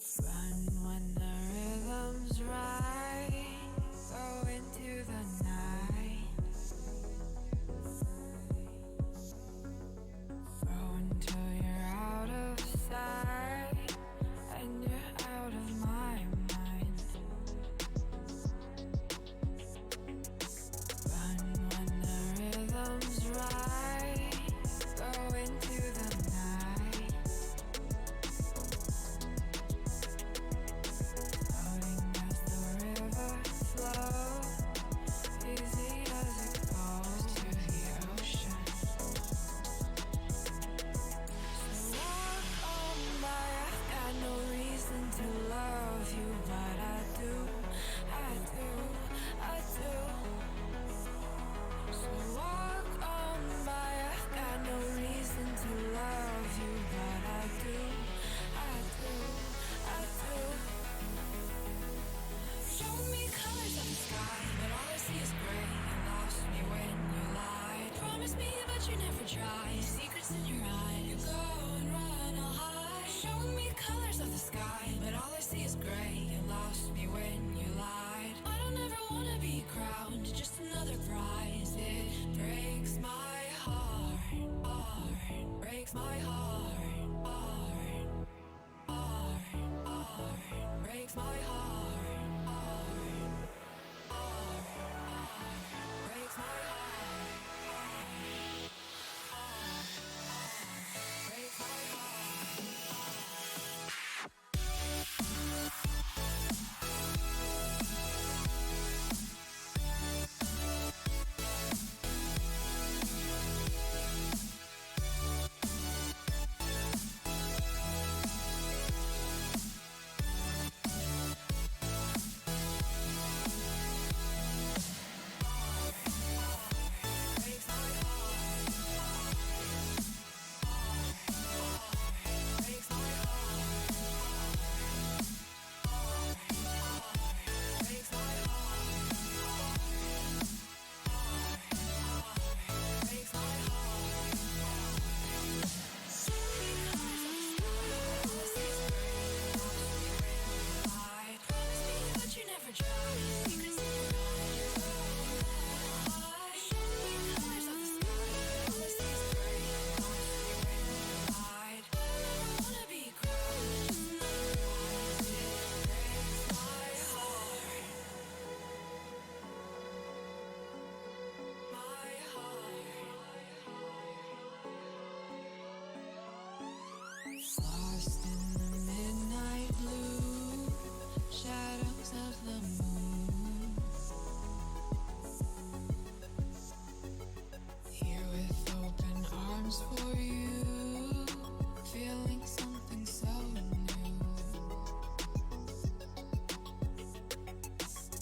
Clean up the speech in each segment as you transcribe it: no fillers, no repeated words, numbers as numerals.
Run when the rhythm's right. Go into the night. Go until you're out of sight and you're out of my mind. Run when the rhythm's right. Go into the night. Floating as the river flows, easy as it goes to the ocean. So walk on by, I've got no reason to love you, but I do, I do, I do. So walk on by, I've got no reason to love you, but I do, I do, I do. Show me colors of the sky, but all I see is gray. You lost me when you lied. Promise me, but you never try. Secrets in your eye, you go and run, I'll hide. Show me colors of the sky, but all I see is gray. You lost me when you lied. I don't ever wanna be crowned, just another prize. It breaks my heart, heart, breaks my heart, heart, heart, heart, breaks my heart, heart, heart, heart, breaks my heart, heart, heart, breaks my heart. Lost in the midnight blue, shadows of the moon. Here with open arms for you, feeling something so new.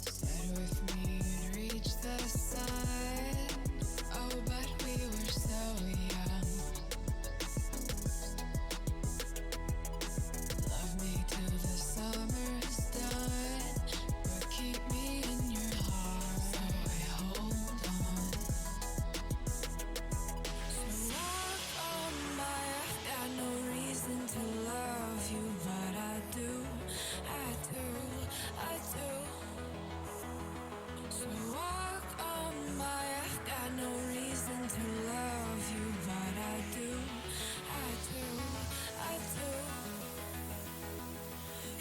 Said with me you'd reach the sun. Oh, but we were so young. Love me till the summer's done, but keep me in your heart, so I hold on. So walk on by, I've got no reason to love you, but I do, I do, I do. So walk on by, I've got no reason to love you, but I do, I do, I do.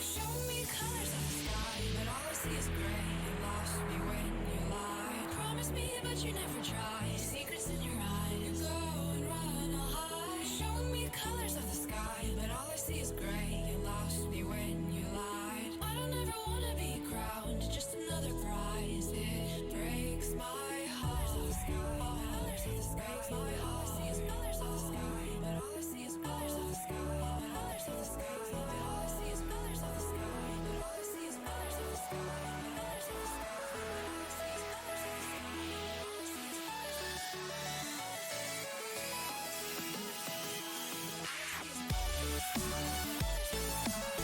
Show me colors of the sky, but all I see is gray. You lost me when you lied. Promise me, but you never try. Secrets in your eye, you go and run, I'll hide. Show me colors of the sky, but all I see is gray. You lost me when you lied. I don't ever wanna be crowned, just another prize. It breaks my heart. Colors of the sky, breaks my heart. All I see is colors of the sky, but all I see is colors of the sky. Colors of the sky, but all I see is colors of the sky. But all I see is colors of the sky. Colors of the sky, but all I see is colors of the sky. All I see is colors of the sky. All I see is colors of the sky.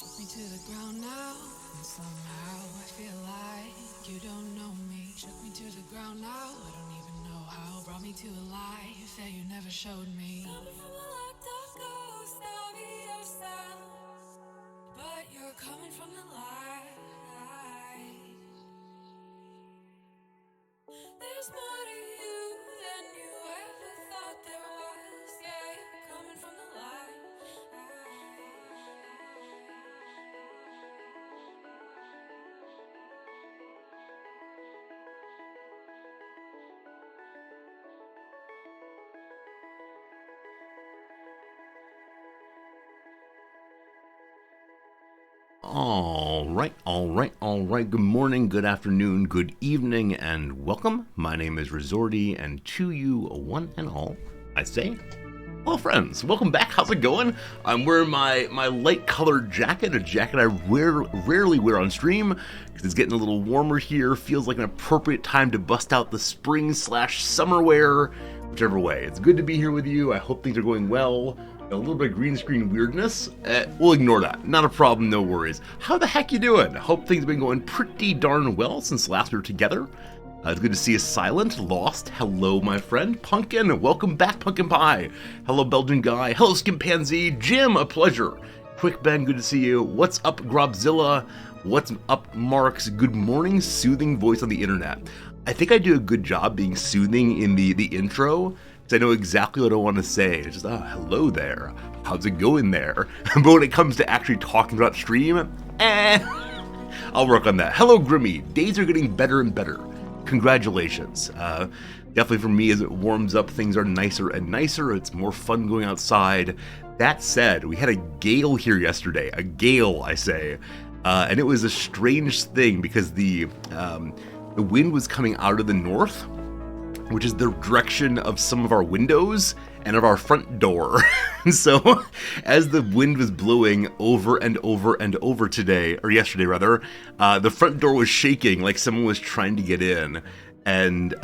Me to the ground now, and somehow I feel like you don't know me. Shook me to the ground now, I don't even know how. Brought me to a life that you never showed me. Coming from a locked up ghost of yourself, but you're coming from the light. There's more to you than you ever thought there was. Yeah, you're coming from the light. All right. Good morning, good afternoon, good evening, and welcome. My name is Resorty, and to you, one and all, I say, hello, friends. Welcome back. How's it going? I'm wearing my light-colored jacket, a jacket I rarely wear on stream, because it's getting a little warmer here. Feels like an appropriate time to bust out the spring/summer wear, whichever way. It's good to be here with you. I hope things are going well. A little bit of green screen weirdness, we'll ignore that. Not a problem, no worries. How the heck you doing? Hope things have been going pretty darn well since last we were together. It's good to see you silent, lost. Hello, my friend. Pumpkin, welcome back, Pumpkin Pie. Hello, Belgian Guy. Hello, Skimpanzee. Jim, a pleasure. Quick Ben, good to see you. What's up, Grobzilla? What's up, Marks? Good morning, soothing voice on the internet. I think I do a good job being soothing in the intro. I know exactly what I want to say. It's just, hello there. How's it going there? But when it comes to actually talking about stream, I'll work on that. Hello, Grimmy. Days are getting better and better. Congratulations. Definitely for me, as it warms up, things are nicer and nicer. It's more fun going outside. That said, we had a gale here yesterday. A gale, I say. And it was a strange thing because the wind was coming out of the north, which is the direction of some of our windows and of our front door. And so, as the wind was blowing over and over and over today, or yesterday rather, the front door was shaking like someone was trying to get in. And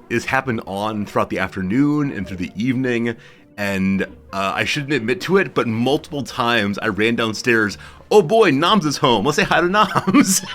it's happened on throughout the afternoon and through the evening. And I shouldn't admit to it, but multiple times I ran downstairs. Oh boy, Noms is home. Let's say hi to Noms.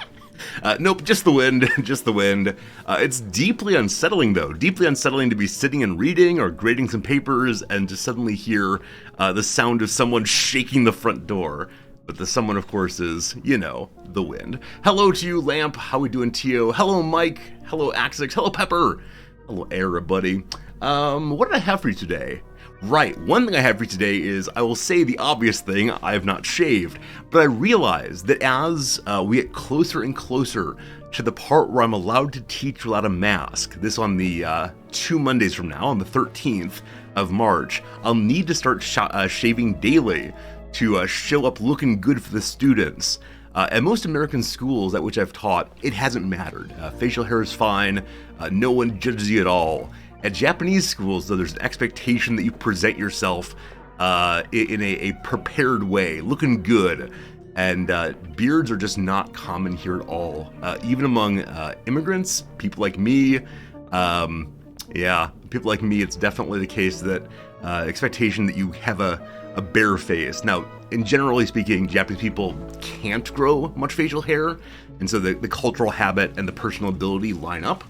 Nope, just the wind, just the wind. It's deeply unsettling, though. Deeply unsettling to be sitting and reading or grading some papers and to suddenly hear the sound of someone shaking the front door. But the someone, of course, is, the wind. Hello to you, Lamp. How we doing, Tio? Hello, Mike. Hello, Axix. Hello, Pepper. Hello, everybody. What did I have for you today? Right, one thing I have for you today is, I will say the obvious thing, I have not shaved, but I realize that as we get closer and closer to the part where I'm allowed to teach without a mask, this on the 2 Mondays from now, on the 13th of March, I'll need to start shaving daily to show up looking good for the students. At most American schools at which I've taught, it hasn't mattered. Facial hair is fine, no one judges you at all. At Japanese schools, though, there's an expectation that you present yourself in a prepared way, looking good. And beards are just not common here at all. Even among immigrants, people like me, people like me, it's definitely the case that expectation that you have a bare face. Now, in generally speaking, Japanese people can't grow much facial hair, and so the cultural habit and the personal ability line up.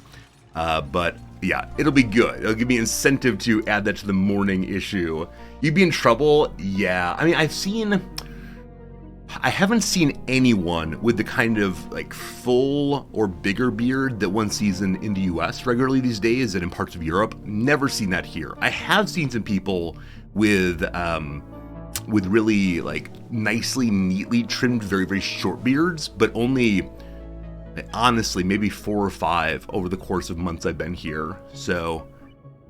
But yeah, it'll be good. It'll give me incentive to add that to the morning issue. You'd be in trouble? Yeah. I mean, I haven't seen anyone with the kind of like full or bigger beard that one sees in the US regularly these days and in parts of Europe. Never seen that here. I have seen some people with really like nicely, neatly trimmed, very, very short beards, but only, honestly, maybe 4 or 5 over the course of months I've been here. So,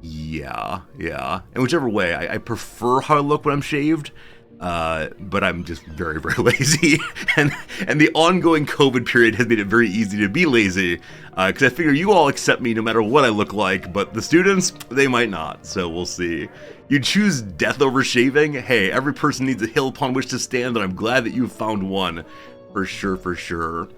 yeah. And whichever way, I prefer how I look when I'm shaved, but I'm just very, very lazy. and the ongoing COVID period has made it very easy to be lazy, because I figure you all accept me no matter what I look like, but the students, they might not, so we'll see. You choose death over shaving? Hey, every person needs a hill upon which to stand, and I'm glad that you found one. For sure.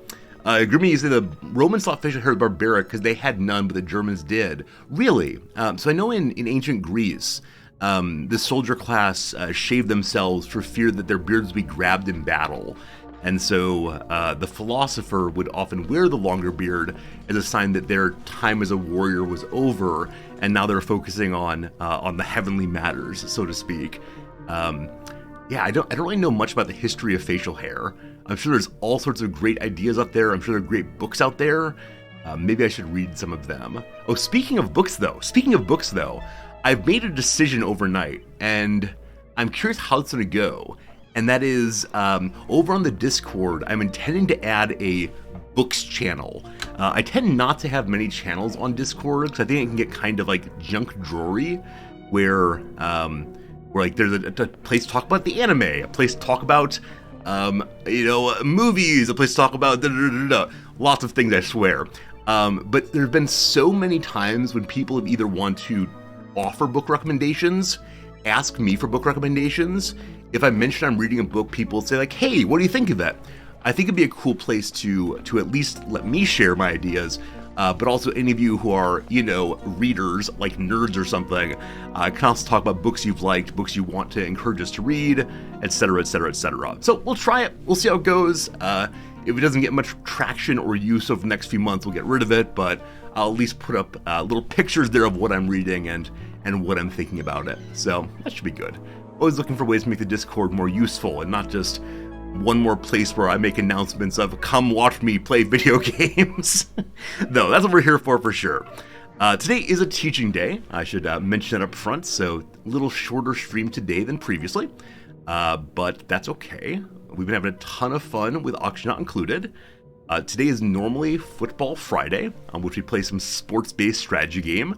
Grimmy, you say the Romans thought facial hair barbaric because they had none, but the Germans did. Really? So I know in ancient Greece, the soldier class shaved themselves for fear that their beards would be grabbed in battle. And so the philosopher would often wear the longer beard as a sign that their time as a warrior was over, and now they're focusing on the heavenly matters, so to speak. I don't really know much about the history of facial hair. I'm sure there's all sorts of great ideas out there. I'm sure there are great books out there. Maybe I should read some of them. Oh, speaking of books though, I've made a decision overnight, and I'm curious how it's going to go. And that is, over on the Discord, I'm intending to add a books channel. I tend not to have many channels on Discord, because I think it can get kind of like junk drawery, where like there's a place to talk about the anime, a place to talk about, movies, a place to talk about lots of things, I swear. But there have been so many times when people have either want to offer book recommendations, ask me for book recommendations. If I mention I'm reading a book, people say like, hey, what do you think of it? I think it'd be a cool place to at least let me share my ideas, but also any of you who are, readers, like nerds or something, can also talk about books you've liked, books you want to encourage us to read, etc., etc., etc. So we'll try it. We'll see how it goes. If it doesn't get much traction or use over the next few months, we'll get rid of it, but I'll at least put up little pictures there of what I'm reading and what I'm thinking about it. So that should be good. Always looking for ways to make the Discord more useful and not just one more place where I make announcements of come watch me play video games. No, that's what we're here for sure. Today is a teaching day. I should mention that up front, so a little shorter stream today than previously, but that's okay. We've been having a ton of fun with Oxygen Not Included. Today is normally Football Friday, on which we play some sports-based strategy game.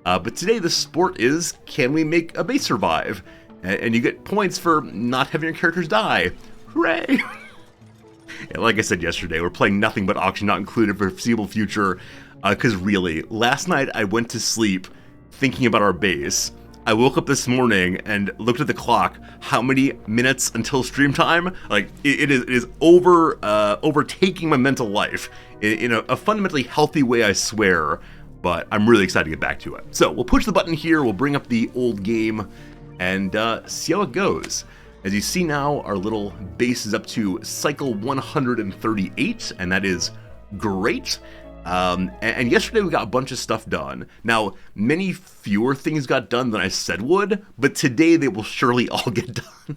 But today the sport is, can we make a base survive? And you get points for not having your characters die. Hooray! Yeah, like I said yesterday, we're playing nothing but Oxygen Not Included for the foreseeable future. Because really, last night I went to sleep thinking about our base. I woke up this morning and looked at the clock. How many minutes until stream time? Like, it is overtaking my mental life in a fundamentally healthy way, I swear. But I'm really excited to get back to it. So we'll push the button here. We'll bring up the old game and see how it goes. As you see now, our little base is up to cycle 138, and that is great. And yesterday we got a bunch of stuff done. Now, many fewer things got done than I said would, but today they will surely all get done.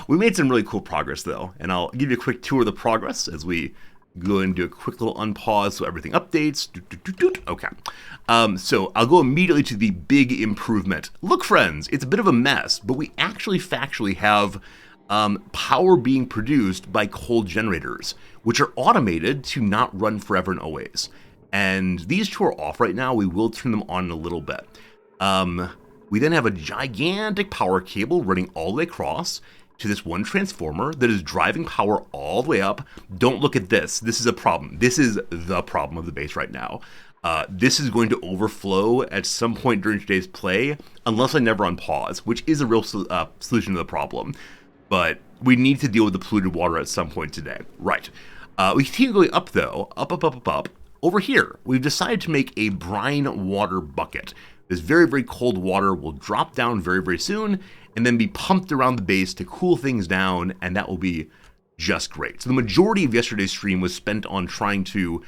We made some really cool progress though, and I'll give you a quick tour of the progress as we go and do a quick little unpause so everything updates. Okay. So I'll go immediately to the big improvement. Look, friends, it's a bit of a mess, but we actually factually have power being produced by coal generators, which are automated to not run forever and always. And these two are off right now. We will turn them on in a little bit. We then have a gigantic power cable running all the way across to this one transformer that is driving power all the way up. Don't look at this. This is a problem. This is the problem of the base right now. This is going to overflow at some point during today's play, unless I never unpause, which is a real solution to the problem. But we need to deal with the polluted water at some point today. Right. We continue going up, though. Up. Over here, we've decided to make a brine water bucket. This very, very cold water will drop down very, very soon, and then be pumped around the base to cool things down, and that will be just great. So the majority of yesterday's stream was spent on trying to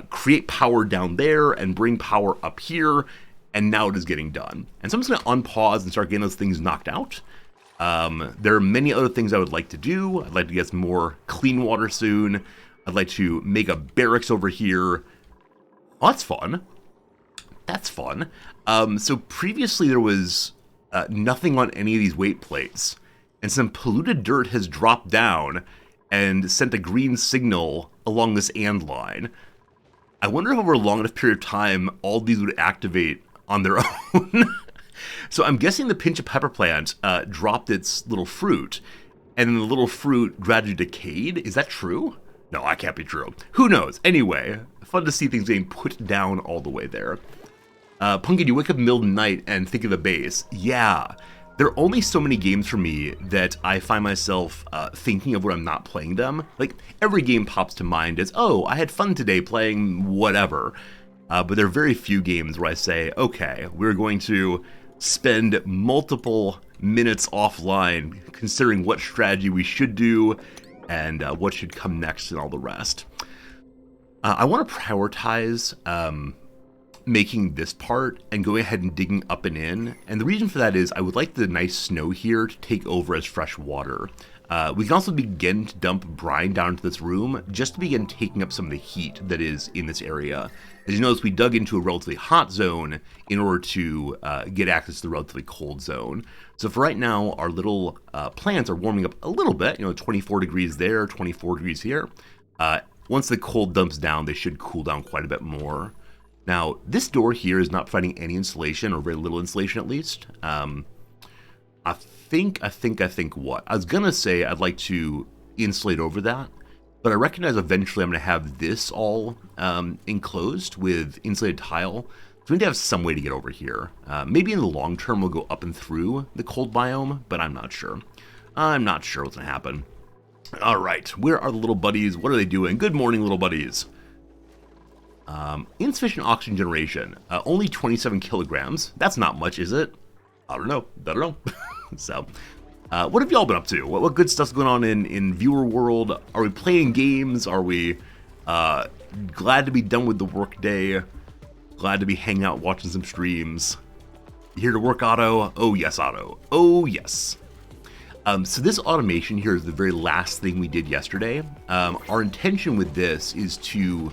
create power down there and bring power up here, and now it is getting done. And so I'm just going to unpause and start getting those things knocked out. There are many other things I would like to do. I'd like to get some more clean water soon. I'd like to make a barracks over here. Oh, that's fun. That's fun. So previously there was nothing on any of these weight plates, and some polluted dirt has dropped down and sent a green signal along this and line. I wonder if over a long enough period of time, all these would activate on their own. So I'm guessing the pinch of pepper plant dropped its little fruit, and then the little fruit gradually decayed. Is that true? No, that can't be true. Who knows? Anyway, fun to see things being put down all the way there. Punky, do you wake up in the middle of the night and think of the base? Yeah. There are only so many games for me that I find myself thinking of when I'm not playing them. Like, every game pops to mind as, oh, I had fun today playing whatever. But there are very few games where I say, okay, we're going to spend multiple minutes offline considering what strategy we should do and what should come next and all the rest. I want to prioritize making this part and going ahead and digging up and in. And the reason for that is I would like the nice snow here to take over as fresh water. We can also begin to dump brine down into this room just to begin taking up some of the heat that is in this area. As you notice, we dug into a relatively hot zone in order to get access to the relatively cold zone. So for right now, our little plants are warming up a little bit, 24 degrees there, 24 degrees here. Once the cold dumps down, they should cool down quite a bit more. Now, this door here is not providing any insulation, or very little insulation at least. I think what? I was going to say I'd like to insulate over that, but I recognize eventually I'm going to have this all enclosed with insulated tile. So we need to have some way to get over here. Maybe in the long term we'll go up and through the cold biome, but I'm not sure. I'm not sure what's going to happen. All right, where are the little buddies? What are they doing? Good morning, little buddies. Insufficient oxygen generation. Only 27 kilograms. That's not much, is it? I don't know. So, what have y'all been up to? What good stuff's going on in viewer world? Are we playing games? Are we glad to be done with the work day? Glad to be hanging out watching some streams? You here to work, Otto? Oh yes, Otto. Oh yes. So this automation here is the very last thing we did yesterday. Our intention with this is to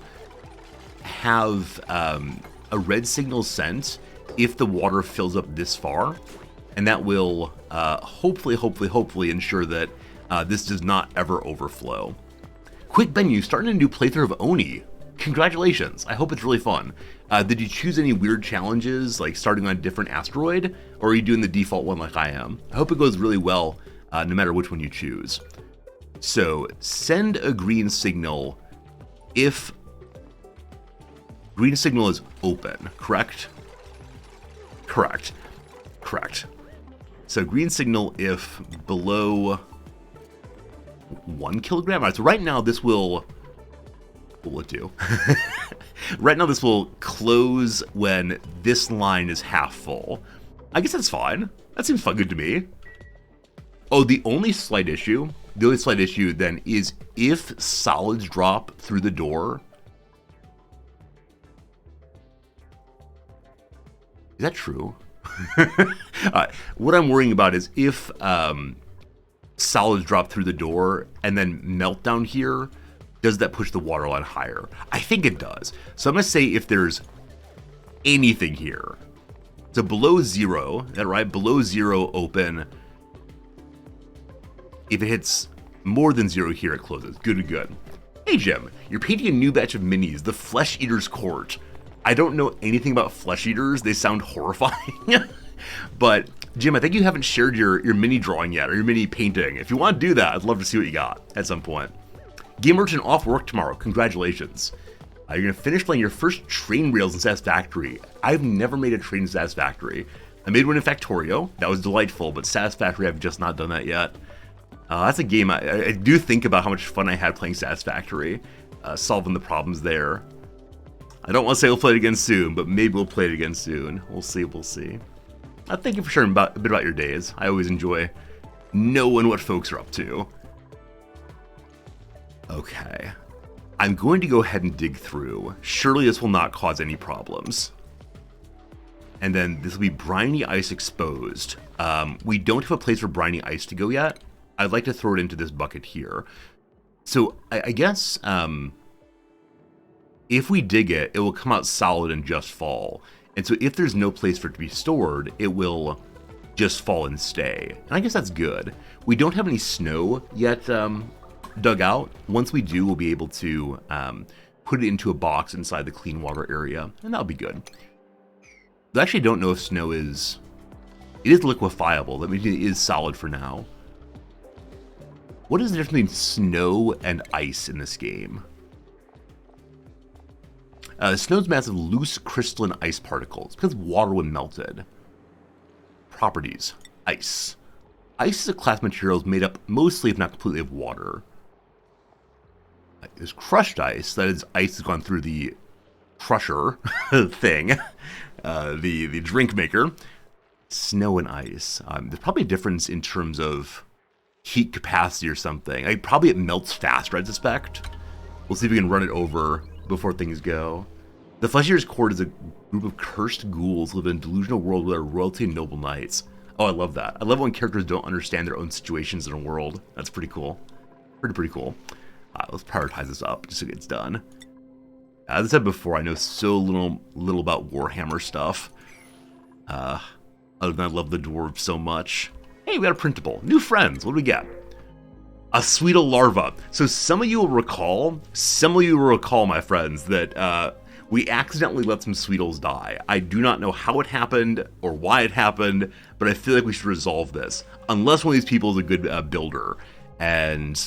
have a red signal sent if the water fills up this far, and that will hopefully ensure that this does not ever overflow. Quick Benyu, starting a new playthrough of Oni. Congratulations, I hope it's really fun. Did you choose any weird challenges, like starting on a different asteroid, or are you doing the default one like I am? I hope it goes really well, no matter which one you choose. So, send a green signal if green signal is open, correct? Correct. So green signal if below 1 kilogram. All right, so right now this will, what will it do? Right now this will close when this line is half full. I guess that's fine. That seems fun, good to me. Oh, the only slight issue then is if solids drop through the door. Is that true? What I'm worrying about is if solids drop through the door and then melt down here, does that push the water line higher? I think it does. So I'm going to say if there's anything here. So below 0, is that right? Below 0 open. If it hits more than 0 here, it closes. Good. Hey Jim, you're painting a new batch of minis, the Flesh Eater's Court. I don't know anything about flesh eaters. They sound horrifying. But Jim, I think you haven't shared your mini drawing yet, or your mini painting. If you want to do that, I'd love to see what you got at some point. Game Merchant off work tomorrow. Congratulations. You're going to finish playing your first train rails in Satisfactory. I've never made a train in Satisfactory. I made one in Factorio. That was delightful, but Satisfactory, I've just not done that yet. That's a game I do think about how much fun I had playing Satisfactory, solving the problems there. I don't want to say we'll play it again soon, but maybe we'll play it again soon. We'll see. Thank you for sharing a bit about your days. I always enjoy knowing what folks are up to. Okay. I'm going to go ahead and dig through. Surely this will not cause any problems. And then this will be briny ice exposed. We don't have a place for briny ice to go yet. I'd like to throw it into this bucket here. So I guess if we dig it, it will come out solid and just fall. And so if there's no place for it to be stored, it will just fall and stay. And I guess that's good. We don't have any snow yet dug out. Once we do, we'll be able to put it into a box inside the clean water area, and that'll be good. I actually don't know if snow is... It is liquefiable. That means it is solid for now. What is the difference between snow and ice in this game? Snow's massive loose crystalline ice particles because water when melted. Properties. Ice. Ice is a class of materials made up mostly, if not completely, of water. There's crushed ice. That is, ice has gone through the crusher thing, the drink maker. Snow and ice. There's probably a difference in terms of heat capacity or something. Like, probably it melts faster, I suspect. We'll see if we can run it over before things go. The Flesh Eater's Court is a group of cursed ghouls who live in a delusional world with their royalty and noble knights. Oh, I love that. I love when characters don't understand their own situations in a world. That's pretty cool. Pretty cool. Let's prioritize this up just so it's done. As I said before, I know so little about Warhammer stuff. Other than I love the dwarves so much. Hey, we got a printable. New friends. What do we get? A Sweetle larva. So some of you will recall, my friends, that we accidentally let some Sweetles die. I do not know how it happened or why it happened, but I feel like we should resolve this. Unless one of these people is a good builder. And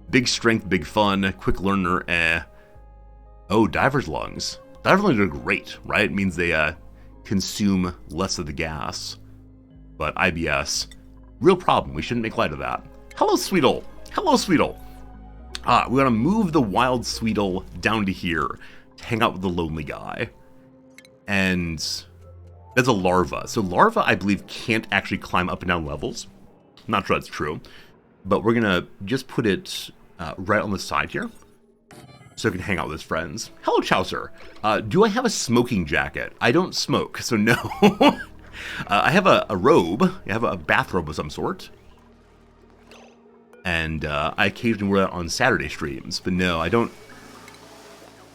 big strength, big fun, quick learner, Oh, diver's lungs. Diver's lungs are great, right? It means they consume less of the gas. But IBS, real problem. We shouldn't make light of that. Hello, Sweetle. Hello, Sweetle. We're going to move the wild Sweetle down to here to hang out with the lonely guy. And that's a larva. So larva, I believe, can't actually climb up and down levels. I'm not sure that's true. But we're going to just put it right on the side here, so he can hang out with his friends. Hello, Chaucer. Do I have a smoking jacket? I don't smoke, so no. I have a robe. I have a bathrobe of some sort. And I occasionally wear that on Saturday streams. But no, I don't.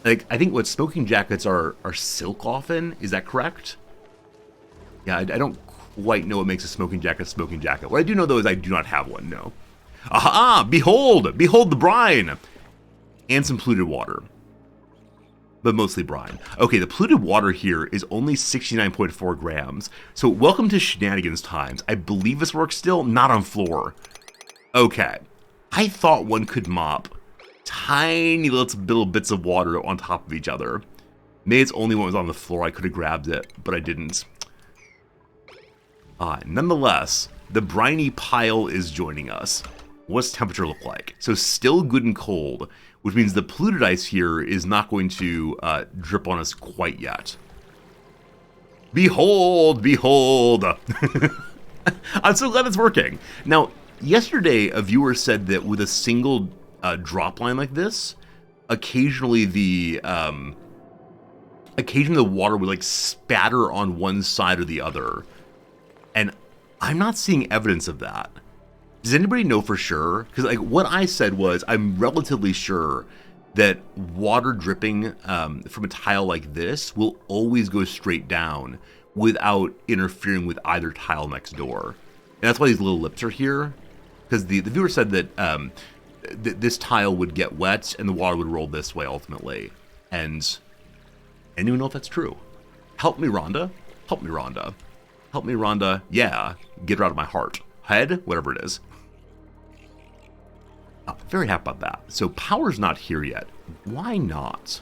Like, I think what smoking jackets are silk often. Is that correct? Yeah, I don't quite know what makes a smoking jacket a smoking jacket. What I do know, though, is I do not have one, no. Aha! Behold! Behold the brine! And some polluted water. But mostly brine. Okay, the polluted water here is only 69.4 grams. So welcome to shenanigans times. I believe this works still, not on floor. Okay. I thought one could mop tiny little bits of water on top of each other. Maybe it's only when it was on the floor I could have grabbed it, but I didn't. Nonetheless, the briny pile is joining us. What's temperature look like? So still good and cold, which means the polluted ice here is not going to drip on us quite yet. Behold, behold! I'm so glad it's working. Now, yesterday a viewer said that with a single drop line like this, occasionally the water would like spatter on one side or the other. And I'm not seeing evidence of that. Does anybody know for sure? Because like what I said was, I'm relatively sure that water dripping from a tile like this will always go straight down without interfering with either tile next door. And that's why these little lips are here. Because the viewer said that this tile would get wet and the water would roll this way ultimately. And anyone know if that's true? Help me, Rhonda. Help me, Rhonda. Help me, Rhonda. Yeah, get her out of my heart. Head, whatever it is. Very happy about that. So power's not here yet. Why not?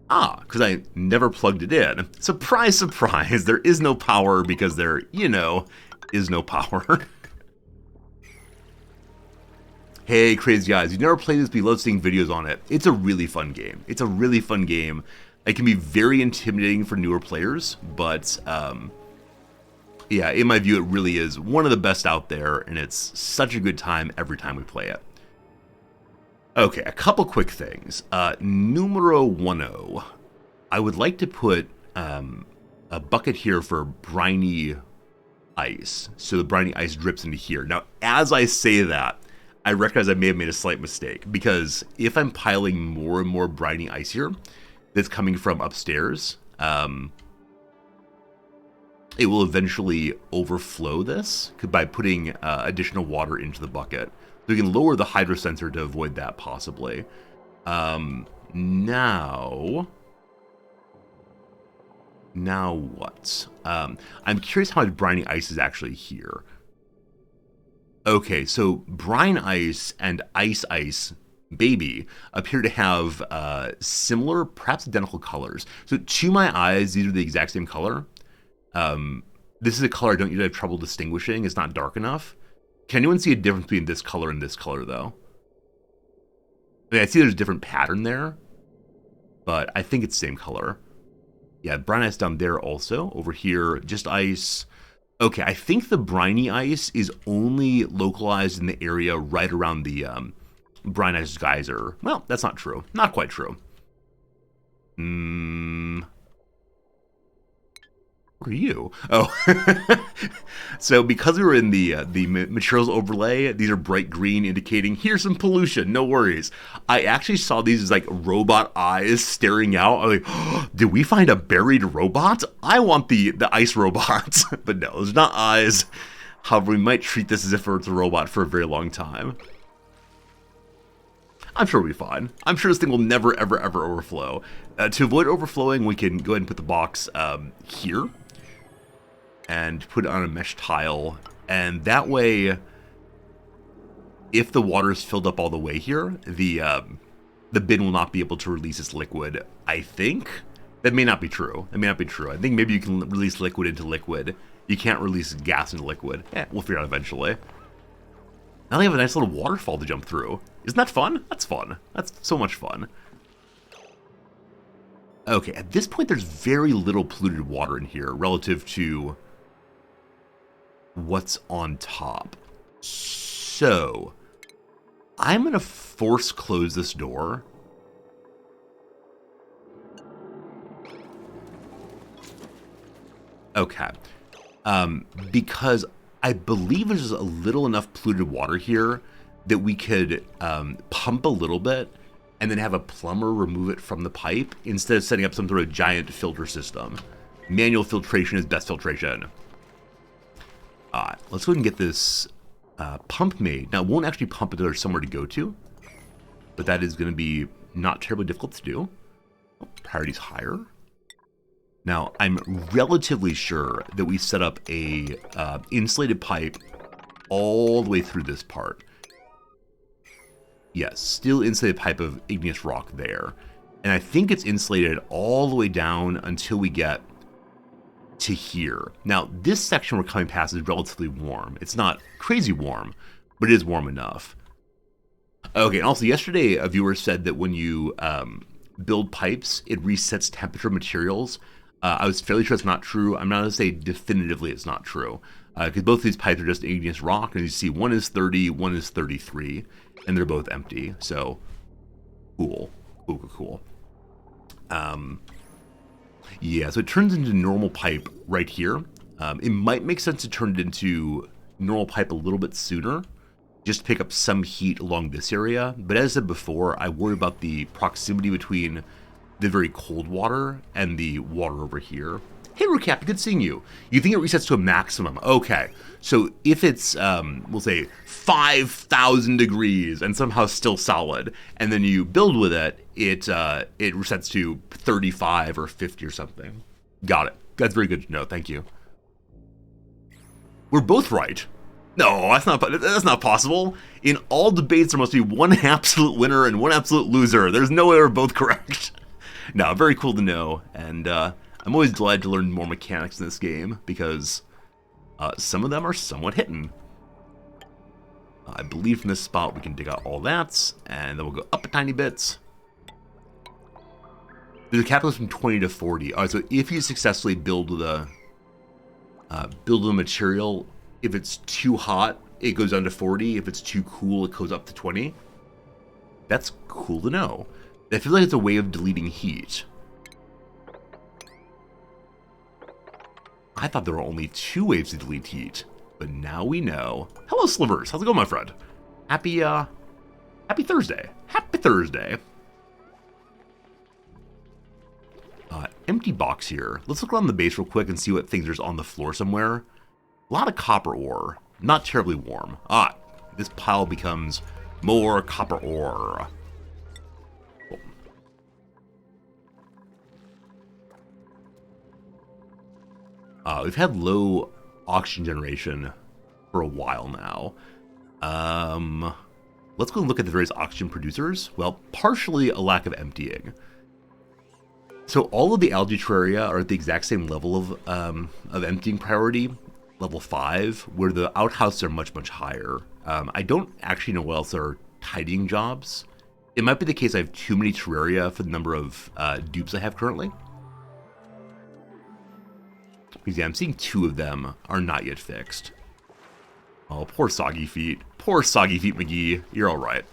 Because I never plugged it in. Surprise, surprise. There is no power because there, is no power. Hey, crazy guys. You've never played this, but you love seeing videos on it. It's a really fun game. It's a really fun game. It can be very intimidating for newer players, but yeah, in my view, it really is one of the best out there, and it's such a good time every time we play it. Okay, a couple quick things. Numero 10. I would like to put a bucket here for briny ice, so the briny ice drips into here. Now, as I say that, I recognize I may have made a slight mistake, because if I'm piling more and more briny ice here that's coming from upstairs, it will eventually overflow this by putting additional water into the bucket. So we can lower the hydro sensor to avoid that possibly. Now what? I'm curious how much briny ice is actually here. Okay, so brine ice and ice baby appear to have similar, perhaps identical colors. So to my eyes, these are the exact same color. This is a color I don't usually have trouble distinguishing. It's not dark enough. Can anyone see a difference between this color and this color, though? I mean, I see there's a different pattern there, but I think it's the same color. Yeah, brine ice down there also. Over here, just ice. Okay, I think the briny ice is only localized in the area right around the brine ice geyser. Well, that's not true. Not quite true. Who are you? Oh, so because we were in the materials overlay, these are bright green, indicating here's some pollution. No worries. I actually saw these as like robot eyes staring out. I'm like, oh, did we find a buried robot? I want the ice robot, but no, there's not eyes. However, we might treat this as if it's a robot for a very long time. I'm sure we'll be fine. I'm sure this thing will never, ever, ever overflow. To avoid overflowing, we can go ahead and put the box here and put it on a mesh tile. And that way, if the water is filled up all the way here, the bin will not be able to release its liquid, I think. That may not be true. That may not be true. I think maybe you can release liquid into liquid. You can't release gas into liquid. We'll figure it out eventually. Now they have a nice little waterfall to jump through. Isn't that fun? That's fun. That's so much fun. Okay, at this point there's very little polluted water in here relative to what's on top. So, I'm going to force close this door. Okay. Because I believe there's a little enough polluted water here that we could pump a little bit and then have a plumber remove it from the pipe instead of setting up some sort of giant filter system. Manual filtration is best filtration. Let's go ahead and get this pump made. Now, it won't actually pump until there's somewhere to go to, but that is going to be not terribly difficult to do. Oh, priority's higher. Now, I'm relatively sure that we set up a insulated pipe all the way through this part. Yes, still insulated pipe of igneous rock there. And I think it's insulated all the way down until we get to here. Now, this section we're coming past is relatively warm. It's not crazy warm, but it is warm enough. Okay, and also yesterday a viewer said that when you build pipes, it resets temperature of materials. I was fairly sure it's not true. I'm not going to say definitively it's not true, because both of these pipes are just igneous rock, and you see one is 30, one is 33, and they're both empty, so cool. Cool. Yeah, so it turns into normal pipe right here. It might make sense to turn it into normal pipe a little bit sooner, just to pick up some heat along this area, but as I said before, I worry about the proximity between the very cold water and the water over here. Hey, Rucap, good seeing you. You think it resets to a maximum? Okay, so if it's, we'll say 5,000 degrees and somehow still solid, and then you build with it, it resets to 35 or 50 or something. Got it. That's very good to know. Thank you. We're both right. No, that's not possible. In all debates, there must be one absolute winner and one absolute loser. There's no way we're both correct. No, very cool to know, and I'm always glad to learn more mechanics in this game, because some of them are somewhat hidden. I believe from this spot we can dig out all that, and then we'll go up a tiny bit. There's a cap from 20 to 40. Alright, so if you successfully build the material, if it's too hot, it goes down to 40. If it's too cool, it goes up to 20. That's cool to know. I feel like it's a way of deleting heat. I thought there were only 2 ways to delete heat, but now we know. Hello, Slivers. How's it going, my friend? Happy Thursday. Happy Thursday. Empty box here. Let's look around the base real quick and see what things there's on the floor somewhere. A lot of copper ore. Not terribly warm. This pile becomes more copper ore. We've had low oxygen generation for a while now. Let's go and look at the various oxygen producers. Well, partially a lack of emptying. So all of the algae terraria are at the exact same level of emptying priority, level 5, where the outhouses are much, much higher. I don't actually know what else are tidying jobs. It might be the case I have too many terraria for the number of dupes I have currently. Because yeah, I'm seeing 2 of them are not yet fixed. Oh, poor Soggy Feet. Poor Soggy Feet McGee. You're alright.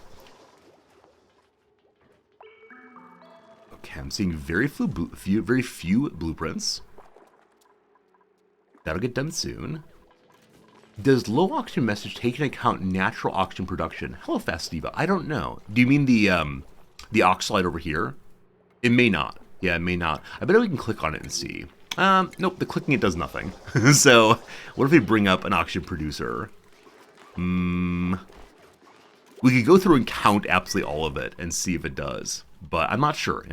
Okay, I'm seeing very few blueprints. That'll get done soon. Does low oxygen message take into account natural oxygen production? Hello, Fastiva. I don't know. Do you mean the oxalide over here? It may not. Yeah, it may not. I bet we can click on it and see. Nope, the clicking it does nothing. So, what if we bring up an oxygen producer? We could go through and count absolutely all of it and see if it does. But I'm not sure.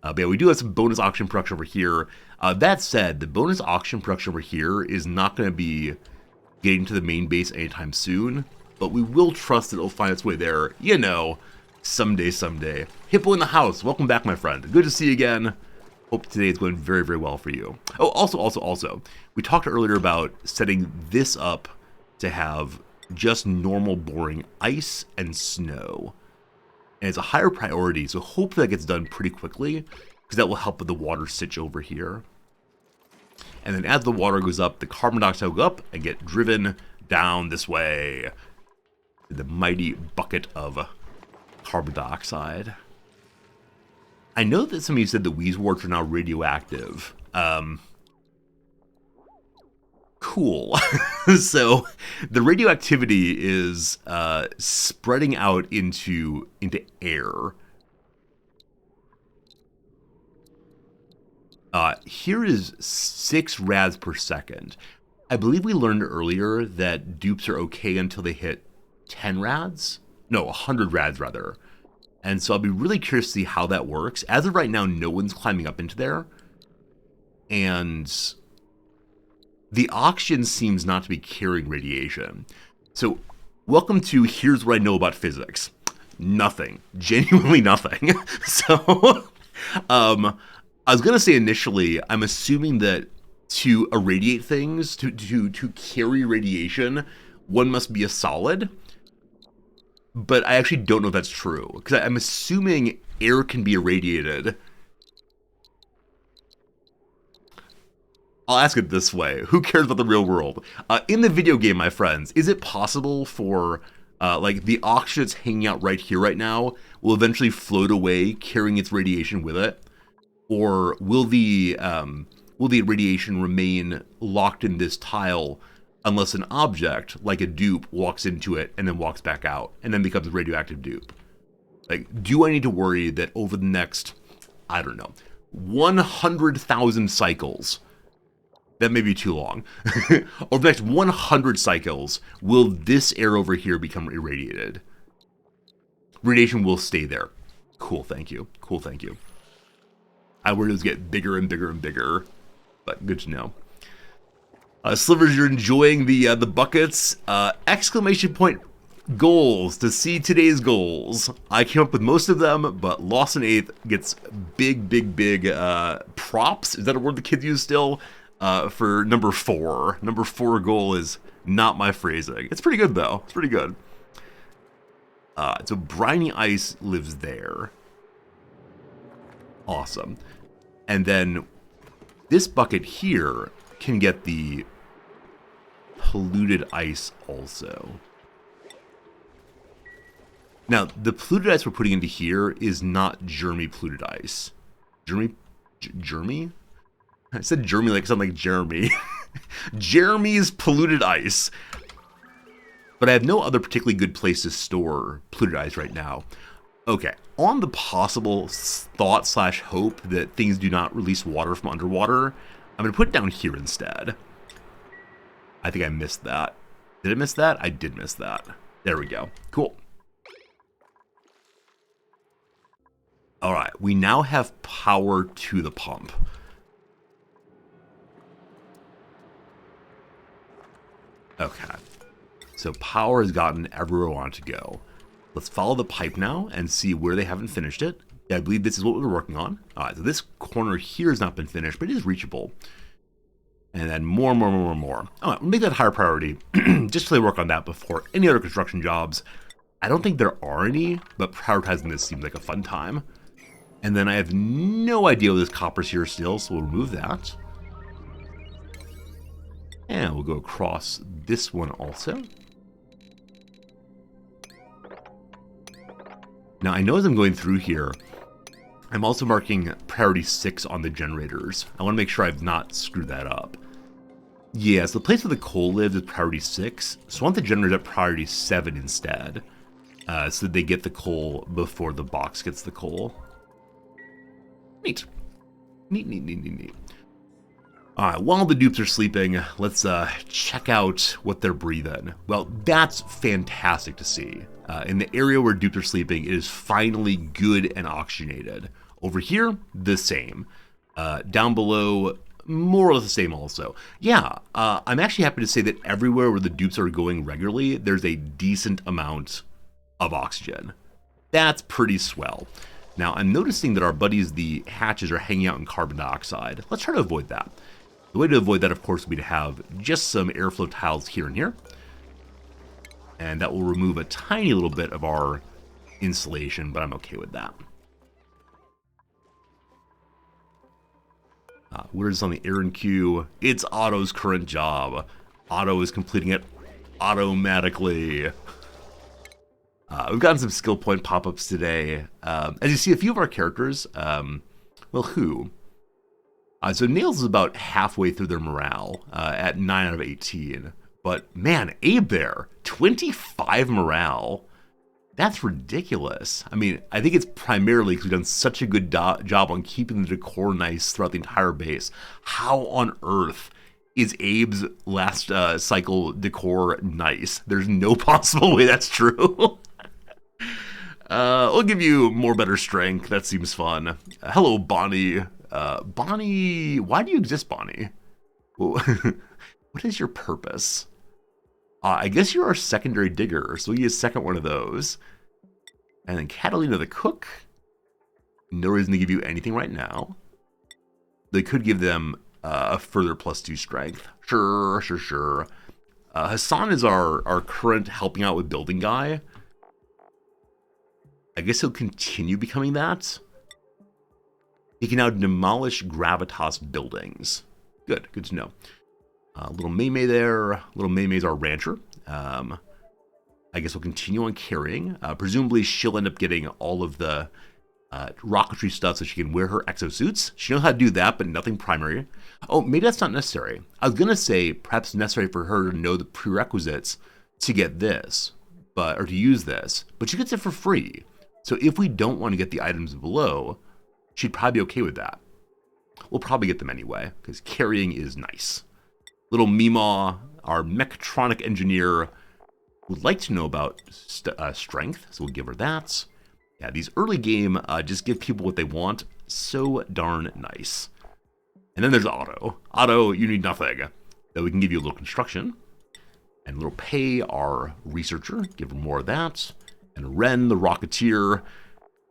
But yeah, we do have some bonus oxygen production over here. That said, the bonus oxygen production over here is not going to be getting to the main base anytime soon. But we will trust that it'll find its way there, you know, someday. Hippo in the house. Welcome back, my friend. Good to see you again. Hope today is going very, very well for you. Oh, also, we talked earlier about setting this up to have just normal boring ice and snow. And it's a higher priority, so hopefully that gets done pretty quickly, because that will help with the water sitch over here. And then as the water goes up, the carbon dioxide will go up and get driven down this way. The mighty bucket of carbon dioxide. I know that somebody said the Wheezeworts are now radioactive. Cool. So the radioactivity is spreading out into air. Here is 6 rads per second. I believe we learned earlier that dupes are okay until they hit 10 rads. No, 100 rads rather. And so I'll be really curious to see how that works. As of right now, no one's climbing up into there. And the oxygen seems not to be carrying radiation. So, welcome to Here's What I Know About Physics. Nothing. Genuinely nothing. So, I was going to say initially, I'm assuming that to irradiate things, to carry radiation, one must be a solid. But I actually don't know if that's true. Because I'm assuming air can be irradiated. I'll ask it this way. Who cares about the real world? In the video game, my friends, is it possible for, like, the oxygen that's hanging out right here right now will eventually float away, carrying its radiation with it? Or will the radiation remain locked in this tile unless an object, like a dupe, walks into it and then walks back out, and then becomes a radioactive dupe? Like, do I need to worry that over the next, I don't know, 100,000 cycles, that may be too long. Over the next 100 cycles, will this air over here become irradiated? Radiation will stay there. Cool, thank you. I worry those get bigger and bigger and bigger, but good to know. Slivers, you're enjoying the buckets. Exclamation point goals to see today's goals. I came up with most of them, but Lost in 8th gets big props. Is that a word the kids use still? For number 4. Number 4 goal is not my phrasing. It's pretty good, though. It's pretty good. So Briny Ice lives there. Awesome. And then this bucket here can get the polluted ice also. Now, the polluted ice we're putting into here is not germy polluted ice. Germy? I said Jeremy like it sounded like Jeremy. Jeremy's polluted ice. But I have no other particularly good place to store polluted ice right now. Okay, on the possible thought/hope that things do not release water from underwater, I'm going to put it down here instead. I think I missed that. Did I miss that? I did miss that. There we go. Cool. All right, we now have power to the pump. Okay, so power has gotten everywhere I want it to go. Let's follow the pipe now and see where they haven't finished it. Yeah, I believe this is what we're working on. All right, so this corner here has not been finished, but it is reachable. And then more. All right, we'll make that a higher priority. Just to work on that before any other construction jobs. I don't think there are any, but prioritizing this seems like a fun time. And then I have no idea what this copper's here still, so we'll remove that. And we'll go across this one also. Now, I know as I'm going through here, I'm also marking priority 6 on the generators. I want to make sure I've not screwed that up. Yeah, so the place where the coal lives is priority 6, so I want the generators at priority 7 instead. So that they get the coal before the box gets the coal. Neat. Neat. Alright, while the dupes are sleeping, let's check out what they're breathing. Well, that's fantastic to see. In the area where dupes are sleeping, it is finally good and oxygenated. Over here, the same. Down below, more or less the same also. Yeah, I'm actually happy to say that everywhere where the dupes are going regularly, there's a decent amount of oxygen. That's pretty swell. Now, I'm noticing that our buddies, the hatches, are hanging out in carbon dioxide. Let's try to avoid that. The way to avoid that, of course, would be to have just some airflow tiles here and here. And that will remove a tiny little bit of our insulation, but I'm okay with that. Where is on the errand queue? It's Otto's current job. Otto is completing it automatically. We've gotten some skill point pop-ups today. As you see, a few of our characters, well, who? So Nails is about halfway through their morale at 9 out of 18. But man, Abe there, 25 morale. That's ridiculous. I mean, I think it's primarily because we've done such a good job on keeping the decor nice throughout the entire base. How on earth is Abe's last cycle decor nice? There's no possible way that's true. We'll give you more better strength. That seems fun. Hello, Bonnie. Bonnie, why do you exist, Bonnie? What is your purpose? I guess you're our secondary digger, so we use a second one of those. And then Catalina the cook. No reason to give you anything right now. They could give them a further +2 strength. Sure. Hassan is our current helping out with building guy. I guess he'll continue becoming that. He can now demolish gravitas buildings. Good to know. Little Maymay there. Little Maymay's our rancher. I guess we'll continue on carrying. Presumably she'll end up getting all of the rocketry stuff so she can wear her exosuits. She knows how to do that, but nothing primary. Oh, maybe that's not necessary. I was going to say perhaps necessary for her to know the prerequisites to get this, or to use this, but she gets it for free. So if we don't want to get the items below, she'd probably be okay with that. We'll probably get them anyway, because carrying is nice. Little Meemaw, our mechatronic engineer, would like to know about strength, so we'll give her that. Yeah, these early game just give people what they want. So darn nice. And then there's Otto. Otto, you need nothing. Though we can give you a little construction. And little Pei, our researcher, give her more of that. And Ren, the Rocketeer,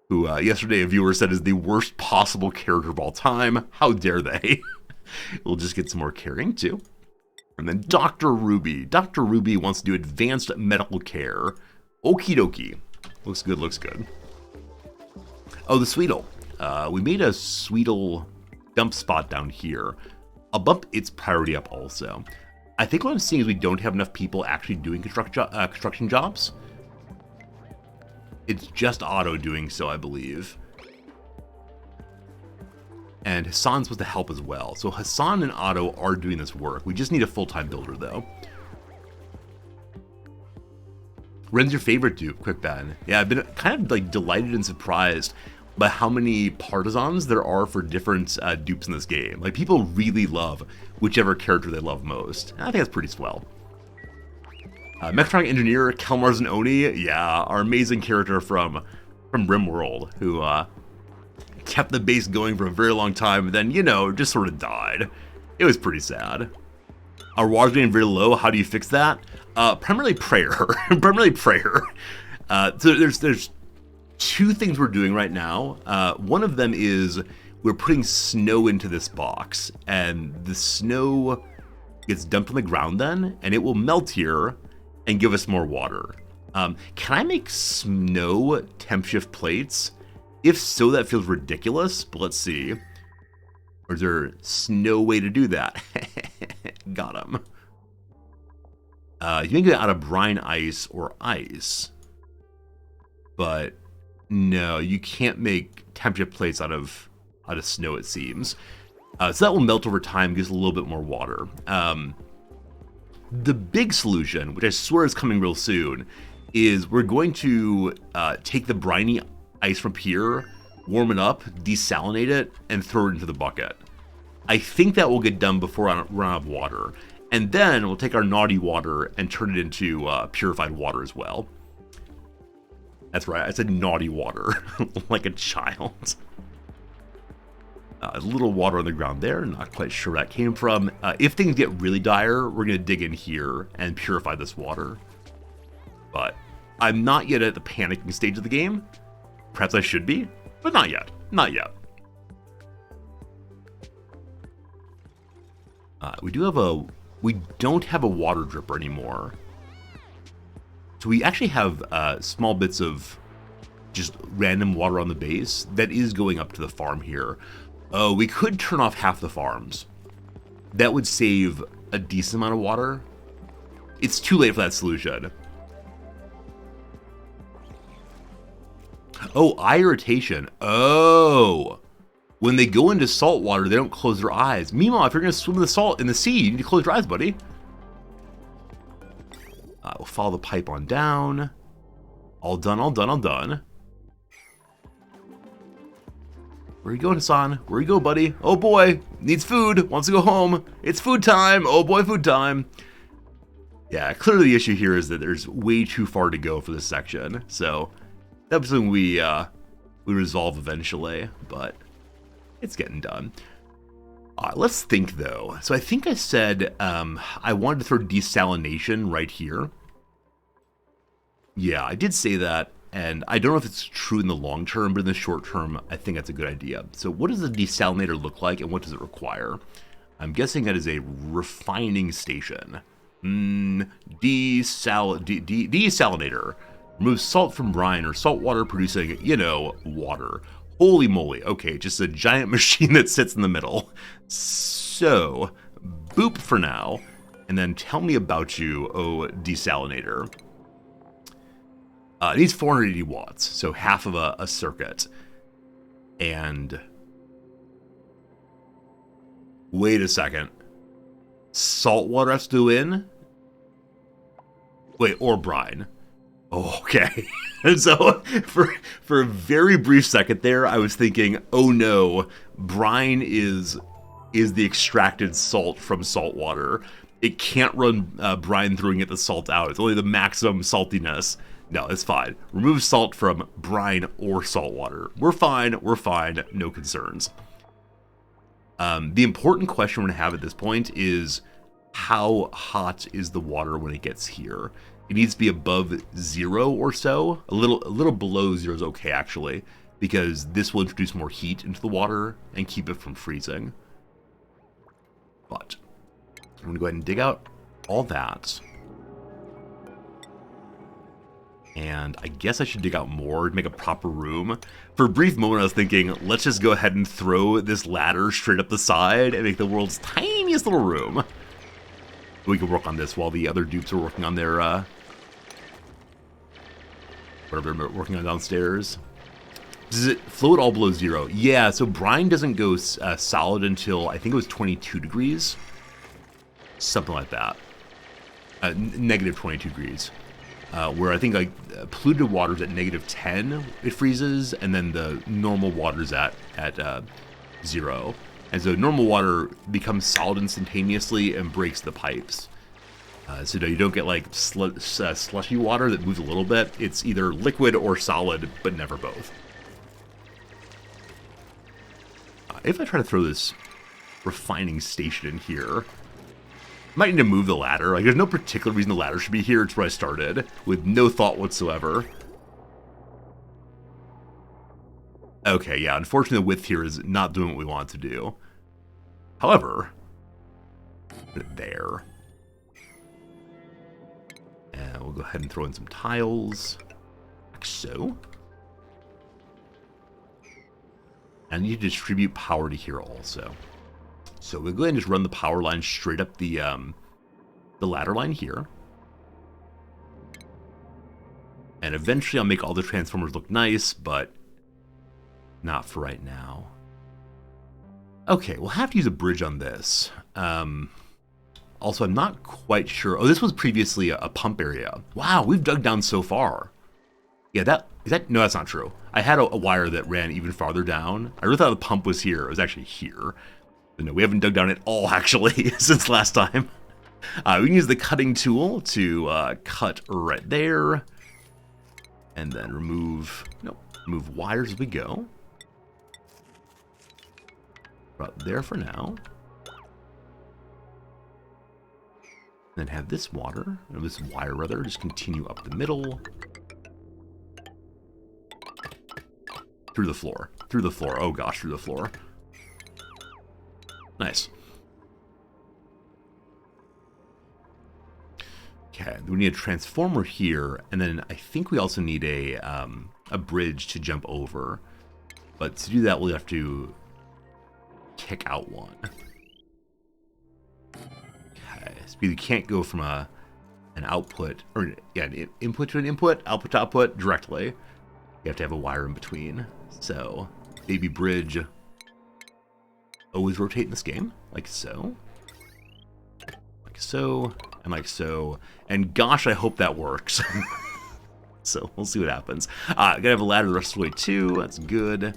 who yesterday a viewer said is the worst possible character of all time. How dare they? We'll just get some more carrying too. And then Dr. Ruby. Dr. Ruby wants to do advanced medical care. Okie dokie. Looks good. Oh, the Sweetle. We made a Sweetle dump spot down here. I'll bump its priority up also. I think what I'm seeing is we don't have enough people actually doing construction jobs. It's just Otto doing so, I believe. And Hassan's supposed to help as well. So Hassan and Otto are doing this work. We just need a full-time builder, though. Ren's your favorite dupe, Quick Ben. Yeah, I've been kind of like delighted and surprised by how many partisans there are for different dupes in this game. Like, people really love whichever character they love most. And I think that's pretty swell. Mechatronic Engineer, Kelmars and Oni. Yeah, our amazing character from RimWorld, who kept the base going for a very long time, and then, you know, just sort of died. It was pretty sad. Our water's getting very low. How do you fix that? Primarily prayer. Primarily prayer. So there's two things we're doing right now. One of them is we're putting snow into this box, and the snow gets dumped on the ground then, and it will melt here and give us more water. Can I make snow temp shift plates? If so, that feels ridiculous, but let's see. Or is there no way to do that? Got him. You can get it out of brine ice or ice, but no, you can't make temperature plates out of snow, it seems. So that will melt over time, gives a little bit more water. The big solution, which I swear is coming real soon, is we're going to take the briny ice from here, warm it up, desalinate it, and throw it into the bucket. I think that will get done before I run out of water. And then we'll take our naughty water and turn it into purified water as well. That's right, I said naughty water, like a child. A little water on the ground there, not quite sure where that came from. If things get really dire, we're going to dig in here and purify this water. But I'm not yet at the panicking stage of the game. Perhaps I should be, but not yet. Not yet. We don't have a water dripper anymore. So we actually have small bits of just random water on the base that is going up to the farm here. Oh, we could turn off half the farms. That would save a decent amount of water. It's too late for that solution. Oh, eye irritation. Oh. When they go into salt water, they don't close their eyes. Meanwhile, if you're going to swim in the salt in the sea, you need to close your eyes, buddy. We'll follow the pipe on down. All done, all done, all done. Where you going, Hassan? Where you go, buddy? Oh boy, needs food, wants to go home. It's food time. Oh boy, food time. Yeah, clearly the issue here is that there's way too far to go for this section. So that's something we resolve eventually, but it's getting done. Let's think though. So I think I said I wanted to throw desalination right here. Yeah, I did say that, and I don't know if it's true in the long term, but in the short term, I think that's a good idea. So what does a desalinator look like, and what does it require? I'm guessing that is a refining station. Desalinator. Removes salt from brine or salt water producing, water. Holy moly. Okay, just a giant machine that sits in the middle. So, boop for now, and then tell me about you, oh desalinator. It needs 480 watts, so half of a circuit. And wait a second. Salt water has to go in? Wait, or brine. Oh, okay. And so for a very brief second there, I was thinking, oh no, brine is the extracted salt from salt water. It can't run brine through and get the salt out. It's only the maximum saltiness. No, it's fine. Remove salt from brine or salt water. We're fine, no concerns. The important question we're going to have at this point is, how hot is the water when it gets here? It needs to be above 0 or so. A little below 0 is okay, actually, because this will introduce more heat into the water and keep it from freezing. But I'm going to go ahead and dig out all that. And I guess I should dig out more to make a proper room. For a brief moment, I was thinking, let's just go ahead and throw this ladder straight up the side and make the world's tiniest little room. We can work on this while the other dupes are working on their, whatever they're working on downstairs. Does it float all below 0? Yeah, so brine doesn't go solid until, I think it was 22 degrees. Something like that. Negative 22 degrees. Where I think like polluted water's at negative 10, it freezes, and then the normal water's at 0. And so normal water becomes solid instantaneously and breaks the pipes. So you don't get like slushy water that moves a little bit. It's either liquid or solid, but never both. If I try to throw this refining station in here, I might need to move the ladder. Like, there's no particular reason the ladder should be here. It's where I started, with no thought whatsoever. Okay, yeah, unfortunately the width here is not doing what we want it to do. However, put it there. And we'll go ahead and throw in some tiles, like so. And you need to distribute power to here also. So we'll go ahead and just run the power line straight up the ladder line here. And eventually I'll make all the transformers look nice, but not for right now. Okay, we'll have to use a bridge on this. Also, I'm not quite sure. Oh, this was previously a pump area. Wow, we've dug down so far. Yeah, no, that's not true. I had a wire that ran even farther down. I really thought the pump was here. It was actually here. But no, we haven't dug down at all, actually, since last time. We can use the cutting tool to cut right there. And then remove wires as we go. About there for now. Then have this wire rather, just continue up the middle. Through the floor. Oh gosh, through the floor. Nice. Okay, we need a transformer here, and then I think we also need a bridge to jump over. But to do that, we'll have to kick out one. Okay, so you can't go from an output, or yeah, an input to an input, output to output directly. You have to have a wire in between. So, baby bridge. Always rotate in this game, like so. Like so, and like so. And gosh, I hope that works. So, we'll see what happens. Gotta have a ladder the rest of the way too, that's good.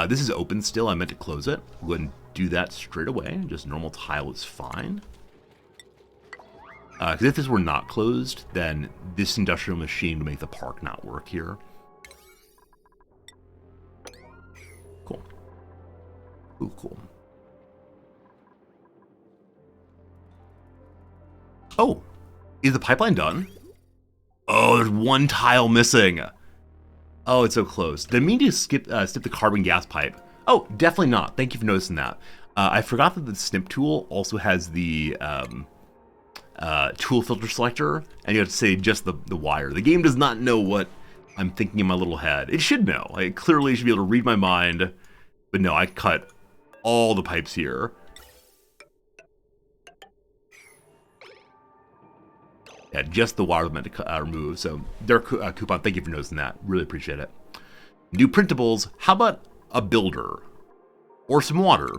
This is open still, I meant to close it. We'll go ahead and do that straight away. Just normal tile is fine. Because if this were not closed, then this industrial machine would make the park not work here. Cool. Ooh, cool. Oh, is the pipeline done? Oh, there's one tile missing. Oh, it's so close. Did I mean to skip the carbon gas pipe? Oh, definitely not. Thank you for noticing that. I forgot that the snip tool also has the tool filter selector, and you have to say just the wire. The game does not know what I'm thinking in my little head. It should know. It clearly should be able to read my mind. But no, I cut all the pipes here. Yeah, just the wire meant to remove. So, there, Coupon, thank you for noticing that. Really appreciate it. New printables. How about a builder? Or some water?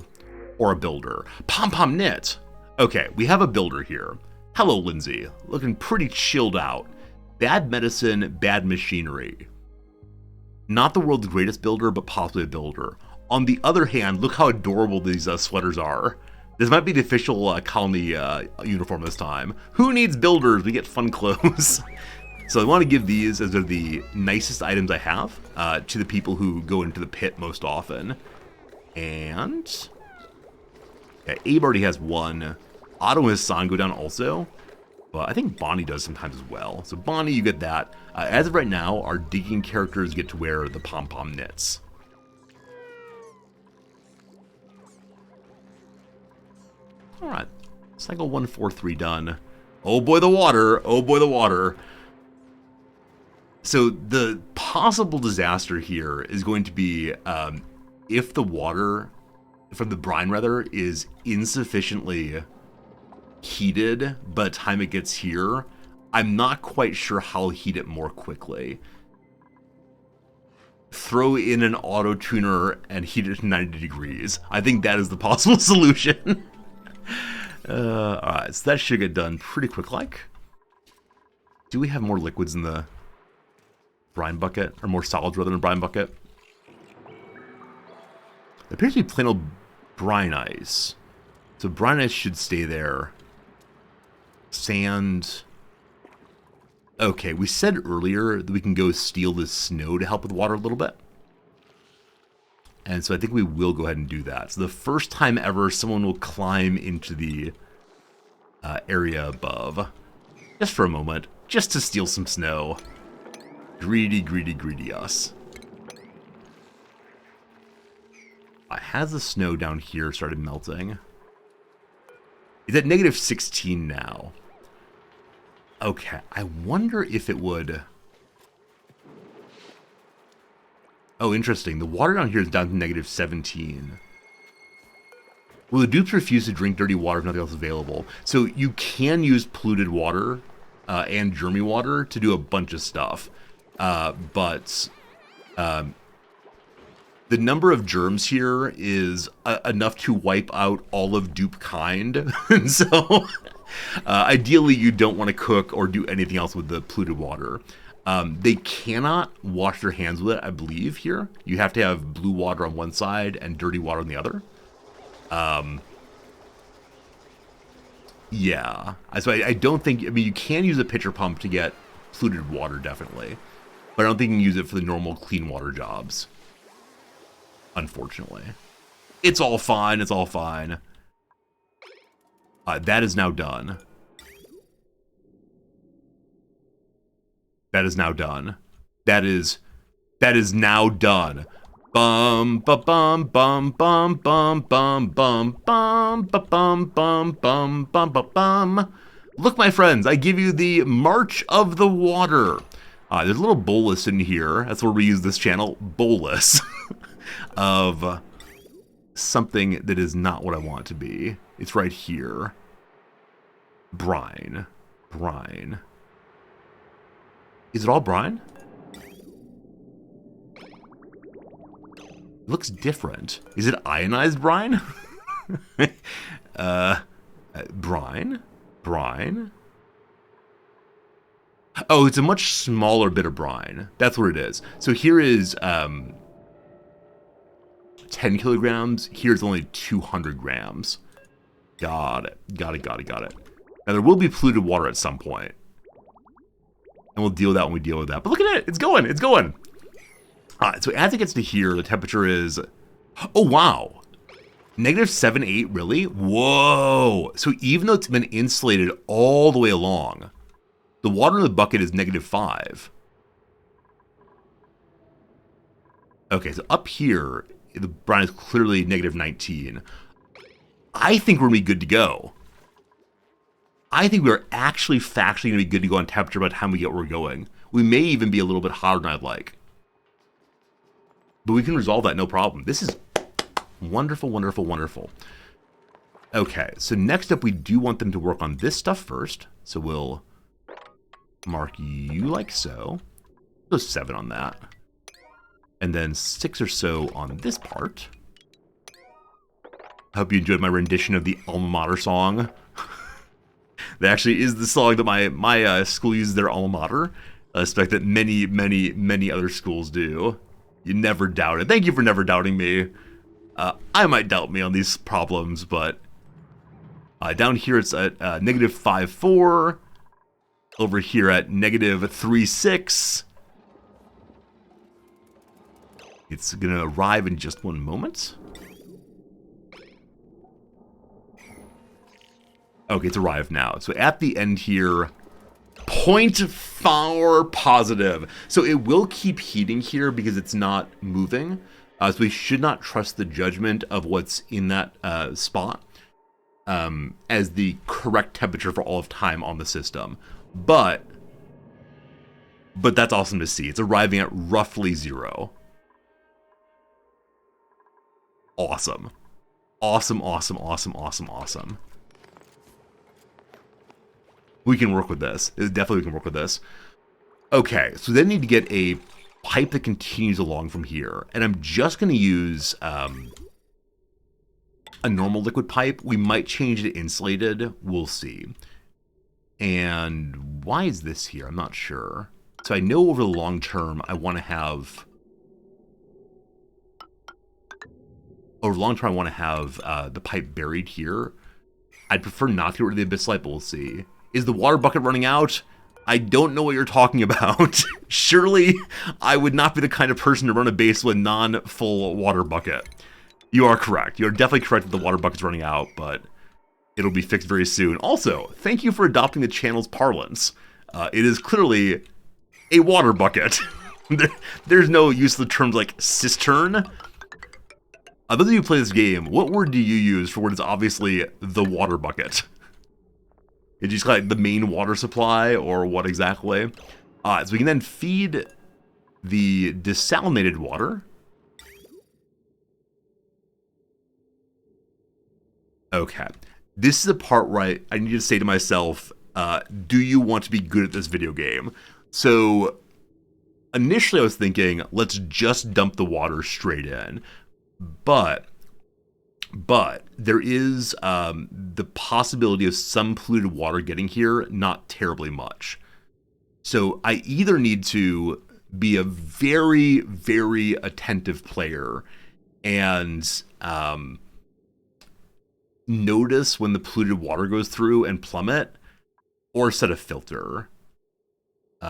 Or a builder? Pom-pom knit. Okay, we have a builder here. Hello, Lindsay. Looking pretty chilled out. Bad medicine, bad machinery. Not the world's greatest builder, but possibly a builder. On the other hand, look how adorable these sweaters are. This might be the official colony uniform this time. Who needs builders? We get fun clothes. So I want to give these, as they're the nicest items I have, to the people who go into the pit most often. And yeah, Abe already has one. Otto and his son go down also. But I think Bonnie does sometimes as well. So Bonnie, you get that. As of right now, our digging characters get to wear the pom-pom knits. Alright, cycle 143 done. Oh boy, the water. Oh boy, the water. So the possible disaster here is going to be if the water, from the brine rather, is insufficiently heated by the time it gets here. I'm not quite sure how I'll heat it more quickly. Throw in an auto tuner and heat it to 90 degrees. I think that is the possible solution. Alright, so that should get done pretty quick like. Do we have more liquids in the brine bucket? Or more solids rather than brine bucket? There appears to be plain old brine ice. So brine ice should stay there. Sand. Okay, we said earlier that we can go steal this snow to help with water a little bit. And so I think we will go ahead and do that. So the first time ever, someone will climb into the area above. Just for a moment. Just to steal some snow. Greedy, greedy, greedy us. Has the snow down here started melting? It's at negative 16 now. Okay, I wonder if it would... Oh, interesting. The water down here is down to negative 17. Well, the dupes refuse to drink dirty water if nothing else is available. So you can use polluted water and Jeremy water to do a bunch of stuff. But the number of germs here is enough to wipe out all of dupe kind. And so ideally you don't want to cook or do anything else with the polluted water. They cannot wash their hands with it, I believe, here. You have to have blue water on one side and dirty water on the other. Yeah. So I don't think... I mean, you can use a pitcher pump to get polluted water, definitely. But I don't think you can use it for the normal clean water jobs. Unfortunately. It's all fine. It's all fine. That is now done. That is now done. That is now done. Bum ba bum bum bum bum bum bum bum ba bum bum bum bum ba bum. Look, my friends, I give you the March of the Water. There's a little bolus in here. That's where we use this channel. Bolus of something that is not what I want it to be. It's right here. Brine. Brine. Is it all brine? It looks different. Is it ionized brine? Brine? Brine? Oh, it's a much smaller bit of brine. That's what it is. So here is 10 kilograms. Here's only 200 grams. Got it. Got it, got it, got it. Now, there will be polluted water at some point. And we'll deal with that when we deal with that. But look at it. It's going. It's going. All right, so as it gets to here, the temperature is... Oh, wow. -7.8, really? Whoa. So even though it's been insulated all the way along, the water in the bucket is -5. Okay, so up here, the brine is clearly -19. I think we're going to be good to go. I think we're actually factually going to be good to go on temperature by the time we get where we're going. We may even be a little bit hotter than I'd like. But we can resolve that, no problem. This is wonderful, wonderful, wonderful. Okay, so next up we do want them to work on this stuff first. So we'll mark you like so. Go 7 on that. And then 6 or so on this part. I hope you enjoyed my rendition of the alma mater song. That actually is the song that my school uses their alma mater. I expect that many, many, many other schools do. You never doubt it. Thank you for never doubting me. I might doubt me on these problems, but down here it's at -5.4. Over here at -3.6. It's going to arrive in just one moment. Okay, it's arrived now. So at the end here, 0.4 positive. So it will keep heating here because it's not moving. So we should not trust the judgment of what's in that spot as the correct temperature for all of time on the system. But that's awesome to see. It's arriving at roughly 0. Awesome. Awesome, awesome, awesome, awesome, awesome. We can work with this. Definitely we can work with this. Okay, so then need to get a pipe that continues along from here. And I'm just going to use a normal liquid pipe. We might change it to insulated. We'll see. And why is this here? I'm not sure. So I know over the long term, I want to have... Over the long term, I want to have the pipe buried here. I'd prefer not to get rid of the abyss light, but we'll see. Is the water bucket running out? I don't know what you're talking about. Surely, I would not be the kind of person to run a base with a non-full water bucket. You are correct. You're definitely correct that the water bucket's running out, but it'll be fixed very soon. Also, thank you for adopting the channel's parlance. It is clearly a water bucket. There's no use of the terms like cistern. Those of you who play this game, what word do you use for what is obviously the water bucket? Is it just like the main water supply, or what exactly? So we can then feed the desalinated water. Okay. This is the part where I need to say to myself, do you want to be good at this video game? So initially I was thinking, let's just dump the water straight in. But there is the possibility of some polluted water getting here, not terribly much. So I either need to be a very, very attentive player and notice when the polluted water goes through and plummet, or set a filter.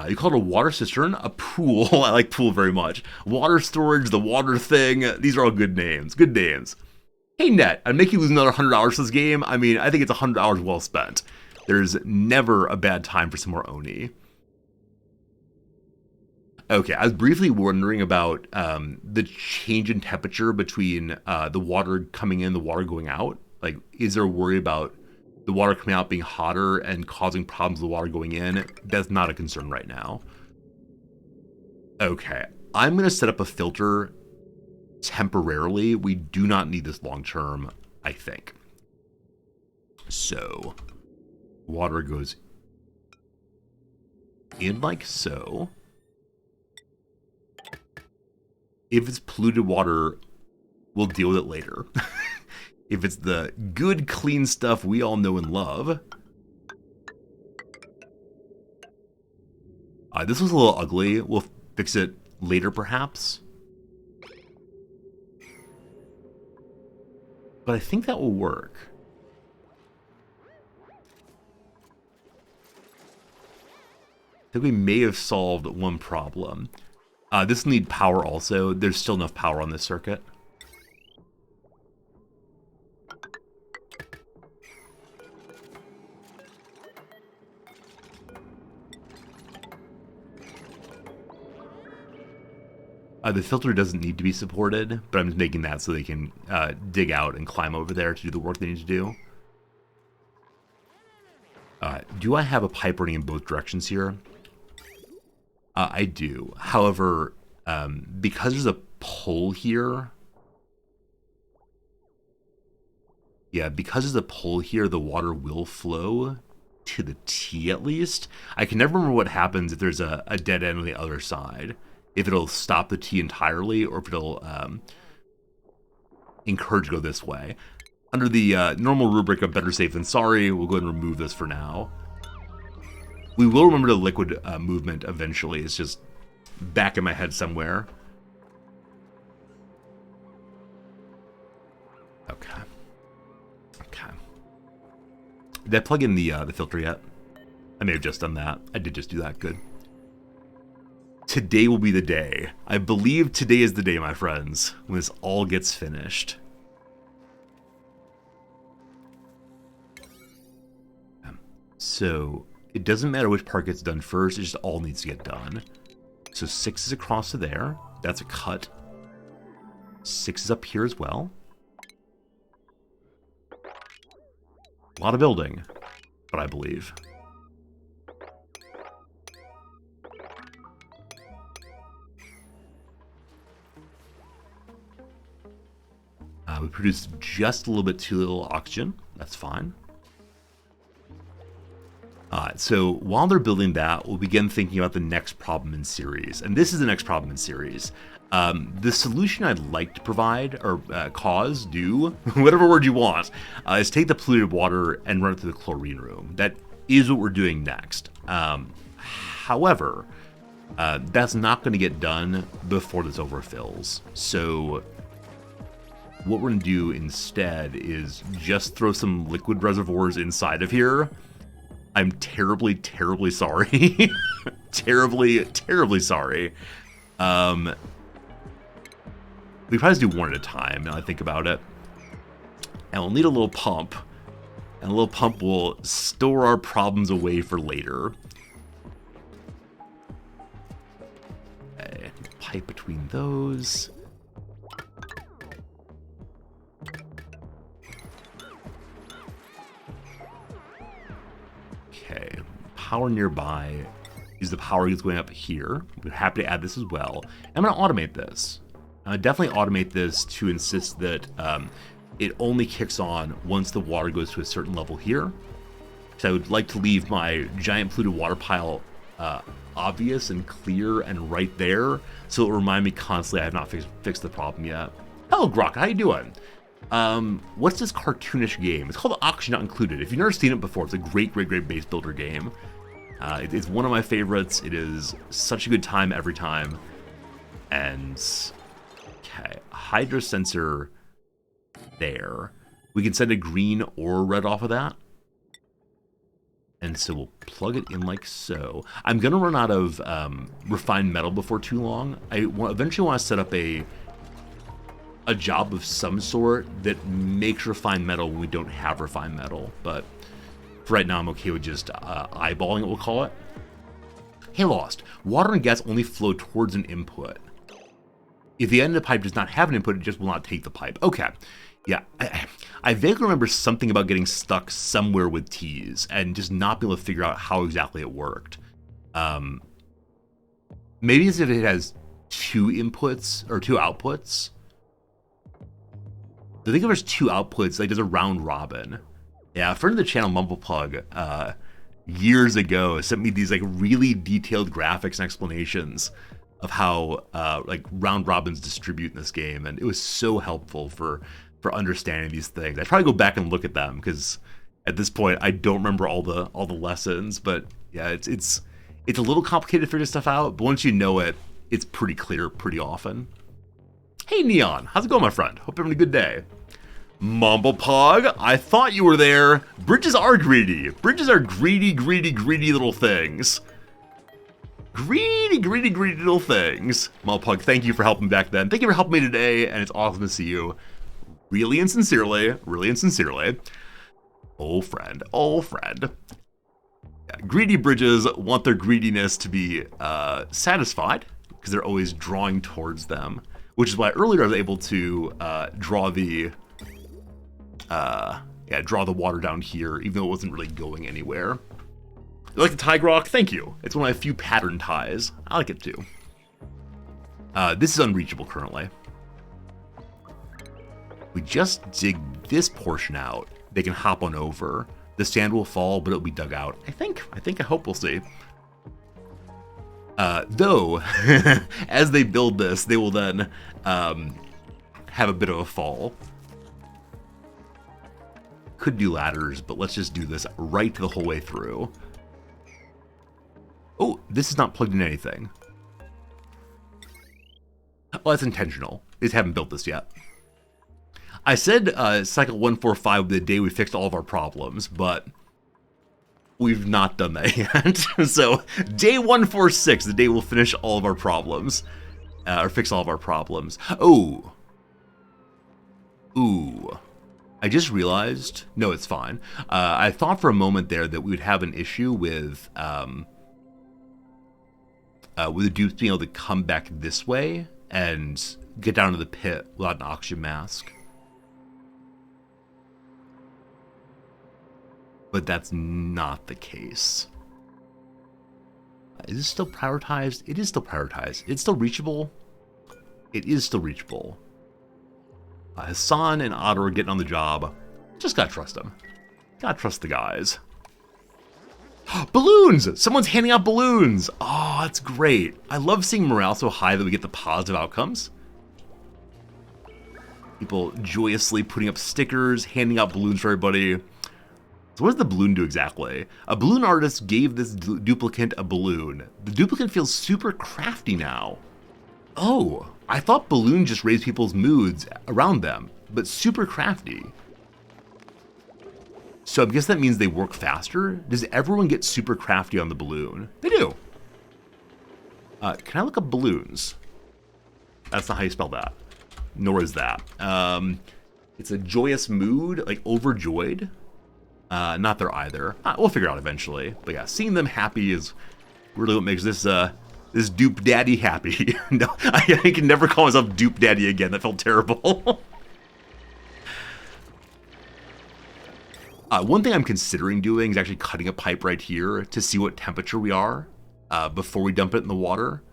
You call it a water cistern, a pool. I like pool very much. Water storage, the water thing. These are all good names. Good names. Hey, Net, I'd make you lose another $100 to this game. I mean, I think it's $100 well spent. There's never a bad time for some more Oni. Okay, I was briefly wondering about the change in temperature between the water coming in, the water going out. Like, is there a worry about the water coming out being hotter and causing problems with the water going in? That's not a concern right now. Okay, I'm going to set up a filter temporarily. We do not need this long term, I think. So, water goes in like so. If it's polluted water, we'll deal with it later. If it's the good, clean stuff we all know and love. This was a little ugly. We'll fix it later, perhaps. But I think that will work. I think we may have solved one problem. This will need power also. There's still enough power on this circuit. The filter doesn't need to be supported, but I'm just making that so they can dig out and climb over there to do the work they need to do. Do I have a pipe running in both directions here? I do. However, because there's a pole here... Yeah, because there's a pole here, the water will flow to the T at least. I can never remember what happens if there's a dead end on the other side. If it'll stop the T entirely, or if it'll encourage to go this way. Under the normal rubric of better safe than sorry, we'll go ahead and remove this for now. We will remember the liquid movement eventually. It's just back in my head somewhere. Okay. Okay. Did I plug in the filter yet? I may have just done that. I did just do that. Good. Today will be the day. I believe today is the day, my friends, when this all gets finished. So, it doesn't matter which part gets done first, it just all needs to get done. So 6 is across to there. That's a cut. 6 is up here as well. A lot of building, but I believe. We produced just a little bit too little oxygen. That's fine. So while they're building that, we'll begin thinking about the next problem in series. And this is the next problem in series. The solution I'd like to provide, or do, whatever word you want, is take the polluted water and run it through the chlorine room. That is what we're doing next. However, that's not going to get done before this overfills. So what we're going to do instead is just throw some liquid reservoirs inside of here. I'm terribly, terribly sorry. terribly, terribly sorry. We probably just do one at a time now I think about it. And we'll need a little pump. And a little pump will store our problems away for later. Okay, pipe between those. Okay, power nearby is the power that's going up here. We're happy to add this as well. I'm going to automate this. Definitely automate this to insist that it only kicks on once the water goes to a certain level here. because I would like to leave my giant polluted water pile obvious and clear and right there, so it'll remind me constantly I have not fixed the problem yet. Hello, Grok, how you doing? What's this cartoonish game? It's called Oxygen Not Included. If you've never seen it before, it's a great base builder game. It's one of my favorites. It is such a good time every time. And, okay, Hydra sensor there. We can send a green or red off of that. And so we'll plug it in like so. I'm going to run out of refined metal before too long. I eventually want to set up a job of some sort that makes refined metal when we don't have refined metal. But for right now, I'm okay with just eyeballing it, we'll call it. Hey, Lost. Water and gas only flow towards an input. If the end of the pipe does not have an input, it just will not take the pipe. Okay. Yeah, I vaguely remember something about getting stuck somewhere with T's and just not being able to figure out how exactly it worked. Maybe as if it has 2 inputs or 2 outputs. I think if there's 2 outputs, like there's a round robin. Yeah, a friend of the channel, Mumbleplug, years ago sent me these like really detailed graphics and explanations of how like round robins distribute in this game, and it was so helpful for understanding these things. I'd probably go back and look at them because at this point I don't remember all the lessons, but yeah, it's a little complicated to figure stuff out, but once you know it, it's pretty clear pretty often. Hey Neon, how's it going, my friend? Hope you're having a good day. Mumblepog, I thought you were there. Bridges are greedy. Bridges are greedy little things. Greedy little things. Mumblepog, thank you for helping back then. Thank you for helping me today, and it's awesome to see you. Really and sincerely. Old friend. Yeah, greedy bridges want their greediness to be satisfied because they're always drawing towards them, which is why earlier I was able to draw the water down here, even though it wasn't really going anywhere. You like the tie, Grok? Thank you. It's one of my few pattern ties. I like it too. This is unreachable currently. We just dig this portion out, they can hop on over. The sand will fall, but it'll be dug out. I hope we'll see. Though, as they build this, they will then have a bit of a fall. Could do ladders, but let's just do this right the whole way through. Oh, this is not plugged in anything. Well, that's intentional. They just haven't built this yet. I said cycle 145 would be the day we fixed all of our problems, but we've not done that yet. So day 146, the day we'll finish all of our problems, or fix all of our problems. Oh. Ooh. I just realized, no, it's fine. I thought for a moment there that we would have an issue with the dupes being able to come back this way and get down to the pit without an oxygen mask. But that's not the case. Is this still prioritized? It is still prioritized. It's still reachable. It is still reachable. Hassan and Otto are getting on the job. Just gotta trust them. Gotta trust the guys. Balloons! Someone's handing out balloons! Oh, that's great. I love seeing morale so high that we get the positive outcomes. People joyously putting up stickers, handing out balloons for everybody. So what does the balloon do exactly? A balloon artist gave this duplicant a balloon. The duplicant feels super crafty now. Oh, I thought balloons just raise people's moods around them, but super crafty. So I guess that means they work faster? Does everyone get super crafty on the balloon? They do. Can I look up balloons? That's not how you spell that. Nor is that. It's a joyous mood, like overjoyed. Not there either. We'll figure it out eventually. But yeah, seeing them happy is really what makes this this dupe daddy happy. No, I can never call myself dupe daddy again. That felt terrible. One thing I'm considering doing is actually cutting a pipe right here to see what temperature we are before we dump it in the water.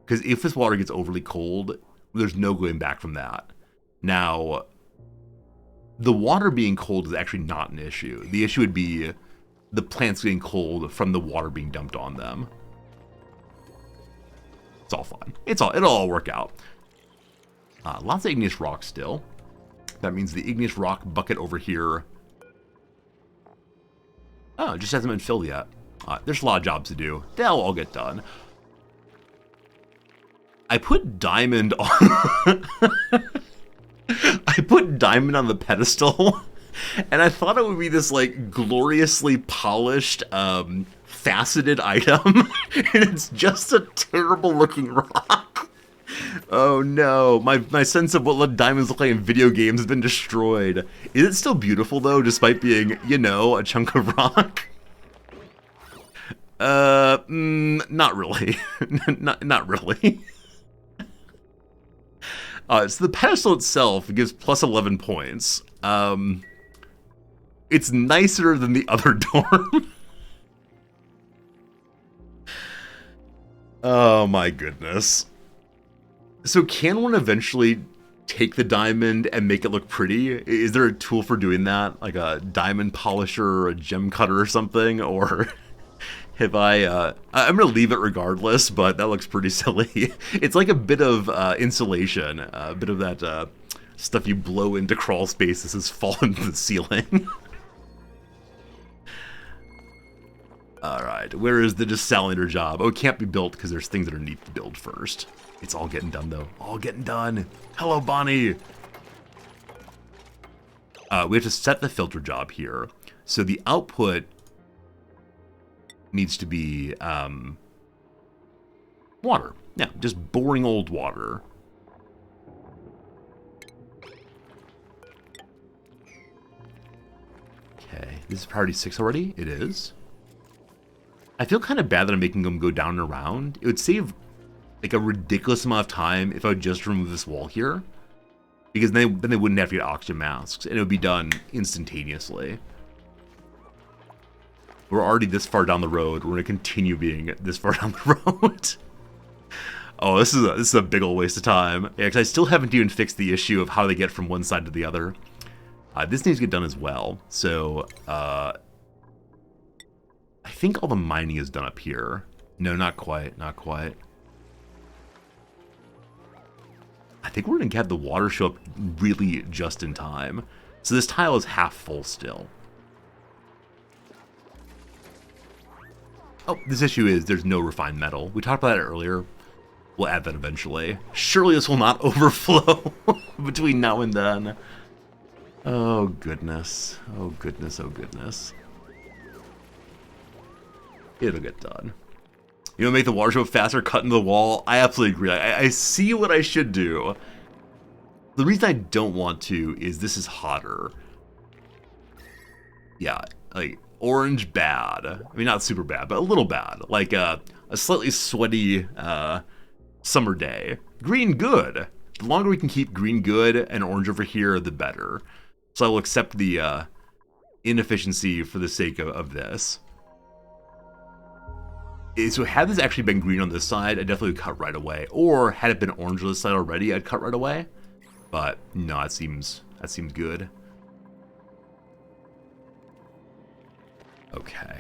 Because if this water gets overly cold, there's no going back from that. Now, the water being cold is actually not an issue. The issue would be the plants getting cold from the water being dumped on them. It's all fine. It'll all work out. Lots of igneous rock still. That means the igneous rock bucket over here. Oh, it just hasn't been filled yet. There's a lot of jobs to do. They'll all get done. I put diamond on... I put diamond on the pedestal, and I thought it would be this, like, gloriously polished, faceted item, and it's just a terrible-looking rock. Oh, no. My sense of what diamonds look like in video games has been destroyed. Is it still beautiful, though, despite being, you know, a chunk of rock? Not really. not really. So the pedestal itself gives plus 11 points. It's nicer than the other dorm. Oh my goodness. So can one eventually take the diamond and make it look pretty? Is there a tool for doing that? Like a diamond polisher or a gem cutter or something? Or... Have I'm gonna leave it regardless, but that looks pretty silly. It's like a bit of insulation, a bit of that stuff you blow into crawl spaces has fallen to the ceiling. Alright, where is the desalinator job? Oh, it can't be built because there's things that are neat to build first. It's all getting done, though. All getting done. Hello, Bonnie! We have to set the filter job here. So the output needs to be water. Yeah, just boring old water. Okay, this is priority 6 already? It is. I feel kind of bad that I'm making them go down and around. It would save like a ridiculous amount of time if I would just remove this wall here. Because then they wouldn't have to get oxygen masks, and it would be done instantaneously. We're already this far down the road. We're gonna continue being this far down the road. Oh, this is a big old waste of time. Yeah, because I still haven't even fixed the issue of how they get from one side to the other. This needs to get done as well. So, I think all the mining is done up here. No, not quite. Not quite. I think we're gonna have the water show up really just in time. So this tile is half full still. Oh, this issue is there's no refined metal. We talked about that earlier. We'll add that eventually. Surely this will not overflow between now and then. Oh, goodness. Oh, goodness. Oh, goodness. It'll get done. You know, make the water show faster, cut into the wall. I absolutely agree. I see what I should do. The reason I don't want to is this is hotter. Yeah, like... Orange bad. I mean, not super bad, but a little bad. Like a slightly sweaty summer day. Green good. The longer we can keep green good and orange over here, the better. So I will accept the inefficiency for the sake of this. So had this actually been green on this side, I definitely would cut right away. Or had it been orange on this side already, I'd cut right away. But no, that seems good. Okay,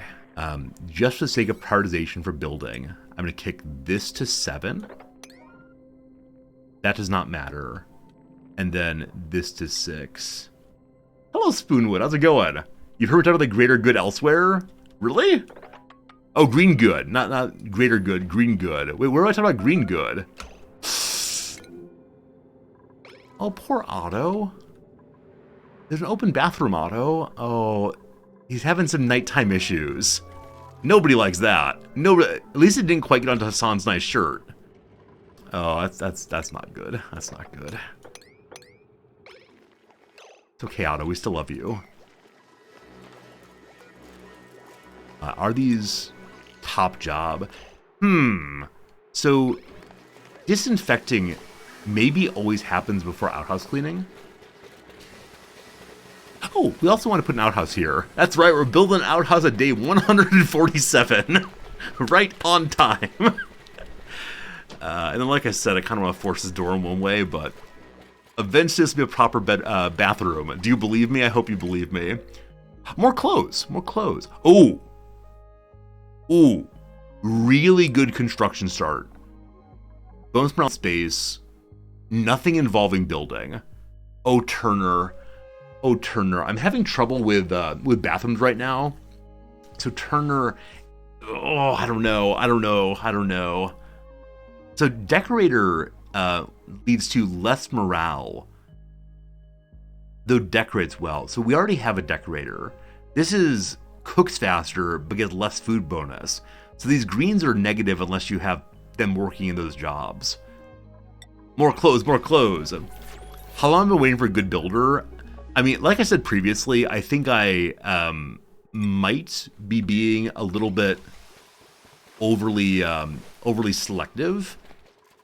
just for the sake of prioritization for building, I'm going to kick this to 7. That does not matter. And then this to 6. Hello, Spoonwood. How's it going? You've heard of the greater good elsewhere? Really? Oh, green good. Not greater good, green good. Wait, where am I talking about green good? Oh, poor Otto. There's an open bathroom, Otto. Oh... He's having some nighttime issues. Nobody likes that. Nobody. At least it didn't quite get onto Hassan's nice shirt. Oh, that's not good. That's not good. It's okay, Otto. We still love you. Are these top job? So disinfecting maybe always happens before outhouse cleaning. Oh, we also want to put an outhouse here. That's right, we're building an outhouse at day 147. Right on time. And then, like I said, I kind of want to force this door in one way, but Eventually, this will be a proper bathroom. Do you believe me? I hope you believe me. More clothes. More clothes. Oh. Ooh. Really good construction start. Bonus per space. Nothing involving building. Oh, Turner. Oh, Turner. I'm having trouble with bathrooms right now. So Turner. Oh, I don't know. So Decorator leads to less morale, though decorates well. So we already have a Decorator. This is cooks faster, but gets less food bonus. So these greens are negative unless you have them working in those jobs. More clothes. How long have I been waiting for a good builder? I mean, like I said previously, I think I might be being a little bit overly selective,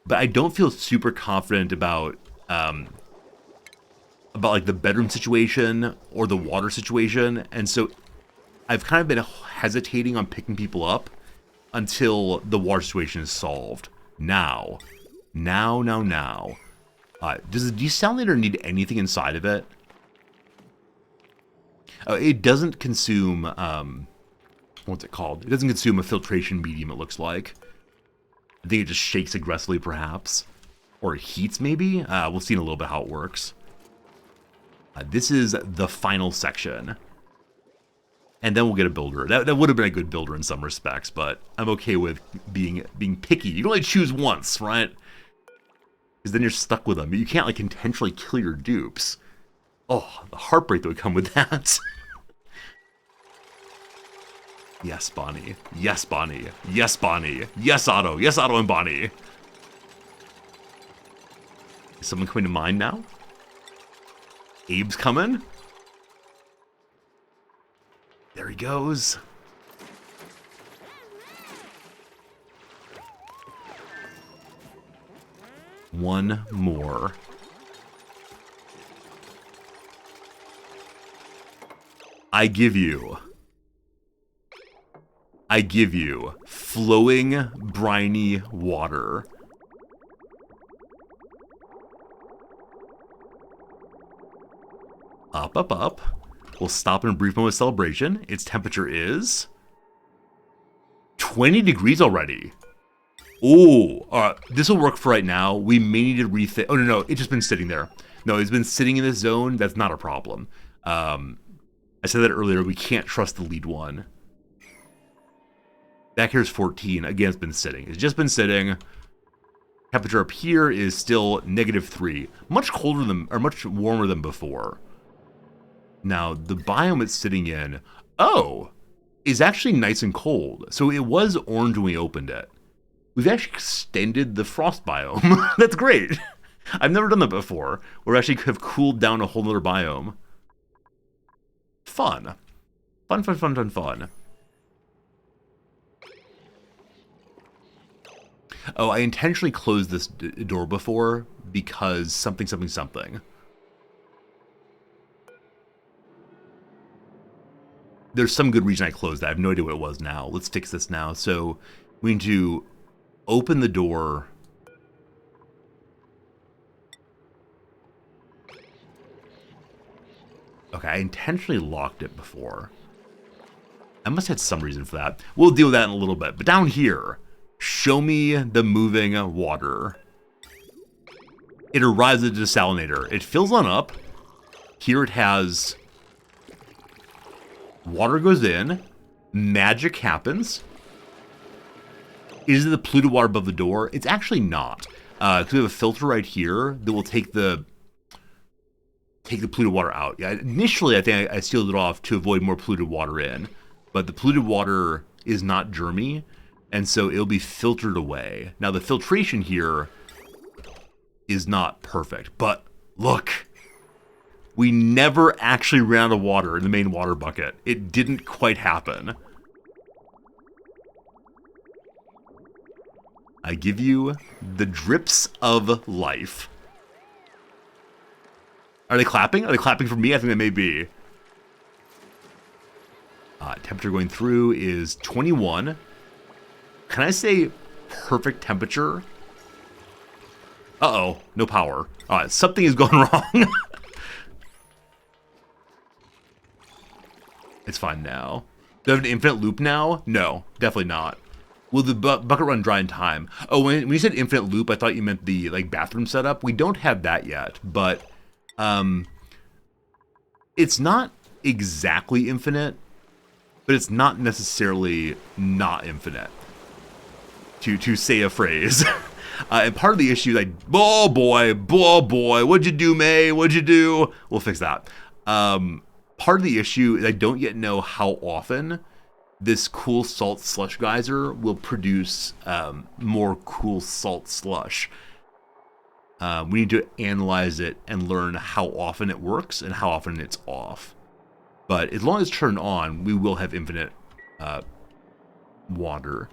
but I don't feel super confident about like the bedroom situation or the water situation, and so I've kind of been hesitating on picking people up until the water situation is solved. Now. Does the desalinator need anything inside of it? It doesn't consume, what's it called? It doesn't consume a filtration medium, it looks like. I think it just shakes aggressively, perhaps. Or it heats, maybe? We'll see in a little bit how it works. This is the final section. And then we'll get a builder. That would have been a good builder in some respects, but I'm okay with being picky. You can only choose once, right? Because then you're stuck with them. You can't, like, intentionally kill your dupes. Oh, the heartbreak that would come with that. Yes, Bonnie. Yes, Bonnie. Yes, Bonnie. Yes, Otto. Yes, Otto and Bonnie. Is someone coming to mind now? Abe's coming. There he goes. One more. I give you flowing, briny water. Up. We'll stop in a brief moment of celebration. Its temperature is 20 degrees already. Oh, this will work for right now. We may need to rethink. Oh, no, it's just been sitting there. No, it's been sitting in this zone. That's not a problem. I said that earlier. We can't trust the lead one. Back here's 14. Again, it's been sitting. It's just been sitting. Temperature up here is still -3. Much colder than, or much warmer than before. Now, the biome it's sitting in, is actually nice and cold. So it was orange when we opened it. We've actually extended the frost biome. That's great. I've never done that before. Where we actually have cooled down a whole other biome. Fun. Fun. Oh, I intentionally closed this door before because something. There's some good reason I closed that. I have no idea what it was now. Let's fix this now. So we need to open the door. Okay, I intentionally locked it before. I must have had some reason for that. We'll deal with that in a little bit. But down here, show me the moving water. It arrives at the desalinator. It fills on up. Here it has... Water goes in. Magic happens. Is it the polluted water above the door? It's actually not. Because we have a filter right here that will take the polluted water out. Yeah, initially, I think I sealed it off to avoid more polluted water in. But the polluted water is not germy, and so it'll be filtered away. Now, the filtration here is not perfect, but look. We never actually ran out of water in the main water bucket. It didn't quite happen. I give you the drips of life. Are they clapping? Are they clapping for me? I think they may be. Temperature going through is 21. Can I say perfect temperature? Uh-oh, no power. Alright, something is going wrong. It's fine now. Do I have an infinite loop now? No, definitely not. Will the bucket run dry in time? Oh, when you said infinite loop, I thought you meant the like bathroom setup. We don't have that yet, but it's not exactly infinite, but it's not necessarily not infinite. To say a phrase. And part of the issue, like, oh boy, what'd you do, May? What'd you do? We'll fix that. Part of the issue is I don't yet know how often this cool salt slush geyser will produce more cool salt slush. We need to analyze it and learn how often it works and how often it's off. But as long as it's turned on, we will have infinite water.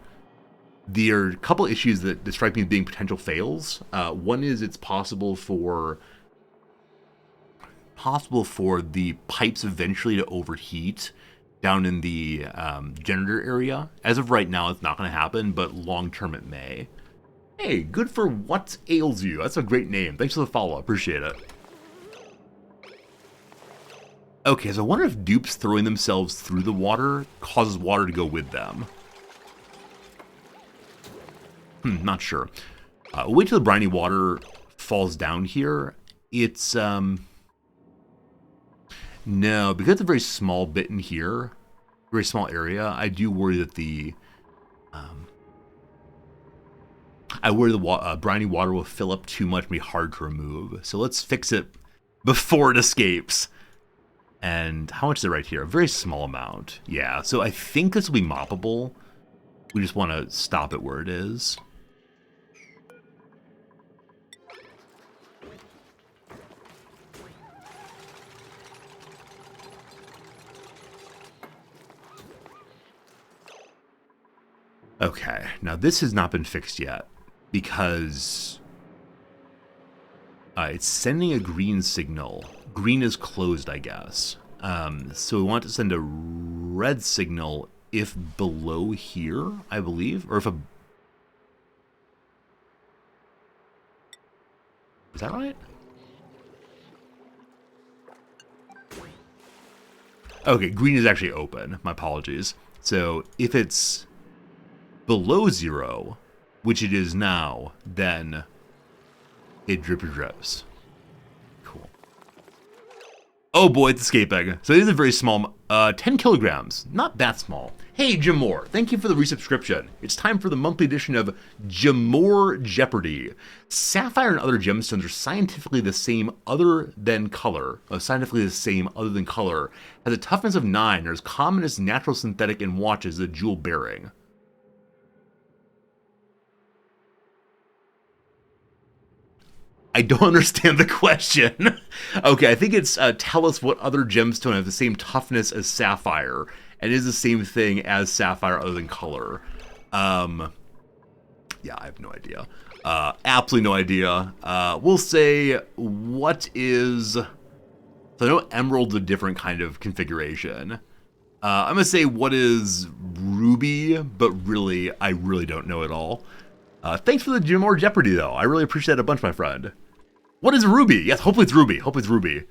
There are a couple issues that strike me as being potential fails. One is it's possible for the pipes eventually to overheat down in the generator area. As of right now, it's not going to happen, but long term it may. Hey, good for What Ails You. That's a great name. Thanks for the follow. Appreciate it. Okay, so I wonder if dupes throwing themselves through the water causes water to go with them. Not sure. Wait till the briny water falls down here. It's, no, because it's a very small bit in here, very small area, I do worry that I worry the briny water will fill up too much and be hard to remove. So let's fix it before it escapes. And how much is it right here? A very small amount. Yeah, so I think this will be moppable. We just want to stop it where it is. Okay, now this has not been fixed yet because it's sending a green signal. Green is closed, I guess. So we want to send a red signal if below here, I believe, or if a... Is that right? Okay, green is actually open. My apologies. So if it's below 0, which it is now, then it drips. Cool. Oh boy, it's escaping. So it is a very small, 10 kilograms. Not that small. Hey, Jim Moore, thank you for the resubscription. It's time for the monthly edition of Jamor Jeopardy. Sapphire and other gemstones are scientifically the same other than color. Has a toughness of 9. They're as common as natural synthetic in watches, the jewel bearing. I don't understand the question. Okay, I think it's tell us what other gemstone have the same toughness as sapphire and is the same thing as sapphire other than color. Yeah, I have no idea. Absolutely no idea. We'll say what is... So I know emerald's a different kind of configuration. I'm going to say what is ruby, but really, I really don't know at all. Thanks for the Jamor Jeopardy, though. I really appreciate that a bunch, my friend. What is ruby? Yes, hopefully it's ruby. Hopefully it's ruby.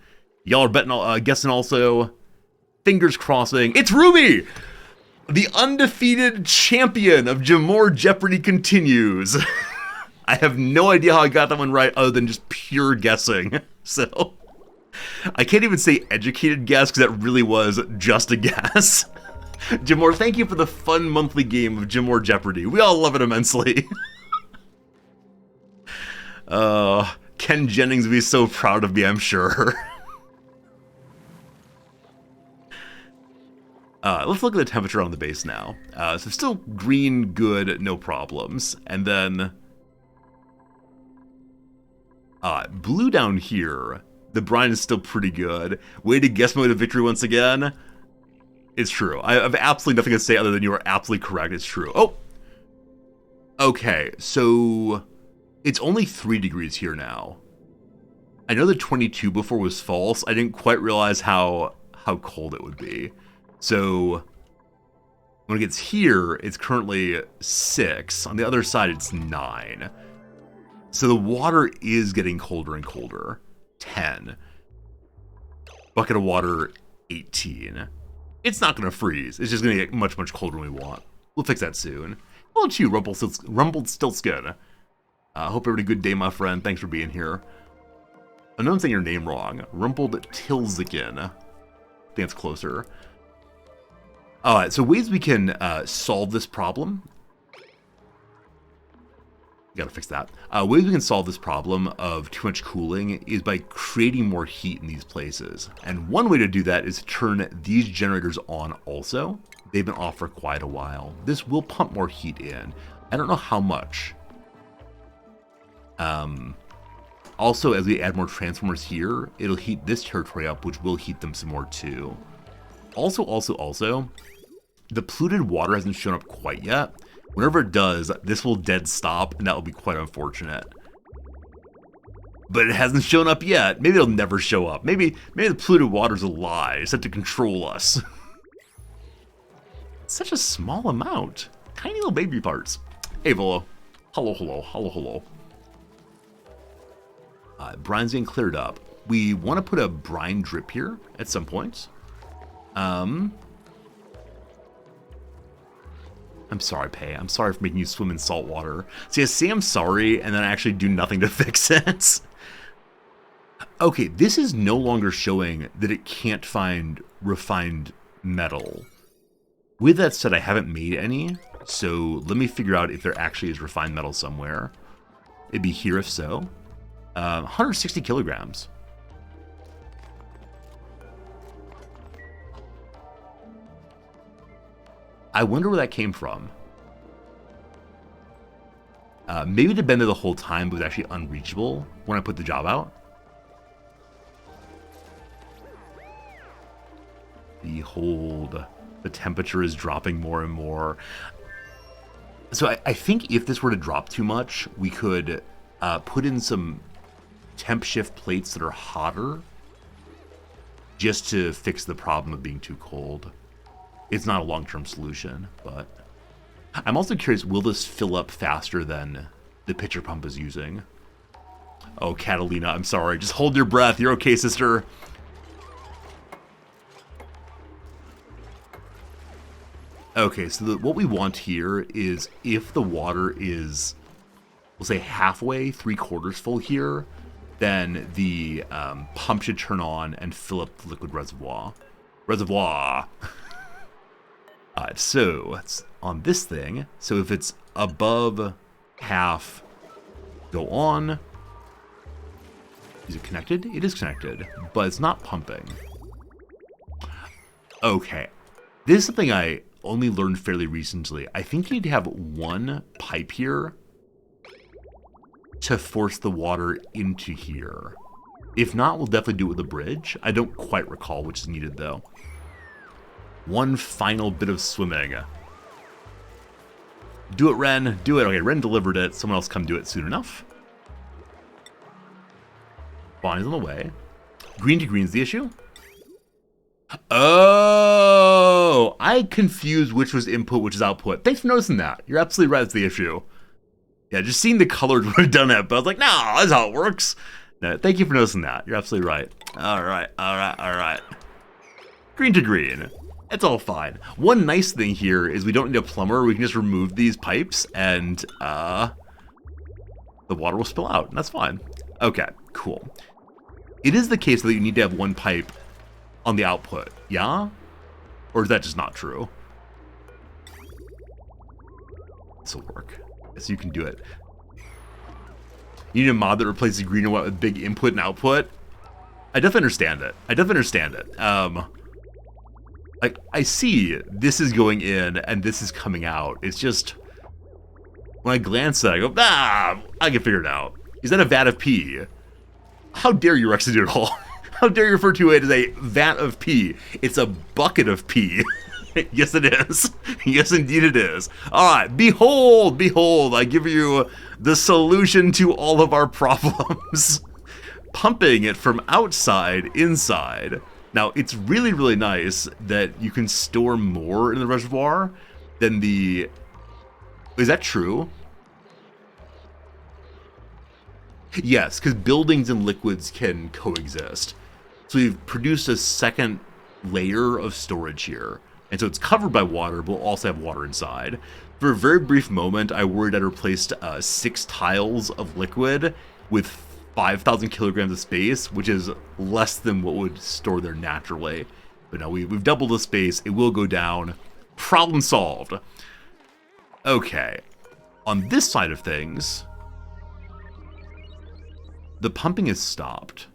Y'all are betting, guessing also. Fingers crossing. It's ruby! The undefeated champion of Jamor Jeopardy continues. I have no idea how I got that one right other than just pure guessing. So, I can't even say educated guess because that really was just a guess. Jamor, thank you for the fun monthly game of Jamor Jeopardy. We all love it immensely. Ken Jennings would be so proud of me, I'm sure. Let's look at the temperature on the base now. So still green, good, no problems. And then blue down here, the brine is still pretty good. Way to guess my way to victory once again. It's true. I have absolutely nothing to say other than you are absolutely correct. It's true. Oh! Okay, so it's only 3 degrees here now. I know the 22 before was false. I didn't quite realize how cold it would be. So when it gets here, it's currently 6. On the other side, it's 9. So the water is getting colder and colder. 10. Bucket of water, 18. It's not going to freeze. It's just going to get much, much colder than we want. We'll fix that soon. Hello to you, Rumpelstiltskin. Hope everybody good day, my friend. Thanks for being here. I know I'm saying your name wrong. Rumpelstiltskin. I think it's closer. Alright, so ways we can solve this problem. Gotta fix that. Ways we can solve this problem of too much cooling is by creating more heat in these places. And one way to do that is to turn these generators on also. They've been off for quite a while. This will pump more heat in. I don't know how much. Also, as we add more transformers here, it'll heat this territory up, which will heat them some more too. Also, the polluted water hasn't shown up quite yet. Whenever it does, this will dead stop, and that will be quite unfortunate. But it hasn't shown up yet. Maybe it'll never show up. Maybe the polluted water's a lie. It's set to control us. Such a small amount. Tiny little baby parts. Hey, Volo. Hello. Brine's getting cleared up. We want to put a brine drip here at some point. I'm sorry, Pei. I'm sorry for making you swim in salt water. See, I say I'm sorry, and then I actually do nothing to fix it. Okay, this is no longer showing that it can't find refined metal. With that said, I haven't made any, so let me figure out if there actually is refined metal somewhere. It'd be here if so. 160 kilograms. I wonder where that came from. Maybe it had been there the whole time, but was actually unreachable when I put the job out. Behold, the temperature is dropping more and more. So I think if this were to drop too much, we could put in some temp shift plates that are hotter just to fix the problem of being too cold. It's not a long-term solution, but I'm also curious, will this fill up faster than the pitcher pump is using? Oh, Catalina, I'm sorry. Just hold your breath. You're okay, sister. Okay, so what we want here is if the water is, we'll say halfway, 3/4 full here, then the pump should turn on and fill up the liquid reservoir. Alright, so it's on this thing. So if it's above half, go on. Is it connected? It is connected, but it's not pumping. Okay, this is something I only learned fairly recently. I think you need to have one pipe here to force the water into here. If not, we'll definitely do it with a bridge. I don't quite recall which is needed though. One final bit of swimming. Do it, Ren. Do it. Okay, Ren delivered it. Someone else come do it soon enough. Bonnie's on the way. Green to green's the issue. Oh, I confused which was input, which is output. Thanks for noticing that. You're absolutely right. That's the issue. Yeah, just seeing the colors would have done it, but I was like, no, that's how it works. No, thank you for noticing that. You're absolutely right. All right. Green to green. It's all fine. One nice thing here is we don't need a plumber. We can just remove these pipes and the water will spill out. And that's fine. Okay, cool. It is the case that you need to have one pipe on the output, yeah? Or is that just not true? This will work. So you can do it. You need a mod that replaces green and white with big input and output? I definitely understand it. Like, I see this is going in and this is coming out. It's just, when I glance at it, I go, I can figure it out. Is that a vat of pee? How dare you, Rexadoodle? How dare you refer to it as a vat of pee? It's a bucket of pee. Yes, it is. Yes, indeed it is. All right, behold, I give you the solution to all of our problems. Pumping it from outside inside. Now, it's really, really nice that you can store more in the reservoir than the... Is that true? Yes, because buildings and liquids can coexist. So we've produced a second layer of storage here. And so it's covered by water, but we'll also have water inside. For a very brief moment, I worried I'd replaced 6 tiles of liquid with 5,000 kilograms of space, which is less than what would store there naturally. But no, we've doubled the space. It will go down. Problem solved. Okay. On this side of things, the pumping is stopped.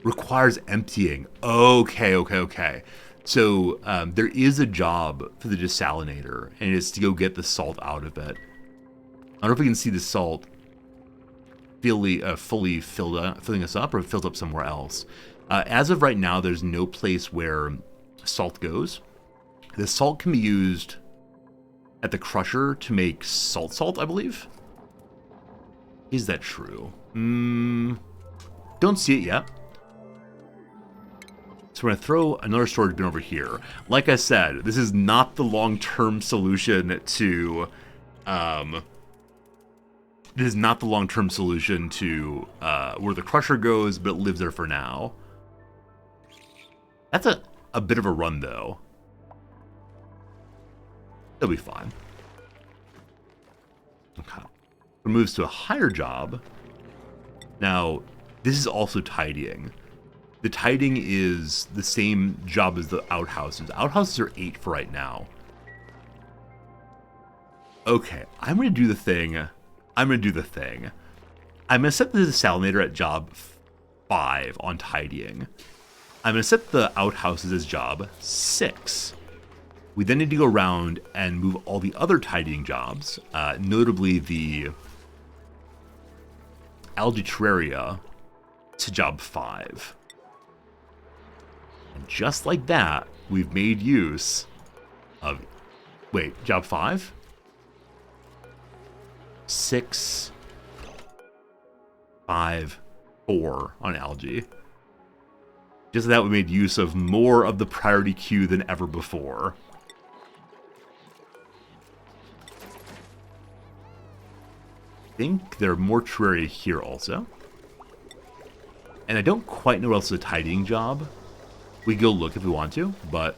Requires emptying. Okay. So there is a job for the desalinator, and it's to go get the salt out of it. I don't know if we can see the salt fully filling us up, or it fills up somewhere else. As of right now, there's no place where salt goes. The salt can be used at the crusher to make salt, I believe. Is that true? Don't see it yet. So we're going to throw another storage bin over here. Like I said, this is not the long-term solution to... This is not the long-term solution to where the crusher goes, but it lives there for now. That's a bit of a run, though. It'll be fine. Okay. It moves to a higher job. Now, this is also tidying. The tidying is the same job as the outhouses. Outhouses are 8 for right now. Okay, I'm going to do the thing. I'm going to set the desalinator at job 5 on tidying. I'm going to set the outhouses as job 6. We then need to go around and move all the other tidying jobs, notably the algae terraria, to job 5. And just like that, we've made use of... Wait, job 5? 6, 5, 4 on algae. Just like that, we made use of more of the priority queue than ever before. I think there are more terraria here also. And I don't quite know what else is a tidying job. We can go look if we want to, but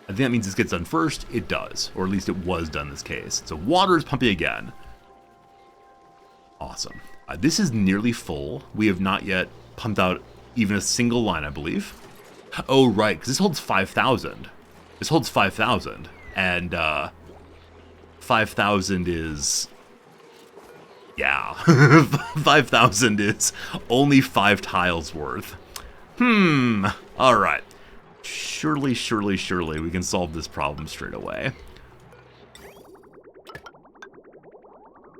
I think that means this gets done first. It does, or at least it was done in this case. So water is pumping again. Awesome. This is nearly full. We have not yet pumped out even a single line, I believe. Oh, right, because this holds 5,000. This holds 5,000, and 5,000 is... Yeah, 5,000 is only 5 tiles worth. All right. Surely we can solve this problem straight away.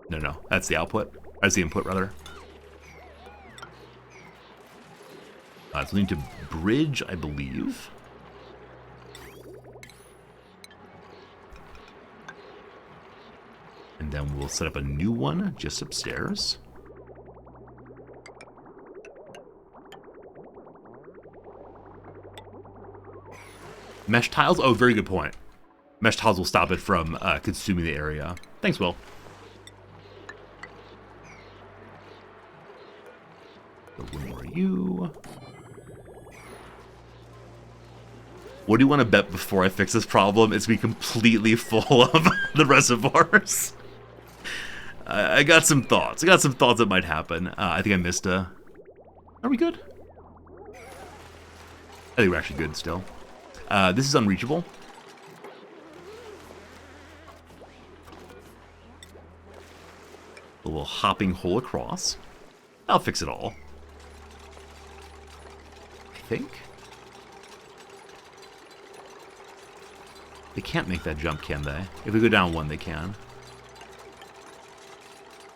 No, that's the output. That's the input, rather. So we need to bridge, I believe. And then we'll set up a new one just upstairs. Mesh tiles? Oh, very good point. Mesh tiles will stop it from consuming the area. Thanks, Will. So one more you. What do you want to bet before I fix this problem? It's be completely full of the reservoirs. I got some thoughts. That might happen. I think I missed a... Are we good? I think we're actually good still. This is unreachable. A little hopping hole across. I'll fix it all. I think. They can't make that jump, can they? If we go down 1, they can.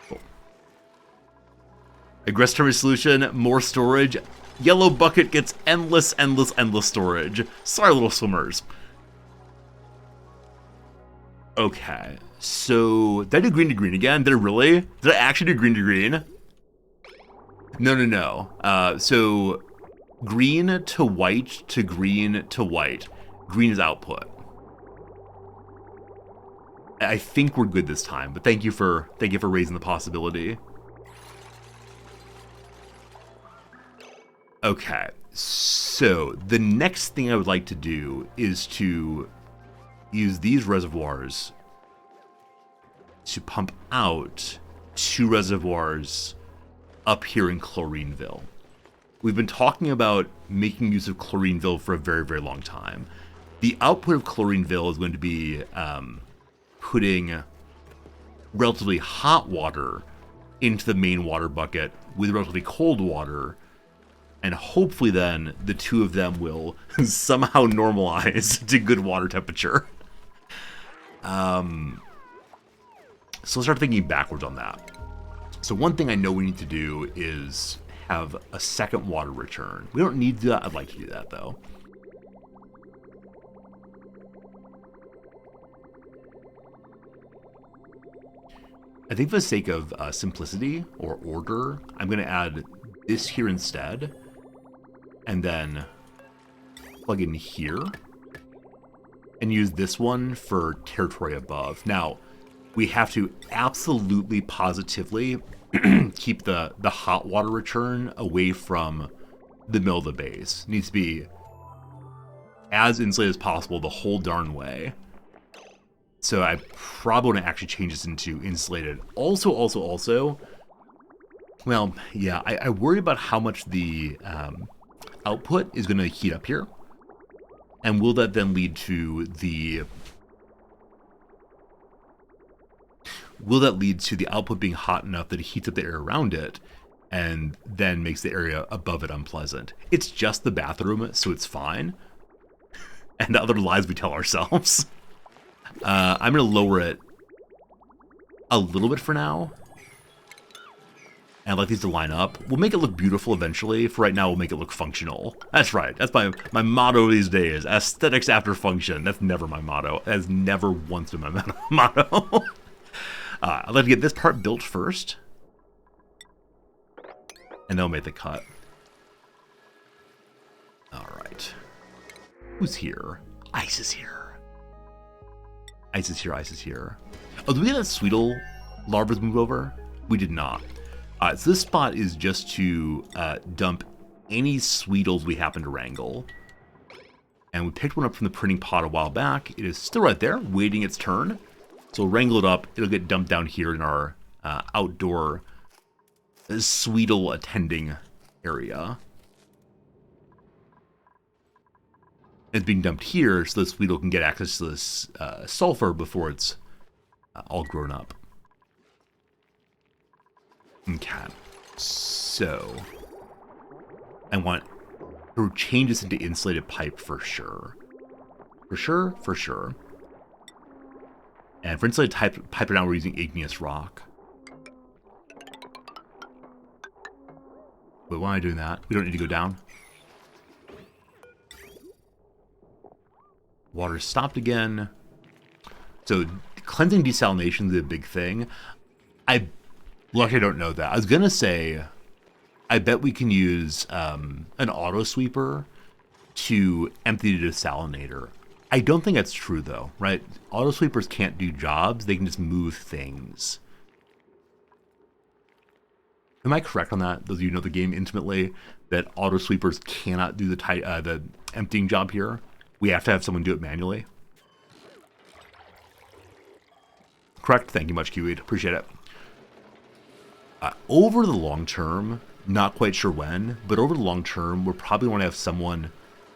Cool. Aggressive solution, more storage. Yellow bucket gets endless storage. Sorry, little swimmers. Okay, so did I do green to green again? Did I actually do green to green? No. So green to white to green to white. Green is output. I think we're good this time, but thank you for raising the possibility. Okay, so the next thing I would like to do is to use these reservoirs to pump out 2 reservoirs up here in Chlorineville. We've been talking about making use of Chlorineville for a very, very long time. The output of Chlorineville is going to be putting relatively hot water into the main water bucket with relatively cold water, and hopefully then the two of them will somehow normalize to good water temperature. So let's start thinking backwards on that. So one thing I know we need to do is have a second water return. We don't need to do that. I'd like to do that though. I think for the sake of simplicity or order, I'm going to add this here instead, and then plug in here, and use this one for territory above. Now, we have to absolutely positively keep the hot water return away from the middle of the base. It needs to be as insulated as possible the whole darn way. So I probably want to actually change this into insulated. Also, well, yeah, I worry about how much the output is going to heat up here. And will that then lead to the... Will that lead to the output being hot enough that it heats up the air around it and then makes the area above it unpleasant? It's just the bathroom, so it's fine. And the other lies we tell ourselves. I'm going to lower it a little bit for now. And I'd like these to line up. We'll make it look beautiful eventually. For right now, we'll make it look functional. That's right. That's my motto these days. Aesthetics after function. That's never my motto. That has never once been my motto. I'd like to get this part built first. And then we'll make the cut. Alright. Who's here? Ice is here. Ice is here, ice is here. Oh, did we get that Sweetle larvas move over? We did not. So this spot is just to dump any Sweetles we happen to wrangle. And we picked one up from the printing pot a while back. It is still right there, waiting its turn. So we'll wrangle it up. It'll get dumped down here in our outdoor Sweetle attending area. It's being dumped here so the Sweetle can get access to this sulfur before it's all grown up. Okay, so I want to change this into insulated pipe for sure. For sure. And for insulated pipe now we're using igneous rock. But why am I doing that? We don't need to go down. Water stopped again. So cleansing desalination is a big thing. Luckily I don't know that. I was gonna say, I bet we can use an auto sweeper to empty the desalinator. I don't think that's true though, right? Auto sweepers can't do jobs, they can just move things. Am I correct on that? Those of you who know the game intimately, that auto sweepers cannot do the emptying job here? We have to have someone do it manually? Correct, thank you much, Kiwi, appreciate it. Over the long term, not quite sure when, but over the long term, we'll probably want to have someone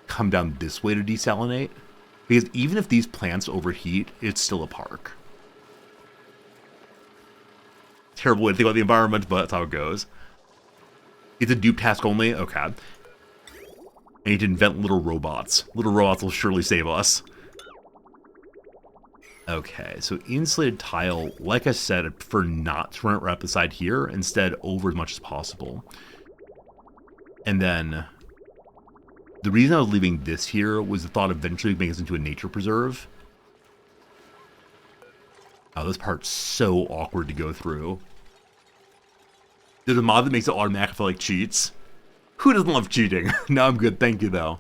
come down this way to desalinate. Because even if these plants overheat, it's still a park. Terrible way to think about the environment, but that's how it goes. It's a dupe task only? Okay. I need to invent little robots. Little robots will surely save us. Okay, so insulated tile, like I said, I prefer not to run it right up the side here, instead over as much as possible. And then the reason I was leaving this here was the thought of eventually making this into a nature preserve. Oh, this part's so awkward to go through. There's a mod that makes it automatic for like cheats. Who doesn't love cheating? No, I'm good, thank you though.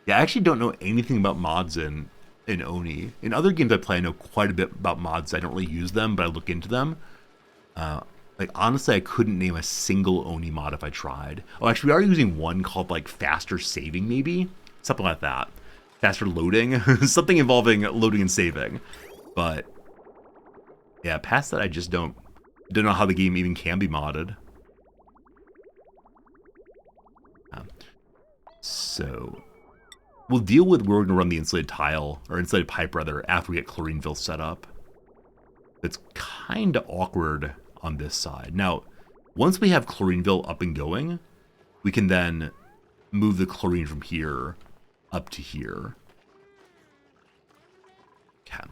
Yeah, I actually don't know anything about mods in an Oni. In other games I play, I know quite a bit about mods. I don't really use them, but I look into them. Like, honestly, I couldn't name a single Oni mod if I tried. Oh, actually, we are using one called, like, faster saving, maybe? Something like that. Faster loading? Something involving loading and saving. But, yeah, past that, I just don't know how the game even can be modded. So, we'll deal with where we're going to run the insulated tile, or insulated pipe, rather, after we get Chlorineville set up. It's kind of awkward on this side. Now, once we have Chlorineville up and going, we can then move the chlorine from here up to here. Okay.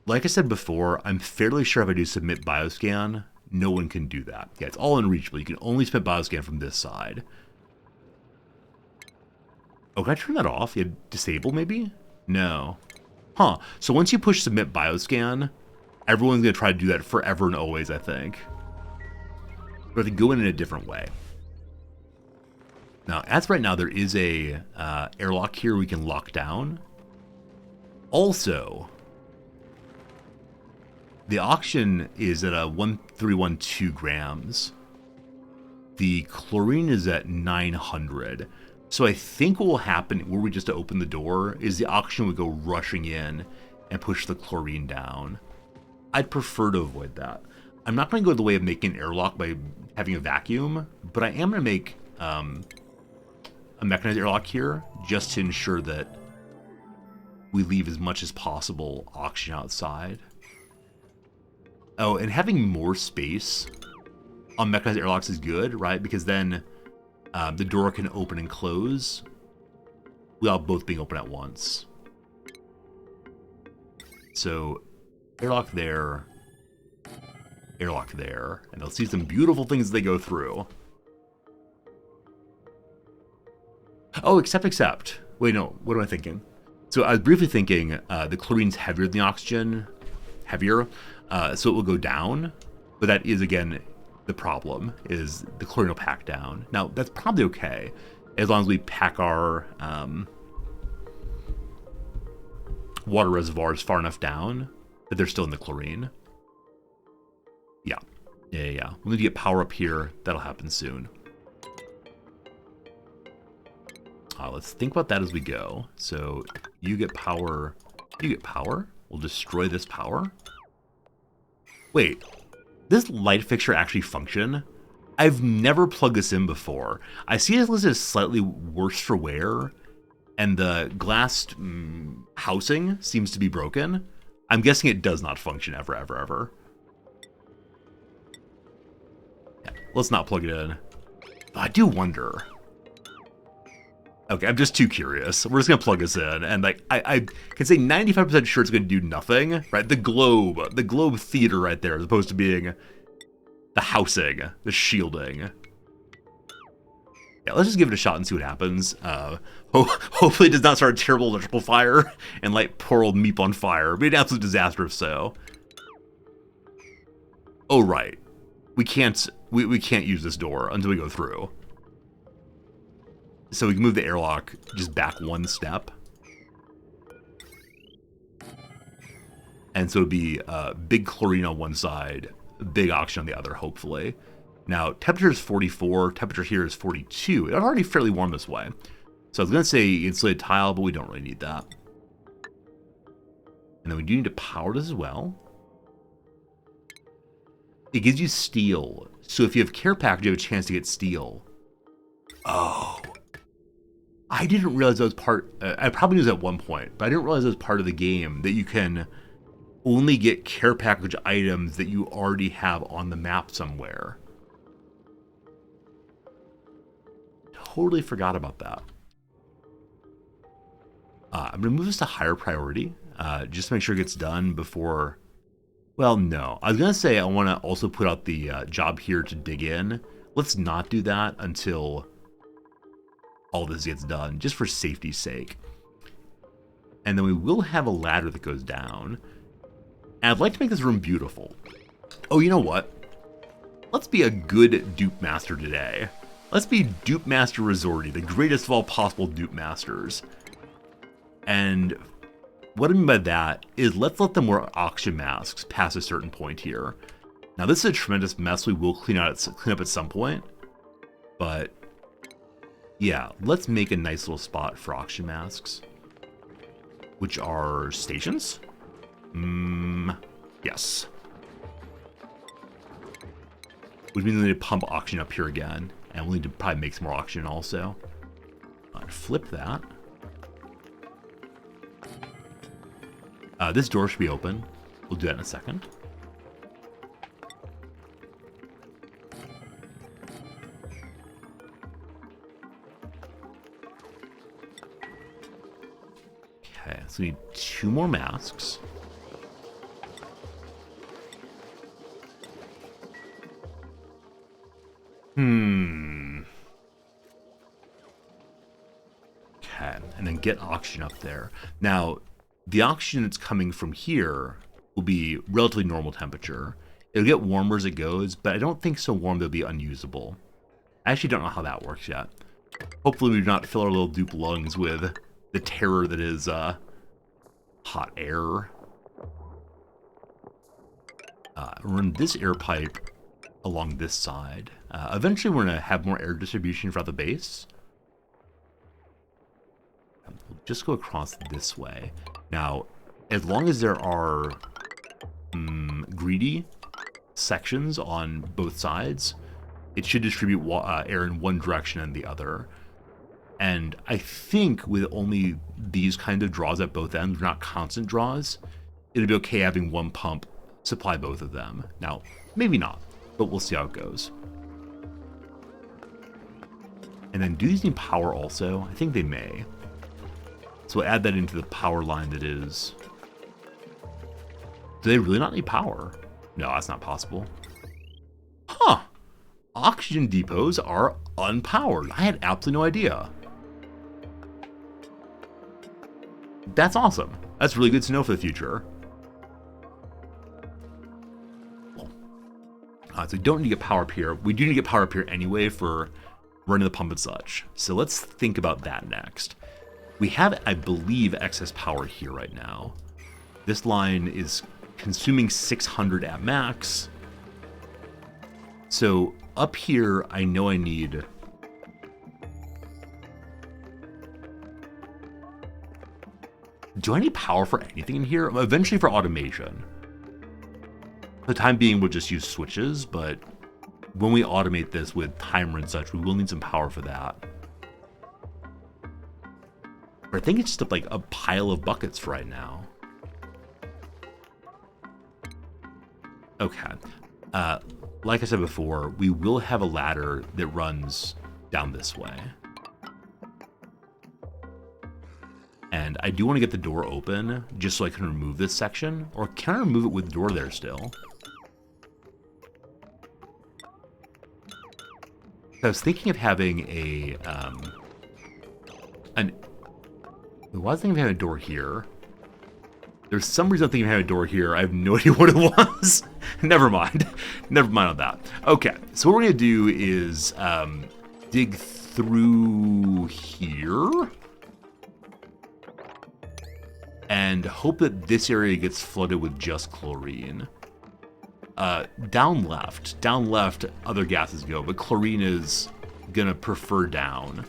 Like I said before, I'm fairly sure if I do submit bioscan, no one can do that. Yeah, it's all unreachable. You can only submit bioscan from this side. Oh, can I turn that off? Yeah, disable maybe? No. Huh. So once you push submit bioscan, everyone's going to try to do that forever and always, I think. But they go in a different way. Now, as of right now, there is a airlock here we can lock down. Also, the oxygen is at 1312 grams. The chlorine is at 900. So I think what will happen were we just to open the door is the oxygen would go rushing in and push the chlorine down. I'd prefer to avoid that. I'm not going to go the way of making an airlock by having a vacuum, but I am going to make a mechanized airlock here just to ensure that we leave as much as possible oxygen outside. Oh, and having more space on mechanized airlocks is good, right? Because then the door can open and close without both being open at once. So, airlock there, and they'll see some beautiful things as they go through. Oh, except. Wait, no, what am I thinking? So I was briefly thinking the chlorine's heavier than the oxygen, so it will go down, but that is, again, the problem, is the chlorine will pack down. Now, that's probably okay, as long as we pack our water reservoirs far enough down that they're still in the chlorine. Yeah. We'll need to get power up here. That'll happen soon. Let's think about that as we go. So, you get power. We'll destroy this power. Wait. Does this light fixture actually function? I've never plugged this in before. I see it listed as slightly worse for wear, and the glass housing seems to be broken. I'm guessing it does not function ever. Yeah, let's not plug it in. I do wonder. Okay, I'm just too curious. We're just gonna plug this in, and like I can say 95% sure it's gonna do nothing, right? The globe theater right there, as opposed to being the housing, the shielding. Yeah, let's just give it a shot and see what happens. Hopefully it does not start a terrible electrical fire and light poor old Meep on fire. It'd be an absolute disaster if so. Oh right, we can't use this door until we go through. So we can move the airlock just back one step. And so it'd be big chlorine on one side, big oxygen on the other, hopefully. Now, temperature is 44, temperature here is 42. It's already fairly warm this way. So I was going to say insulated tile, but we don't really need that. And then we do need to power this as well. It gives you steel. So if you have care package, you have a chance to get steel. Oh. I didn't realize that was part... I probably knew this at one point, but I didn't realize that was part of the game, that you can only get care package items that you already have on the map somewhere. Totally forgot about that. I'm going to move this to higher priority, just to make sure it gets done before... Well, no. I was going to say I want to also put out the job here to dig in. Let's not do that until all this gets done, just for safety's sake. And then we will have a ladder that goes down. And I'd like to make this room beautiful. Oh, you know what? Let's be a good dupe master today. Let's be Dupe Master Resorty, the greatest of all possible dupe masters. And what I mean by that is let's let them wear oxygen masks past a certain point here. Now this is a tremendous mess we will clean up at some point, but yeah, let's make a nice little spot for oxygen masks, which are stations. Yes. Which means we need to pump oxygen up here again, and we'll need to probably make some more oxygen also. Flip that. This door should be open. We'll do that in a second. Okay, so we need 2 more masks. Okay, and then get oxygen up there. Now, the oxygen that's coming from here will be relatively normal temperature. It'll get warmer as it goes, but I don't think so warm they'll be unusable. I actually don't know how that works yet. Hopefully we do not fill our little dupe lungs with the terror that is hot air. Run this air pipe along this side. Eventually we're going to have more air distribution throughout the base. We'll just go across this way. Now, as long as there are greedy sections on both sides, it should distribute air in one direction and the other. And I think with only these kind of draws at both ends, not constant draws, it'll be okay having one pump supply both of them. Now, maybe not, but we'll see how it goes. And then do these need power also? I think they may. So we'll add that into the power line that is... Do they really not need power? No, that's not possible. Huh. Oxygen depots are unpowered. I had absolutely no idea. That's awesome. That's really good to know for the future. So we don't need to get power up here. We do need to get power up here anyway for running the pump and such. So let's think about that next. We have, I believe, excess power here right now. This line is consuming 600 at max. So up here, I know I need... Do I need power for anything in here? Eventually for automation. For the time being, we'll just use switches, but when we automate this with timer and such, we will need some power for that. But I think it's just like a pile of buckets for right now. Okay. Like I said before, we will have a ladder that runs down this way. And I do want to get the door open just so I can remove this section. Or can I remove it with the door there still? I was thinking of having a, why was I thinking of having a door here? There's some reason I'm thinking of having a door here. I have no idea what it was. Never mind. Never mind on that. Okay, so what we're going to do is dig through here. And hope that this area gets flooded with just chlorine. Down left, other gases go, but chlorine is gonna prefer down.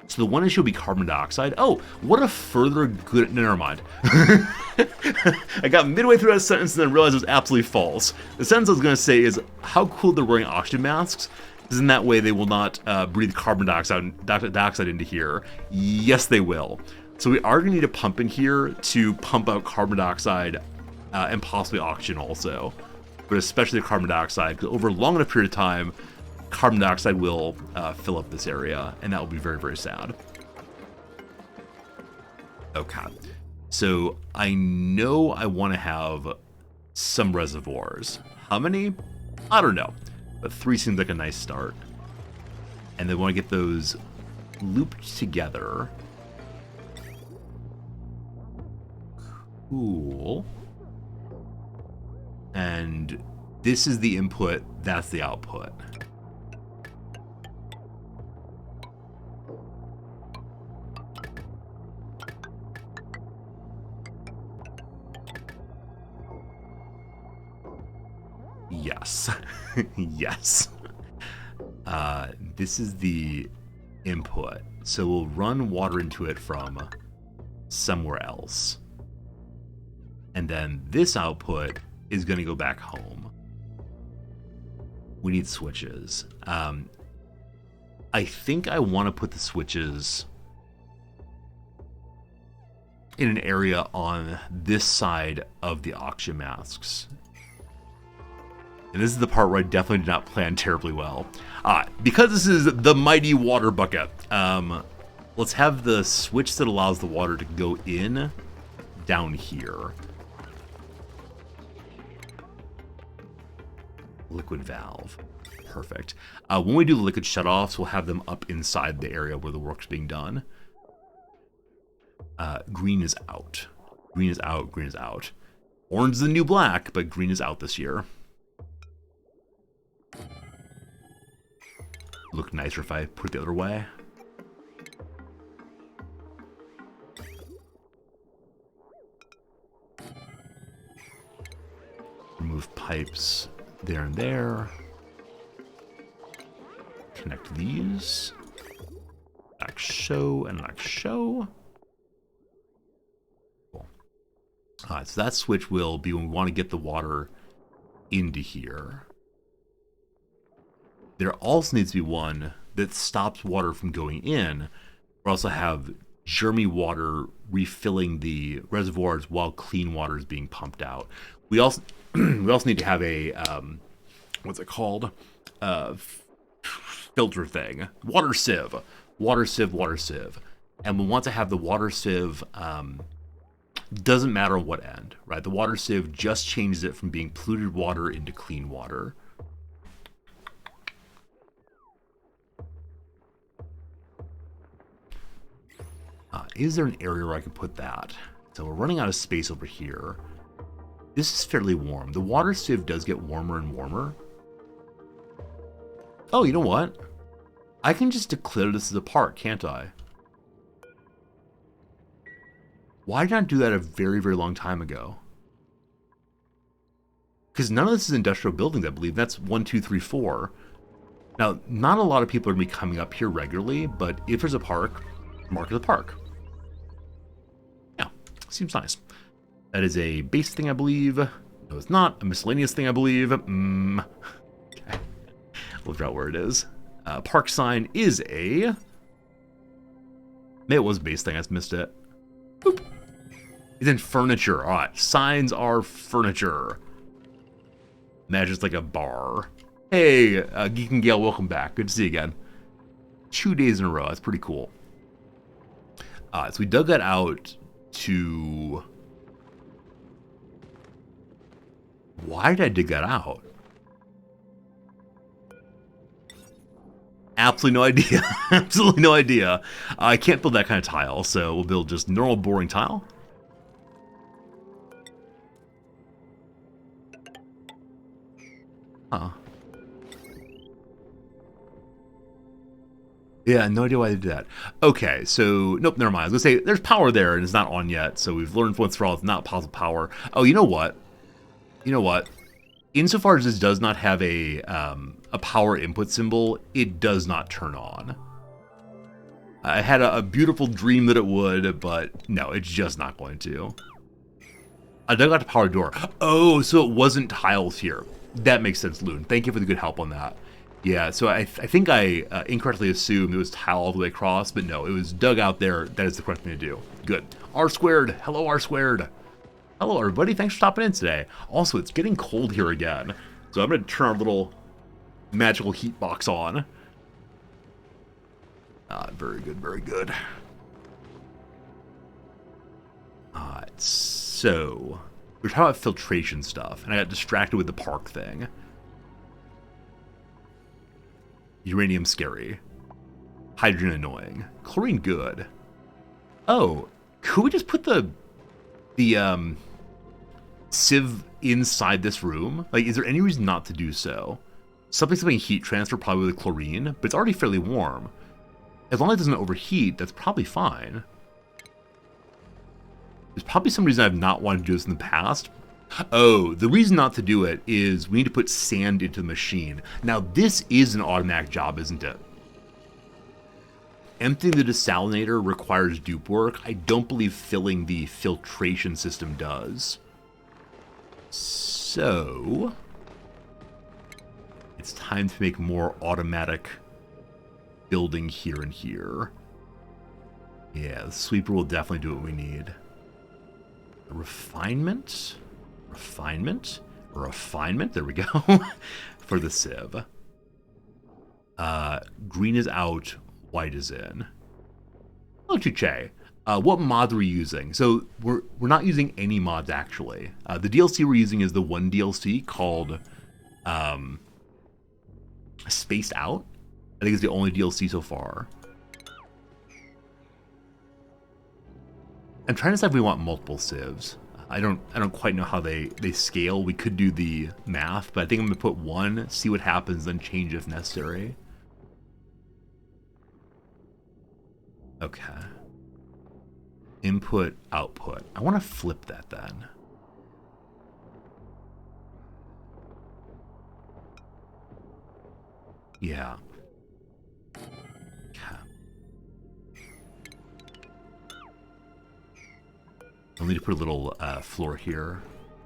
So the one issue will be carbon dioxide. Oh, what a further good, no, never mind. I got midway through that sentence and then realized it was absolutely false. The sentence I was gonna say is how cool they're wearing oxygen masks, because in that way they will not breathe carbon dioxide into here. Yes, they will. So we are gonna need a pump in here to pump out carbon dioxide and possibly oxygen also. But especially the carbon dioxide, because over a long enough period of time, carbon dioxide will fill up this area, and that will be very, very sad. Okay, so I know I want to have some reservoirs. How many? I don't know, but 3 seems like a nice start. And then want to get those looped together. Cool. And this is the input, that's the output. Yes. Yes. This is the input. So we'll run water into it from somewhere else. And then this output is going to go back home. We need switches. I think I want to put the switches in an area on this side of the oxygen masks. And this is the part where I definitely did not plan terribly well. Because this is the mighty water bucket, let's have the switch that allows the water to go in down here. Liquid valve. Perfect. When we do the liquid shutoffs, we'll have them up inside the area where the work's being done. Green is out. Green is out. Green is out. Orange is the new black, but green is out this year. Look nicer if I put it the other way. Remove pipes there and there. Connect these. Like so and like so. Cool. So that switch will be when we want to get the water into here. There also needs to be one that stops water from going in. We also have germy water refilling the reservoirs while clean water is being pumped out. We also need to have a what's it called? Filter thing. Water sieve. Water sieve, water sieve. And we want to have the water sieve, doesn't matter what end, right? The water sieve just changes it from being polluted water into clean water. Is there an area where I could put that? So we're running out of space over here. This is fairly warm. The water sieve does get warmer and warmer. Oh, you know what? I can just declare this as a park, can't I? Why did I not do that a very, very long time ago? Because none of this is industrial buildings, I believe. That's 1, 2, 3, 4. Now, not a lot of people are going to be coming up here regularly, but if there's a park, mark it a park. Yeah, seems nice. That is a base thing, I believe. No, it's not. A miscellaneous thing, I believe. Okay. We'll figure out where it is. Park sign is a... Maybe it was a base thing. I just missed it. Boop. It's in furniture. All right. Signs are furniture. Imagine it's like a bar. Hey, Geek and Gale, welcome back. Good to see you again. 2 days in a row. That's pretty cool. So we dug that out to... Why did I dig that out? Absolutely no idea. Absolutely no idea. I can't build that kind of tile, so we'll build just normal boring tile. Huh. Yeah, no idea why they did that. Okay, so, nope, never mind. I was going to say, there's power there, and it's not on yet, so we've learned once for all it's not possible power. Oh, you know what? You know what? Insofar as this does not have a power input symbol, it does not turn on. I had a beautiful dream that it would, but no, it's just not going to. I dug out the power door. Oh, so it wasn't tiles here. That makes sense, Loon. Thank you for the good help on that. Yeah, so I think I incorrectly assumed it was tile all the way across, but no, it was dug out there. That is the correct thing to do. Good. R squared. Hello, R squared. Hello, everybody. Thanks for stopping in today. Also, it's getting cold here again, so I'm going to turn our little magical heat box on. Very good, very good. So, we're talking about filtration stuff, and I got distracted with the park thing. Uranium scary. Hydrogen annoying. Chlorine good. Oh, could we just put the sieve inside this room? Like, is there any reason not to do so? Something heat transfer probably with chlorine, but it's already fairly warm. As long as it doesn't overheat, that's probably fine. There's probably some reason I've not wanted to do this in the past. Oh, the reason not to do it is we need to put sand into the machine. Now, this is an automatic job, isn't it? Emptying the desalinator requires dupe work. I don't believe filling the filtration system does. So, it's time to make more automatic building here and here. Yeah, the sweeper will definitely do what we need. Refinement? Refinement? Refinement, there we go. For the sieve. Green is out, white is in. Oh, Chuche. What mods are we using? So we're not using any mods actually. The DLC we're using is the one DLC called Spaced Out. I think it's the only DLC so far. I'm trying to decide if we want multiple sieves. I don't quite know how they scale. We could do the math, but I think I'm gonna put one, see what happens, then change if necessary. Okay. Input, output. I want to flip that then. Yeah. Okay. I'll need to put a little floor here.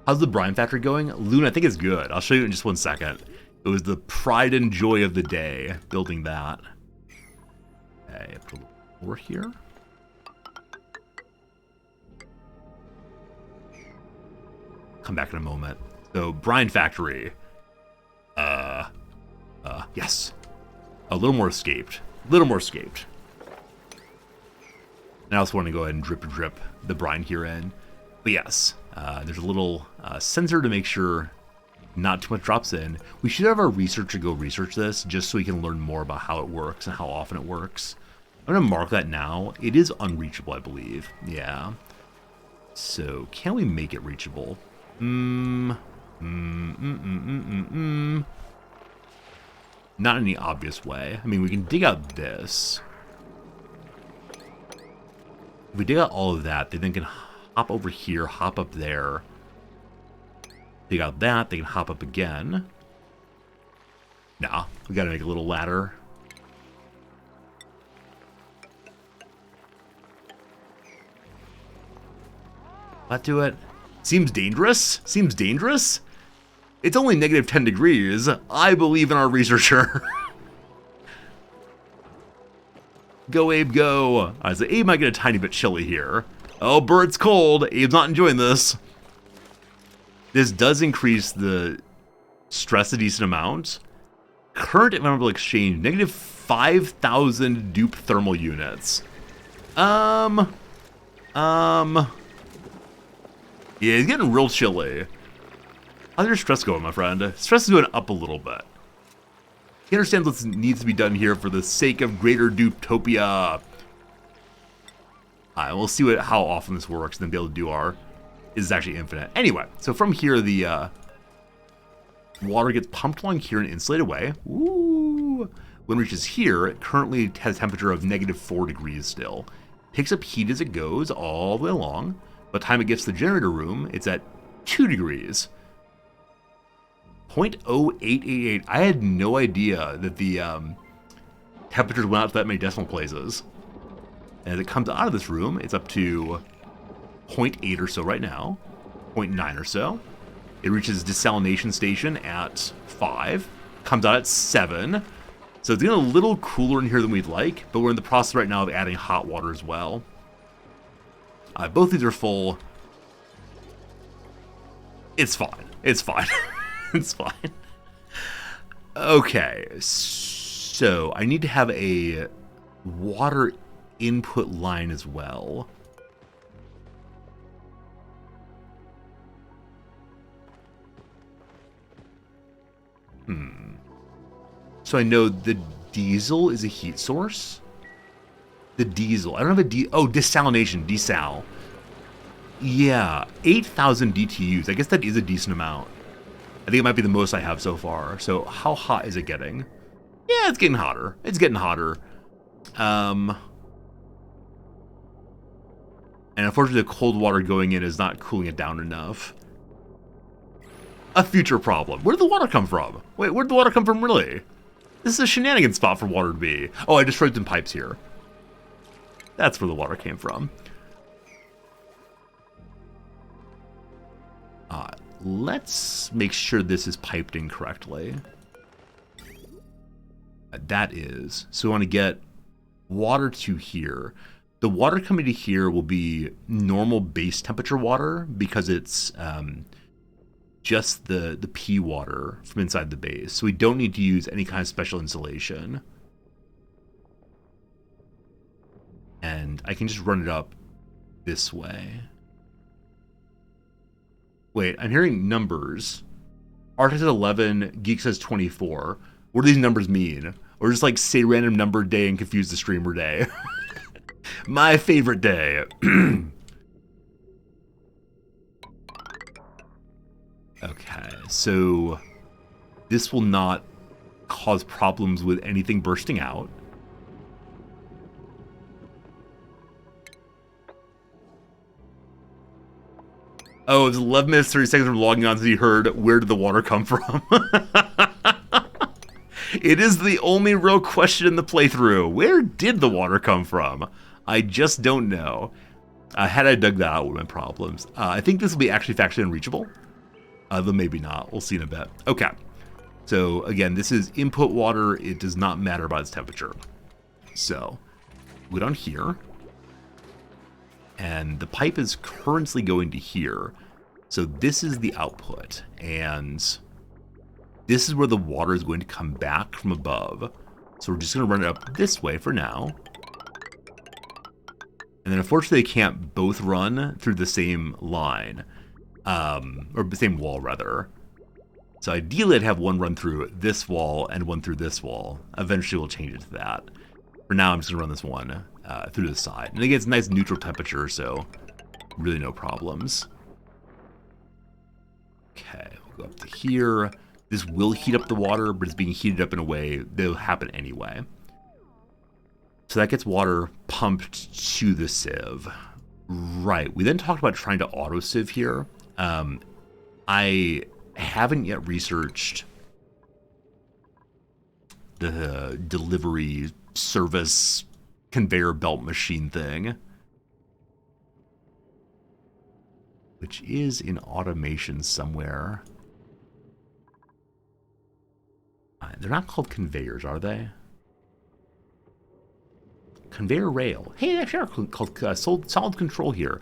How's the brine factory going? Loon, I think it's good. I'll show you in just 1 second. It was the pride and joy of the day, building that. Okay, put a little floor here. Come back in a moment. So, brine factory. Yes. A little more escaped. A little more escaped. And I also want to go ahead and drip the brine here in. But yes, there's a little sensor to make sure not too much drops in. We should have our researcher go research this just so we can learn more about how it works and how often it works. I'm going to mark that now. It is unreachable, I believe. Yeah. So, can we make it reachable? Not in any obvious way. I mean, we can dig out this. If we dig out all of that, they then can hop over here, hop up there. Dig out that, they can hop up again. Nah, we gotta make a little ladder. That do it? Seems dangerous? Seems dangerous? It's only negative 10 degrees. I believe in our researcher. Go, Abe, go. I said, Abe might get a tiny bit chilly here. Oh, Bert's cold. Abe's not enjoying this. This does increase the stress a decent amount. Current environmental exchange, negative 5,000 dupe thermal units. Yeah, it's getting real chilly. How's your stress going, my friend? Stress is going up a little bit. He understands what needs to be done here for the sake of greater Dupetopia. We'll see how often this works, and then be able to do our... This is actually infinite. Anyway, so from here, the water gets pumped along here and insulated away. Ooh. When it reaches here, it currently has a temperature of negative 4 degrees still. Picks up heat as it goes all the way along. By the time it gets to the generator room, it's at 2 degrees. 0.0888. I had no idea that the temperatures went out to that many decimal places. And as it comes out of this room, it's up to 0.8 or so right now. 0.9 or so. It reaches desalination station at 5. Comes out at 7. So it's getting a little cooler in here than we'd like, but we're in the process right now of adding hot water as well. Both these are full. It's fine. It's fine. It's fine. Okay, so I need to have a water input line as well. So I know the diesel is a heat source. The diesel. I don't have a desalination. Desal. Yeah, 8,000 DTUs. I guess that is a decent amount. I think it might be the most I have so far. So how hot is it getting? Yeah, it's getting hotter. It's getting hotter. And unfortunately, the cold water going in is not cooling it down enough. a future problem. Where did the water come from? Wait, where did the water come from really? This is a shenanigan spot for water to be. Oh, I destroyed some pipes here. That's where the water came from. Let's make sure this is piped in correctly. That is. So we want to get water to here. The water coming to here will be normal base temperature water because it's just the pea water from inside the base. So we don't need to use any kind of special insulation. And I can just run it up this way. Wait, I'm hearing numbers. Art says 11, Geek says 24. What do these numbers mean? Or just like say random number day and confuse the streamer day. My favorite day. Okay, so this will not cause problems with anything bursting out. Oh, it was 11 minutes, 30 seconds from logging on, so you heard, where did the water come from? It is the only real question in the playthrough. Where did the water come from? I just don't know. Had I dug that out, would have been problems. I think this will be actually factually unreachable. Though maybe not. We'll see in a bit. Okay. So, again, this is input water. It does not matter about its temperature. So, go down here. And the pipe is currently going to here. So this is the output. And this is where the water is going to come back from above. So we're just going to run it up this way for now. And then unfortunately, they can't both run through the same line. Or the same wall, rather. So ideally, I'd have one run through this wall and one through this wall. Eventually, we'll change it to that. For now, I'm just going to run this one through the side. And again, it's a nice neutral temperature, so really no problems. Okay, we'll go up to here. This will heat up the water, but it's being heated up in a way that'll happen anyway. So that gets water pumped to the sieve. Right, we then talked about trying to auto-sieve here. I haven't yet researched the delivery service conveyor belt machine thing, which is in automation somewhere. They're not called conveyors, are they? Conveyor rail. Hey, they actually are called solid control here.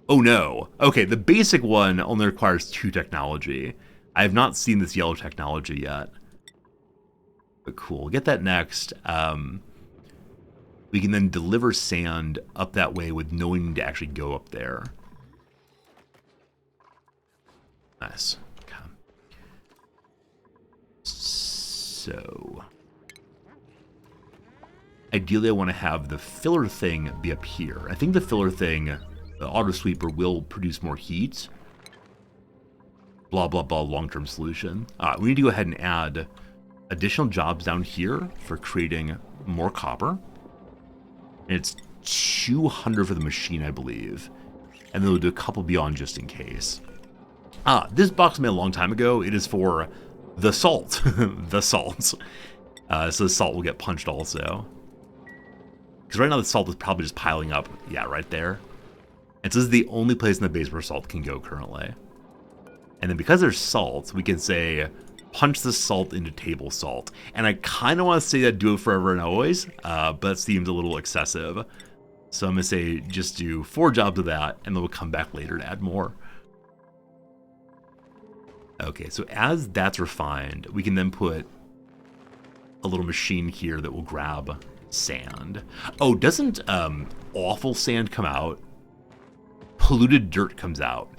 Oh no. Okay, the basic one only requires 2 technology. I have not seen this yellow technology yet. But cool, we'll get that next. We can then deliver sand up that way with no need to actually go up there. Nice. Okay. So ideally I want to have the filler thing be up here. I think the filler thing, the auto sweeper, will produce more heat. Blah, blah, blah, long-term solution. We need to go ahead and add additional jobs down here for creating more copper. And it's 200 for the machine, I believe. And then we'll do a couple beyond just in case. This box I made a long time ago. It is for the salt. The salt. So the salt will get punched also. Because right now the salt is probably just piling up. Yeah, right there. And so this is the only place in the base where salt can go currently. And then because there's salt, we can say, punch the salt into table salt. And I kind of want to say that do it forever and always, but that seems a little excessive. So I'm going to say just do 4 jobs of that, and then we'll come back later to add more. Okay, so as that's refined, we can then put a little machine here that will grab sand. Oh, doesn't awful sand come out? Polluted dirt comes out.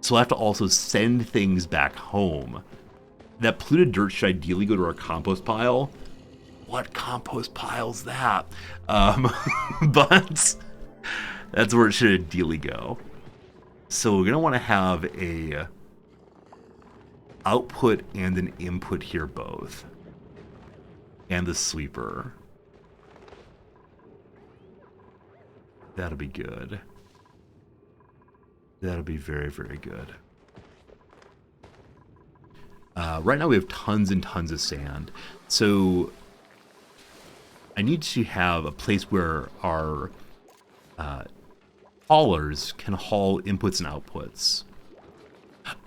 So we'll have to also send things back home. That polluted dirt should ideally go to our compost pile. What compost pile's that? But that's where it should ideally go. So we're going to want to have a output and an input here both. And the sweeper. That'll be good. That'll be very, very good. Right now we have tons and tons of sand. So I need to have a place where our haulers can haul inputs and outputs.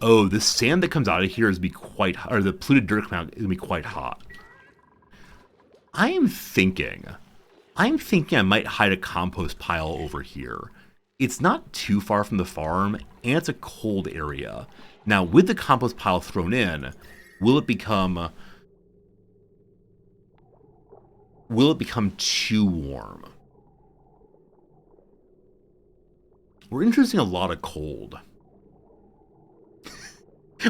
Oh, the sand that comes out of here is be quite hot, or the polluted dirt coming out is gonna be quite hot. I'm thinking I might hide a compost pile over here. It's not too far from the farm, and it's a cold area. Now, with the compost pile thrown in, will it become too warm? We're introducing a lot of cold.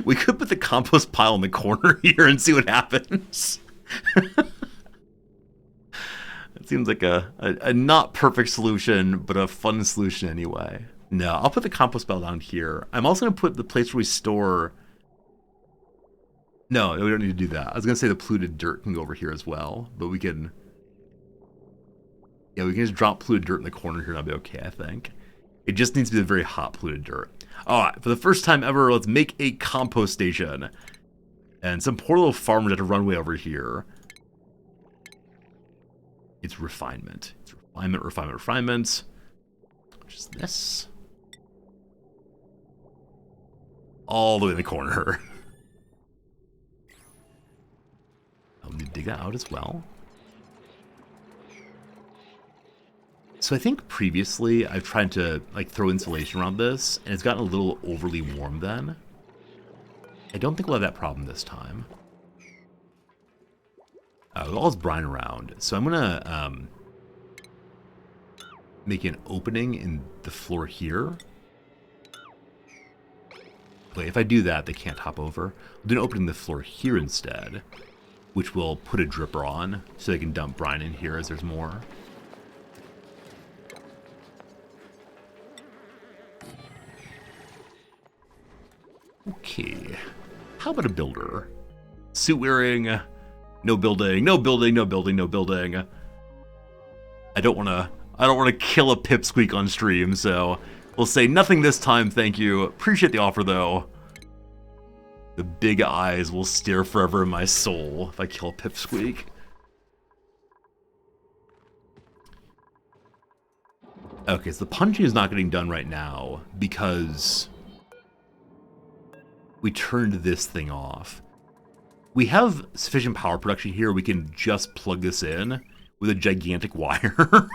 We could put the compost pile in the corner here and see what happens. It seems like a not perfect solution, but a fun solution anyway. No, I'll put the compost pile down here. I'm also going to put the place where we store... No, we don't need to do that. I was going to say the polluted dirt can go over here as well, but we can... Yeah, we can just drop polluted dirt in the corner here and that'll be okay, I think. It just needs to be the very hot polluted dirt. Alright, for the first time ever, let's make a compost station. And some poor little farmers have to run way over here. It's refinement. It's refinement, refinement, refinement. Just this. All the way in the corner. I'll need to dig that out as well. So I think previously I've tried to like throw insulation around this, and it's gotten a little overly warm then. I don't think we'll have that problem this time. All is brine around, so I'm gonna make an opening in the floor here. Wait, if I do that, they can't hop over. I'll do an opening in the floor here instead, which will put a dripper on, so they can dump brine in here as there's more. Okay, how about a builder? Suit wearing, no building, no building, no building, no building. I don't wanna kill a pipsqueak on stream, so we'll say nothing this time, thank you. Appreciate the offer though. The big eyes will stare forever in my soul if I kill a pipsqueak. Okay, so the punching is not getting done right now because we turned this thing off. We have sufficient power production here. We can just plug this in with a gigantic wire.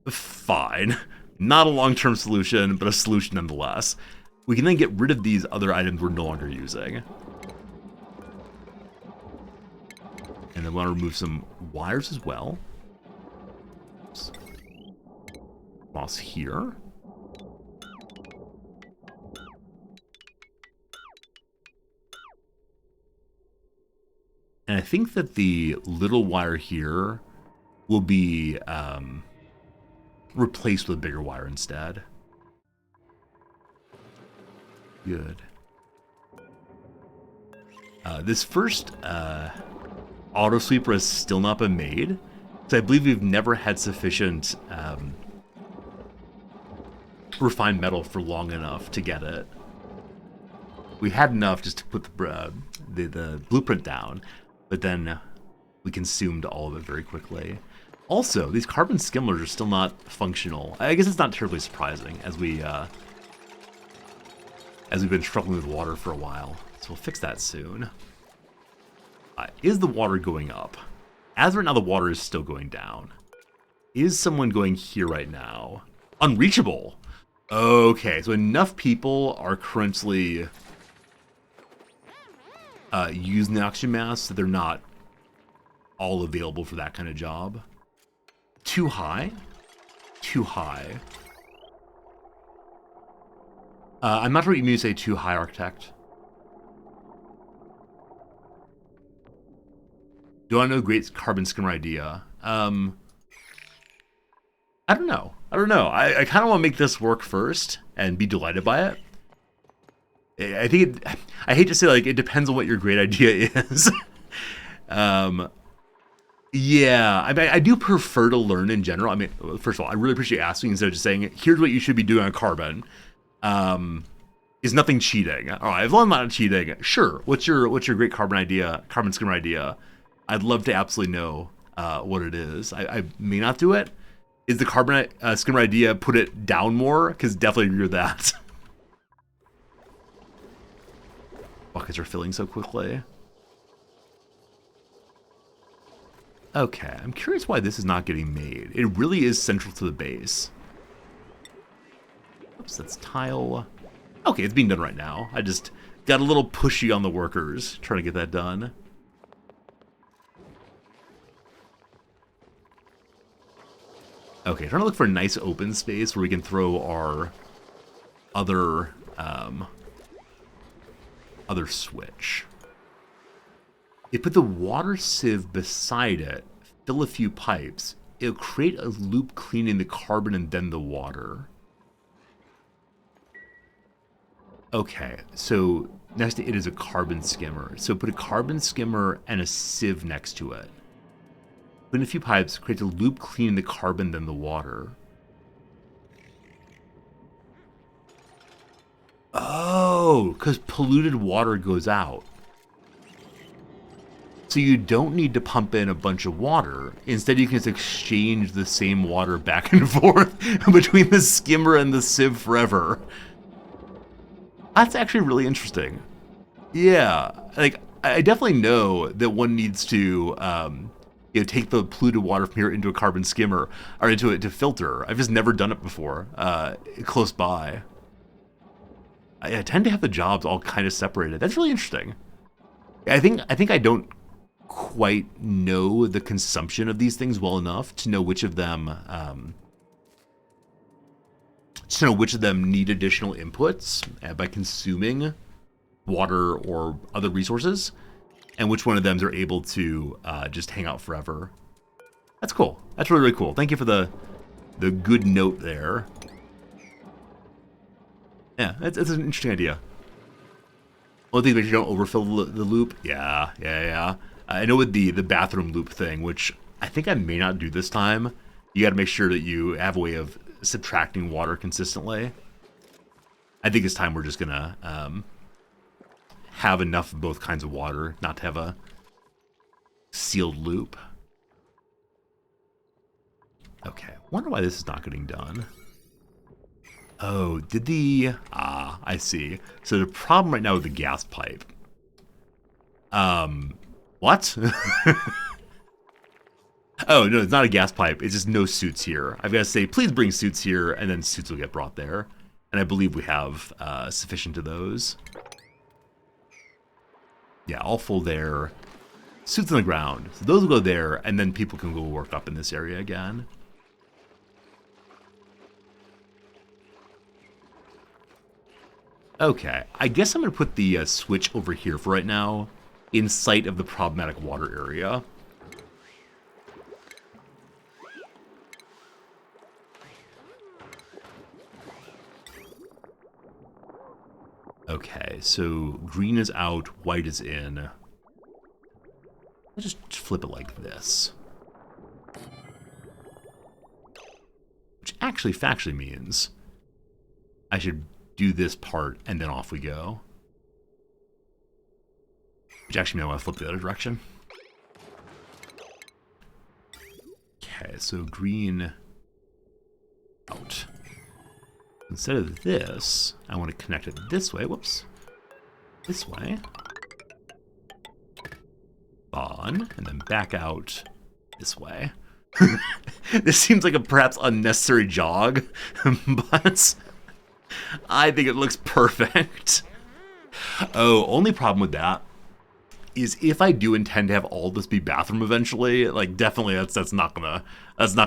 Fine. Not a long-term solution, but a solution nonetheless. We can then get rid of these other items we're no longer using. And then we want to remove some wires as well. Moss here. And I think that the little wire here will be replaced with a bigger wire instead. Good. This first auto sweeper has still not been made, so I believe we've never had sufficient refined metal for long enough to get it. We had enough just to put the blueprint down, but then we consumed all of it very quickly. Also, these carbon skimblers are still not functional. I guess it's not terribly surprising, as we've been struggling with water for a while. So we'll fix that soon. Is the water going up? As of right now, the water is still going down. Is someone going here right now? Unreachable! Okay, so enough people are currently using the oxygen mask that they're not all available for that kind of job. Too high? Too high. I'm not sure what you mean to say too high, Architect. Do I know a great carbon skimmer idea? I don't know. I kind of want to make this work first and be delighted by it. I think I hate to say, like, it depends on what your great idea is. Yeah, I do prefer to learn in general. I mean, first of all, I really appreciate asking instead of just saying, here's what you should be doing on carbon. Is nothing cheating? All right, as long as I'm not cheating, sure. What's your great carbon skimmer idea? I'd love to absolutely know what it is. I may not do it. Is the carbon skimmer idea put it down more? Because definitely agree with that. Buckets are filling so quickly. Okay, I'm curious why this is not getting made. It really is central to the base. Oops, that's tile. Okay, it's being done right now. I just got a little pushy on the workers trying to get that done. Okay, trying to look for a nice open space where we can throw our other switch. If put the water sieve beside it, fill a few pipes, it'll create a loop cleaning the carbon and then the water. Okay, so next to it is a carbon skimmer. So put a carbon skimmer and a sieve next to it. Put in a few pipes, create a loop cleaning the carbon, then the water. Oh, because polluted water goes out. So you don't need to pump in a bunch of water. Instead, you can just exchange the same water back and forth between the skimmer and the sieve forever. That's actually really interesting. Yeah, like I definitely know that one needs to take the polluted water from here into a carbon skimmer or into it to filter. I've just never done it before. Close by. I tend to have the jobs all kind of separated. That's really interesting. I think I don't quite know the consumption of these things well enough to know which of them need additional inputs by consuming water or other resources, and which one of them are able to just hang out forever. That's cool. That's really, really cool. Thank you for the good note there. Yeah, it's an interesting idea. One thing, make sure you don't overfill the loop. Yeah. I know with the bathroom loop thing, which I think I may not do this time, you got to make sure that you have a way of subtracting water consistently. I think this time we're just gonna have enough of both kinds of water, not to have a sealed loop. Okay, wonder why this is not getting done. Oh, I see. So the problem right now with the gas pipe. What? Oh, no, it's not a gas pipe. It's just no suits here. I've got to say, please bring suits here, and then suits will get brought there. And I believe we have sufficient of those. Yeah, all full there. Suits on the ground. So those will go there, and then people can go work up in this area again. Okay, I guess I'm going to put the switch over here for right now, in sight of the problematic water area. Okay, so green is out, white is in. I'll just flip it like this. Which actually factually means I should do this part and then off we go. Which actually means I want to flip the other direction. Okay, so green out. Instead of this, I want to connect it this way. Whoops. This way. On, and then back out this way. This seems like a perhaps unnecessary jog, but I think it looks perfect. Oh, only problem with that is if I do intend to have all this be bathroom eventually, like definitely that's not gonna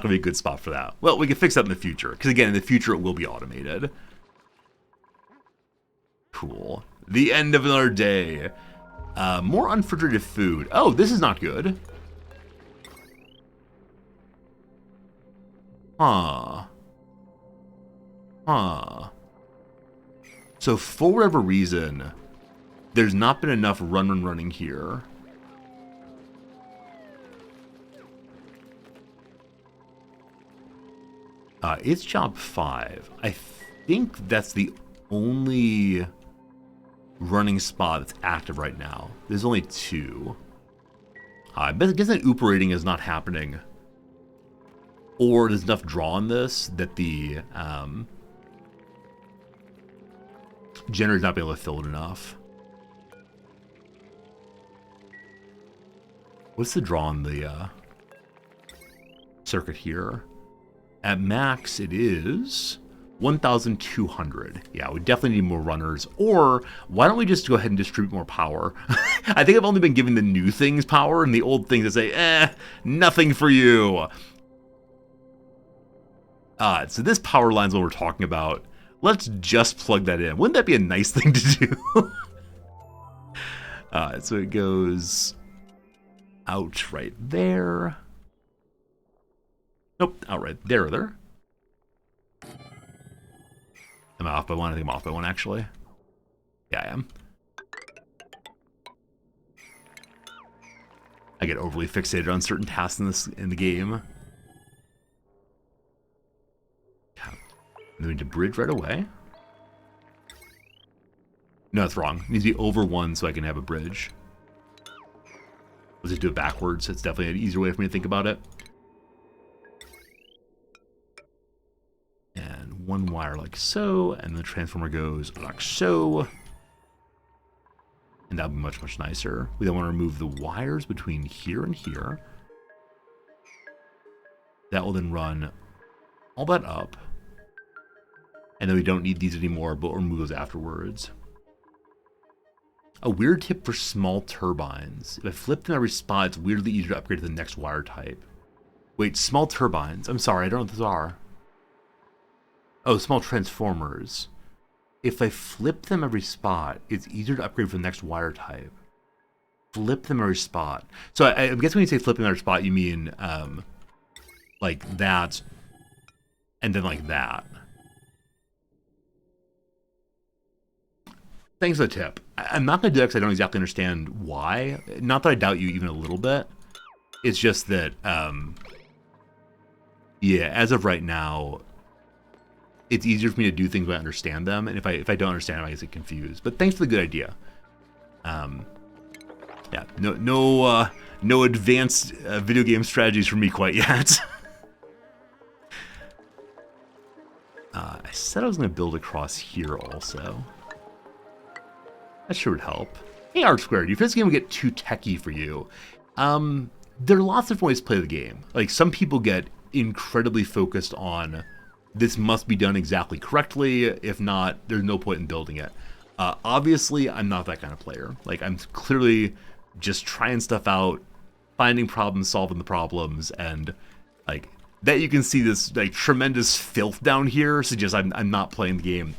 be a good spot for that. Well, we can fix that in the future, because again, in the future it will be automated. Cool. The end of another day. More unrefrigerated food. Oh, this is not good. Huh. So for whatever reason, there's not been enough running here. It's job 5. I think that's the only running spot that's active right now. There's only 2. I guess that Uber rating is not happening. Or there's enough draw on this that the generator's not being able to fill it enough. What's the draw on the circuit here? At max, it is 1,200. Yeah, we definitely need more runners. Or why don't we just go ahead and distribute more power? I think I've only been giving the new things power and the old things that say, nothing for you. So this power line's what we're talking about. Let's just plug that in. Wouldn't that be a nice thing to do? So it goes out right there. Nope, out right there. Am I off by 1? I think I'm off by 1, actually. Yeah, I am. I get overly fixated on certain tasks in the game. Moving to bridge right away. No, that's wrong. It needs to be over 1 so I can have a bridge. Let's just do it backwards. It's definitely an easier way for me to think about it. And 1 wire like so, and the transformer goes like so. And that'll be much, much nicer. We then want to remove the wires between here and here. That will then run all that up. And then we don't need these anymore, but we'll remove those afterwards. A weird tip for small turbines. If I flip them every spot, it's weirdly easier to upgrade to the next wire type. Wait, small turbines. I'm sorry, I don't know what those are. Oh, small transformers. If I flip them every spot, it's easier to upgrade for the next wire type. Flip them every spot. So I guess when you say flip them every spot, you mean like that, and then like that. Thanks for the tip. I'm not going to do that because I don't exactly understand why. Not that I doubt you even a little bit. It's just that, yeah, as of right now, it's easier for me to do things when I understand them. And if I don't understand them, I get confused. But thanks for the good idea. Yeah, no advanced video game strategies for me quite yet. I said I was going to build across here also. That sure would help. Hey, R Squared, do you feel this game will get too techie for you? There are lots of different ways to play the game. Like, some people get incredibly focused on this must be done exactly correctly. If not, there's no point in building it. Obviously, I'm not that kind of player. Like, I'm clearly just trying stuff out, finding problems, solving the problems, and like that you can see this like tremendous filth down here suggests I'm not playing the game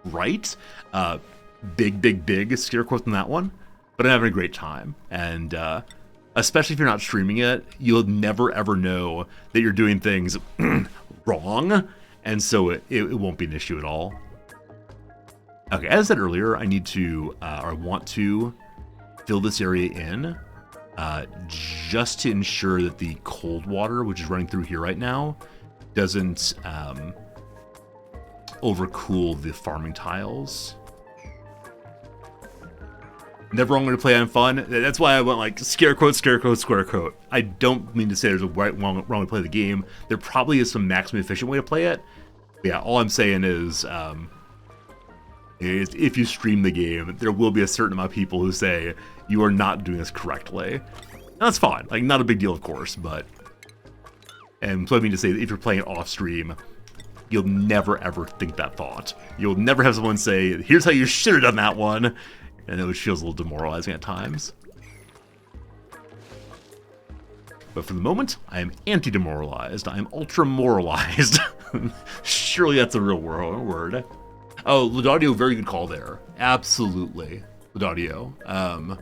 right. Big scare quote on that one, but I'm having a great time, and especially if you're not streaming it, you'll never ever know that you're doing things wrong, and so it won't be an issue at all. Okay, as I said earlier, I need to, or I want to fill this area in, just to ensure that the cold water, which is running through here right now, doesn't overcool the farming tiles. Never wrong way to play on fun. That's why I went like scare quote, square quote. I don't mean to say there's a wrong way to play the game. There probably is some maximum efficient way to play it. But yeah, all I'm saying is if you stream the game, there will be a certain amount of people who say you are not doing this correctly. And that's fine. Like, not a big deal, of course, but... And so I mean to say that if you're playing off stream, you'll never ever think that thought. You'll never have someone say, here's how you should have done that one. And it feels a little demoralizing at times. But for the moment, I am anti-demoralized. I am ultra-moralized. Surely that's a real word. Oh, Laudadio, very good call there. Absolutely, Laudadio.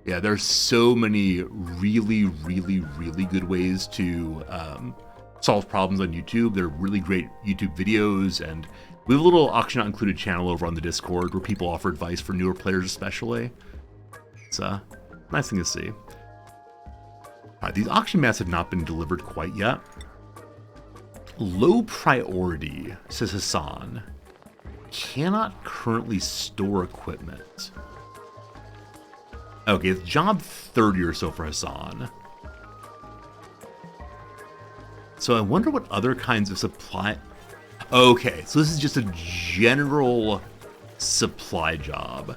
Yeah, there's so many really good ways to solve problems on YouTube. There are really great YouTube videos, and we have a little Auction Not Included channel over on the Discord where people offer advice for newer players especially. It's a nice thing to see. These auction mats have not been delivered quite yet. Low priority, says Hassan. cannot currently store equipment. Okay, it's job 30 or so for Hassan. So I wonder what other kinds of supply... Okay, so this is just a general supply job.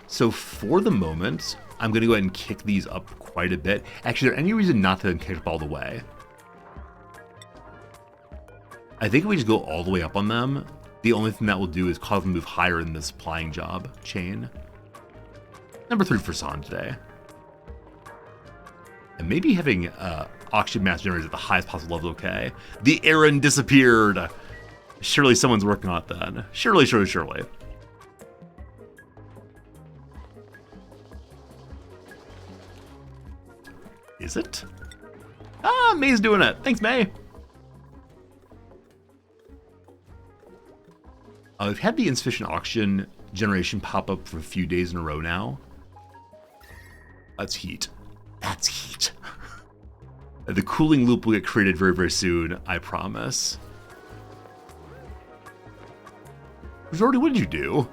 So for the moment, I'm going to go ahead and kick these up quite a bit. Actually, is there any reason not to kick up all the way? I think if we just go all the way up on them, the only thing that will do is cause them to move higher in the supplying job chain. Number 3 for San today. And maybe having oxygen mass generators at the highest possible level, okay. The Aaron disappeared. Surely someone's working on it then. Surely. Is it? Ah, May's doing it. Thanks, May. We've had the insufficient oxygen generation pop up for a few days in a row now. That's heat. That's heat. The cooling loop will get created very, very soon, I promise. Resorty, what did you do?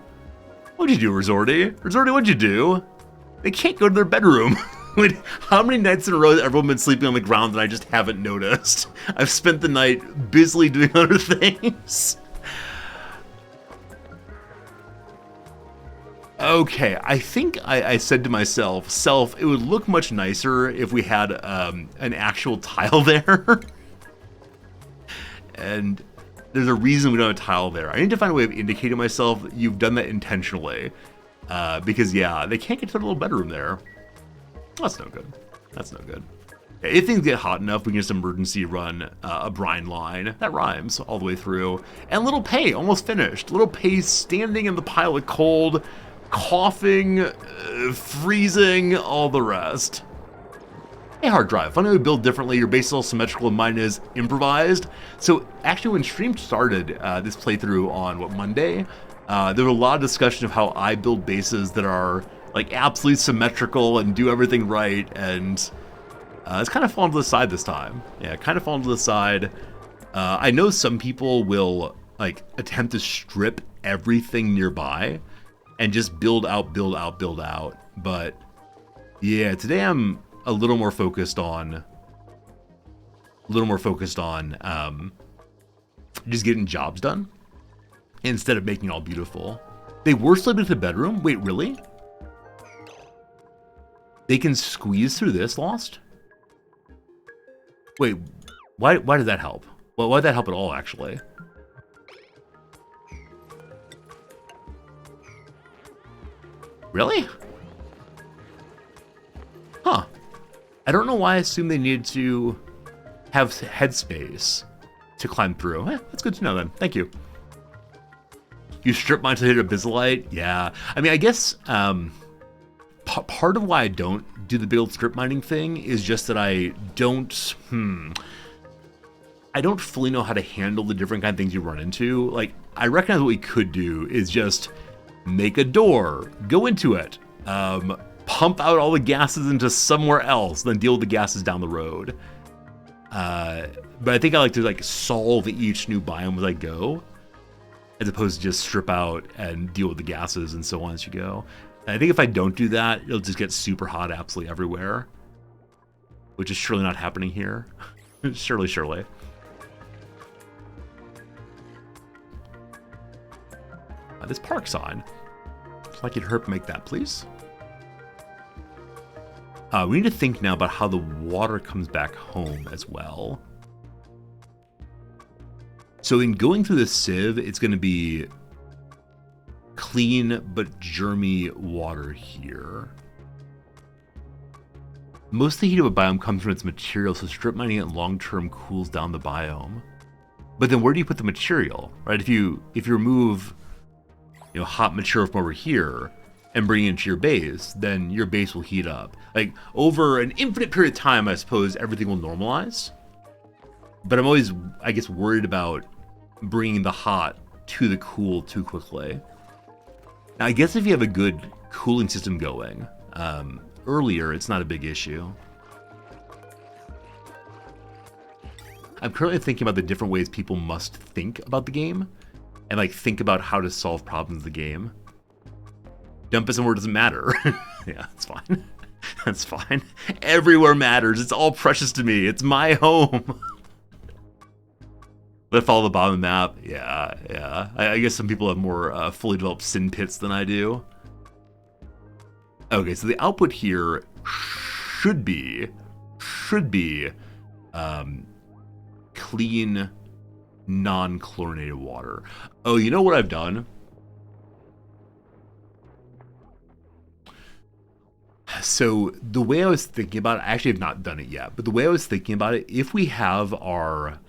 What did you do, Resorty? Resorty, what did you do? They can't go to their bedroom. Wait, how many nights in a row has everyone been sleeping on the ground that I just haven't noticed? I've spent the night busily doing other things. Okay, I think I said to myself, it would look much nicer if we had an actual tile there. And there's a reason we don't have a tile there. I need to find a way of indicating myself you've done that intentionally. Because, yeah, they can't get to the little bedroom there. That's no good. That's no good. If things get hot enough, we can just emergency run a brine line. That rhymes all the way through. And Little Pay, almost finished. Little Pay standing in the pile of cold, coughing, freezing, all the rest. Hey, hard drive. Funny we build differently. Your base is all symmetrical and mine is improvised. So actually when stream started this playthrough on, Monday, there was a lot of discussion of how I build bases that are like absolutely symmetrical and do everything right, and it's kind of fallen to the side this time. Yeah, kind of fallen to the side. I know some people will like attempt to strip everything nearby and just build out. But yeah, today I'm a little more focused on just getting jobs done instead of making it all beautiful. They were sleeping in the bedroom? Wait, really? They can squeeze through this, Lost? Wait, why did that help? Well, why did that help at all, actually? Really? Huh. I don't know why I assumed they needed to have headspace to climb through. That's good to know then. Thank you. You strip mine to hit a Bizalite? Yeah. I mean, I guess part of why I don't do the big old strip mining thing is just that I don't fully know how to handle the different kind of things you run into. Like, I recognize what we could do is just make a door, go into it, pump out all the gases into somewhere else, then deal with the gases down the road. But I think I like to like solve each new biome as I go, as opposed to just strip out and deal with the gases and so on as you go. And I think if I don't do that, it'll just get super hot absolutely everywhere, which is surely not happening here. Surely. This park sign. I'd like you to Herp make that, please. We need to think now about how the water comes back home as well. So in going through the sieve, it's going to be clean but germy water here. Most of the heat of a biome comes from its material, so strip mining it long-term cools down the biome. But then where do you put the material, right? If you remove hot material from over here and bring it into your base, then your base will heat up. Like, over an infinite period of time, I suppose everything will normalize. But I'm always, I guess, worried about bringing the hot to the cool too quickly. Now, I guess if you have a good cooling system going earlier, it's not a big issue. I'm currently thinking about the different ways people must think about the game. and like think about how to solve problems in the game. Dump it somewhere doesn't matter. Yeah, that's fine. That's fine. Everywhere matters. It's all precious to me. It's my home. Let follow the bottom of the map. Yeah. I guess some people have more fully developed sin pits than I do. Okay, so the output here should be clean, non-chlorinated water. Oh, you know what I've done? So the way I was thinking about it, I actually have not done it yet, but the way I was thinking about it, if we have our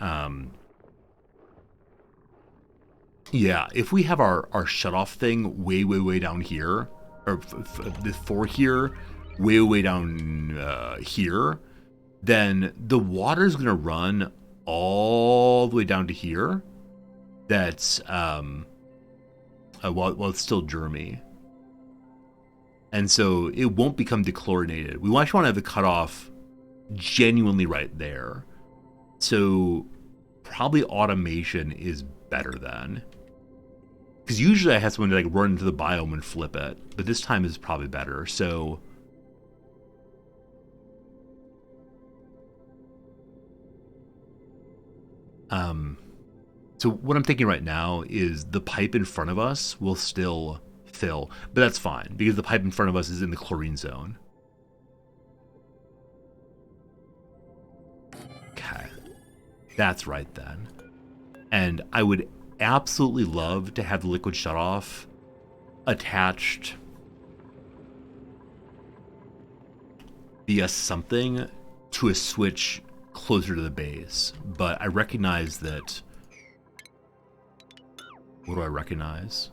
if we have our shutoff thing way down here, or before here, way down here, then the water is going to run all the way down to here. That's while it's still germy. And so it won't become dechlorinated. We actually want to have the cutoff genuinely right there. So probably automation is better then. Because usually I have someone to like run into the biome and flip it, but this time is probably better. So what I'm thinking right now is the pipe in front of us will still fill, but that's fine because the pipe in front of us is in the chlorine zone. Okay, that's right then. And I would absolutely love to have the liquid shutoff attached via something to a switch closer to the base, but I recognize that. What do I recognize?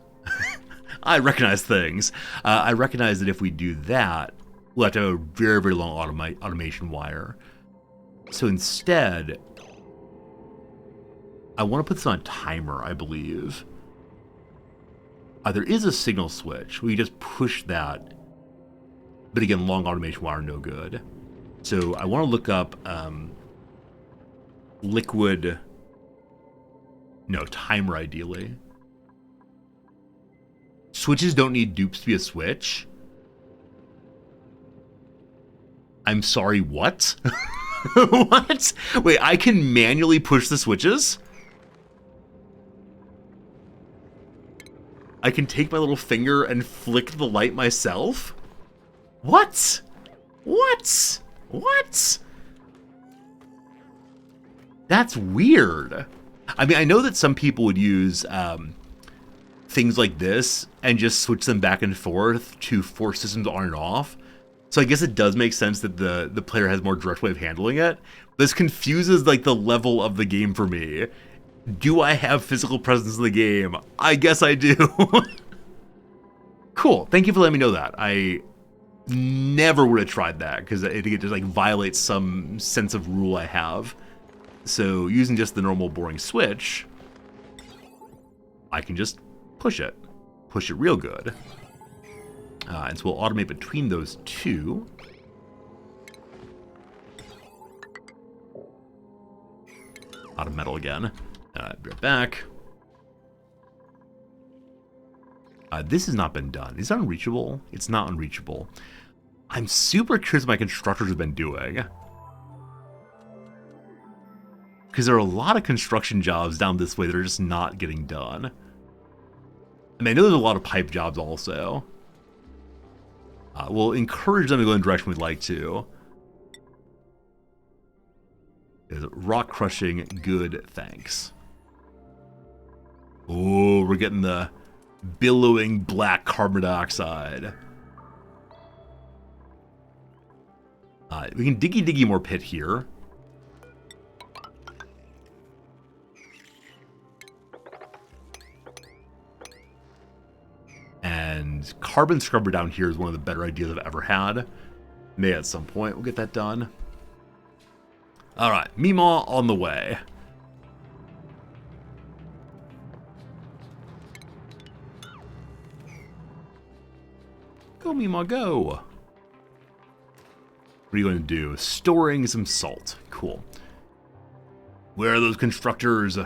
I recognize things. I recognize that if we do that, we'll have to have a very long automation wire. So instead, I want to put this on a timer, I believe. There is a signal switch. We just push that. But again, long automation wire, no good. So I want to look up liquid... No, timer ideally. Switches don't need dupes to be a switch. I'm sorry, what? What? Wait, I can manually push the switches? I can take my little finger and flick the light myself? What? What? What? That's weird. I mean, I know that some people would use things like this and just switch them back and forth to force systems on and off. So I guess it does make sense that the player has more direct way of handling it. This confuses like the level of the game for me. Do I have physical presence in the game? I guess I do. Cool. Thank you for letting me know that. I never would have tried that because I think it just like violates some sense of rule I have. So using just the normal boring switch, I can just push it real good. And so we'll automate between those two. Out of metal again. Be right back. This has not been done. Is it unreachable? It's not unreachable. I'm super curious what my constructors have been doing. Because there are a lot of construction jobs down this way that are just not getting done. I mean, I know there's a lot of pipe jobs also. We'll encourage them to go in the direction we'd like to. Is rock crushing, good, thanks. Oh, we're getting the billowing black carbon dioxide. We can diggy more pit here. And carbon scrubber down here is one of the better ideas I've ever had. May at some point we'll get that done. All right, Meemaw on the way. Go, Meemaw, go. What are you going to do? Storing some salt. Cool. Where are those constructors?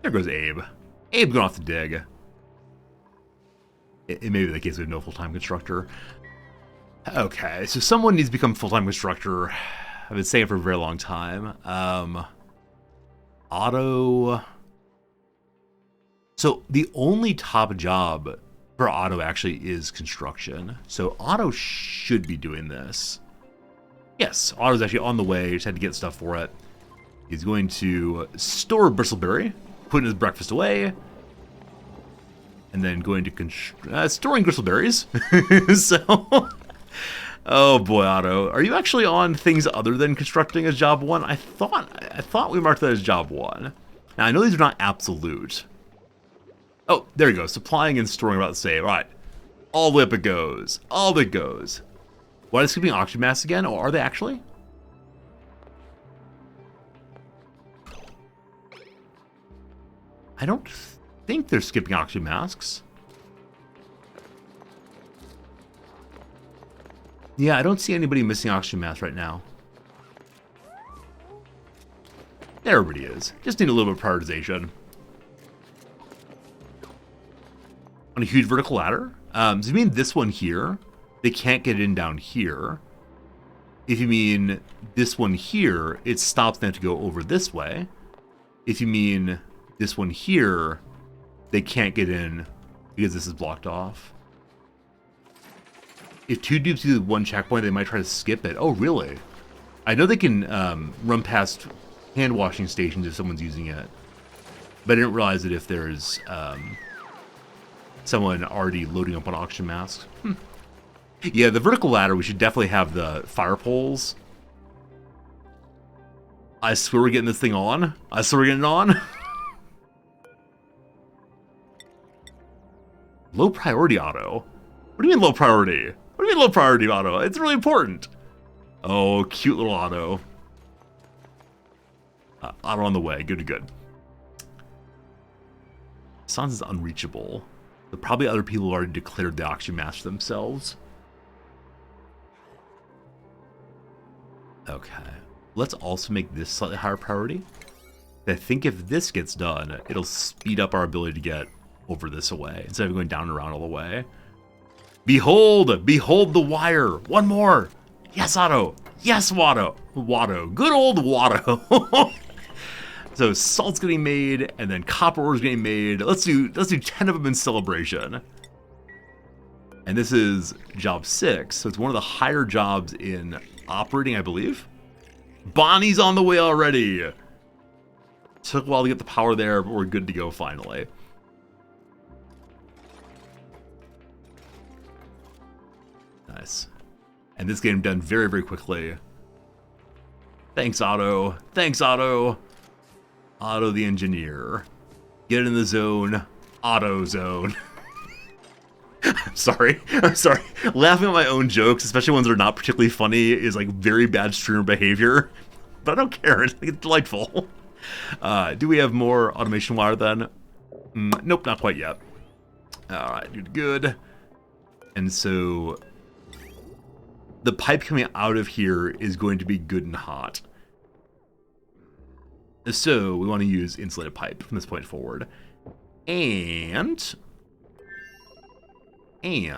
There goes Abe. Abe going off to dig. It may be the case we have no full-time constructor. Okay, so someone needs to become full-time constructor. I've been saying it for a very long time. Otto. So the only top job for Otto actually is construction. So Otto should be doing this. Yes, Otto's actually on the way. Just had to get stuff for it. He's going to store Bristleberry, putting his breakfast away, and then going to storing Bristleberries. So, oh boy, Otto, are you actually on things other than constructing as job 1? I thought we marked that as job 1. Now I know these are not absolute. Oh, there you go. Supplying and storing about the same. All right, all the way up it goes. All the way it goes. Why are they skipping auction mass again? Or are they actually? I don't think they're skipping auction masks. Yeah, I don't see anybody missing auction mask right now. There everybody is. Just need a little bit of prioritization. On a huge vertical ladder? So you mean this one here? They can't get in down here. If you mean this one here, it stops them to go over this way. If you mean this one here, they can't get in because this is blocked off. If 2 dupes do 1 checkpoint, they might try to skip it. Oh, really? I know they can run past hand washing stations if someone's using it. But I didn't realize that if there's someone already loading up on auction masks. Yeah, the vertical ladder, we should definitely have the fire poles. I swear we're getting this thing on. I swear we're getting it on. Low priority auto? What do you mean low priority? What do you mean low priority auto? It's really important. Oh, cute little auto. Auto on the way. Good to good. Sans is unreachable. But probably other people already declared the auction match themselves. Okay. Let's also make this slightly higher priority. I think if this gets done, it'll speed up our ability to get over this away instead of going down and around all the way. Behold! Behold the wire! One more! Yes, Otto! Yes, Watto! Watto. Good old Watto! So salt's getting made, and then copper ore's getting made. Let's do 10 of them in celebration. And this is job 6, so it's one of the higher jobs in operating, I believe. Bonnie's on the way already. Took a while to get the power there, but we're good to go finally. Nice. And this getting done very, very quickly. Thanks, Otto. Thanks, Otto. Otto the engineer. Get in the zone. Otto zone. I'm sorry. Laughing at my own jokes, especially ones that are not particularly funny, is like very bad streamer behavior. But I don't care. It's delightful. Do we have more automation wire then? Nope, not quite yet. Alright, good. And so the pipe coming out of here is going to be good and hot. So we want to use insulated pipe from this point forward. And I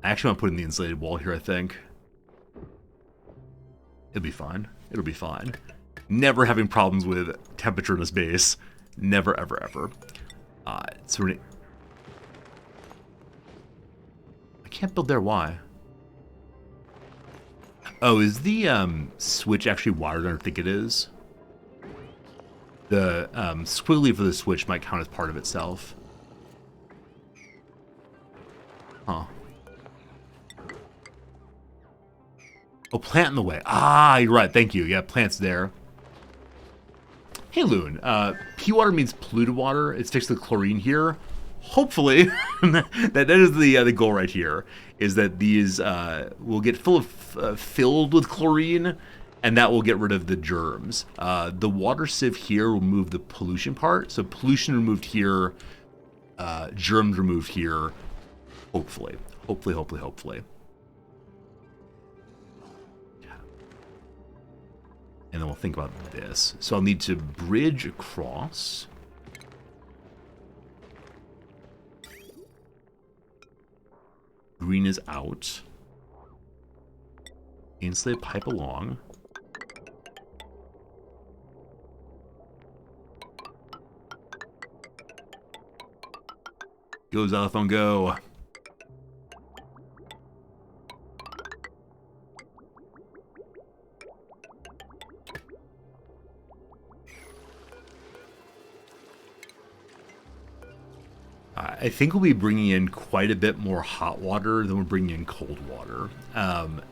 actually want to put in the insulated wall here, I think. It'll be fine. It'll be fine. Never having problems with temperature in this base. Never, ever, ever. So we're gonna... I can't build there, why? Oh, is the switch actually wired than I think it is? The squiggly for the switch might count as part of itself. Huh. Oh, plant in the way. Ah, you're right. Thank you. Yeah, plant's there. Hey, Loon. Pea water means polluted water. It's fixed the chlorine here. Hopefully, that is the goal right here, is that these will get filled with chlorine, and that will get rid of the germs. The water sieve here will move the pollution part. So pollution removed here, germs removed here. Hopefully. And then we'll think about this. So I'll need to bridge across. Green is out. Insulate pipe along. Go, Xylophone, go. I think we'll be bringing in quite a bit more hot water than we're bringing in cold water. And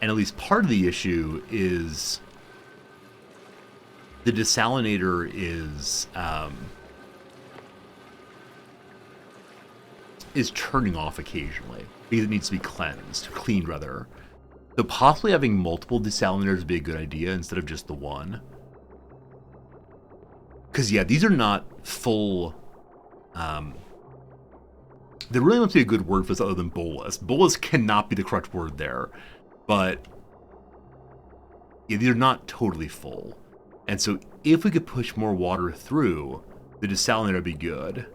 at least part of the issue is the desalinator is turning off occasionally because it needs to be cleaned rather. So possibly having multiple desalinators would be a good idea instead of just the one. Because yeah, these are not full. There really must be a good word for this other than bolus. Bolus cannot be the correct word there, but yeah, they're not totally full. And so if we could push more water through, the desalinator would be good.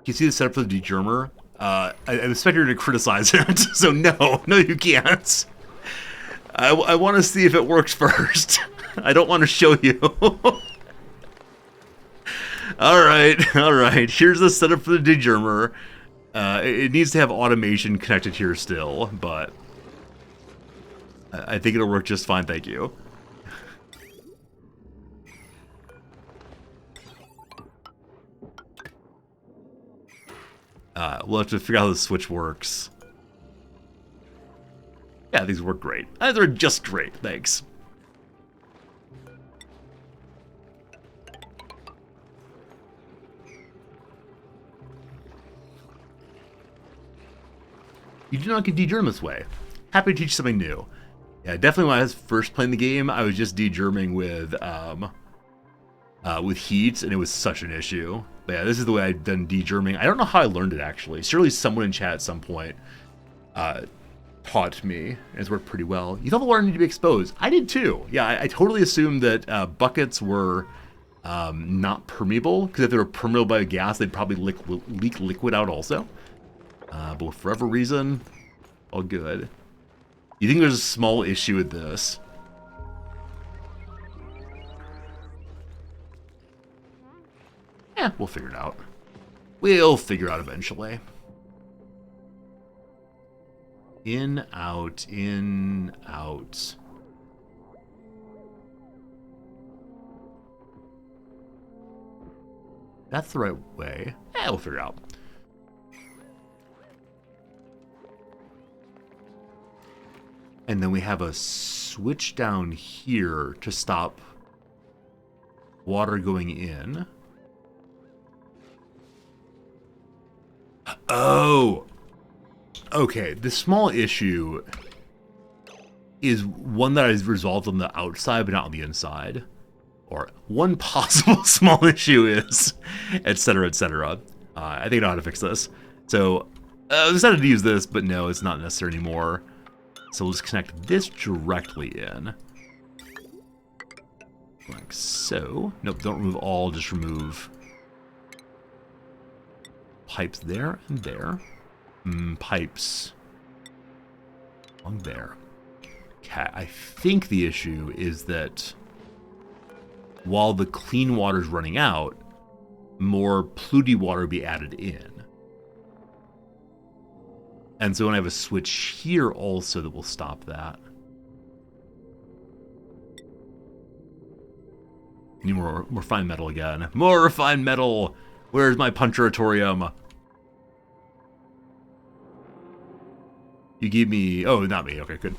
You see the setup for the degermer? I expect you to criticize it, so no, you can't. I want to see if it works first. I don't want to show you. All right. Here's the setup for the degermer. It needs to have automation connected here still, but I think it'll work just fine, thank you. We'll have to figure out how the switch works. Yeah, these work great. They're just great, thanks. You do not get degerm this way. Happy to teach something new. Yeah, definitely when I was first playing the game, I was just degerming with heat, and it was such an issue. But yeah, this is the way I've done degerming. I don't know how I learned it, actually. Surely someone in chat at some point taught me, and it's worked pretty well. You thought the water needed to be exposed. I did too. Yeah, I totally assumed that buckets were not permeable, because if they were permeable by a gas, they'd probably leak liquid out also. But for whatever reason, all good. You think there's a small issue with this? Yeah, we'll figure it out. We'll figure it out eventually. In, out, in, out. That's the right way. Yeah, we'll figure it out. And then we have a switch down here to stop water going in. Oh! Okay, the small issue is one that is resolved on the outside but not on the inside. Or one possible small issue is, etc., etc. I think I know how to fix this. So, I decided to use this, but no, it's not necessary anymore. So we'll just connect this directly in. Like so. Nope, don't remove all, just remove pipes there and there. Pipes along there. Okay, I think the issue is that while the clean water is running out, more polluted water will be added in. And so when I have a switch here also that will stop that. Need more refined metal again. More refined metal! Where's my puncturatorium? You gave me... Oh, not me. Okay, good.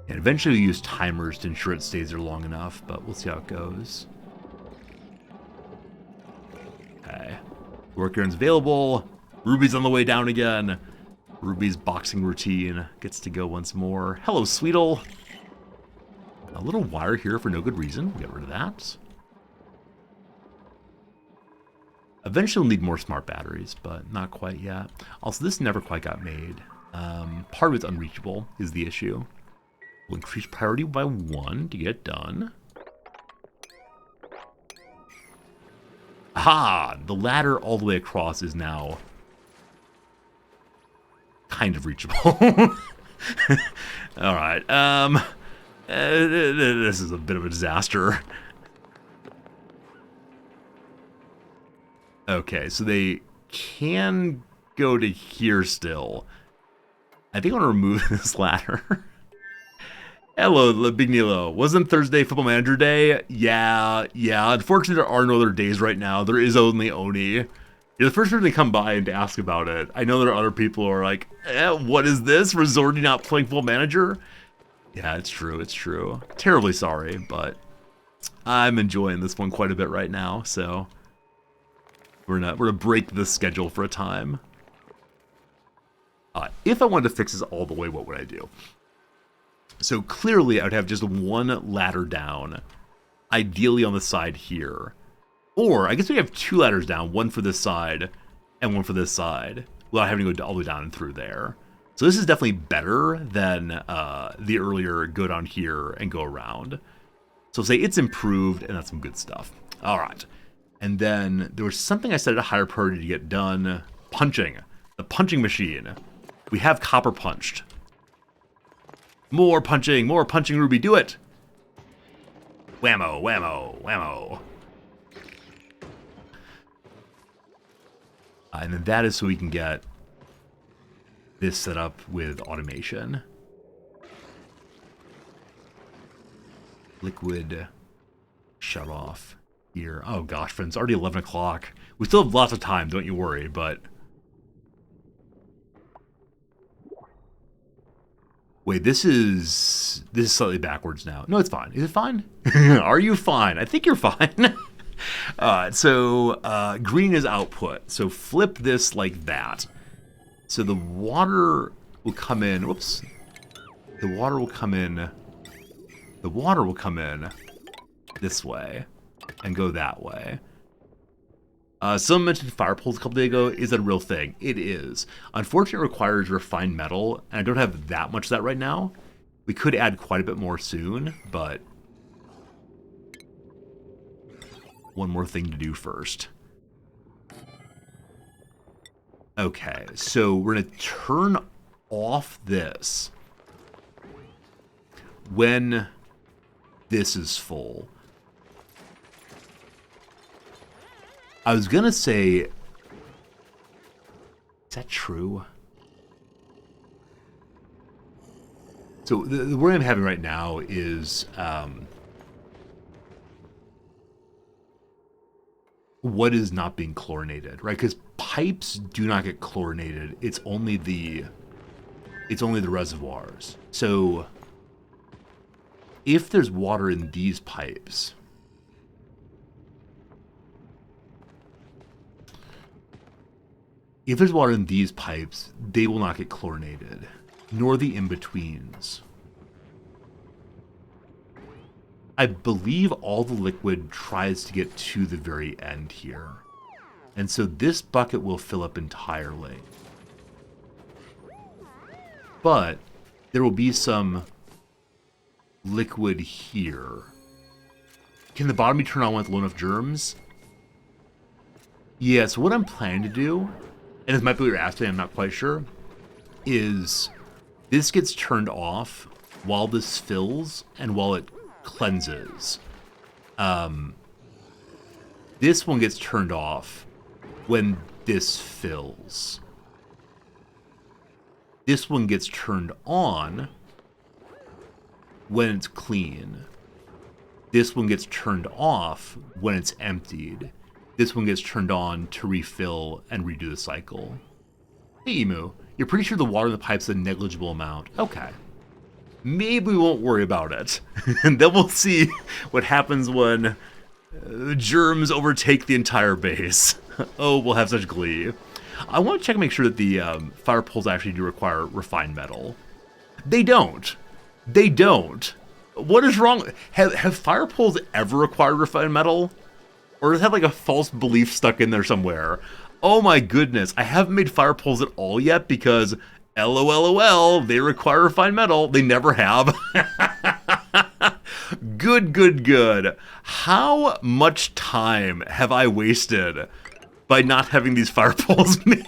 And eventually we use timers to ensure it stays there long enough, but we'll see how it goes. Okay. Work errands available. Ruby's on the way down again. Ruby's boxing routine gets to go once more. Hello, Sweetle. A little wire here for no good reason. We'll get rid of that. Eventually we'll need more smart batteries, but not quite yet. Also, this never quite got made. Part of it's unreachable is the issue. We'll increase priority by 1 to get it done. Aha! The ladder all the way across is now kind of reachable. Alright, this is a bit of a disaster. Okay, so they can go to here still. I think I want to remove this ladder. Hello, Big Nilo. Wasn't Thursday Football Manager Day? Yeah. Unfortunately, there are no other days right now. There is only Oni. You're the first person to come by and to ask about it. I know there are other people who are like, what is this? Resorting not playing Football Manager? Yeah, it's true. It's true. Terribly sorry, but I'm enjoying this one quite a bit right now, so we're gonna break this schedule for a time. If I wanted to fix this all the way, what would I do? So clearly, I would have just one ladder down, ideally on the side here. Or, I guess we have 2 ladders down, one for this side and one for this side, without having to go all the way down and through there. So this is definitely better than the earlier go down here and go around. So say it's improved, and that's some good stuff. All right. And then there was something I set at a higher priority to get done. Punching. The punching machine. We have copper punched. More punching, Ruby, do it! Whammo, whammo, whammo. And then that is so we can get this set up with automation. Liquid shut off here. Oh gosh, friends, it's already 11 o'clock. We still have lots of time, don't you worry, but... Wait, this is slightly backwards now. No, it's fine. Is it fine? Are you fine? I think you're fine. So green is output. So flip this like that. So the water will come in. Whoops. The water will come in. The water will come in this way and go that way. Someone mentioned fire poles a couple days ago. Is that a real thing? It is. Unfortunately, it requires refined metal, and I don't have that much of that right now. We could add quite a bit more soon, but one more thing to do first. Okay, so we're going to turn off this when this is full. I was gonna say, is that true? So the worry I'm having right now is what is not being chlorinated, right? Because pipes do not get chlorinated. It's only the reservoirs. So if there's water in these pipes, they will not get chlorinated, nor the in-betweens. I believe all the liquid tries to get to the very end here. And so this bucket will fill up entirely. But there will be some liquid here. Can the bottom be turned on with low enough germs? Yeah, so what I'm planning to do, and this might be what you're asking, I'm not quite sure, is this gets turned off while this fills and while it cleanses. This one gets turned off when this fills. This one gets turned on when it's clean. This one gets turned off when it's emptied. This one gets turned on to refill and redo the cycle. Hey, Emu, you're pretty sure the water in the pipe's a negligible amount. Okay. Maybe we won't worry about it. And then we'll see what happens when germs overtake the entire base. Oh, we'll have such glee. I want to check and make sure that the fire poles actually do require refined metal. They don't. They don't. What is wrong? Have fire poles ever required refined metal? Or does it have like a false belief stuck in there somewhere? Oh my goodness, I haven't made fire poles at all yet because LOLOL, they require refined metal. They never have. Good, good, good. How much time have I wasted by not having these fire poles made?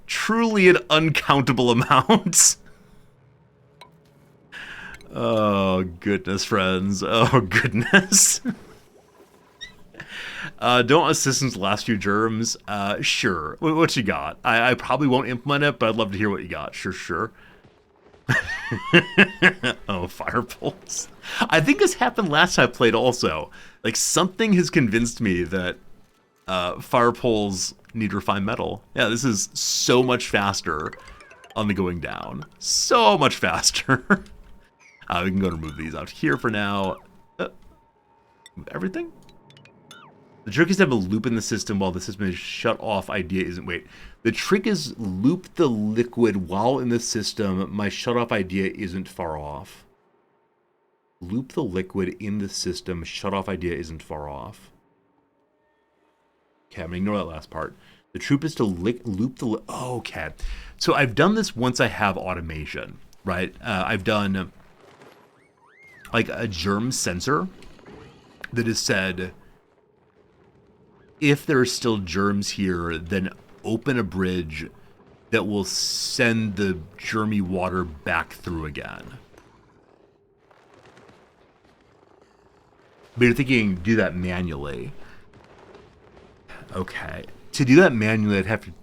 Truly an uncountable amount. Oh, goodness, friends. Oh, goodness. Don't assistance last few germs? Sure. What you got? I probably won't implement it, but I'd love to hear what you got. Sure. Oh, fire poles. I think this happened last time I played also. Like, something has convinced me that fire poles need refined metal. Yeah, this is so much faster on the going down. So much faster. We can go and remove these out here for now. Everything? The trick is to have a loop in the system while the system is shut off. Idea isn't... Wait. The trick is loop the liquid while in the system. My shut off idea isn't far off. Loop the liquid in the system. Shut off idea isn't far off. Okay, I'm going to ignore that last part. The trick is to loop the... Oh, okay. So I've done this once I have automation, right? I've done like a germ sensor that has said... If there are still germs here, then open a bridge that will send the germy water back through again. But you're thinking, do that manually. Okay. To do that manually, I'd have to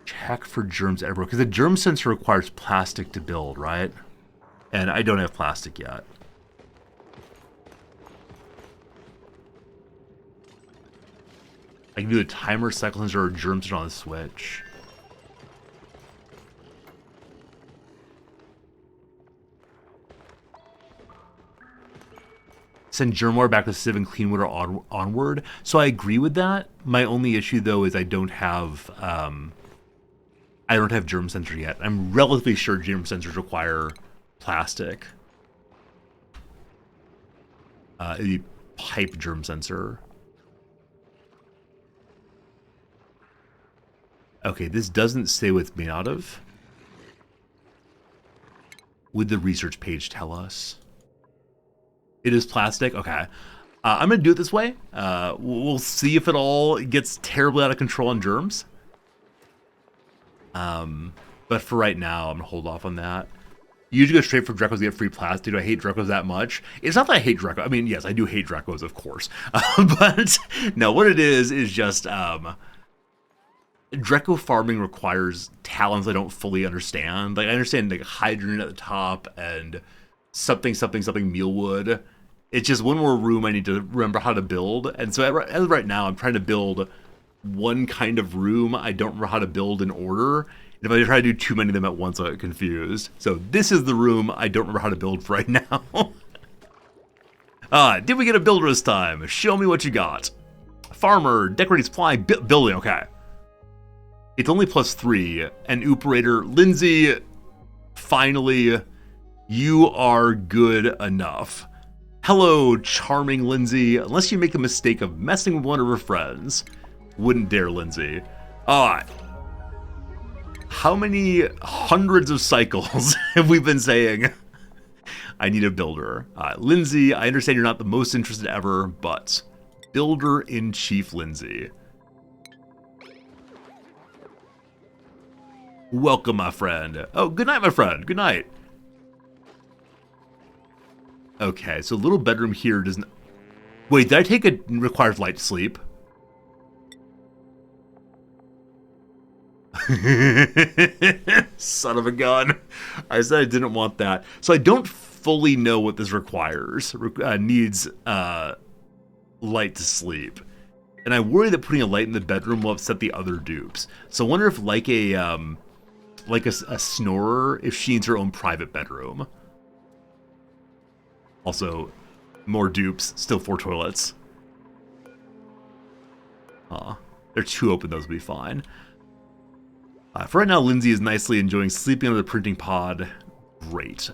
check for germs everywhere. Because the germ sensor requires plastic to build, right? And I don't have plastic yet. I can do a timer, cycle sensor, or germ sensor on the switch. Send germ water back to sieve and clean water onward. So I agree with that. My only issue though is I don't have germ sensor yet. I'm relatively sure germ sensors require plastic. The pipe germ sensor. Okay, this doesn't say what it's made out of. Would the research page tell us? It is plastic? Okay. I'm going to do it this way. We'll see if it all gets terribly out of control on germs. But for right now, I'm going to hold off on that. You usually go straight for Drecos to get free plastic. Do I hate Drecos that much? It's not that I hate Dreco. I mean, yes, I do hate Drecos, of course. But no, what it is just... Dreco farming requires talents I don't fully understand. Like, I understand like hydrogen at the top and something mealwood. It's just one more room I need to remember how to build. And so as of right now, I'm trying to build one kind of room I don't remember how to build in order. And if I try to do too many of them at once, I'll get confused. So this is the room I don't remember how to build for right now. Did we get a builder this time? Show me what you got. Farmer, decorating supply, building, okay. It's only +3, and operator Lindsay, finally, you are good enough. Hello, charming Lindsay, unless you make the mistake of messing with one of her friends. Wouldn't dare, Lindsay. Alright. How many hundreds of cycles have we been saying, I need a builder? Lindsay, I understand you're not the most interested ever, but Builder-in-Chief Lindsay. Welcome, my friend. Oh, good night, my friend. Good night. Okay, so little bedroom here doesn't... Wait, did I take a requires light to sleep? Son of a gun. I said I didn't want that. So I don't fully know what this requires. Needs light to sleep. And I worry that putting a light in the bedroom will upset the other dupes. So I wonder if like a snorer, if she needs her own private bedroom. Also, more dupes, still 4 toilets. They're 2 open, those will be fine. For right now, Lindsay is nicely enjoying sleeping under the printing pod. Great.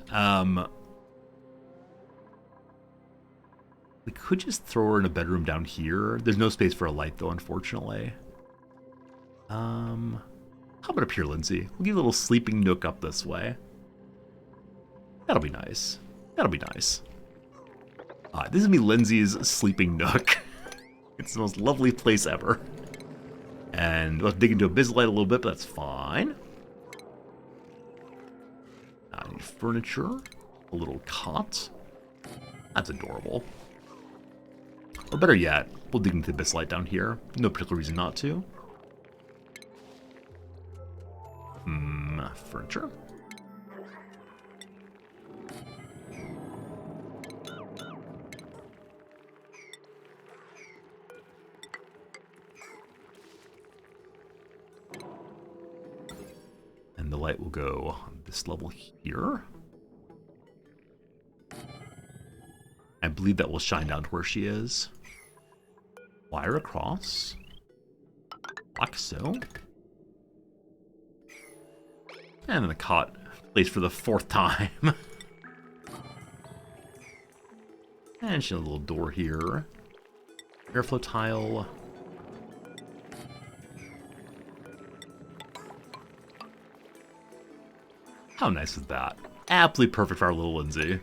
We could just throw her in a bedroom down here. There's no space for a light, though, unfortunately. How about up here, Lindsay? We'll give you a little sleeping nook up this way. That'll be nice. That'll be nice. This is me, Lindsay's sleeping nook. It's the most lovely place ever. And we'll dig into Abyssalite a little bit, but that's fine. I need furniture. A little cot. That's adorable. Or better yet, we'll dig into the Abyssalite down here. No particular reason not to. Furniture. And the light will go on this level here. I believe that will shine down to where she is. Wire across. Like so. And then the cot placed for the 4th time. And she has a little door here. Airflow tile. How nice is that? Absolutely perfect for our little Lindsay.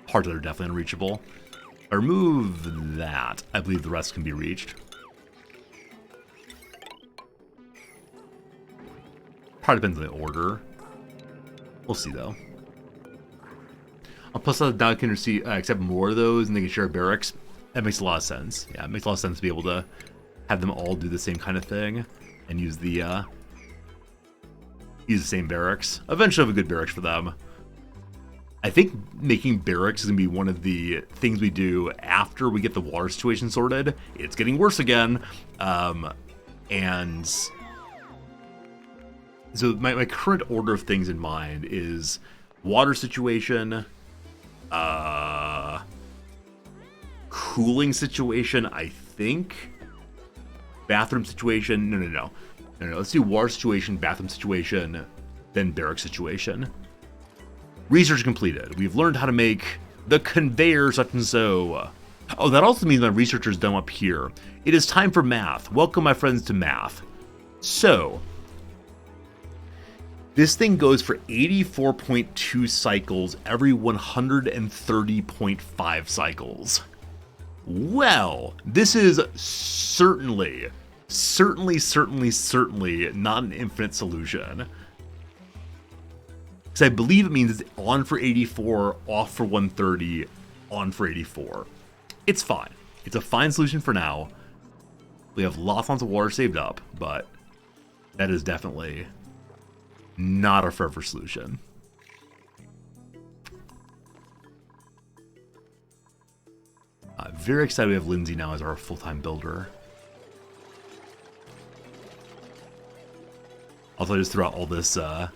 Parts that are definitely unreachable. I remove that. I believe the rest can be reached. Probably depends on the order. We'll see, though. Plus, now I can accept more of those, and they can share barracks. That makes a lot of sense. Yeah, it makes a lot of sense to be able to have them all do the same kind of thing, and use the same barracks. Eventually, have a good barracks for them. I think making barracks is gonna be one of the things we do after we get the water situation sorted. It's getting worse again, and so my current order of things in mind is water situation, cooling situation, I think, bathroom situation. No. Let's do water situation, bathroom situation, then barrack situation. Research completed. We've learned how to make the conveyor such and so. Oh, that also means my researcher's done up here. It is time for math. Welcome, my friends, to math. So, this thing goes for 84.2 cycles every 130.5 cycles. Well, this is certainly not an infinite solution. Because I believe it means it's on for 84, off for 130, on for 84. It's fine. It's a fine solution for now. We have lots of water saved up, but that is definitely not our forever solution. Very excited we have Lindsay now as our full-time builder. Also, I just threw out all this power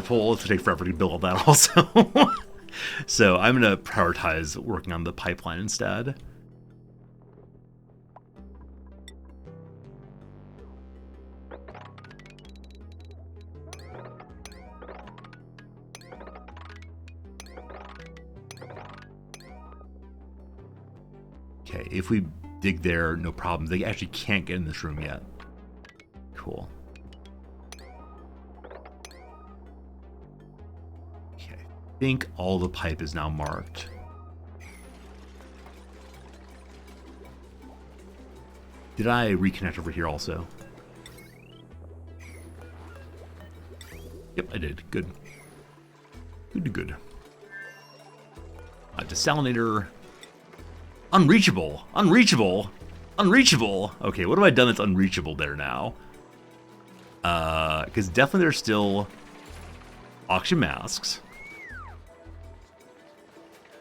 pole. It's going to take forever to build all that also. So I'm going to prioritize working on the pipeline instead. Okay, if we dig there, no problem. They actually can't get in this room yet. Cool. Okay, I think all the pipe is now marked. Did I reconnect over here also? Yep, I did. Good. Good. Desalinator. Unreachable. Okay, what have I done that's unreachable there now? Because definitely there's still oxygen masks.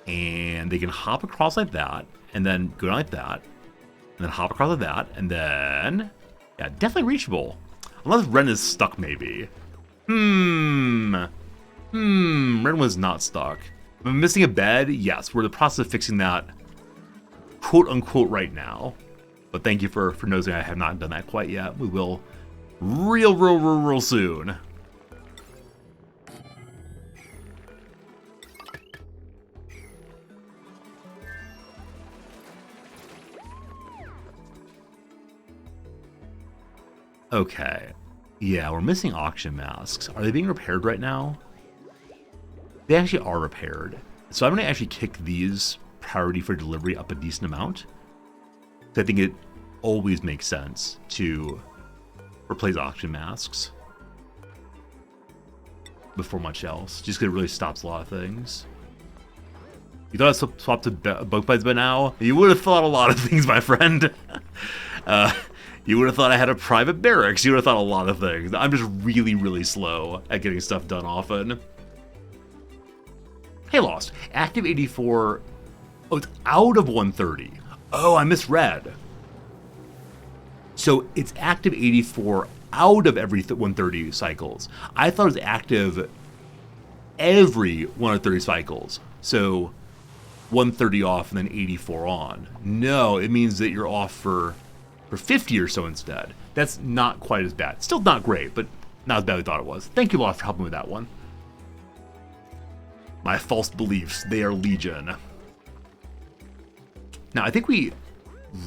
And they can hop across like that, and then go down like that, and then hop across like that, and then... Yeah, definitely reachable. Unless Ren is stuck, maybe. Ren was not stuck. Am I missing a bed? Yes, we're in the process of fixing that, quote-unquote, right now. But thank you for noticing I have not done that quite yet. We will real soon. Okay. Yeah, we're missing auction masks. Are they being repaired right now? They actually are repaired. So I'm going to actually kick these priority for delivery up a decent amount. I think it always makes sense to replace auction masks before much else, just because it really stops a lot of things. You thought I swapped to bug bites by now? You would have thought a lot of things, my friend. You would have thought I had a private barracks. You would have thought a lot of things. I'm just really, really slow at getting stuff done often. Hey, Lost. Active 84. Oh, it's out of 130. Oh, I misread. So it's active 84 out of every 130 cycles. I thought it was active every 130 cycles. So 130 off and then 84 on. No, it means that you're off for 50 or so instead. That's not quite as bad. Still not great, but not as bad as I thought it was. Thank you, Lost, for helping with that one. My false beliefs, they are legion. Now, I think we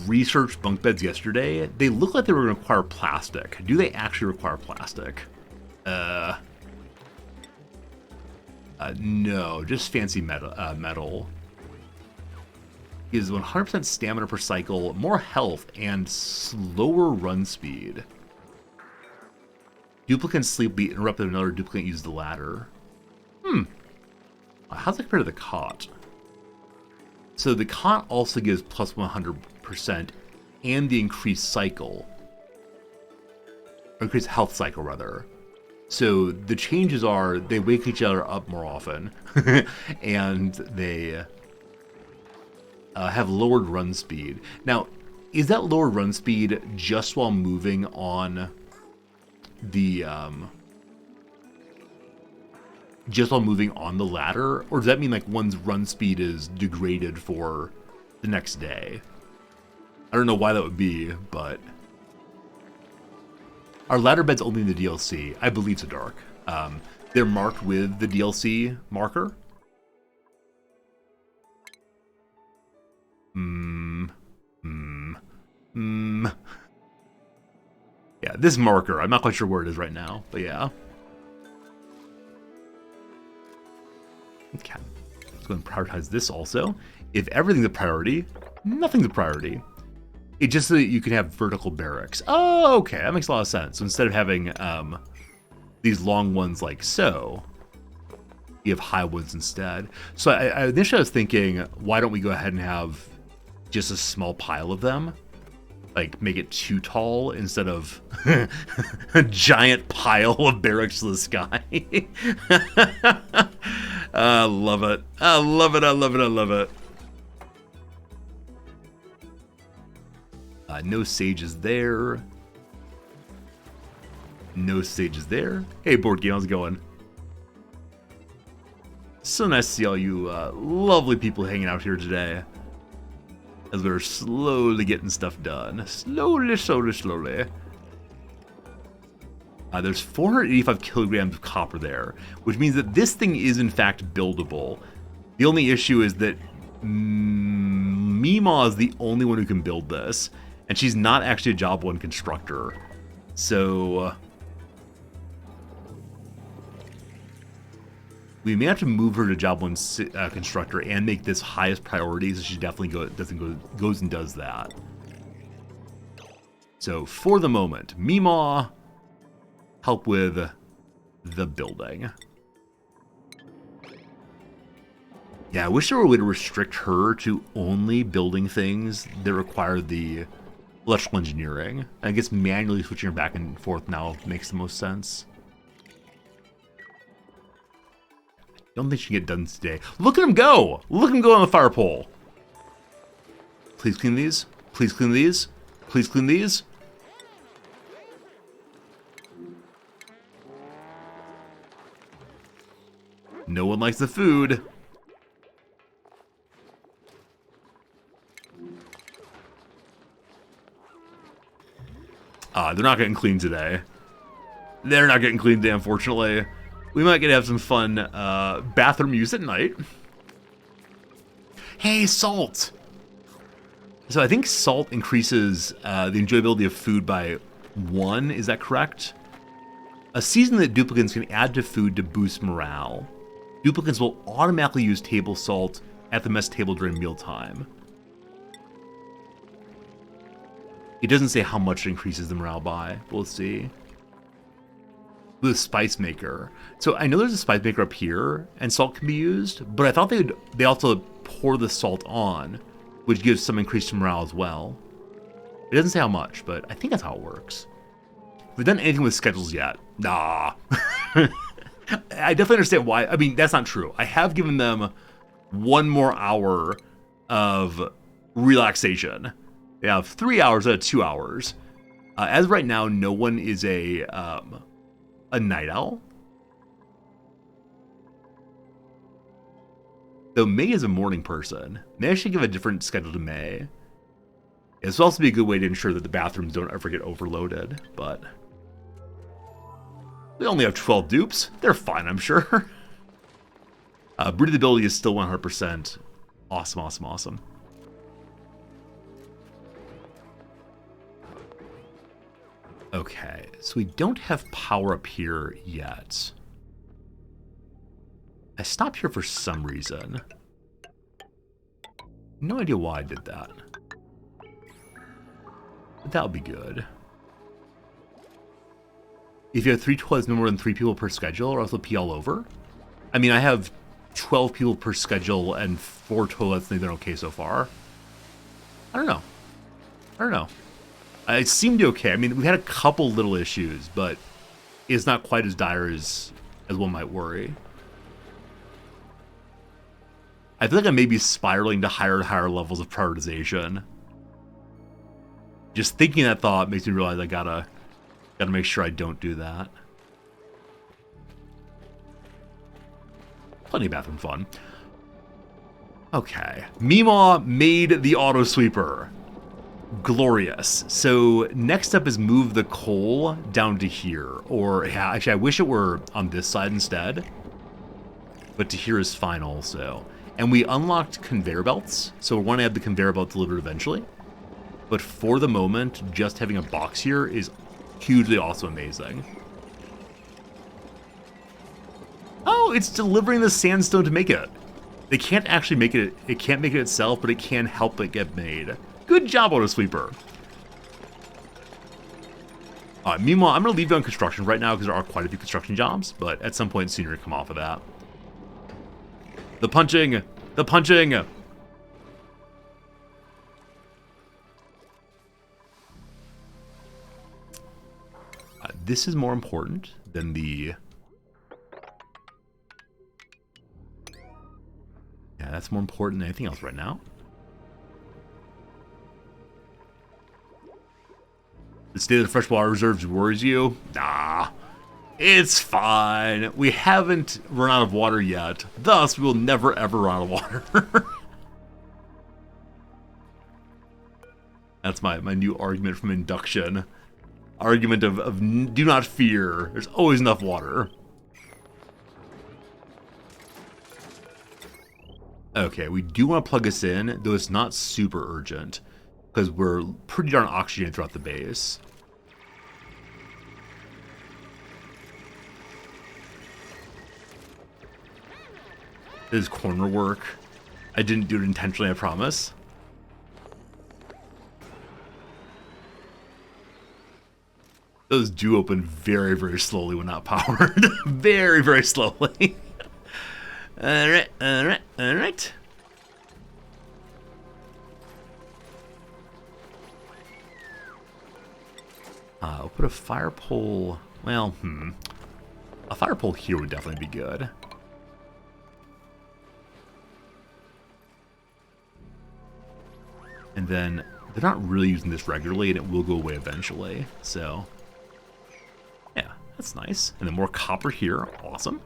researched bunk beds yesterday. They look like they were going to require plastic. Do they actually require plastic? No, just fancy metal. Gives 100% stamina per cycle, more health, and slower run speed. Duplicant sleep be interrupted if another duplicant uses the ladder. How's that compare to the cot? So the cot also gives plus 100% and the increased cycle. Or increased health cycle, rather. So the changes are they wake each other up more often. And they have lowered run speed. Now, is that lowered run speed just while moving on the ladder, or does that mean like one's run speed is degraded for the next day? I don't know why that would be, but are ladder beds only in the DLC? I believe so, Dark. They're marked with the DLC marker. Yeah, this marker, I'm not quite sure where it is right now, but yeah. Okay, let's go and prioritize this also. If everything's a priority, nothing's a priority. It's just so that you can have vertical barracks. Oh, okay, that makes a lot of sense. So instead of having these long ones like so, you have high ones instead. So I initially was thinking, why don't we go ahead and have just a small pile of them? Like, make it too tall instead of a giant pile of barracks to the sky. I love it. I love it. I love it. I love it. No sages there. No sages there. Hey, board game, how's it going? So nice to see all you lovely people hanging out here today. As we're slowly getting stuff done. Slowly, slowly, slowly. There's 485 kilograms of copper there, which means that this thing is in fact buildable. The only issue is that Mima is the only one who can build this, and she's not actually a Job 1 constructor. So we may have to move her to Job 1 constructor and make this highest priority, so she definitely goes and does that. So for the moment, Mima, help with the building. Yeah, I wish there were a way to restrict her to only building things that require the electrical engineering. I guess manually switching her back and forth now makes the most sense. Don't think she can get done today. Look at him go! Look at him go on the fire pole. Please clean these. Please clean these. Please clean these. No one likes the food. They're not getting clean today. They're not getting clean today, unfortunately. We might get to have some fun bathroom use at night. Hey, salt! So I think salt increases the enjoyability of food by 1, is that correct? A season that duplicants can add to food to boost morale. Duplicants will automatically use table salt at the mess table during mealtime. It doesn't say how much it increases the morale by. We'll see. The spice maker. So I know there's a spice maker up here, and salt can be used, but I thought they also pour the salt on, which gives some increased morale as well. It doesn't say how much, but I think that's how it works. Have we done anything with schedules yet? Nah. I definitely understand why. I mean, that's not true. I have given them 1 more hour of relaxation. They have 3 hours out of 2 hours. As of right now, no one is a night owl. Though May is a morning person. May I should give a different schedule to May. This will also be a good way to ensure that the bathrooms don't ever get overloaded, but we only have 12 dupes. They're fine, I'm sure. Breathability is still 100%. Awesome, awesome, awesome. Okay, so we don't have power up here yet. I stopped here for some reason. No idea why I did that. But that would be good. If you have 3 toilets, no more than 3 people per schedule, or else they'll pee all over. I mean, I have 12 people per schedule and 4 toilets, and they've been okay so far. I don't know. It seemed okay. I mean, we had a couple little issues, but it's not quite as dire as one might worry. I feel like I may be spiraling to higher and higher levels of prioritization. Just thinking that thought makes me realize I gotta make sure I don't do that. Plenty of bathroom fun. Okay. Meemaw made the auto sweeper. Glorious. So next up is move the coal down to here. Or, yeah, actually, I wish it were on this side instead. But to here is fine also. And we unlocked conveyor belts. So we're going to have the conveyor belt delivered eventually. But for the moment, just having a box here is hugely also amazing. Oh, it's delivering the sandstone to make it. They can't actually make it. It can't make it itself, but it can help it get made. Good job, Auto Sweeper. Meanwhile, I'm going to leave you on construction right now because there are quite a few construction jobs, but at some point soon you're going to come off of that. The punching! The punching! This is more important than the... Yeah, that's more important than anything else right now. The state of the freshwater reserves worries you? Nah, it's fine. We haven't run out of water yet. Thus, we will never ever run out of water. That's my new argument from induction. Argument of do not fear. There's always enough water. Okay, we do want to plug this in, though it's not super urgent, because we're pretty darn oxygenated throughout the base. This is corner work. I didn't do it intentionally, I promise. Those do open very, very slowly when not powered. Very, very slowly. Alright, alright, alright. I'll put a fire pole. Well, a fire pole here would definitely be good. And then they're not really using this regularly, and it will go away eventually. So, yeah, that's nice. And then more copper here. Awesome.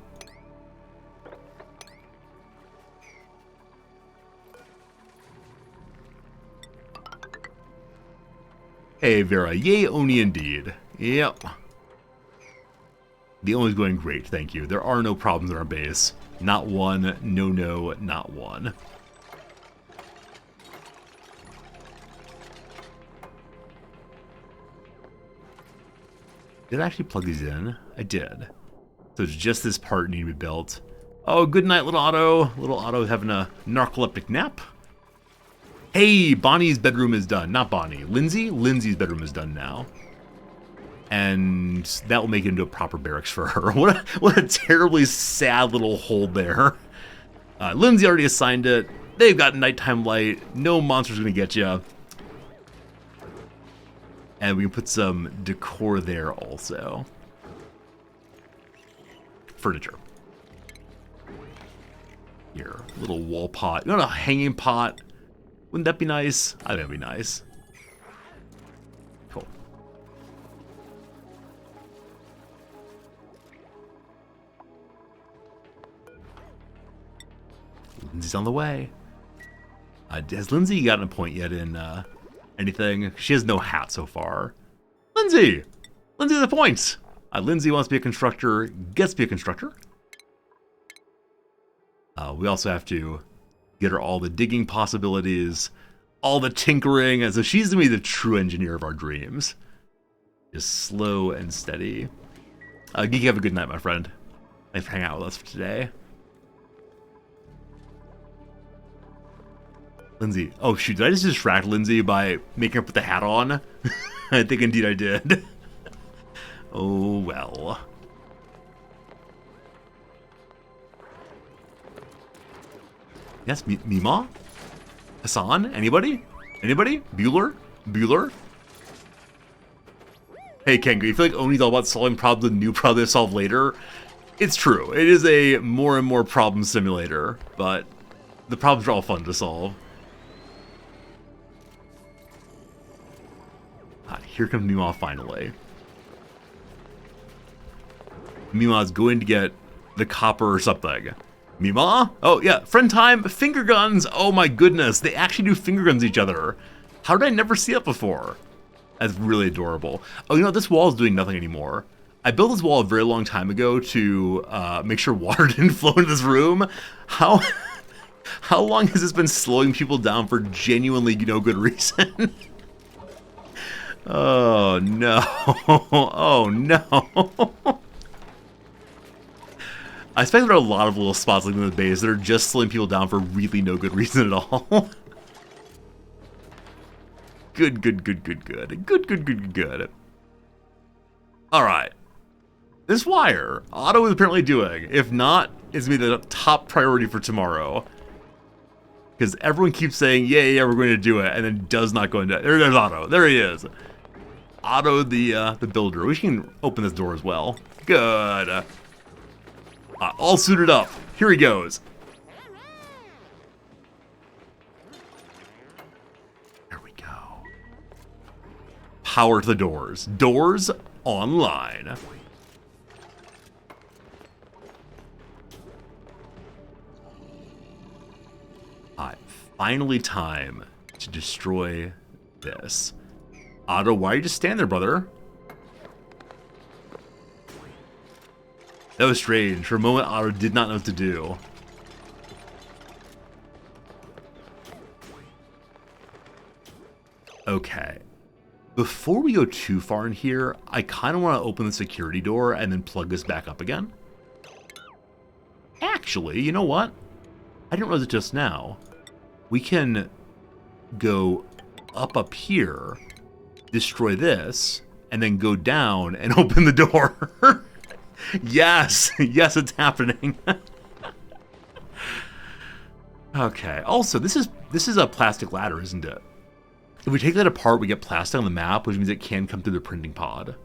Hey, Vera. Yay, Oni indeed. Yep. The Oni's going great, thank you. There are no problems in our base. Not one. No, not one. Did I actually plug these in? I did. So it's just this part need to be built. Oh, good night, little Otto. Little Otto having a narcoleptic nap. Hey, Bonnie's bedroom is done. Not Bonnie. Lindsay? Lindsay's bedroom is done now. And that will make it into a proper barracks for her. What a terribly sad little hole there. Lindsay already assigned it. They've got nighttime light. No monster's going to get you. And we can put some decor there also. Furniture. Here, little wall pot. You want a hanging pot? Wouldn't that be nice? I think that'd be nice. Cool. Lindsay's on the way. Has Lindsay gotten a point yet in anything? She has no hat so far. Lindsay! Lindsay the points! Lindsay wants to be a constructor, gets to be a constructor. We also have to get her all the digging possibilities, all the tinkering, and so she's gonna be the true engineer of our dreams. Just slow and steady. Geeky, have a good night, my friend. Thanks for hanging out with us for today. Lindsay. Oh, shoot. Did I just distract Lindsay by making her put the hat on? I think indeed I did. Oh, well. Yes, Mima? Hassan? Anybody? Anybody? Bueller? Bueller? Hey, Kenga, you feel like Oni's all about solving problems and new problems to solve later? It's true. It is a more and more problem simulator, but the problems are all fun to solve. Here comes Mima finally. Mima's going to get the copper or something. Mima? Oh, yeah. Friend time. Finger guns. Oh, my goodness. They actually do finger guns each other. How did I never see that before? That's really adorable. Oh, you know, this wall is doing nothing anymore. I built this wall a very long time ago to make sure water didn't flow into this room. How long has this been slowing people down for genuinely no good reason? Oh, no. Oh, no. I expect there are a lot of little spots like in the base that are just slowing people down for really no good reason at all. Good. Alright. This wire, Otto is apparently doing. If not, it's going to be the top priority for tomorrow. Because everyone keeps saying, yeah, we're going to do it, and then does not go into it. There's Otto. There he is. Otto the builder. We can open this door as well. Good. All suited up. Here he goes. There we go. Power to the doors. Doors online. Finally time to destroy this. Otto, why are you just standing there, brother? That was strange. For a moment, Otto did not know what to do. Okay. Before we go too far in here, I kind of want to open the security door and then plug this back up again. Actually, you know what? I didn't realize it just now. We can go up here, destroy this, and then go down and open the door. Yes, yes, it's happening. Okay. Also, this is a plastic ladder, isn't it? If we take that apart, we get plastic on the map, which means it can come through the printing pod.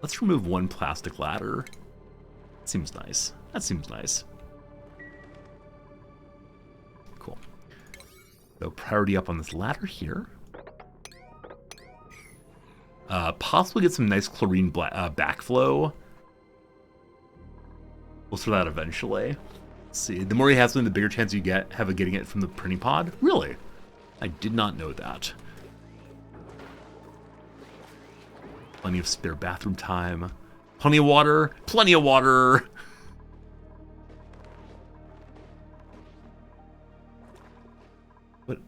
Let's remove one plastic ladder. Seems nice. That seems nice. Cool. So priority up on this ladder here. Possibly get some nice chlorine backflow. We'll sort that eventually. Let's see. The more you have something, the bigger chance you have of getting it from the printing pod. Really? I did not know that. Plenty of spare bathroom time. Plenty of water. Plenty of water. What?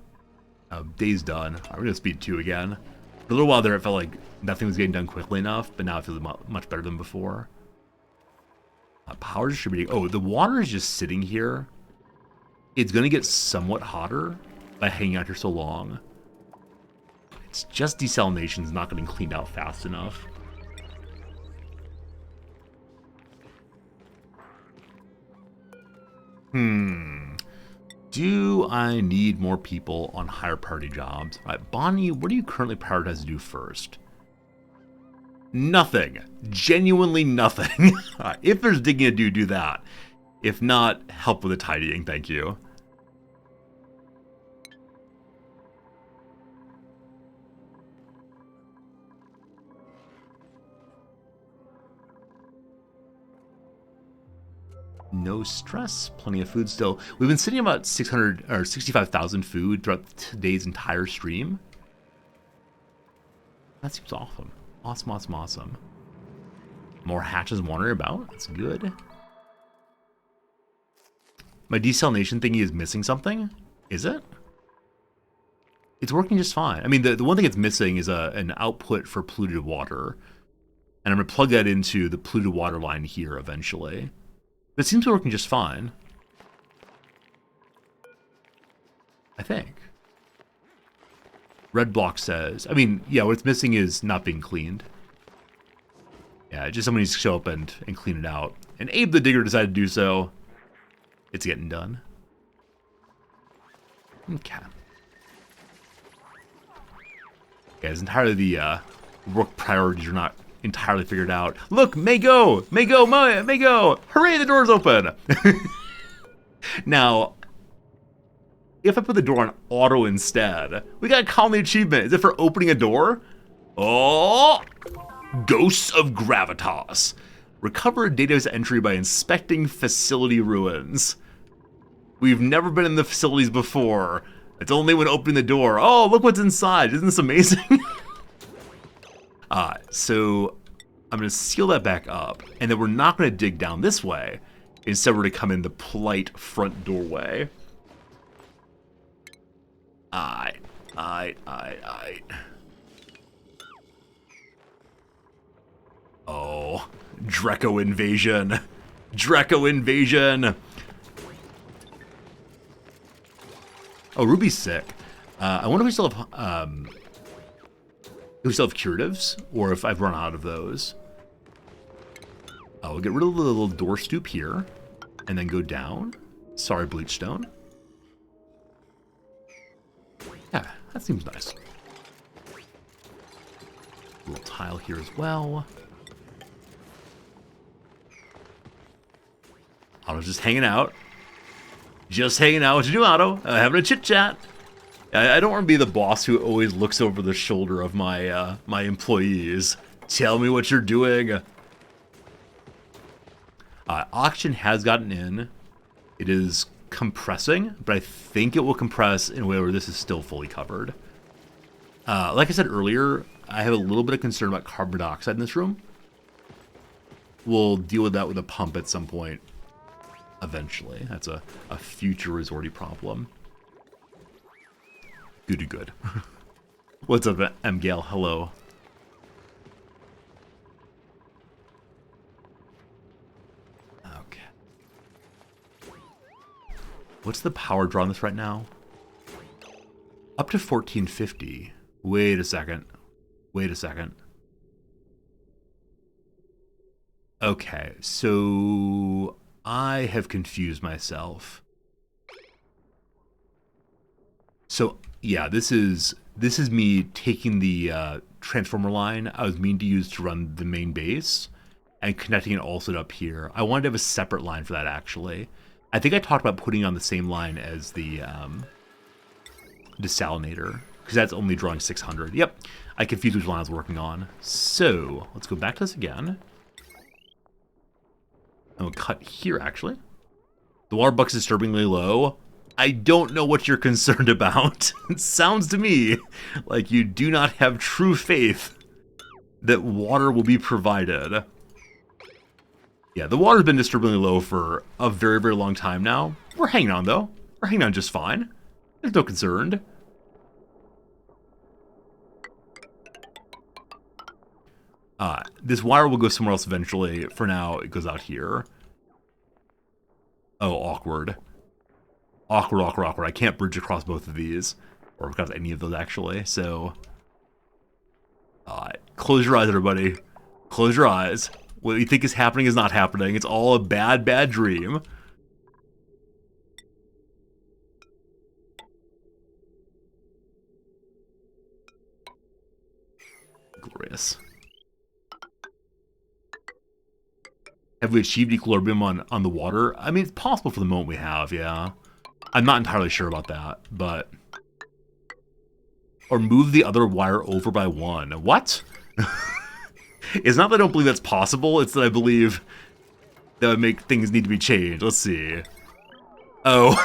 Day's done. We're gonna speed 2 again. For a little while there, it felt like nothing was getting done quickly enough, but now it feels much better than before. Power distributing. Oh, the water is just sitting here. It's gonna get somewhat hotter by hanging out here so long. It's just desalination's not getting cleaned out fast enough. Do I need more people on higher priority jobs? All right, Bonnie, what do you currently prioritize to do first? Nothing. Genuinely nothing. If there's digging to do, do that. If not, help with the tidying, thank you. No stress, plenty of food still. We've been sitting about 600 or 65,000 food throughout today's entire stream. That seems awesome. Awesome. More hatches wandering about. That's good. My desalination thingy is missing something. Is it? It's working just fine. I mean, the one thing it's missing is an output for polluted water. And I'm going to plug that into the polluted water line here eventually. But it seems to be working just fine. I think. Red Block says, I mean, yeah, what it's missing is not being cleaned. Yeah, just someone needs to show up and clean it out. And Abe the Digger decided to do so. It's getting done. Okay. Yeah, it's entirely the work priorities are not entirely figured out. Look, May go! Hooray, the door's open! Now, if I put the door on auto instead, we got a colony achievement. Is it for opening a door? Oh! Ghosts of Gravitas. Recover a database entry by inspecting facility ruins. We've never been in the facilities before. It's only when opening the door. Oh, look what's inside. Isn't this amazing? So I'm going to seal that back up, and then we're not going to dig down this way. Instead, we're going to come in the polite front doorway. Aight. Oh, Draco invasion. Oh, Ruby's sick. I wonder if we still have curatives, or if I've run out of those. We'll get rid of the little door stoop here, and then go down. Sorry, Bleachstone. Yeah, that seems nice. Little tile here as well. Otto's just hanging out. What you do, Otto? Having a chit chat. I don't want to be the boss who always looks over the shoulder of my my employees. Tell me what you're doing. Auction has gotten in. It is compressing, but I think it will compress in a way where this is still fully covered. Like I said earlier, I have a little bit of concern about carbon dioxide in this room. We'll deal with that with a pump at some point. Eventually. That's a future resorty problem. Good. What's up, MGale? Hello. Okay. What's the power draw on this right now? Up to 1450. Wait a second. Okay, so I have confused myself. So yeah, this is me taking the transformer line I was meaning to use to run the main base and connecting it also up here. I wanted to have a separate line for that, actually. I think I talked about putting it on the same line as the desalinator, because that's only drawing 600. Yep, I confused which line I was working on. So let's go back to this again. And we'll cut here, actually. The water bucket's disturbingly low. I don't know what you're concerned about. It sounds to me like you do not have true faith that water will be provided. Yeah, the water's been disturbingly low for a very, very long time now. We're hanging on, though. We're hanging on just fine. There's no concern. This wire will go somewhere else eventually. For now, it goes out here. Oh, awkward. Awkward, awkward, awkward. I can't bridge across both of these. Or across any of those, actually. So, close your eyes, everybody. Close your eyes. What you think is happening is not happening. It's all a bad, bad dream. Glorious. Have we achieved equilibrium on the water? I mean, it's possible for the moment we have, yeah. I'm not entirely sure about that, but... Or move the other wire over by one. What? It's not that I don't believe that's possible, it's that I believe that would make things need to be changed. Let's see. Oh.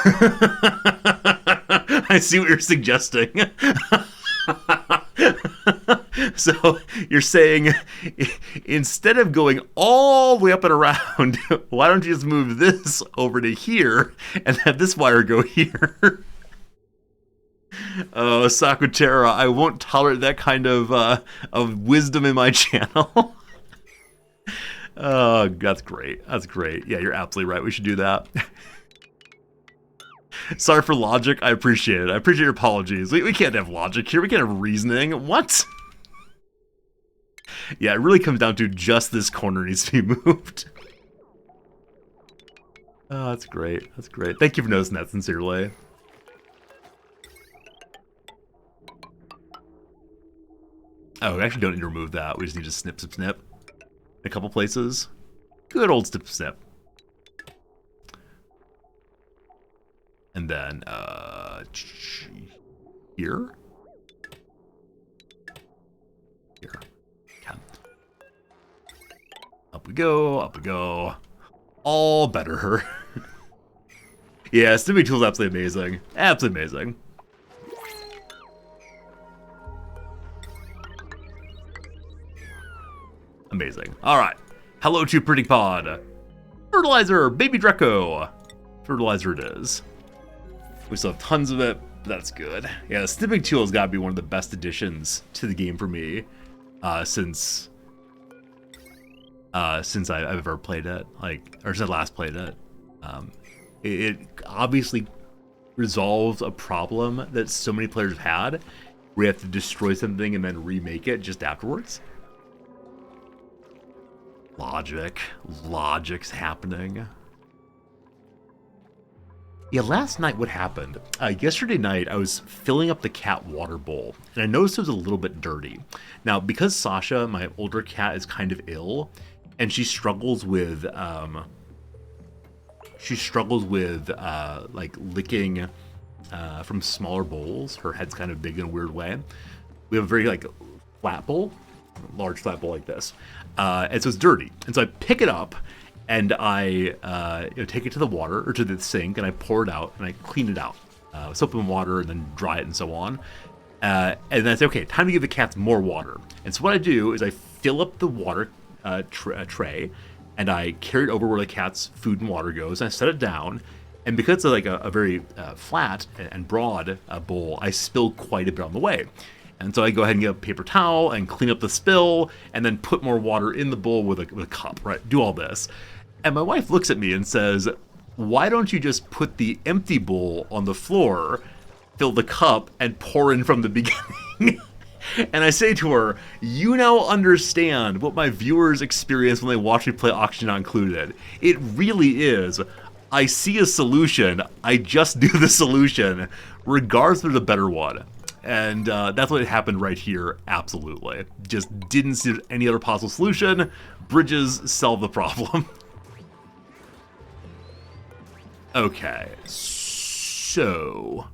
I see what you're suggesting. So you're saying instead of going all the way up and around, why don't you just move this over to here and have this wire go here? Oh, Sakutera, I won't tolerate that kind of wisdom in my channel. Oh, that's great. That's great. Yeah, you're absolutely right. We should do that. Sorry for logic. I appreciate it. I appreciate your apologies. We can't have logic here. We can't have reasoning. What? Yeah, it really comes down to just this corner needs to be moved. Oh, that's great. That's great. Thank you for noticing that sincerely. Oh, we actually don't need to remove that. We just need to snip, snip, snip. In a couple places. Good old snip, snip. And then, here? Here. Okay. Up we go, up we go. All better. Yeah, Snipping Tool is absolutely amazing. Absolutely amazing. Amazing. Alright. Hello to Pretty Pod. Fertilizer, Baby Draco. Fertilizer it is. We still have tons of it, but that's good. Yeah, the Snipping Tool has got to be one of the best additions to the game for me since I've ever played it, or since I last played it. It obviously resolves a problem that so many players have had, where you have to destroy something and then remake it just afterwards. Logic's happening. Yeah, last night what happened? Yesterday night I was filling up the cat water bowl, and I noticed it was a little bit dirty. Now, because Sasha, my older cat, is kind of ill, and she struggles with like licking from smaller bowls. Her head's kind of big in a weird way. We have a very flat bowl, large flat bowl like this, and so it's dirty. And so I pick it up and I take it to the water or to the sink, and I pour it out and I clean it out, soap and water, and then dry it and so on. And then I say, okay, time to give the cats more water. And so what I do is I fill up the water tray, and I carry it over where the cat's food and water goes, and I set it down. And because it's a very flat and broad bowl, I spill quite a bit on the way. And so I go ahead and get a paper towel and clean up the spill, and then put more water in the bowl with a cup, right? Do all this. And my wife looks at me and says, why don't you just put the empty bowl on the floor, fill the cup, and pour in from the beginning? And I say to her, you now understand what my viewers experience when they watch me play Oxygen Not Included. It really is, I see a solution, I just do the solution, regardless of the better one. And that's what happened right here, absolutely. Just didn't see any other possible solution. Bridges solve the problem. Okay, so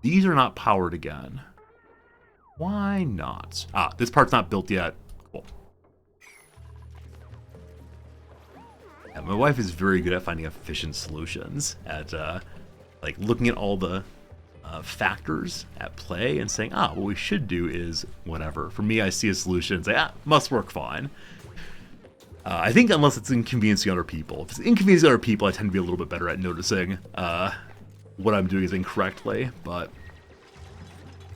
these are not powered again. Why not? This part's not built yet. Cool. Yeah, my wife is very good at finding efficient solutions, at looking at all the factors at play and saying, what we should do is whatever. For me, I see a solution and say, must work fine. I think unless it's inconveniencing other people. If it's inconveniencing other people, I tend to be a little bit better at noticing what I'm doing is incorrectly, but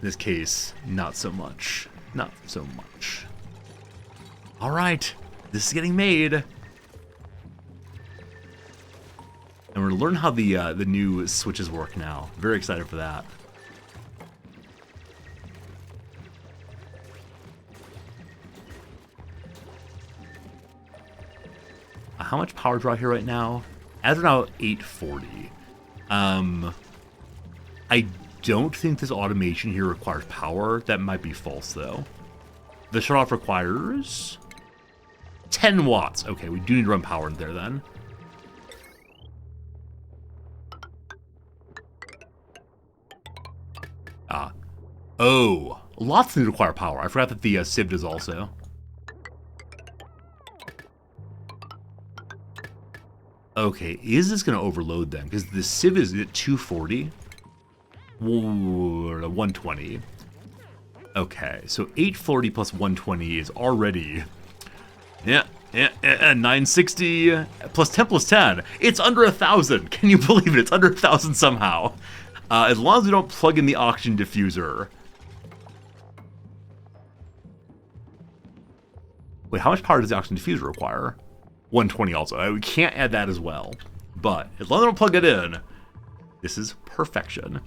in this case, not so much. Not so much. All right, this is getting made. And we're gonna learn how the new switches work now. Very excited for that. How much power draw here right now? As of now, 840. I don't think this automation here requires power. That might be false, though. The shutoff requires 10 watts. Okay, we do need to run power in there, then. Oh, lots need to require power. I forgot that the sieve does also. Okay, is this going to overload then? Because the sieve is at 240. 120. Okay, so 840 plus 120 is already... Yeah, 960 plus 10 plus 10. It's under 1,000. Can you believe it? It's under 1,000 somehow. As long as we don't plug in the oxygen diffuser. Wait, how much power does the oxygen diffuser require? 120 also. We can't add that as well. But as long as we don't plug it in, this is perfection.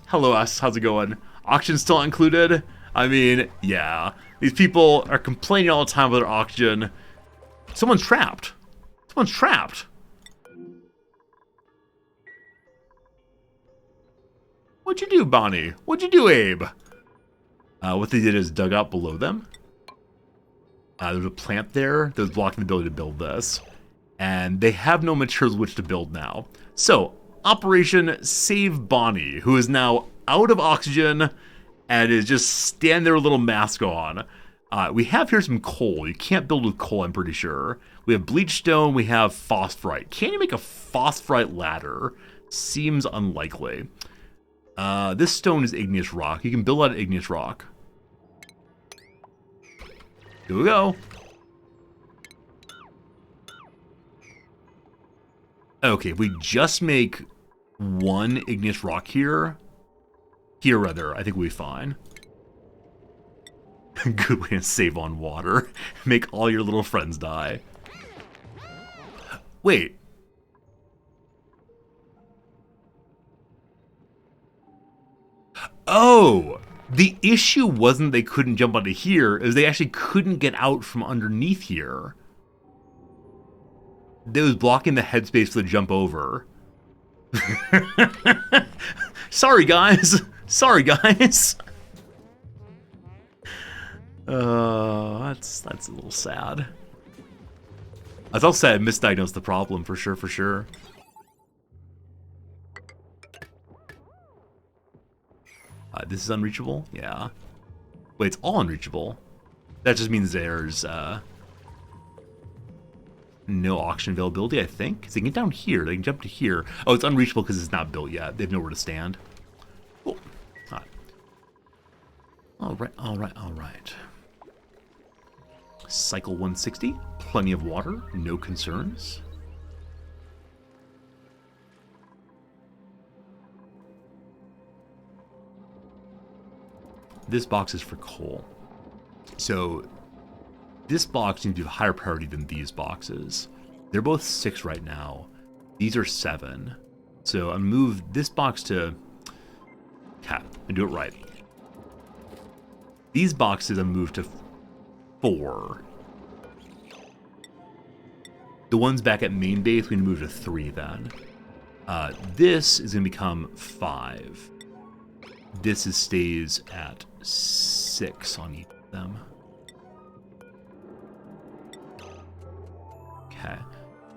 Hello, us. How's it going? Oxygen still included? I mean, yeah. These people are complaining all the time about their oxygen. Someone's trapped. Someone's trapped. What'd you do, Bonnie? What'd you do, Abe? What they did is dug out below them. There's a plant there that was blocking the ability to build this. And they have no materials which to build now. So, Operation Save Bonnie, who is now out of oxygen and is just standing there with a little mask on. We have here some coal. You can't build with coal, I'm pretty sure. We have bleach stone, we have phosphorite. Can you make a phosphorite ladder? Seems unlikely. This stone is igneous rock. You can build out of igneous rock. Here we go. Okay, if we just make one igneous rock here, I think we'll be fine. Good way to save on water. Make all your little friends die. Wait. Oh! The issue wasn't they couldn't jump onto here, is they actually couldn't get out from underneath here. They was blocking the headspace for the jump over. Sorry, guys. Sorry, guys. That's a little sad. I was also sad I misdiagnosed the problem, for sure, for sure. This is unreachable? Yeah. Wait, it's all unreachable? That just means there's no oxygen availability, I think. Because they can get down here. They can jump to here. Oh, it's unreachable because it's not built yet. They have nowhere to stand. Cool. All right. Cycle 160. Plenty of water. No concerns. This box is for coal. So this box needs to be a higher priority than these boxes. They're both 6 right now. These are 7. So I'll move this box to cap and do it right. These boxes I'll move to 4. The ones back at main base, we can move to 3 then. This is going to become 5. This stays at 6 on each of them. Okay.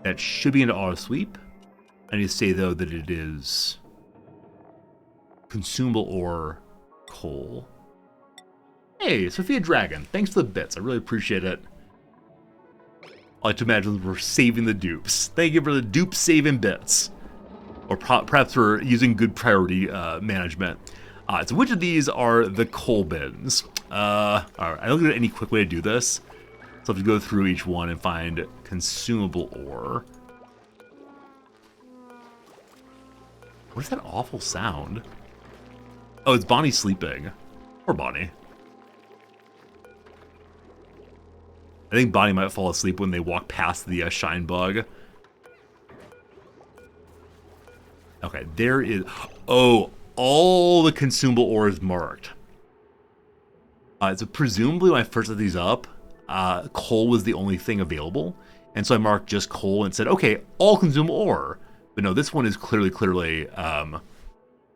That should be into auto sweep. I need to say, though, that it is consumable ore coal. Hey, Sophia Dragon, thanks for the bits. I really appreciate it. I like to imagine we're saving the dupes. Thank you for the dupe saving bits. Or perhaps we're using good priority management. So which of these are the coal bins? Alright, I don't know any quick way to do this. So I have to go through each one and find consumable ore. What is that awful sound? Oh, it's Bonnie sleeping. Poor Bonnie. I think Bonnie might fall asleep when they walk past the shine bug. Okay, there is... Oh, all the consumable ores marked. So presumably when I first set these up, coal was the only thing available. And so I marked just coal and said, okay, all consumable ore. But no, this one is clearly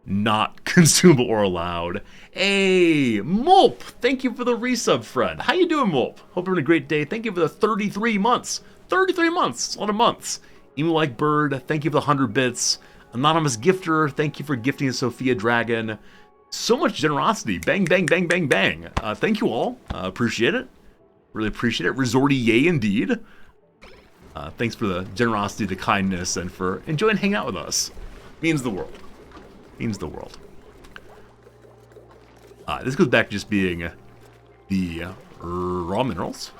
not consumable ore allowed. Hey, Mulp, thank you for the resub, friend. How you doing, Mulp? Hope you're having a great day. Thank you for the 33 months. 33 months. It's a lot of months. Emu Like Bird, thank you for the 100 bits. Anonymous Gifter, thank you for gifting Sophia Dragon. So much generosity. Bang, bang, bang, bang, bang. Thank you all. Appreciate it. Really appreciate it. Resorty, yay indeed. Thanks for the generosity, the kindness, and for enjoying hanging out with us. Means the world. Means the world. This goes back to just being the raw minerals.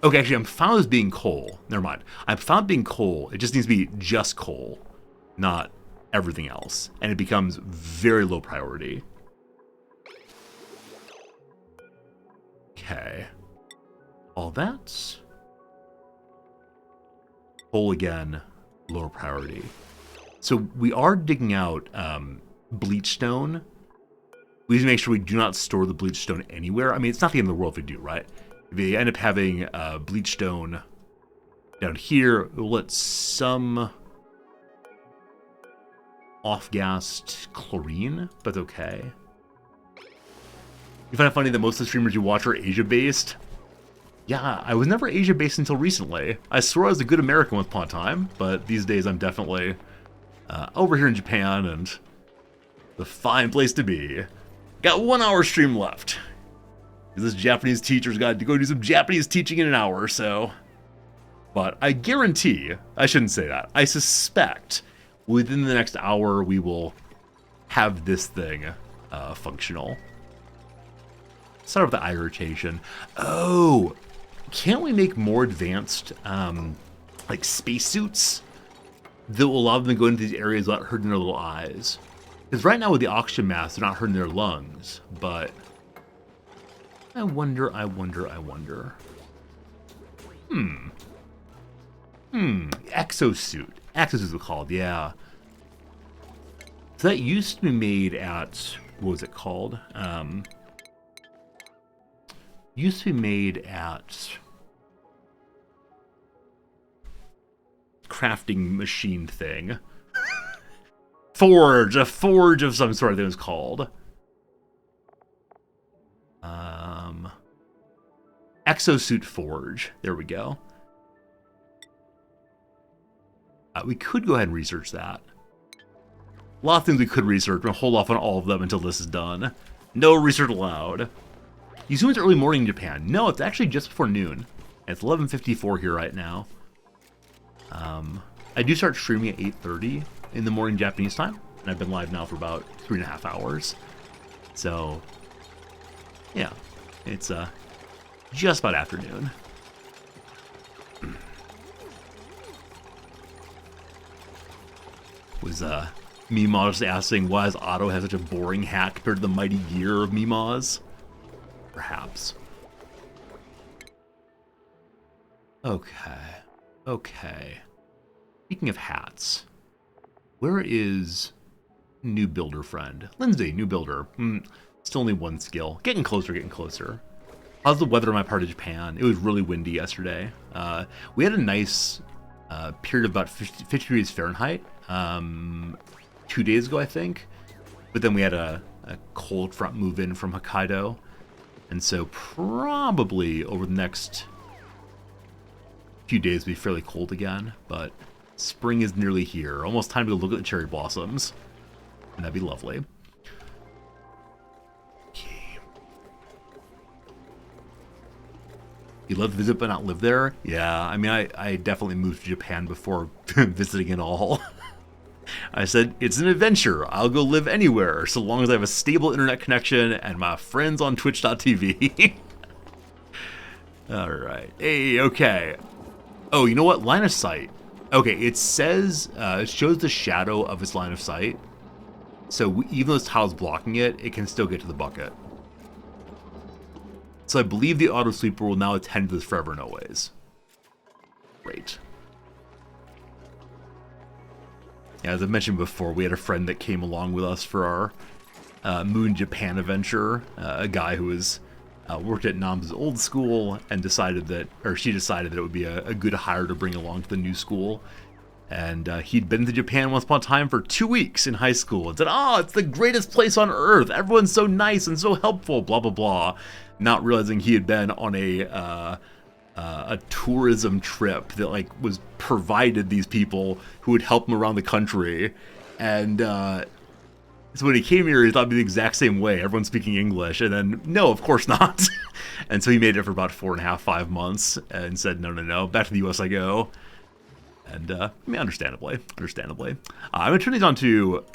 Okay, actually, I'm found as being coal. Never mind. I'm found being coal. It just needs to be just coal, not everything else. And it becomes very low priority. Okay. All that. Coal again, lower priority. So we are digging out bleach stone. We need to make sure we do not store the bleach stone anywhere. I mean, it's not the end of the world if we do, right? If we end up having bleach stone down here, we'll let some off-gassed chlorine, but okay. You find it funny that most of the streamers you watch are Asia-based? Yeah, I was never Asia-based until recently. I swore I was a good American once upon a time, but these days I'm definitely over here in Japan, and the fine place to be. Got 1 hour stream left. This Japanese teacher's got to go do some Japanese teaching in an hour or so. But I guarantee, I shouldn't say that, I suspect within the next hour we will have this thing functional. Start with the eye irritation. Oh, can't we make more advanced like spacesuits that will allow them to go into these areas without hurting their little eyes? Because right now with the oxygen mask, they're not hurting their lungs, but I wonder. Exosuit. Exosuits are called, yeah. So that used to be made at, what was it called? Used to be made at crafting machine thing. Forge, a forge of some sort, I think it was called. Exosuit Forge. There we go. We could go ahead and research that. A lot of things we could research. We're going to hold off on all of them until this is done. No research allowed. You assume it's early morning in Japan. No, it's actually just before noon. It's 11:54 here right now. I do start streaming at 8:30 in the morning Japanese time. And I've been live now for about 3.5 hours. So, yeah. It's just about afternoon. Was Meemaw asking why does Otto have such a boring hat compared to the mighty gear of Meemaws? Perhaps. Okay. Speaking of hats, where is new builder friend? Lindsay, new builder. Still only one skill. Getting closer. How's the weather in my part of Japan? It was really windy yesterday. We had a nice period of about 50 degrees Fahrenheit 2 days ago, I think. But then we had a cold front move in from Hokkaido. And so probably over the next few days will be fairly cold again. But spring is nearly here. Almost time to look at the cherry blossoms. And that'd be lovely. You love to visit but not live there? Yeah, I mean, I definitely moved to Japan before visiting at all. I said, it's an adventure. I'll go live anywhere, so long as I have a stable internet connection and my friends on Twitch.tv. Alright. Hey, okay. Oh, you know what? Line of sight. Okay, it says, it shows the shadow of its line of sight. So even though this tile's blocking it, it can still get to the bucket. So I believe the auto sweeper will now attend to this forever and always. Great. Yeah, as I mentioned before, we had a friend that came along with us for our Moon Japan adventure. A guy who was worked at Nam's old school and decided that, or she decided that it would be a good hire to bring along to the new school. And he'd been to Japan once upon a time for 2 weeks in high school and said, "Oh, it's the greatest place on earth. Everyone's so nice and so helpful, blah, blah, blah." Not realizing he had been on a tourism trip that like was provided these people who would help him around the country. And so when he came here, he thought it'd be the exact same way. Everyone's speaking English. And then, no, of course not. And so he made it for about 4.5, 5 months and said, no, back to the US I go. And, I mean, understandably. I'm going to turn these on to...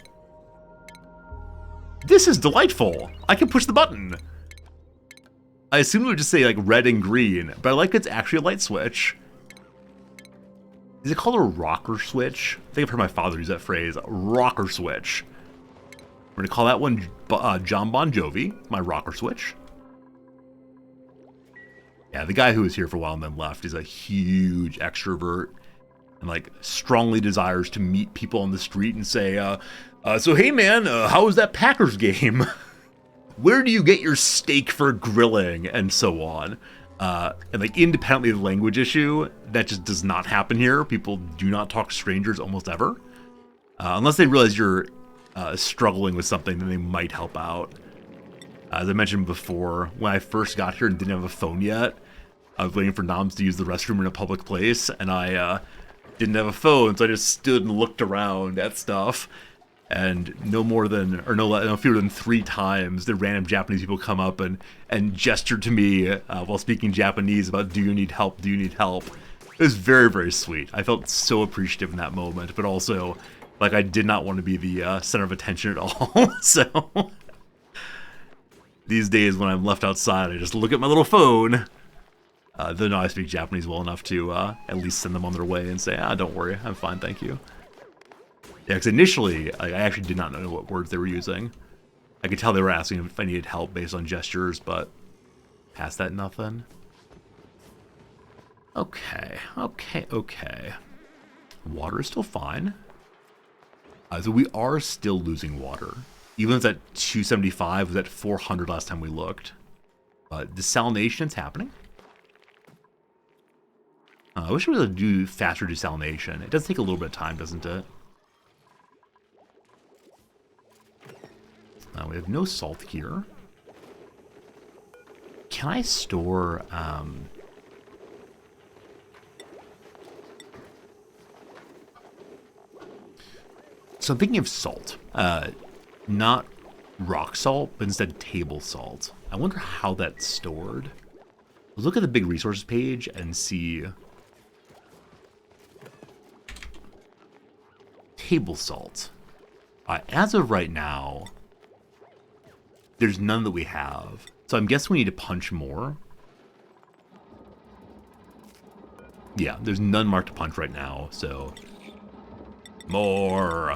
This is delightful. I can push the button. I assumed it would just say, like, red and green, but I like it's actually a light switch. Is it called a rocker switch? I think I've heard my father use that phrase, rocker switch. We're going to call that one John Bon Jovi, my rocker switch. Yeah, the guy who was here for a while and then left is a huge extrovert. And like strongly desires to meet people on the street and say, so hey man, how was that Packers game? Where do you get your steak for grilling? And so on. And like independently of the language issue, that just does not happen here. People do not talk to strangers almost ever. Unless they realize you're struggling with something, then they might help out. As I mentioned before, when I first got here and didn't have a phone yet, I was waiting for Noms to use the restroom in a public place, and I didn't have a phone, so I just stood and looked around at stuff. And no fewer than 3 times did random Japanese people come up and gesture to me while speaking Japanese about, do you need help? It was very, very sweet. I felt so appreciative in that moment, but also like I did not want to be the center of attention at all. So these days when I'm left outside, I just look at my little phone. Though now I speak Japanese well enough to at least send them on their way and say, don't worry, I'm fine, thank you. Yeah, because initially, I actually did not know what words they were using. I could tell they were asking if I needed help based on gestures, but past that, nothing. Okay. Water is still fine. So we are still losing water. Even though it's at 275, it was at 400 last time we looked. Desalination's happening. I wish we would do faster desalination. It does take a little bit of time, doesn't it? We have no salt here. Can I store... So I'm thinking of salt. Not rock salt, but instead table salt. I wonder how that's stored. Look at the big resources page and see... Table salt. As of right now, there's none that we have. So I'm guessing we need to punch more. Yeah, there's none marked to punch right now, so... More!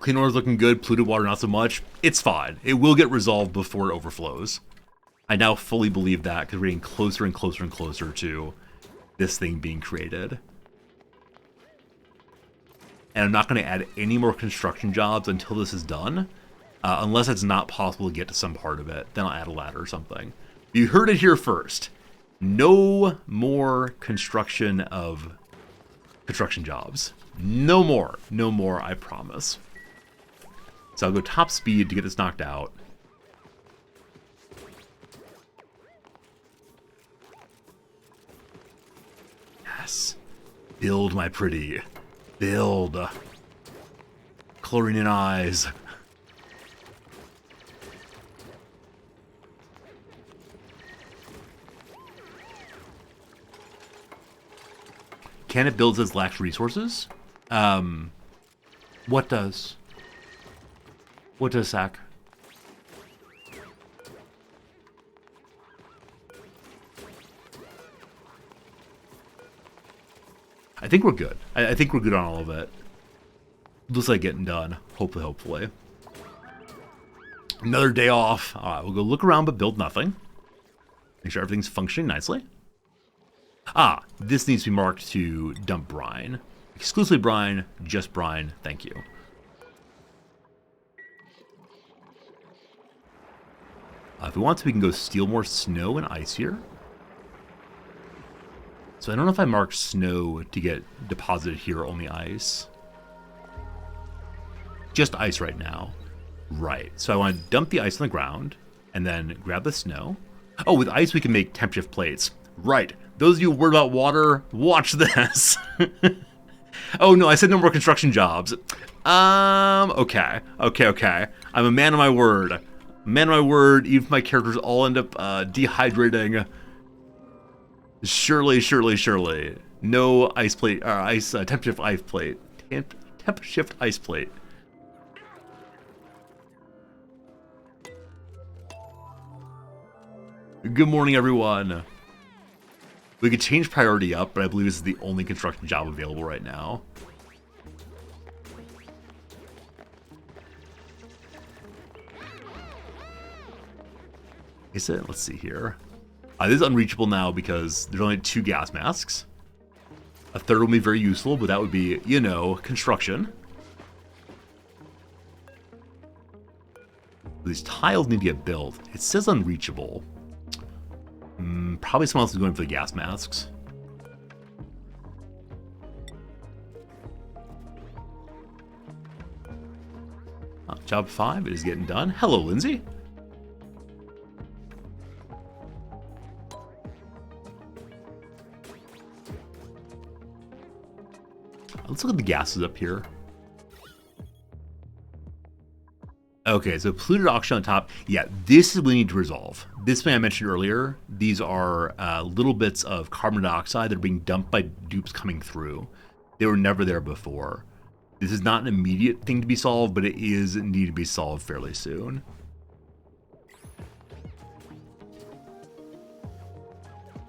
Clean water's looking good, polluted water not so much. It's fine. It will get resolved before it overflows. I now fully believe that, because we're getting closer and closer and closer to this thing being created. And I'm not going to add any more construction jobs until this is done. Unless it's not possible to get to some part of it. Then I'll add a ladder or something. You heard it here first. No more construction jobs. No more. No more, I promise. So I'll go top speed to get this knocked out. Yes. Build, my pretty. Build. Chlorine in eyes. Can it build as lacks resources? What does? What does, Zach? I think we're good. I think we're good on all of it. Looks like getting done. Hopefully. Another day off. All right, we'll go look around but build nothing. Make sure everything's functioning nicely. Ah, this needs to be marked to dump brine. Exclusively brine, just brine, thank you. If we want to, we can go steal more snow and ice here. So I don't know if I marked snow to get deposited here, only ice. Just ice right now. Right, so I want to dump the ice on the ground, and then grab the snow. Oh, with ice we can make temp shift plates. Right, those of you worried about water, watch this. Oh no, I said no more construction jobs. Okay. I'm a man of my word. Man of my word, even if my characters all end up dehydrating. Surely. No ice plate, temp shift ice plate. Temp shift ice plate. Good morning, everyone. We could change priority up, but I believe this is the only construction job available right now. Is it? Let's see here. This is unreachable now because there's only 2 gas masks. A third will be very useful, but that would be, you know, construction. These tiles need to get built. It says unreachable. Probably someone else is going for the gas masks. Job 5 is getting done. Hello, Lindsay. Let's look at the gases up here. Okay, so polluted oxygen on top. Yeah, this is what we need to resolve. This thing I mentioned earlier, these are little bits of carbon dioxide that are being dumped by dupes coming through. They were never there before. This is not an immediate thing to be solved, but it is need to be solved fairly soon.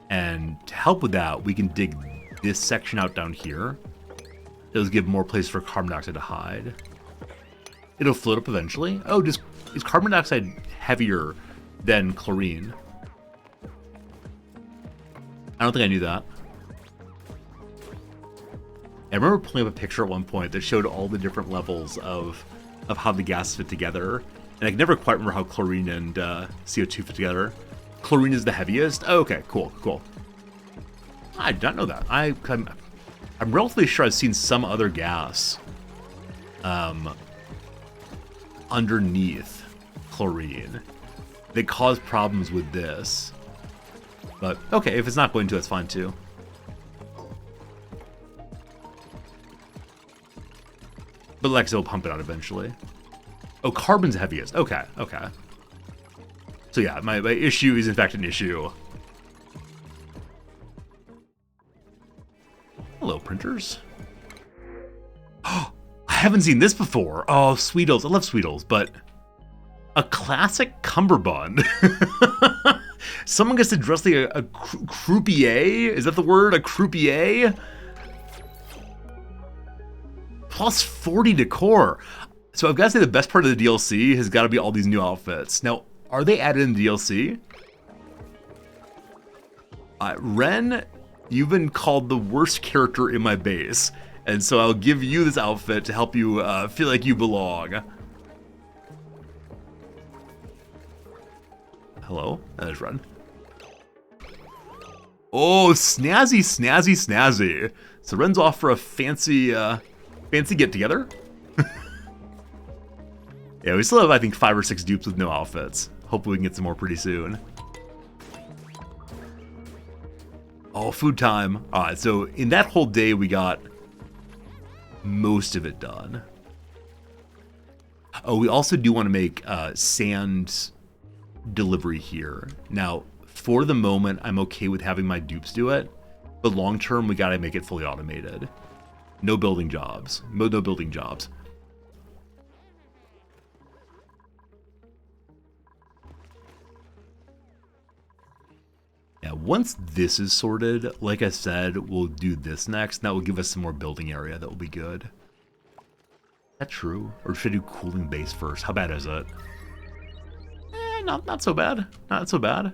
And to help with that, we can dig this section out down here. It'll give more place for carbon dioxide to hide. It'll float up eventually. Oh, is carbon dioxide heavier than chlorine? I don't think I knew that. I remember pulling up a picture at one point that showed all the different levels of how the gases fit together. And I can never quite remember how chlorine and CO2 fit together. Chlorine is the heaviest? Oh, okay, cool. I did not know that. I'm relatively sure I've seen some other gas underneath chlorine that caused problems with this. But okay, if it's not going to, that's fine too. But Lexa will pump it out eventually. Oh, carbon's heaviest. Okay. So yeah, my issue is in fact an issue. Hello, printers. Oh, I haven't seen this before. Oh, Sweetles. I love Sweetles, but a classic cummerbund. Someone gets to dress like a croupier? Is that the word? A croupier? Plus 40 decor. So I've got to say the best part of the DLC has got to be all these new outfits. Now, are they added in the DLC? Ren, you've been called the worst character in my base. And so I'll give you this outfit to help you feel like you belong. Hello? There's Ren. Oh, snazzy. So Ren's off for a fancy get-together. Yeah, we still have, I think, 5 or 6 dupes with no outfits. Hopefully we can get some more pretty soon. Oh, food time. Alright, so in that whole day, we got most of it done. Oh, we also do want to make sand delivery here. Now, for the moment, I'm okay with having my dupes do it, but long term, we gotta make it fully automated. No building jobs. No building jobs. Yeah, once this is sorted, like I said, we'll do this next. That will give us some more building area that will be good. Is that true? Or should I do cooling base first? How bad is it? not so bad. Not so bad.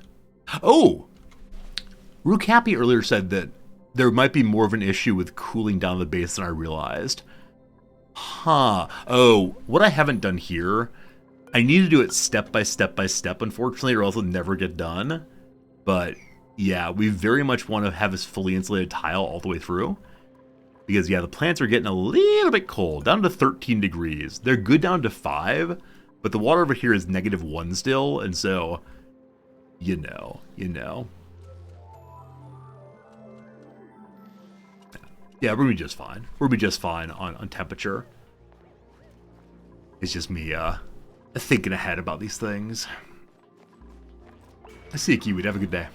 Oh! Rukapi earlier said that there might be more of an issue with cooling down the base than I realized. Huh. Oh, what I haven't done here, I need to do it step by step by step, unfortunately, or else it'll never get done. But yeah, we very much want to have this fully insulated tile all the way through. Because yeah, the plants are getting a little bit cold, down to 13 degrees. They're good down to 5, but the water over here is -1 still, and so, you know. Yeah, we're gonna be just fine. We're gonna be just fine on temperature. It's just me thinking ahead about these things. I see you, Kiwi. Have a good day.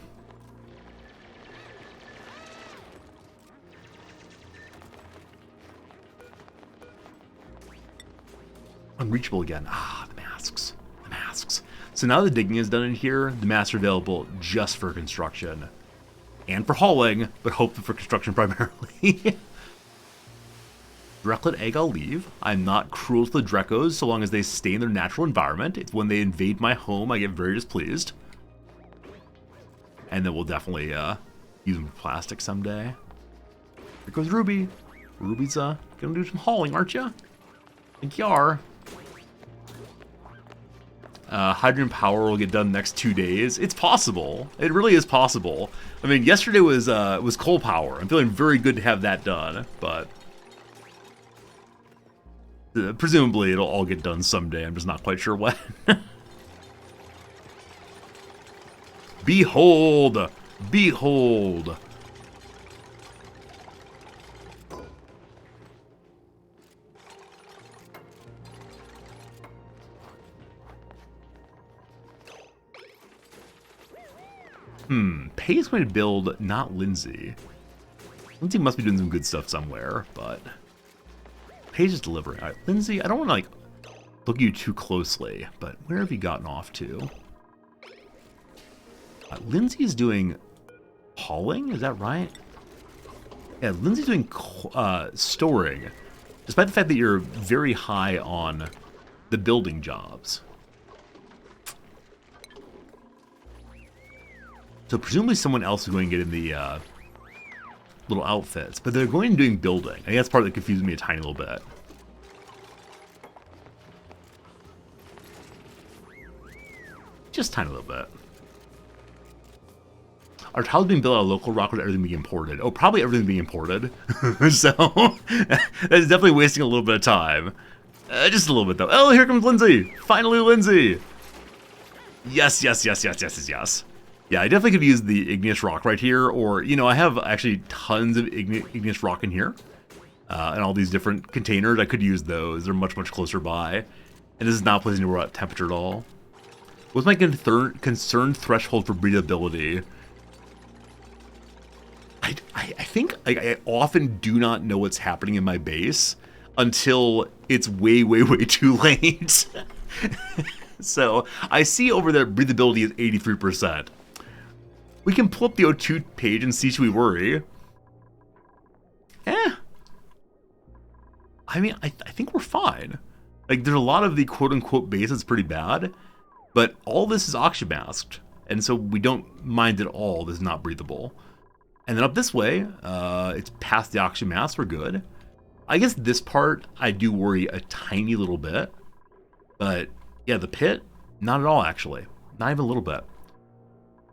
Unreachable again. Ah, the masks. The masks. So now the digging is done in here, the masks are available just for construction. And for hauling, but hopefully for construction primarily. Dreklet egg I'll leave. I'm not cruel to the Drekos so long as they stay in their natural environment. It's when they invade my home I get very displeased. And then we'll definitely use them for plastic someday. Here goes Ruby. Ruby's gonna do some hauling, aren't you? I think you are. Hydrogen power will get done next 2 days. It's possible. It really is possible. I mean, yesterday was coal power. I'm feeling very good to have that done, but presumably it'll all get done someday. I'm just not quite sure when. Behold! Behold! Pay's going to build, not Lindsay. Lindsay must be doing some good stuff somewhere, but Pay's just delivering. All right, Lindsay, I don't want to, like, look at you too closely, but where have you gotten off to? Lindsay's doing hauling, is that right? Yeah, Lindsay's doing storing, despite the fact that you're very high on the building jobs. So presumably someone else is going to get in the little outfits, but they're going and doing building. I think that's part that confuses me a tiny little bit. Just a tiny little bit. Our tiles being built out of local rock with everything being imported. Oh, probably everything being imported. So that's definitely wasting a little bit of time. Just a little bit though. Oh, here comes Lindsay! Finally, Lindsay! Yes. Yeah, I definitely could use the igneous rock right here, or, you know, I have actually tons of igneous rock in here. And all these different containers, I could use those. They're much, much closer by. And this is not placing anywhere at temperature at all. What's my concern threshold for breathability? I think I often do not know what's happening in my base until it's way, way, way too late. So I see over there breathability is 83%. We can pull up the O2 page and see, should we worry? I mean, I think we're fine. Like, there's a lot of the quote-unquote base that's pretty bad, but all this is oxygen masked, and so we don't mind at all this is not breathable. And then up this way, it's past the oxygen mask, we're good. I guess this part, I do worry a tiny little bit, but yeah, the pit, not at all actually. Not even a little bit.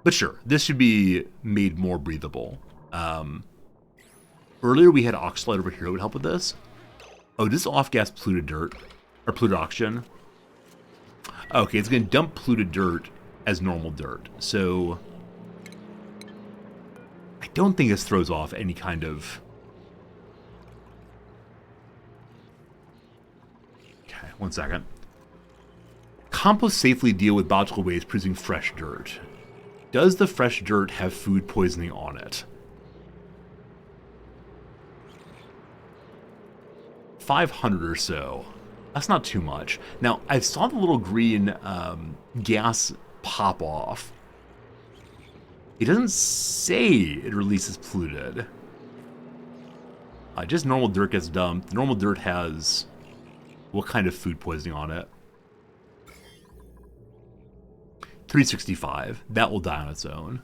But sure, this should be made more breathable. Earlier we had Oxalite over here that would help with this. Oh, this is off-gas polluted dirt, or polluted oxygen. Okay, it's going to dump polluted dirt as normal dirt. So I don't think this throws off any kind of... Okay, 1 second. Compost safely deal with biological waste producing fresh dirt. Does the fresh dirt have food poisoning on it? 500 or so. That's not too much. Now, I saw the little green gas pop off. It doesn't say it releases polluted. Just normal dirt gets dumped. The normal dirt has what kind of food poisoning on it? 365. That will die on its own.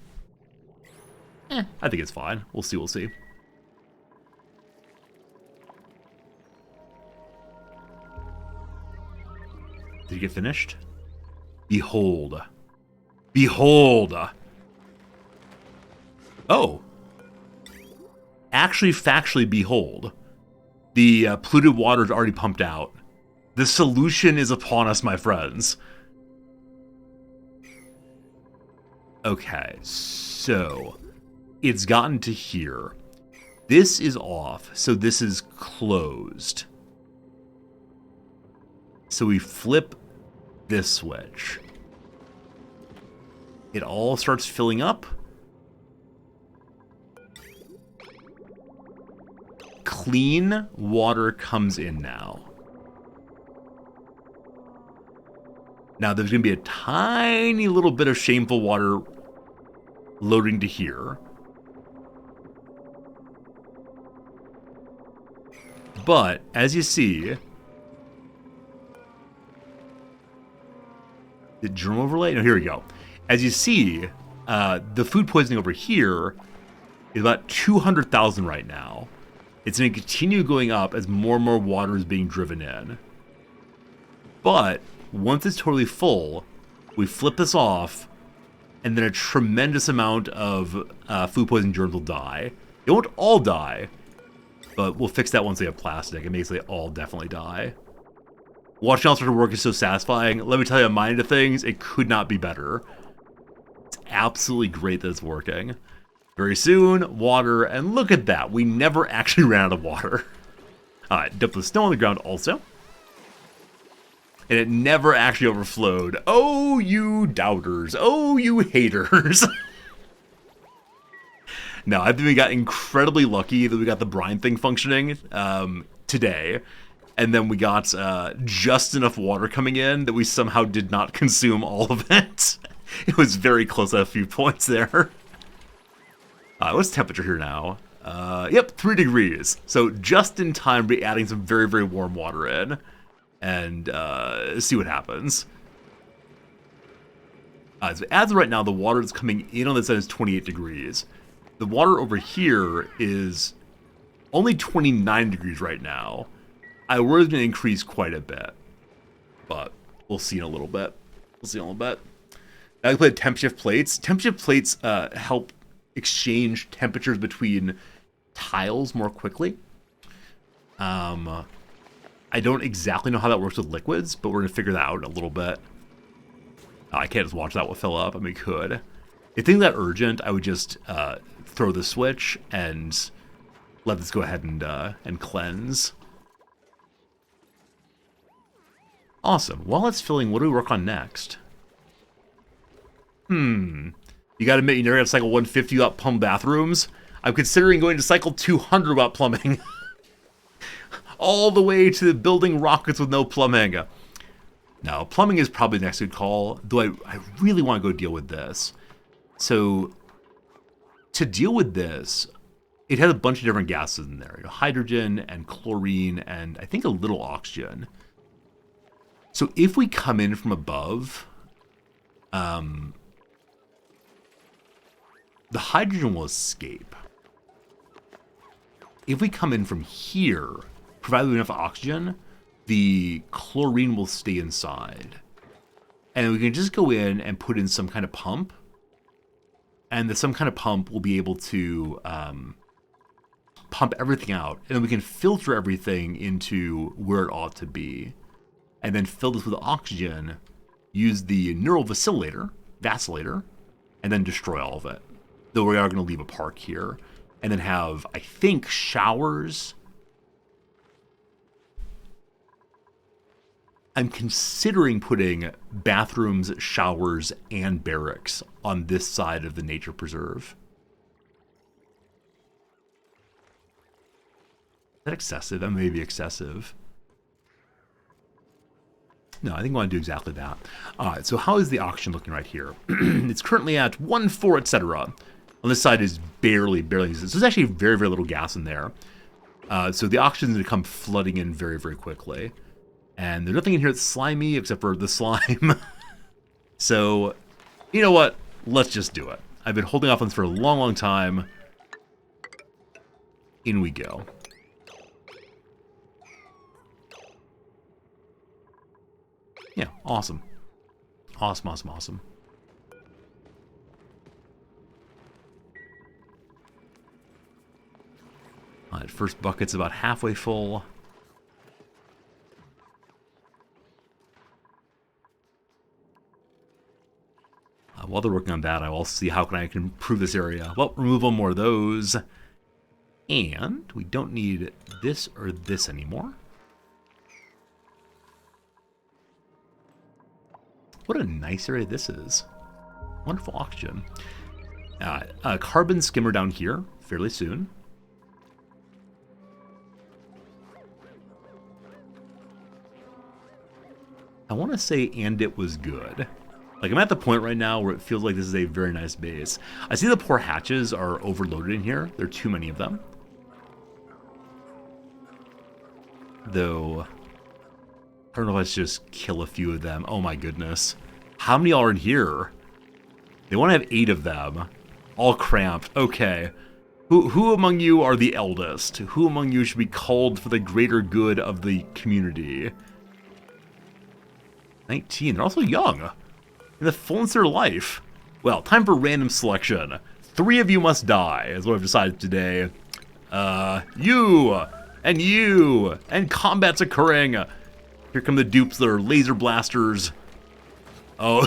I think it's fine. We'll see, we'll see. Did you get finished? Behold. Behold! Oh. Actually, factually, behold. The polluted water is already pumped out. The solution is upon us, my friends. Okay, so it's gotten to here. This is off, so this is closed. So we flip this switch. It all starts filling up. Clean water comes in now. Now there's going to be a tiny little bit of shameful water loading to here. But, as you see... The germ overlay? No, here we go. As you see, the food poisoning over here is about 200,000 right now. It's going to continue going up as more and more water is being driven in. But once it's totally full, we flip this off, and then a tremendous amount of food poisoning germs will die. It won't all die, but we'll fix that once they have plastic, and basically all definitely die. Watching all sorts of work is so satisfying. Let me tell you, on my end of things, it could not be better. It's absolutely great that it's working. Very soon, water, and look at that. We never actually ran out of water. Alright, dump the snow on the ground also. And it never actually overflowed. Oh, you doubters. Oh, you haters. No, I think we got incredibly lucky that we got the brine thing functioning today. And then we got just enough water coming in that we somehow did not consume all of it. It was very close at a few points there. What's the temperature here now? Yep, 3 degrees. So just in time to be adding some very, very warm water in. And see what happens. So as of right now, the water that's coming in on this side is 28 degrees. The water over here is only 29 degrees right now. I worry it's going to increase quite a bit. But we'll see in a little bit. We'll see in a little bit. Now I play temp shift plates. Temp shift plates help exchange temperatures between tiles more quickly. I don't exactly know how that works with liquids, but we're going to figure that out in a little bit. I can't just watch that one fill up. I mean, could. If things that urgent, I would just throw the switch and let this go ahead and cleanse. Awesome. While it's filling, what do we work on next? You gotta admit, you never got to cycle 150 without plumb bathrooms. I'm considering going to cycle 200 without plumbing. All the way to building rockets with no plumbing. Now, plumbing is probably the next good call, though I really want to go deal with this. So, to deal with this, it has a bunch of different gases in there. You know, hydrogen and chlorine and I think a little oxygen. So if we come in from above, the hydrogen will escape. If we come in from here, provided we have enough oxygen, the chlorine will stay inside. And we can just go in and put in some kind of pump. And some kind of pump will be able to pump everything out. And then we can filter everything into where it ought to be. And then fill this with oxygen, use the neural vacillator, and then destroy all of it. Though we are going to leave a park here. And then have, I think, showers. I'm considering putting bathrooms, showers, and barracks on this side of the nature preserve. Is that excessive? That may be excessive. No, I think I want to do exactly that. Alright, so how is the oxygen looking right here? It's currently at 1.4, etc. On this side is barely. So there's actually very, very little gas in there. So the oxygen is going to come flooding in very, very quickly. And there's nothing in here that's slimy except for the slime. So You know what? Let's just do it. I've been holding off on this for a long, long time. In we go. Yeah, awesome. Awesome, awesome, awesome. Alright, first bucket's about halfway full. While they're working on that, I will see how I can improve this area. Well, remove one more of those. And we don't need this or this anymore. What a nice area this is. Wonderful oxygen. Carbon skimmer down here fairly soon. I want to say, and it was good. Like, I'm at the point right now where it feels like this is a very nice base. I see the poor hatches are overloaded in here. There are too many of them. Though, I don't know if I should just kill a few of them. Oh my goodness. How many are in here? They want to have 8 of them. All cramped. Okay. Who among you are the eldest? Who among you should be called for the greater good of the community? 19. They're also young. In the fullness of their life. Well, time for random selection. 3 of you must die, is what I've decided today. You, and combat's occurring. Here come the dupes that are laser blasters. Oh,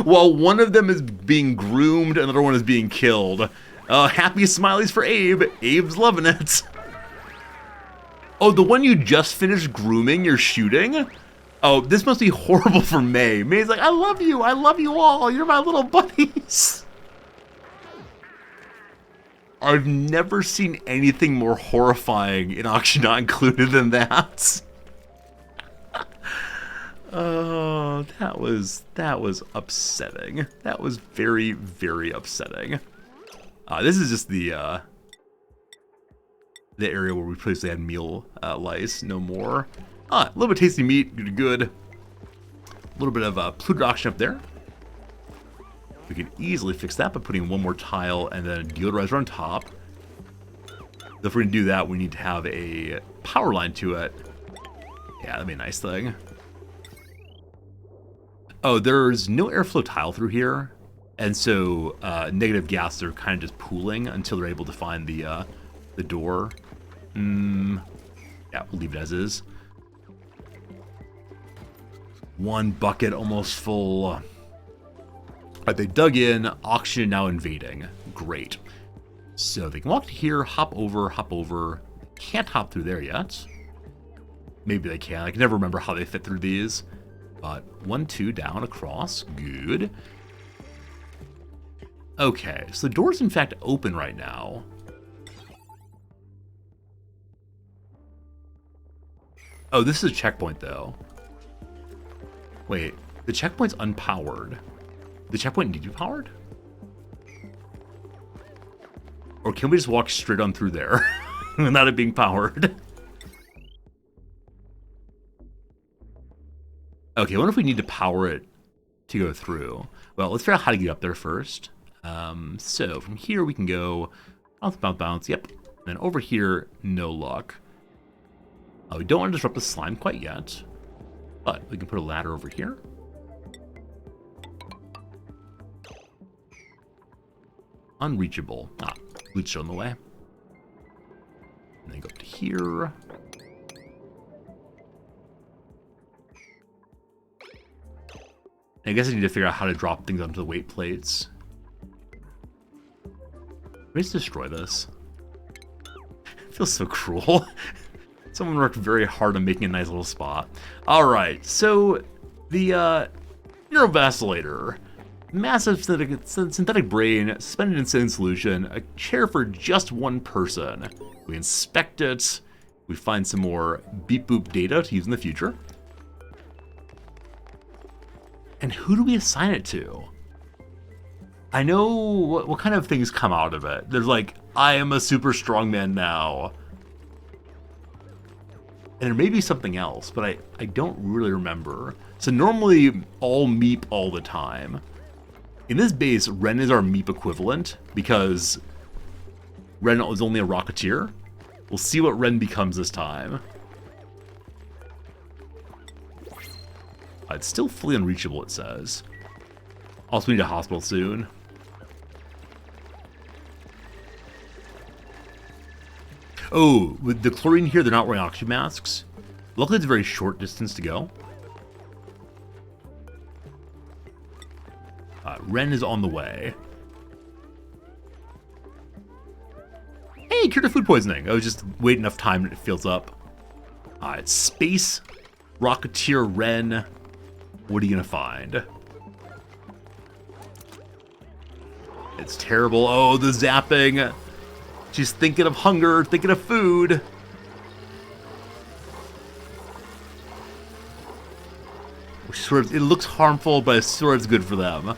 while one of them is being groomed, another one is being killed. Happy smileys for Abe. Abe's loving it. Oh, the one you just finished grooming, you're shooting? Oh, this must be horrible for May. May's like, I love you all, you're my little buddies. I've never seen anything more horrifying in Oxygen Not Included than that. Oh, that was upsetting. That was very, very upsetting. This is just the area where we previously had meal lice, no more. A little bit of tasty meat, good. A little bit of polluted oxygen up there. We can easily fix that by putting one more tile and then a deodorizer on top. If we're gonna do that, we need to have a power line to it. Yeah, that'd be a nice thing. Oh, there's no airflow tile through here, and so negative gases are kind of just pooling until they're able to find the door. Yeah, we'll leave it as is. One bucket almost full. All right, they dug in. Oxygen now invading. Great. So they can walk to here, hop over. Can't hop through there yet. Maybe they can. I can never remember how they fit through these. But 1, 2 down across. Good. Okay, so the door's in fact open right now. Oh, this is a checkpoint though. Wait, the checkpoint's unpowered. The checkpoint need to be powered? Or can we just walk straight on through there without it being powered? Okay, I wonder if we need to power it to go through. Well, let's figure out how to get up there first. So from here we can go bounce, yep. And then over here, no luck. We don't want to disrupt the slime quite yet, but we can put a ladder over here. Unreachable. Glitch on the way. And then go up to here. I guess I need to figure out how to drop things onto the weight plates. Let's destroy this. It feels so cruel. Someone worked very hard on making a nice little spot. Alright, so the neurovacillator. Massive synthetic brain, suspended in saline solution, a chair for just one person. We inspect it, we find some more beep boop data to use in the future. And who do we assign it to? I know what kind of things come out of it. There's like, I am a super strong man now. And there may be something else, but I don't really remember. So normally all meep all the time. In this base, Ren is our Meep equivalent because Ren is only a Rocketeer. We'll see what Ren becomes this time. It's still fully unreachable, it says. Also, we need a hospital soon. Oh, with the chlorine here, they're not wearing oxygen masks. Luckily, it's a very short distance to go. Ren is on the way. Hey, cured of food poisoning. I was just waiting enough time and it fills up. It's Space Rocketeer Ren. What are you gonna find? It's terrible. Oh, the zapping. She's thinking of hunger, thinking of food. Sort of, it looks harmful, but it's sort of good for them.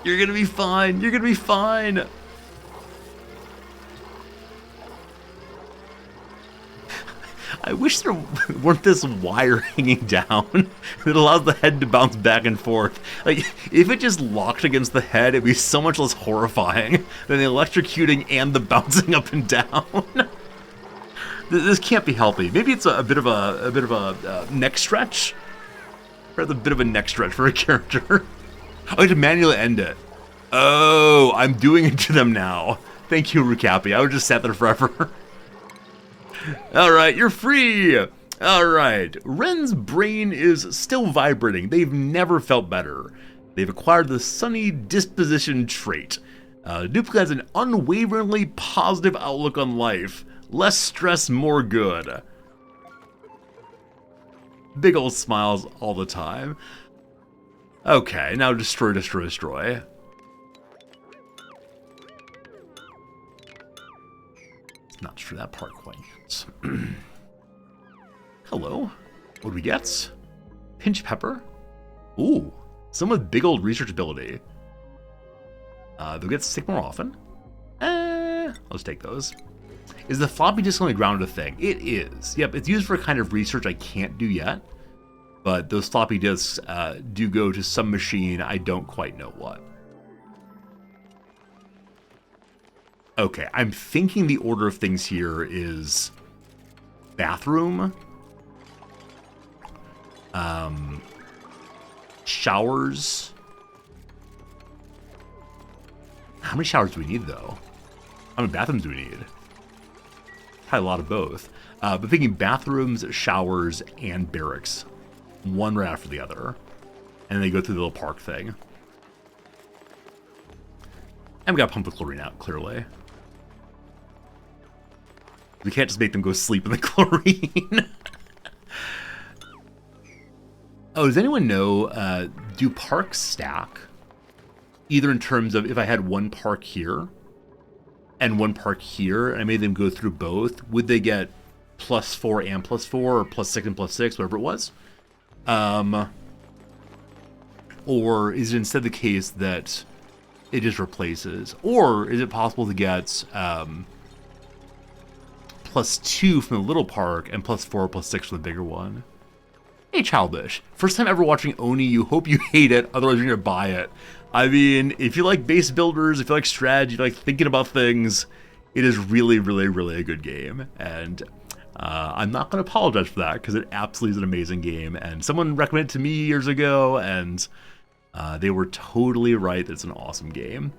You're gonna be fine. You're gonna be fine. I wish there weren't this wire hanging down that allows the head to bounce back and forth. Like, if it just locked against the head, it'd be so much less horrifying than the electrocuting and the bouncing up and down. This can't be healthy. Maybe it's a bit of a neck stretch. Or a bit of a neck stretch for a character. I have to manually end it. Oh, I'm doing it to them now. Thank you, Rukapi. I would just sat there forever. Alright, you're free! Alright, Ren's brain is still vibrating. They've never felt better. They've acquired the sunny disposition trait. Duplicate has an unwaveringly positive outlook on life. Less stress, more good. Big old smiles all the time. Okay, now destroy, destroy, destroy. It's not sure that part quite yet. Hello. What do we get? Pinch pepper. Ooh, someone with big old research ability. They'll get sick more often. Let's take those. Is the floppy disk on the ground a thing? It is. Yep, it's used for a kind of research I can't do yet. But those floppy disks do go to some machine. I don't quite know what. Okay, I'm thinking the order of things here is bathroom, showers. How many showers do we need, though? How many bathrooms do we need? Probably a lot of both. But thinking bathrooms, showers, and barracks. One right after the other. And then they go through the little park thing. And we gotta pump the chlorine out, clearly. We can't just make them go sleep in the chlorine. Oh, does anyone know, do parks stack? Either in terms of if I had one park here and one park here, and I made them go through both, would they get +4 and +4, or +6 and +6, whatever it was? Or is it instead the case that it just replaces? Or is it possible to get +2 from the little park and +4, +6 from the bigger one? Hey, Childish. First time ever watching Oni, you hope you hate it, otherwise you're gonna buy it. I mean, if you like base builders, if you like strategy, if you like thinking about things, it is really, really, really a good game. And I'm not going to apologize for that, because it absolutely is an amazing game. And someone recommended it to me years ago, and they were totally right that it's an awesome game.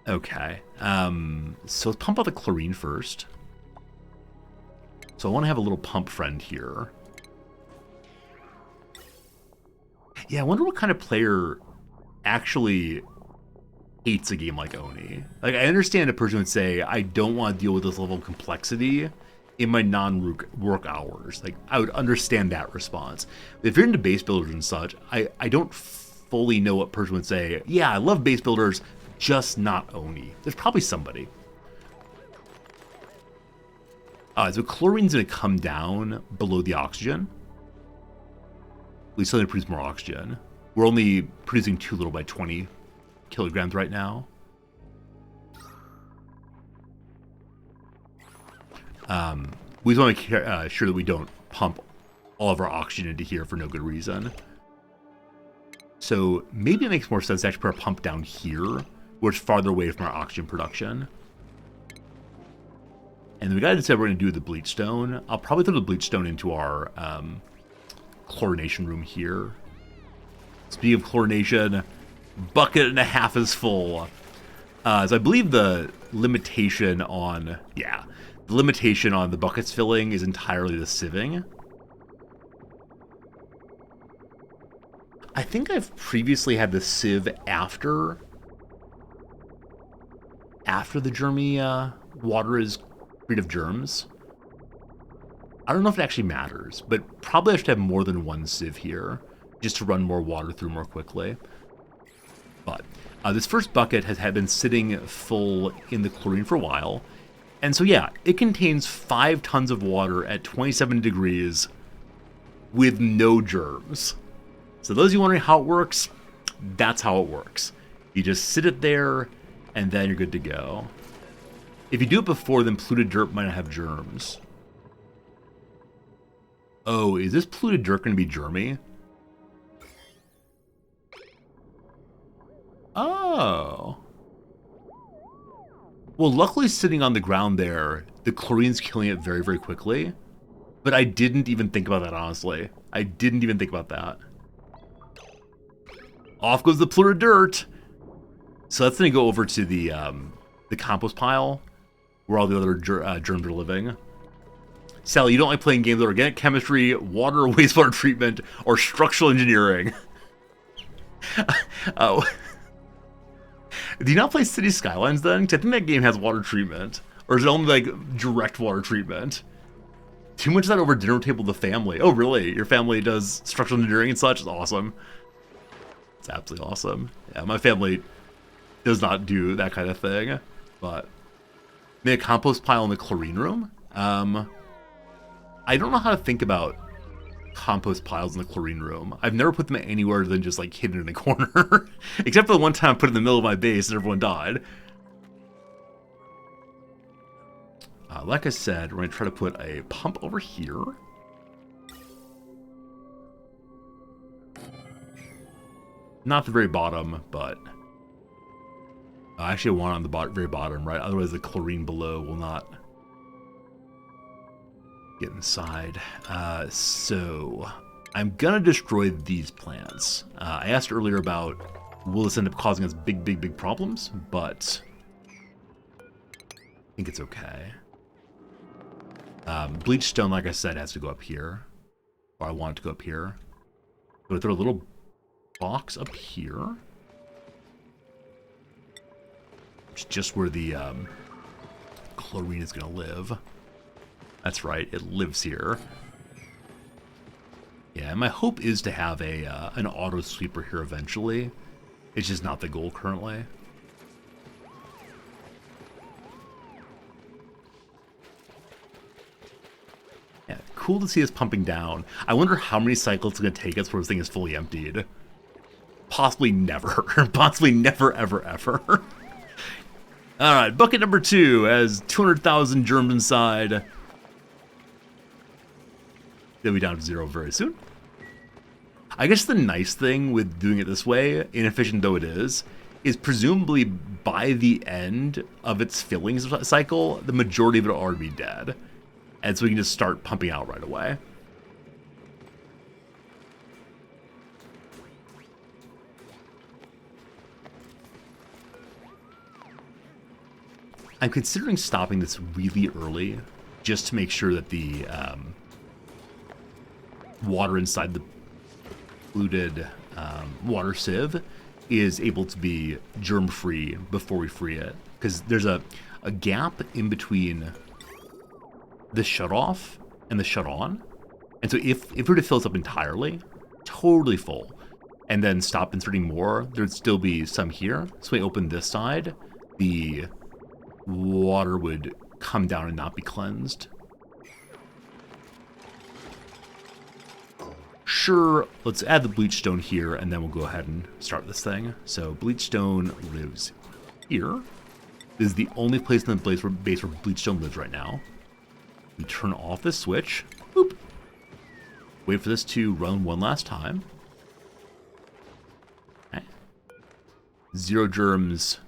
Okay, so let's pump out the chlorine first. So I want to have a little pump friend here. Yeah, I wonder what kind of player actually hates a game like Oni. Like, I understand a person would say, I don't want to deal with this level of complexity in my non-work hours. Like, I would understand that response. But if you're into base builders and such, I don't fully know what person would say, yeah, I love base builders, just not Oni. There's probably somebody. So chlorine's going to come down below the oxygen. We still need to produce more oxygen. We're only producing too little by 20 kilograms right now. We just want to make sure that we don't pump all of our oxygen into here for no good reason. So maybe it makes more sense to actually put a pump down here, where it's farther away from our oxygen production. And then we gotta decide what we're gonna do with the bleach stone. I'll probably throw the bleach stone into our chlorination room here. Speaking of chlorination, bucket and a half is full. So I believe the limitation on, the limitation on the buckets filling is entirely the sieving. I think I've previously had the sieve after the germy water is freed of germs. I don't know if it actually matters, but probably I should have more than one sieve here, just to run more water through more quickly. But this first bucket has been sitting full in the chlorine for a while, and so yeah, it contains 5 tons of water at 27 degrees with no germs. So those of you wondering how it works, that's how it works. You just sit it there, and then you're good to go. If you do it before, then polluted dirt might not have germs. Oh, is this polluted dirt going to be germy? Oh. Well, luckily sitting on the ground there, the chlorine's killing it very, very quickly. But I didn't even think about that, honestly. I didn't even think about that. Off goes the polluted dirt. So that's going to go over to the compost pile, where all the other germs are living. Sally, you don't like playing games of organic chemistry, water or wastewater treatment, or structural engineering. Oh. Do you not play City Skylines then? Because I think that game has water treatment. Or is it only like direct water treatment? Too much of that over dinner table with the family. Oh really? Your family does structural engineering and such? It's awesome. It's absolutely awesome. Yeah, my family does not do that kind of thing. But make a compost pile in the chlorine room? I don't know how to think about compost piles in the chlorine room. I've never put them anywhere than just like hidden in a corner. Except for the one time I put it in the middle of my base and everyone died. Like I said, we're going to try to put a pump over here. Not the very bottom, but I actually want it on the very bottom, right? Otherwise the chlorine below will not get inside. So I'm gonna destroy these plants. I asked earlier about will this end up causing us big problems, but I think it's okay. Bleach stone, like I said, has to go up here, or I want it to go up here. So I throw a little box up here, which is just where the chlorine is gonna live. That's right, it lives here. Yeah, and my hope is to have an auto sweeper here eventually. It's just not the goal currently. Yeah, cool to see us pumping down. I wonder how many cycles it's going to take us before this thing is fully emptied. Possibly never. Possibly never, ever. Alright, bucket number 2 has 200,000 germs inside. They'll be down to 0 very soon. I guess the nice thing with doing it this way, inefficient though it is presumably by the end of its filling cycle, the majority of it will already be dead. And so we can just start pumping out right away. I'm considering stopping this really early, just to make sure that the water inside the polluted water sieve is able to be germ-free before we free it. Because there's a gap in between the shut-off and the shut-on. And so if we were to fill this up entirely, totally full, and then stop inserting more, there'd still be some here. So we open this side, the water would come down and not be cleansed. Sure, let's add the bleach stone here, and then we'll go ahead and start this thing. So bleach stone lives here. This is the only place in the base where bleach stone lives right now. We turn off this switch. Boop. Wait for this to run one last time. 0 germs,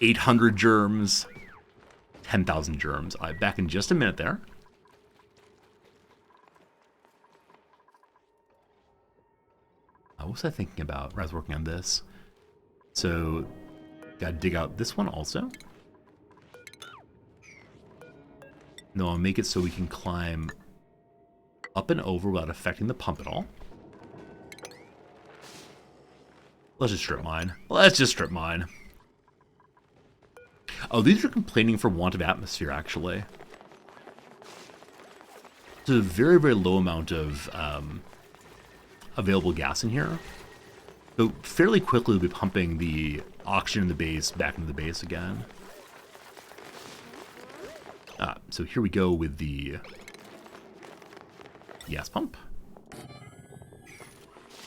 800 germs, 10,000 germs. I'll be back in just a minute there. What was I thinking about when I was working on this? So, gotta dig out this one also. No, I'll make it so we can climb up and over without affecting the pump at all. Let's just strip mine. Let's just strip mine. Oh, these are complaining for want of atmosphere, actually. There's a very, very low amount of available gas in here. So fairly quickly we'll be pumping the oxygen in the base back into the base again. So here we go with the gas pump.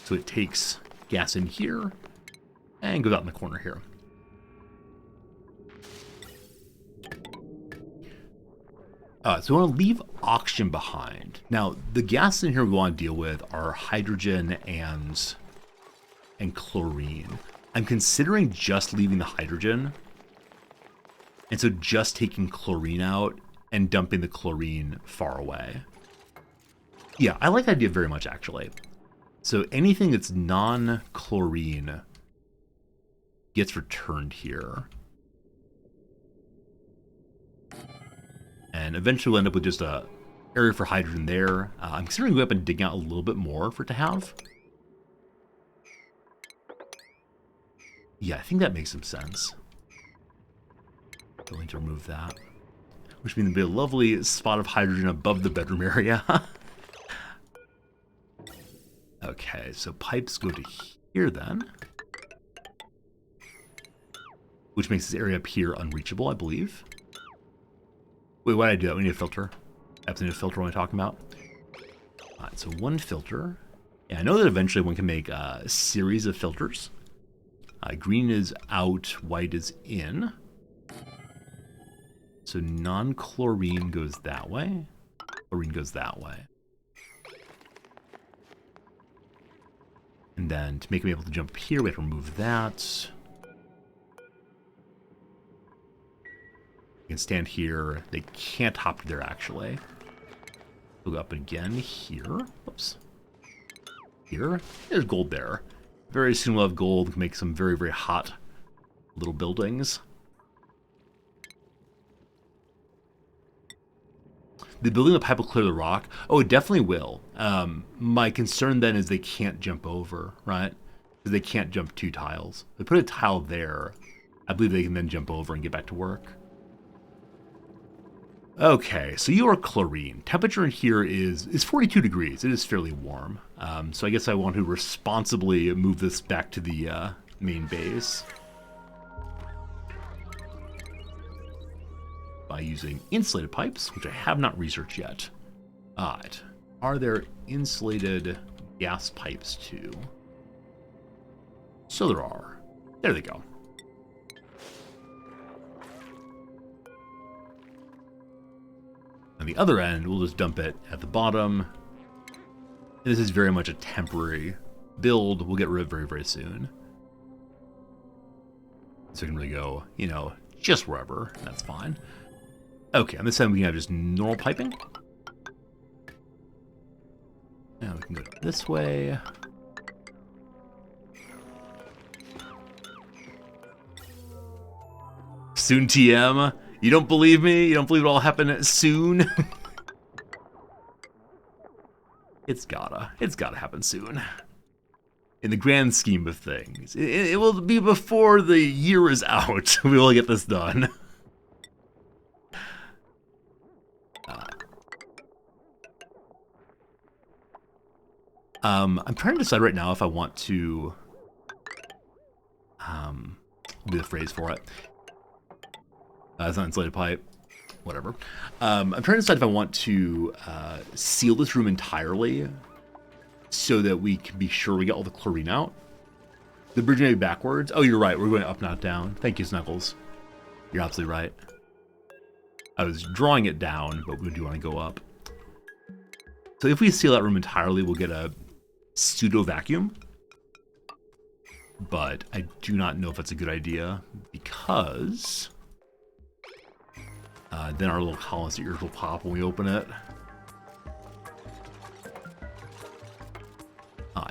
So it takes gas in here and goes out in the corner here. So we want to leave oxygen behind. Now, the gases in here we want to deal with are hydrogen and chlorine. I'm considering just leaving the hydrogen, and so just taking chlorine out and dumping the chlorine far away. Yeah, I like that idea very much, actually. So anything that's non-chlorine gets returned here. And eventually we'll end up with just a area for hydrogen there. I'm considering going up and digging out a little bit more for it to have. Yeah, I think that makes some sense. Going to remove that. Which means there'll be a lovely spot of hydrogen above the bedroom area. Okay, so pipes go to here then. Which makes this area up here unreachable, I believe. Wait, why did I do that? We need a filter. Absolutely need a filter. What am I talking about? Alright, so one filter. Yeah, I know that eventually one can make a series of filters. Green is out, white is in. So non-chlorine goes that way. Chlorine goes that way. And then to make them able to jump up here, we have to remove that. You can stand here. They can't hop to there, actually. We'll go up again here. Oops. Here. There's gold there. Very soon we'll have gold. We can make some very, very hot little buildings. The building the pipe will clear the rock. Oh, it definitely will. My concern then is they can't jump over, right? Because they can't jump 2 tiles. If they put a tile there, I believe they can then jump over and get back to work. Okay, so you are chlorine. Temperature in here is 42 degrees. It is fairly warm. So I guess I want to responsibly move this back to the main base by using insulated pipes, which I have not researched yet. Alright, are there insulated gas pipes too? So there are. There they go. On the other end, we'll just dump it at the bottom. And this is very much a temporary build. We'll get rid of very, very soon. So it can really go, you know, just wherever. That's fine. Okay, on this end we can have just normal piping. Now we can go this way. Soon TM. You don't believe me? You don't believe it'll all happen soon? It's gotta happen soon. In the grand scheme of things. It will be before the year is out. We will get this done. I'm trying to decide right now if I want to do the phrase for it. It's not insulated pipe. Whatever. I'm trying to decide if I want to seal this room entirely so that we can be sure we get all the chlorine out. The bridge may be backwards. Oh, you're right. We're going up, not down. Thank you, Snuggles. You're absolutely right. I was drawing it down, but we do want to go up. So if we seal that room entirely, we'll get a pseudo vacuum. but I do not know if it's a good idea because then our little colonist ears will pop when we open it.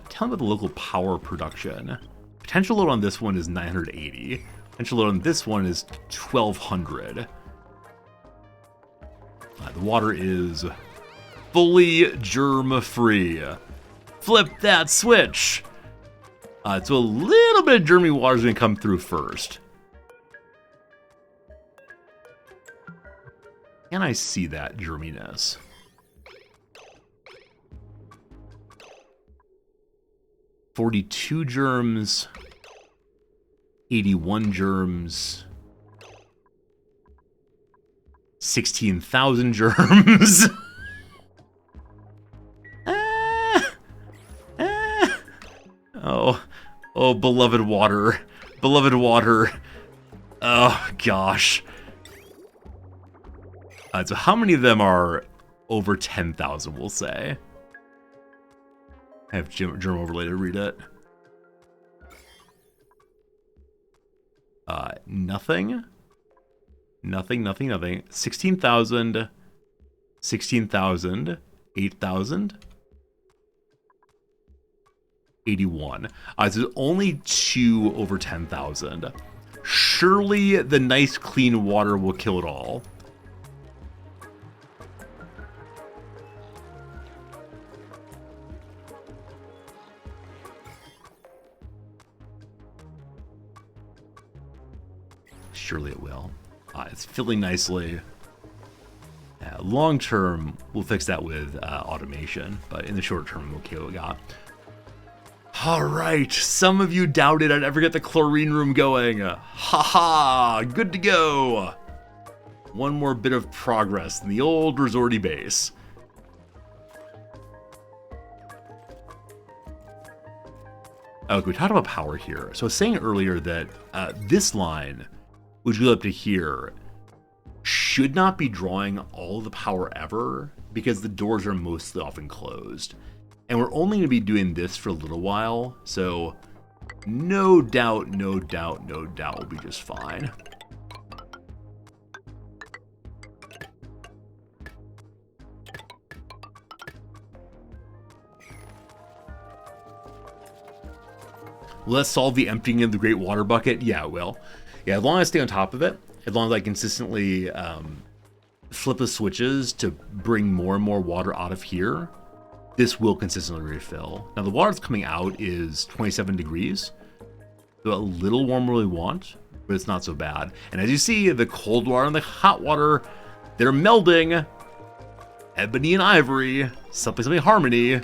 Tell me about the local power production. Potential load on this one is 980. Potential load on this one is 1200. The water is fully germ-free. Flip that switch. So a little bit of germy water is going to come through first. Can I see that germiness? $42 germs, 81 germs, 16,000 germs. Oh, beloved water. Beloved water. Oh, gosh. So how many of them are over 10,000, we'll say? I have germ overlay to read it. Nothing. Nothing. 16,000. 16,000. 8,000. 81. So there's only 2 over 10,000. Surely the nice clean water will kill it all. Surely it will. It's filling nicely. Long term, we'll fix that with automation, but in the short term, I'm okay with what we got. All right, some of you doubted I'd ever get the chlorine room going. Haha, good to go. One more bit of progress in the old resorty base. Okay, we talked about power here. So I was saying earlier that this line, which goes up to here, should not be drawing all the power ever because the doors are mostly often closed. And we're only going to be doing this for a little while, so no doubt we'll be just fine. Let's solve the emptying of the Great Water Bucket. Yeah, it will. Yeah, as long as I stay on top of it, as long as I consistently flip the switches to bring more and more water out of here, this will consistently refill. Now the water that's coming out is 27 degrees, so a little warmer than we want, but it's not so bad. And as you see, the cold water and the hot water, they're melding. Ebony and ivory, something harmony.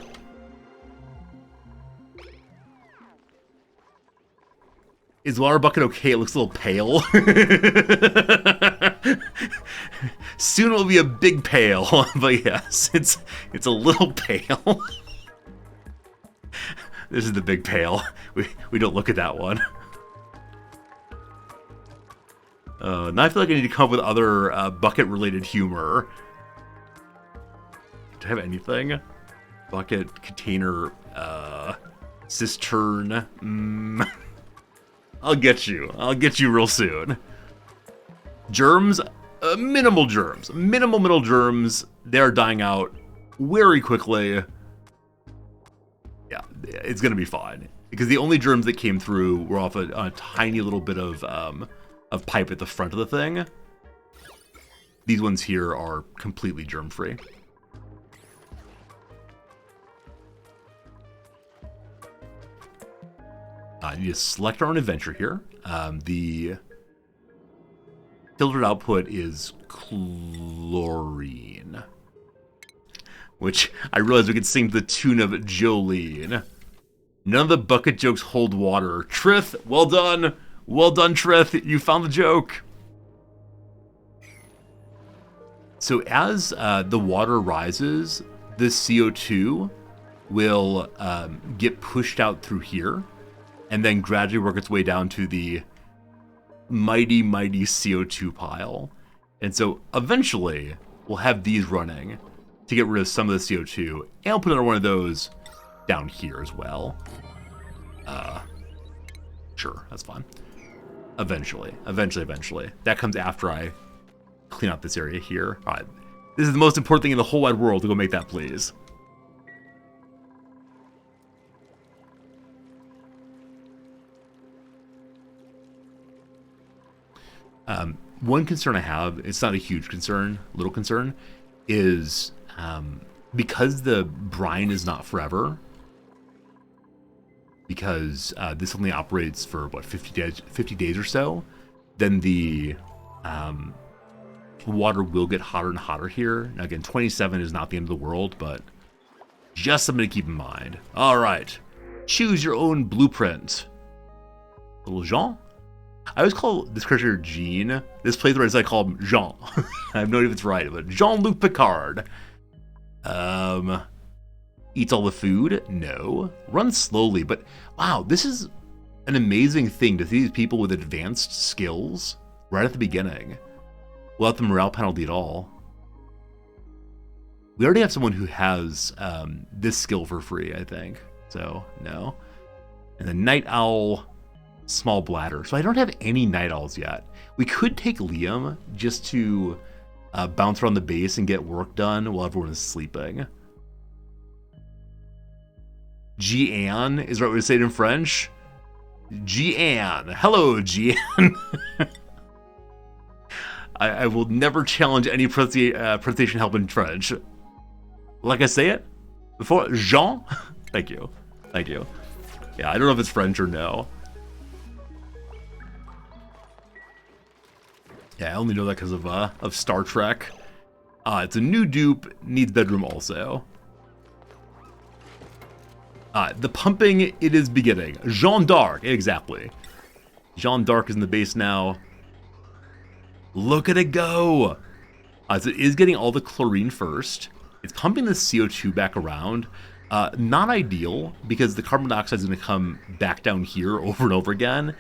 Is the water bucket okay? It looks a little pale. Soon it will be a big pail, but yes, it's a little pale. This is the big pail. We don't look at that one. Now I feel like I need to come up with other bucket-related humor. Do I have anything? Bucket, container, cistern. I'll get you real soon. Germs, minimal germs. Minimal germs. They're dying out very quickly. Yeah, it's gonna be fine. Because the only germs that came through were off a tiny little bit of pipe at the front of the thing. These ones here are completely germ-free. You just select our own adventure here. The filtered output is chlorine, which I realize we could sing to the tune of Jolene. None of the bucket jokes hold water. Trith, well done. Well done, Trith. You found the joke. So as the water rises, the CO2 will get pushed out through here and then gradually work its way down to the mighty CO2 pile. And so eventually we'll have these running to get rid of some of the CO2, and I'll put another one of those down here as well. Sure, that's fine. Eventually. That comes after I clean up this area here. All right. This is the most important thing in the whole wide world, to go make that, please. One concern I have, it's not a huge concern, little concern, is because the brine is not forever, because this only operates for, what, 50 days or so, then the water will get hotter and hotter here. Now again, 27 is not the end of the world, but just something to keep in mind. All right, choose your own blueprint. Little Jean? I always call this character Jean. This playthrough, I call him Jean. I have no idea if it's right, but Jean-Luc Picard. Eats all the food? No. Runs slowly, but wow, this is an amazing thing to see these people with advanced skills right at the beginning, without the morale penalty at all. We already have someone who has this skill for free, I think. So, no. And the Night Owl... Small bladder. So I don't have any night owls yet. We could take Liam just to bounce around the base and get work done while everyone is sleeping. Gian is right way to say it in French. Gian. Hello, Gian. I will never challenge any pronunciation help in French. Like I say it before, Jean. Thank you. Yeah, I don't know if it's French or no. Yeah, I only know that because of Star Trek. It's a new dupe, needs bedroom also. The pumping, it is beginning. Jeanne d'Arc, exactly. Jeanne d'Arc is in the base now. Look at it go! So it is getting all the chlorine first. It's pumping the CO2 back around. Not ideal, because the carbon dioxide is going to come back down here over and over again.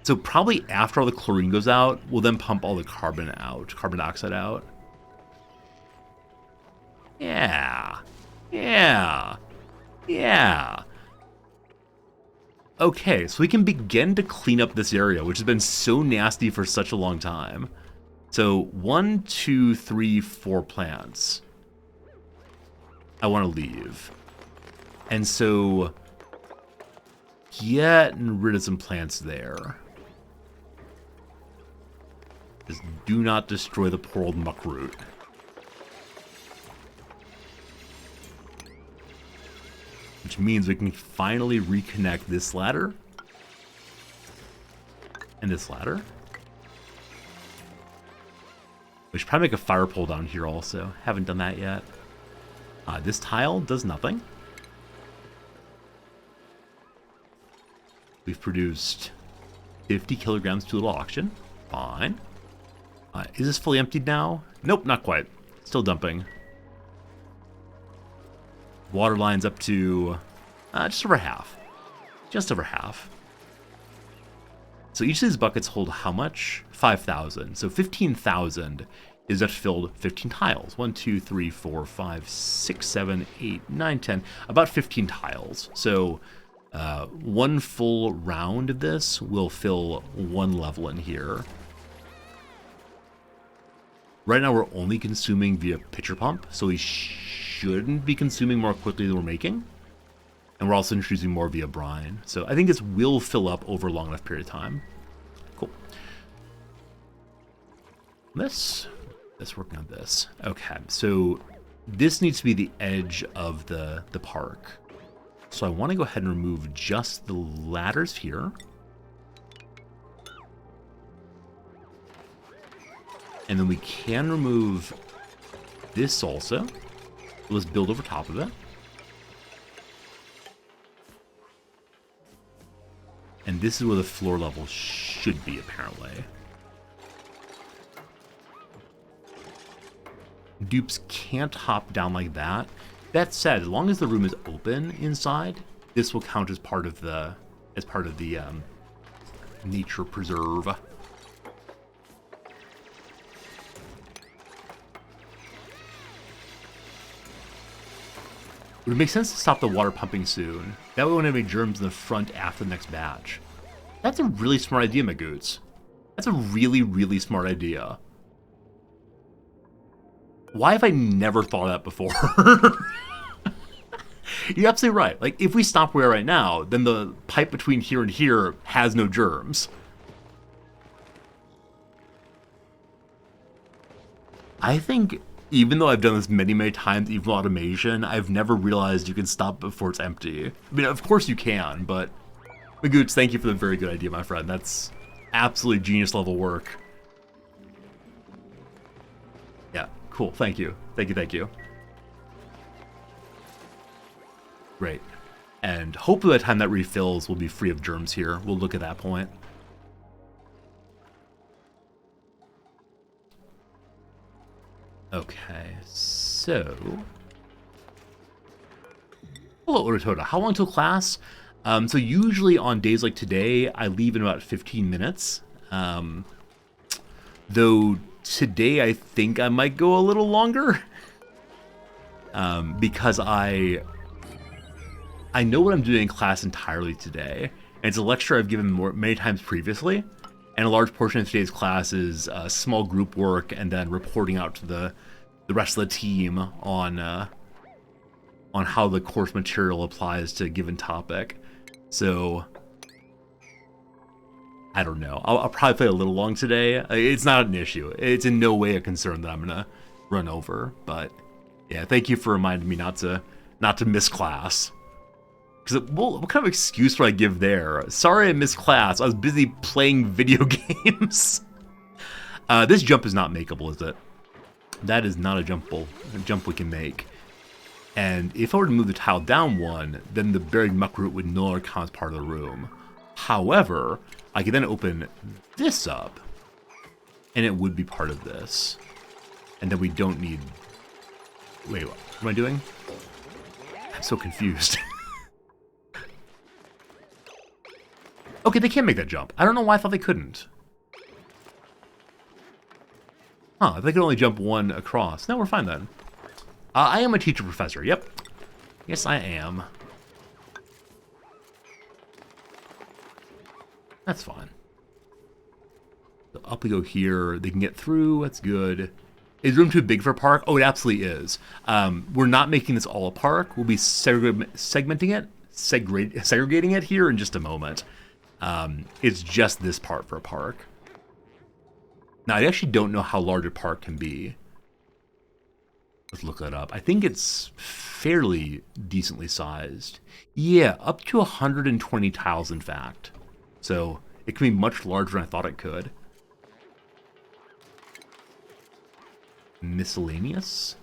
So probably after all the chlorine goes out, we'll then pump all the carbon dioxide out. Yeah. Okay, so we can begin to clean up this area, which has been so nasty for such a long time. So 1, 2, 3, 4 plants I want to leave. And so getting rid of some plants there. Just do not destroy the poor old muckroot. Which means we can finally reconnect this ladder. And this ladder. We should probably make a fire pole down here also. Haven't done that yet. This tile does nothing. We've produced 50 kilograms to a little auction. Fine. Is this fully emptied now? Nope, not quite. Still dumping. Water line's up to just over half. Just over half. So each of these buckets hold how much? 5,000. So 15,000 is just filled 15 tiles. 1, 2, 3, 4, 5, 6, 7, 8, 9, 10. About 15 tiles. So one full round of this will fill one level in here. Right now we're only consuming via pitcher pump, so we shouldn't be consuming more quickly than we're making. And we're also introducing more via brine. So I think this will fill up over a long enough period of time. Cool. Let's work on this. Okay, so this needs to be the edge of the park. So I want to go ahead and remove just the ladders here. And then we can remove this also. Let's build over top of it. And this is where the floor level should be, apparently. Dupes can't hop down like that. That said, as long as the room is open inside, this will count as part of the nature preserve. Would it make sense to stop the water pumping soon? That way we won't have any germs in the front after the next batch. That's a really smart idea, Magoots. That's a really, really smart idea. Why have I never thought of that before? You're absolutely right. Like, if we stop where we are right now, then the pipe between here and here has no germs. I think, even though I've done this many, many times, even with automation, I've never realized you can stop before it's empty. I mean, of course you can, but... Magoots, thank you for the very good idea, my friend. That's absolutely genius level work. Yeah, cool. Thank you. Thank you, thank you. Great. And hopefully by the time that refills, we'll be free of germs here. We'll look at that point. Okay, so... Hello, Uratoda. How long till class? So usually on days like today, I leave in about 15 minutes. Though today I think I might go a little longer. Because I know what I'm doing in class entirely today. And it's a lecture I've given many times previously. And a large portion of today's class is small group work and then reporting out to the rest of the team on how the course material applies to a given topic. So, I don't know. I'll probably play a little long today. It's not an issue. It's in no way a concern that I'm gonna run over. But yeah, thank you for reminding me not to miss class. Because what kind of excuse would I give there? Sorry I missed class. I was busy playing video games. This jump is not makeable, is it? That is not a jump we can make. And if I were to move the tile down one, then the buried muck root would no longer count as part of the room. However, I could then open this up, and it would be part of this. And then we don't need... Wait, what am I doing? I'm so confused. Okay, they can't make that jump. I don't know why I thought they couldn't. Huh, they could only jump one across. No, we're fine then. I am a teacher professor, yep. Yes, I am. That's fine. So up we go here. They can get through. That's good. Is room too big for a park? Oh, it absolutely is. We're not making this all a park. We'll be segmenting it, segregating it here in just a moment. It's just this part for a park. Now, I actually don't know how large a park can be. Let's look that up. I think it's fairly decently sized. Yeah, up to 120 tiles, in fact. So it can be much larger than I thought it could. Miscellaneous?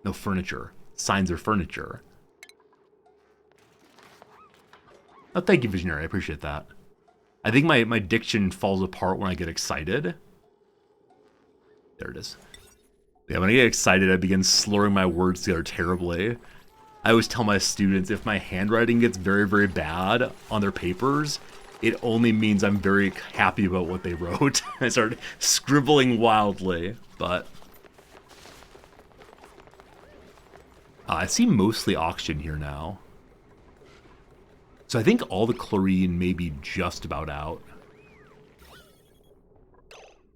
No, furniture. Signs are furniture. Oh, thank you, Visionary. I appreciate that. I think my diction falls apart when I get excited. There it is. Yeah, when I get excited, I begin slurring my words together terribly. I always tell my students if my handwriting gets very, very bad on their papers, it only means I'm very happy about what they wrote. I start scribbling wildly, but... I see mostly oxygen here now. So I think all the chlorine may be just about out.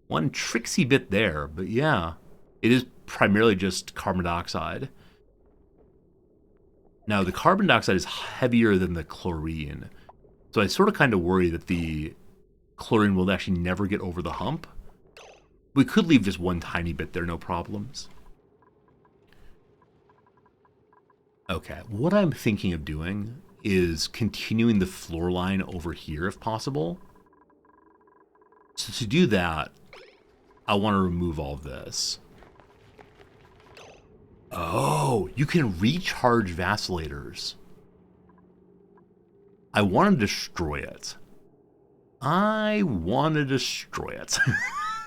One tricksy bit there, but yeah. It is primarily just carbon dioxide. Now, the carbon dioxide is heavier than the chlorine. So I sort of kind of worry that the chlorine will actually never get over the hump. We could leave just one tiny bit there, no problems. Okay, what I'm thinking of doing is continuing the floor line over here if possible. So to do that, I want to remove all of this. Oh, you can recharge vacilators. I want to destroy it.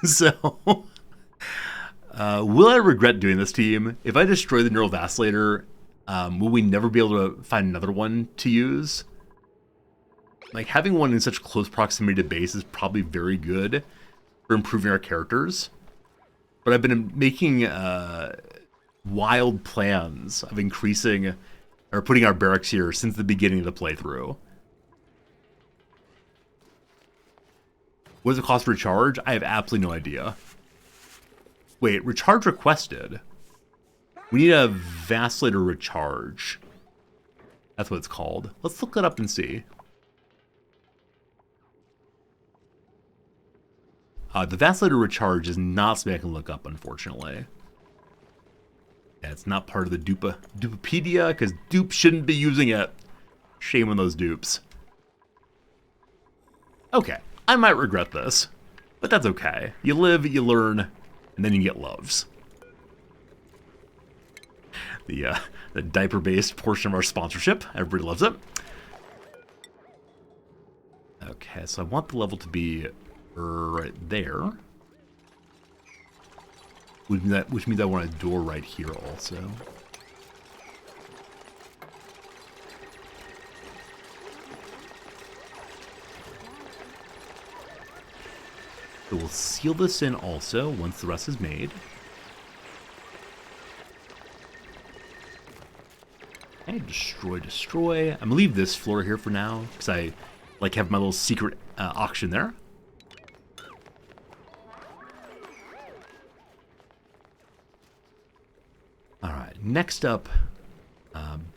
So, will I regret doing this, team? If I destroy the neural vacillator, will we never be able to find another one to use? Like, having one in such close proximity to base is probably very good for improving our characters. But I've been making wild plans of increasing or putting our barracks here since the beginning of the playthrough. What does it cost to recharge? I have absolutely no idea. Wait, recharge requested. We need a vacillator recharge. That's what it's called. Let's look that up and see. The vacillator recharge is not something I can look up, unfortunately. Yeah, it's not part of the Dupepedia, because dupes shouldn't be using it. Shame on those dupes. Okay, I might regret this, but that's okay. You live, you learn, and then you get loves. The diaper-based portion of our sponsorship. Everybody loves it. Okay, so I want the level to be right there. Which means I want a door right here also. So we'll seal this in also once the rest is made. Okay, destroy. I'm gonna leave this floor here for now because I like have my little secret auction there. All right, next up,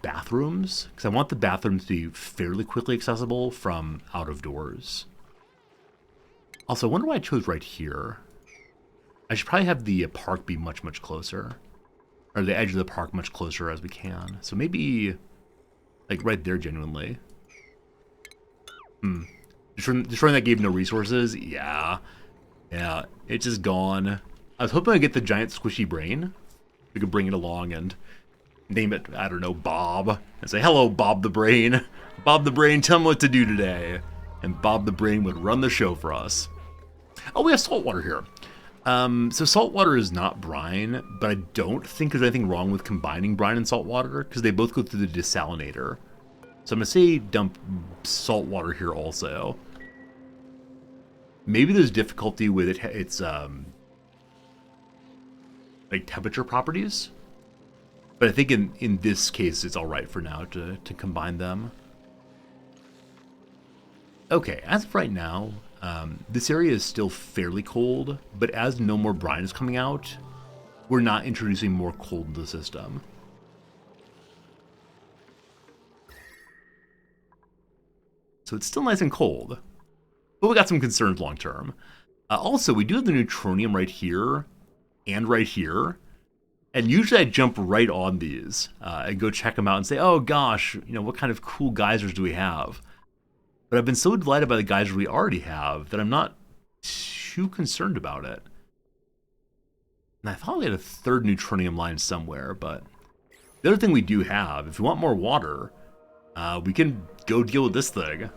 bathrooms, because I want the bathrooms to be fairly quickly accessible from out of doors. Also, I wonder why I chose right here. I should probably have the park be much closer. Or the edge of the park much closer as we can. So maybe, like, right there, genuinely. Destroying that gave no resources? Yeah. Yeah, it's just gone. I was hoping I'd get the giant squishy brain. We could bring it along and name it, I don't know, Bob. And say, hello, Bob the Brain. Bob the Brain, tell me what to do today. And Bob the Brain would run the show for us. Oh, we have saltwater here. So saltwater is not brine, but I don't think there's anything wrong with combining brine and saltwater because they both go through the desalinator. So I'm gonna say dump saltwater here also. Maybe there's difficulty with its like temperature properties, but I think in this case it's all right for now to combine them. Okay, as of right now, this area is still fairly cold, but as no more brine is coming out, we're not introducing more cold into the system. So it's still nice and cold, but we got some concerns long term. Also, we do have the neutronium right here and right here, and usually I jump right on these and go check them out and say, oh gosh, you know, what kind of cool geysers do we have? But I've been so delighted by the geysers we already have that I'm not too concerned about it. And I thought we had a third neutronium line somewhere, but the other thing we do have, if we want more water, we can go deal with this thing.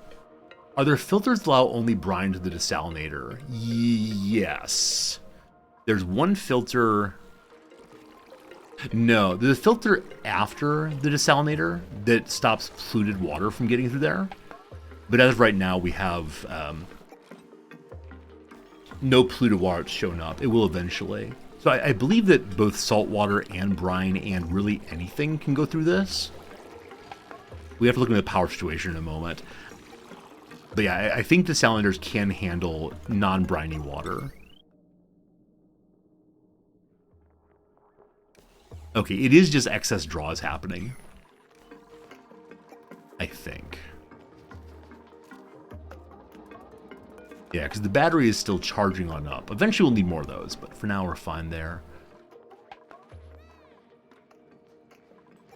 Are there filters that allow only brine to the desalinator? Yes. There's one filter. No, there's a filter after the desalinator that stops polluted water from getting through there. But as of right now, we have no polluted water that's shown up. It will eventually. So I believe that both saltwater and brine and really anything can go through this. We have to look into the power situation in a moment. But yeah, I think the desalinators can handle non-briny water. Okay, it is just excess draws happening, I think. Yeah, because the battery is still charging on up. Eventually we'll need more of those, but for now we're fine there.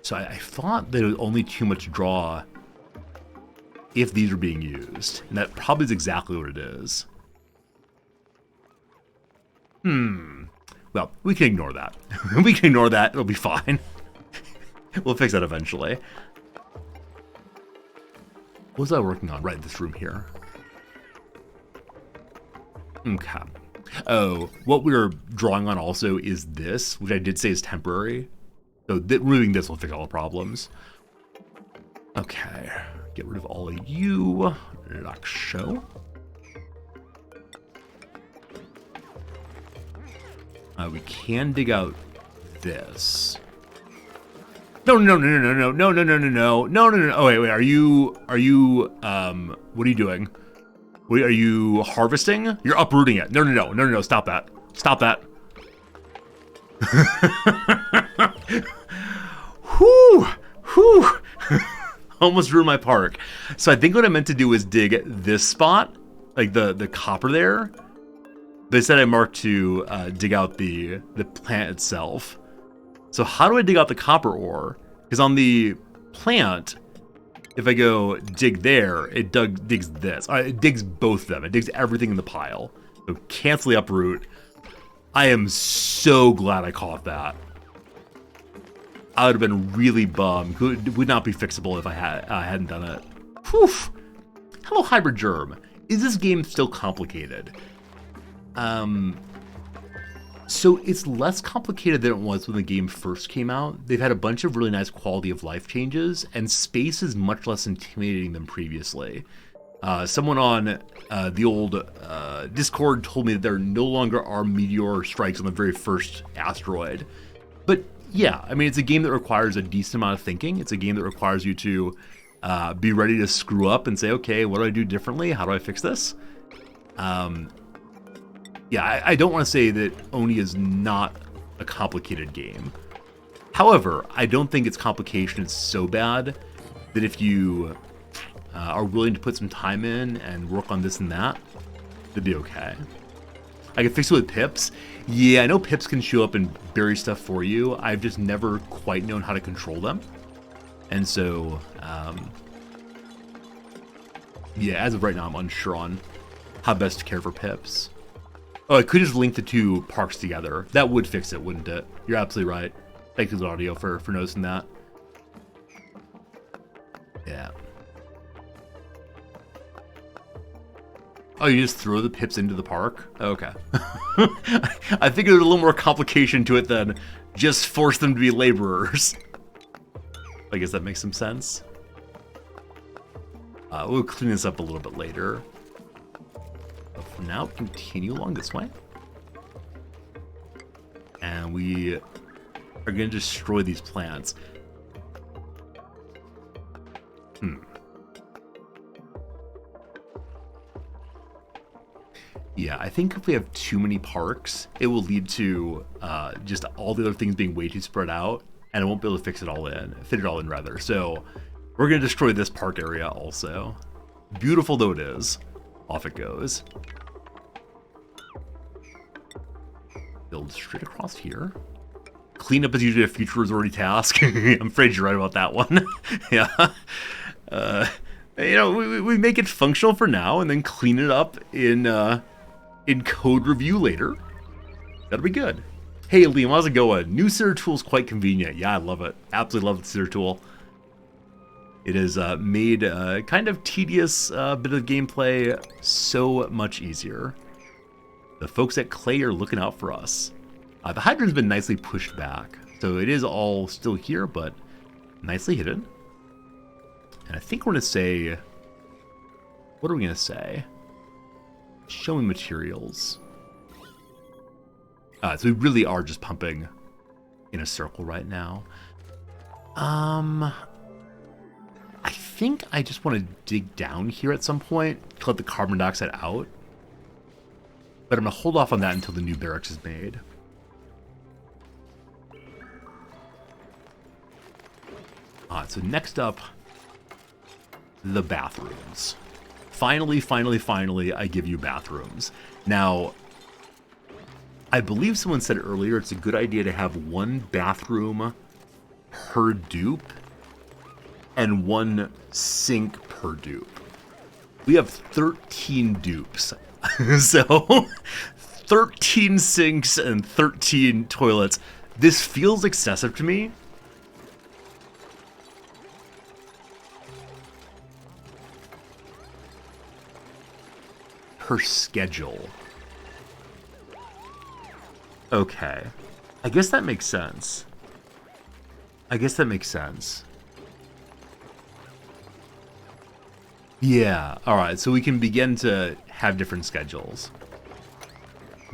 So I thought that it was only too much draw if these are being used. And that probably is exactly what it is. Well, we can ignore that. We can ignore that. It'll be fine. We'll fix that eventually. What was I working on? Right, this room here. Okay. Oh, what we were drawing on also is this, which I did say is temporary. So removing this will fix all the problems. Okay. Get rid of all of you. Like so. We can dig out this. No, no, no, no, no, no, no, no, no, no, no, no, no. Oh, wait, wait. Are you, what are you doing? Wait, are you harvesting? You're uprooting it. No, no, no, no, no, no. Stop that. Stop that. Whew, whew. Almost ruined my park. So I think what I meant to do was dig this spot, like the copper there. But instead I marked to dig out the plant itself. So how do I dig out the copper ore? Because on the plant, if I go dig there, it digs this. It digs both of them. It digs everything in the pile. So cancel the uproot. I am so glad I caught that. I would have been really bummed. It would not be fixable if I hadn't done it. Whew. Hello, Hybrid Germ. Is this game still complicated? So it's less complicated than it was when the game first came out. They've had a bunch of really nice quality of life changes, and space is much less intimidating than previously. Someone on the old Discord told me that there no longer are meteor strikes on the very first asteroid. But yeah, I mean, it's a game that requires a decent amount of thinking. It's a game that requires you to be ready to screw up and say, okay, what do I do differently? How do I fix this? Yeah, I don't want to say that Oni is not a complicated game. However, I don't think its complication is so bad that if you are willing to put some time in and work on this and that, it'd be okay. I can fix it with pips. Yeah, I know pips can show up and bury stuff for you. I've just never quite known how to control them. And so, yeah, as of right now, I'm unsure on how best to care for pips. Oh, I could just link the two parks together. That would fix it, wouldn't it? You're absolutely right. Thank you, Audio, for noticing that. Yeah. Oh, you just throw the pips into the park? Okay. I think there's a little more complication to it than just force them to be laborers. I guess that makes some sense. We'll clean this up a little bit later. But for now, continue along this way. And we are going to destroy these plants. Yeah, I think if we have too many parks, it will lead to just all the other things being way too spread out, and I won't be able to fit it all in rather. So we're going to destroy this park area also. Beautiful though it is, off it goes. Build straight across here. Cleanup is usually a future resorty task. I'm afraid you're right about that one. Yeah. You know, we make it functional for now and then clean it up in code review later. That'll be good. Hey Liam, how's it going? New scissor tool's quite convenient. Yeah, I love it. Absolutely love the scissor tool. It has made a kind of tedious bit of gameplay so much easier. The folks at Klei are looking out for us. The hydrant's been nicely pushed back, so it is all still here, but nicely hidden. And I think we're going to say... What are we going to say? Showing materials. So we really are just pumping in a circle right now. I think I just want to dig down here at some point to let the carbon dioxide out. But I'm going to hold off on that until the new barracks is made. So next up, the bathrooms. Finally, I give you bathrooms. Now, I believe someone said earlier it's a good idea to have one bathroom per dupe and one sink per dupe. We have 13 dupes. So, 13 sinks and 13 toilets. This feels excessive to me. Per schedule. Okay. I guess that makes sense. Yeah, alright, so we can begin to have different schedules.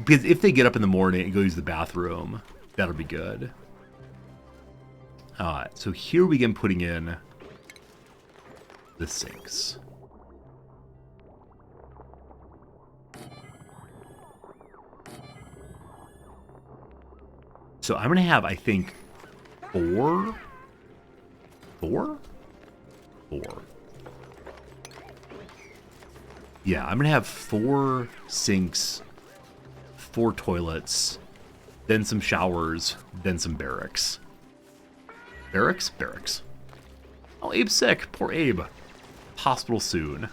Because if they get up in the morning and go use the bathroom, that'll be good. So here we begin putting in the sinks. So I'm going to have, I think, four. Yeah, I'm going to have 4 sinks, 4 toilets, then some showers, then some barracks. Barracks. Oh, Abe's sick. Poor Abe. Hospital soon.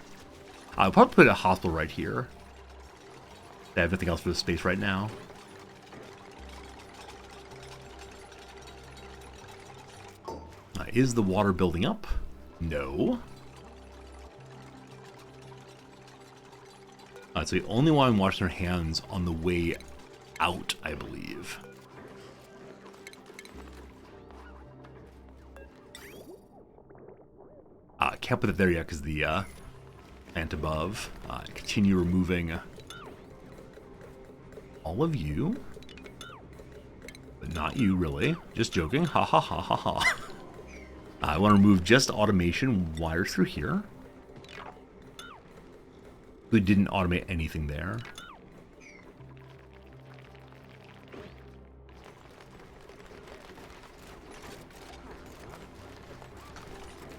I'll probably put a hospital right here. I have nothing else for this space right now. Is the water building up? No. So you only want to wash their hands on the way out, I believe. Can't put it there yet because the plant above. Continue removing all of you. But not you, really. Just joking. Ha ha ha ha ha. I want to remove just automation wires through here. We didn't automate anything there.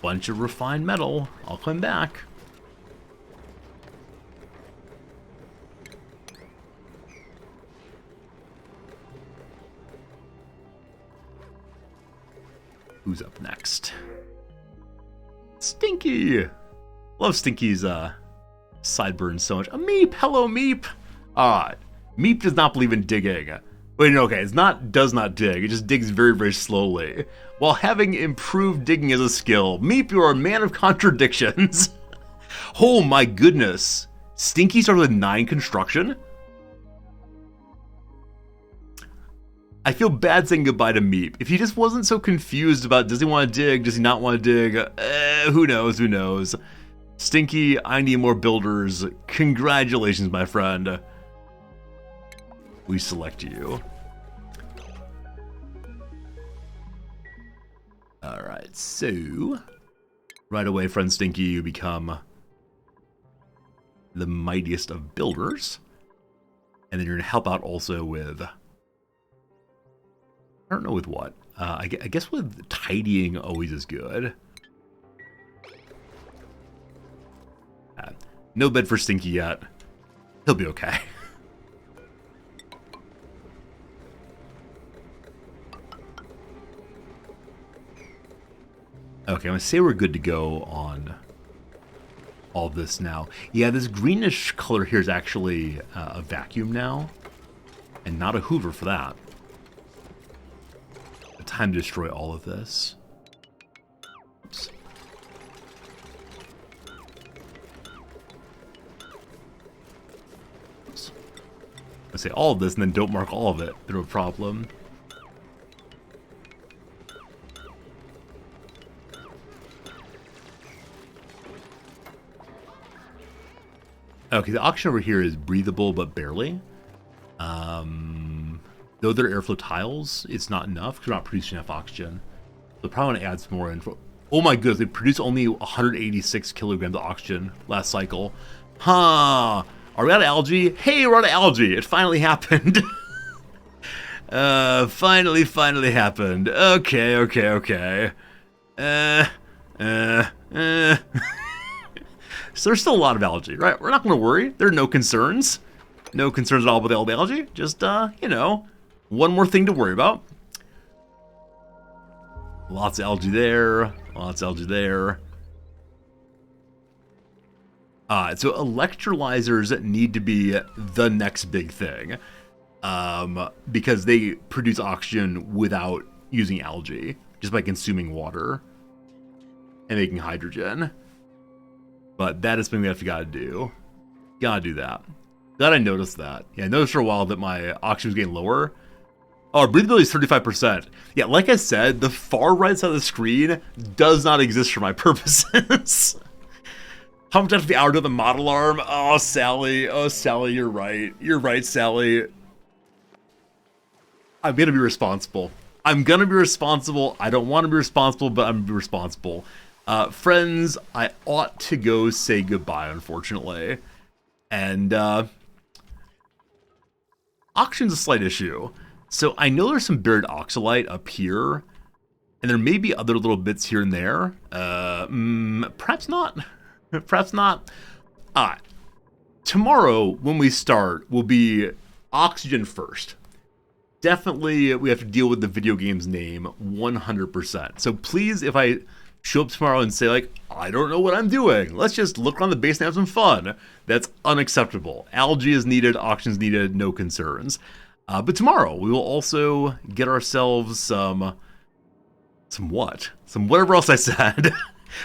Bunch of refined metal. I'll come back. Who's up next? Stinky! Love Stinky's sideburns so much. A Meep! Hello, Meep! Meep does not believe in digging. Wait, no, okay, does not dig. It just digs very, very slowly. While having improved digging as a skill. Meep, you are a man of contradictions. Oh my goodness. Stinky started with 9 construction? I feel bad saying goodbye to Meep. If he just wasn't so confused about does he want to dig, does he not want to dig, who knows. Stinky, I need more builders. Congratulations, my friend. We select you. Alright, so right away, friend Stinky, you become the mightiest of builders. And then you're going to help out also with... I don't know with what. I guess with tidying always is good. No bed for Stinky yet. He'll be okay. Okay, I'm going to say we're good to go on all of this now. Yeah, this greenish color here is actually a vacuum now. And not a Hoover for that. Time to destroy all of this. Oops. Oops. I say all of this and then don't mark all of it. No problem. Okay, the oxygen over here is breathable, but barely. Though they're airflow tiles, it's not enough because we're not producing enough oxygen. So probably want to add some more info. Oh my goodness, they produced only 186 kilograms of oxygen last cycle. Huh. Are we out of algae? Hey, we're out of algae. It finally happened. Finally happened. Okay. So there's still a lot of algae, right? We're not going to worry. There are no concerns. No concerns at all with all the algae. Just, you know, one more thing to worry about. Lots of algae there. Lots of algae there. So electrolyzers need to be the next big thing. Because they produce oxygen without using algae. Just by consuming water. And making hydrogen. But that is something we gotta do. Gotta do that. Glad I noticed that. Yeah, I noticed for a while that my oxygen was getting lower. Oh, breathability is 35%. Yeah, like I said, the far right side of the screen does not exist for my purposes. How much after the hour to the model arm? Oh, Sally. Oh, Sally, you're right. You're right, Sally. I'm gonna be responsible. I'm gonna be responsible. I don't want to be responsible, but I'm gonna be responsible. Friends, I ought to go say goodbye, unfortunately. And, auction's a slight issue. So I know there's some buried oxalite up here, and there may be other little bits here and there. Perhaps not. Perhaps not. Tomorrow, when we start, will be Oxygen first. Definitely, we have to deal with the video game's name 100%. So please, if I show up tomorrow and say, like, I don't know what I'm doing, let's just look around the base and have some fun, that's unacceptable. Algae is needed, auctions needed, no concerns. But tomorrow, we will also get ourselves some what? Some whatever else I said.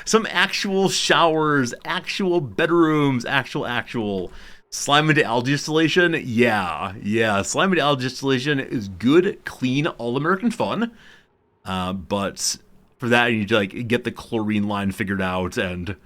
Some actual showers, actual bedrooms, actual slime into algae distillation. Yeah, slime into algae distillation is good, clean, all-American fun. But for that, you need to like get the chlorine line figured out, and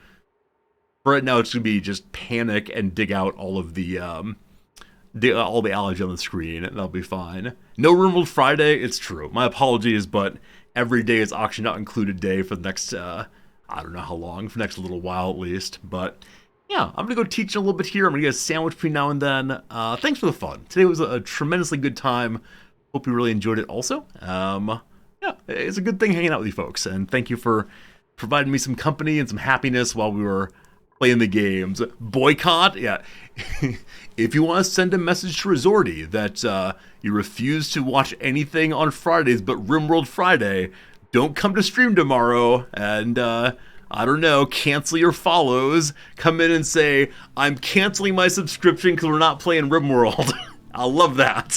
for right now, it's gonna be just panic and dig out all of the all the algae on the screen, and that'll be fine. No RimWorld Friday, it's true. My apologies, but every day is Auction Not Included day for the next, I don't know how long, for the next little while at least. But yeah, I'm gonna go teach a little bit here. I'm gonna get a sandwich between now and then. Thanks for the fun. Today was a tremendously good time. Hope you really enjoyed it also. Yeah, it's a good thing hanging out with you folks, and thank you for providing me some company and some happiness while we were playing the games. Boycott? Yeah. If you want to send a message to Resorty that you refuse to watch anything on Fridays but RimWorld Friday, don't come to stream tomorrow and, I don't know, cancel your follows. Come in and say, I'm canceling my subscription because we're not playing RimWorld. I'll love that.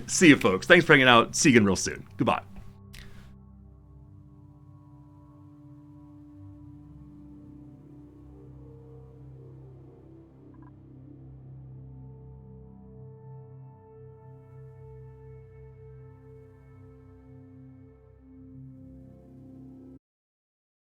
See you folks. Thanks for hanging out. See you again real soon. Goodbye.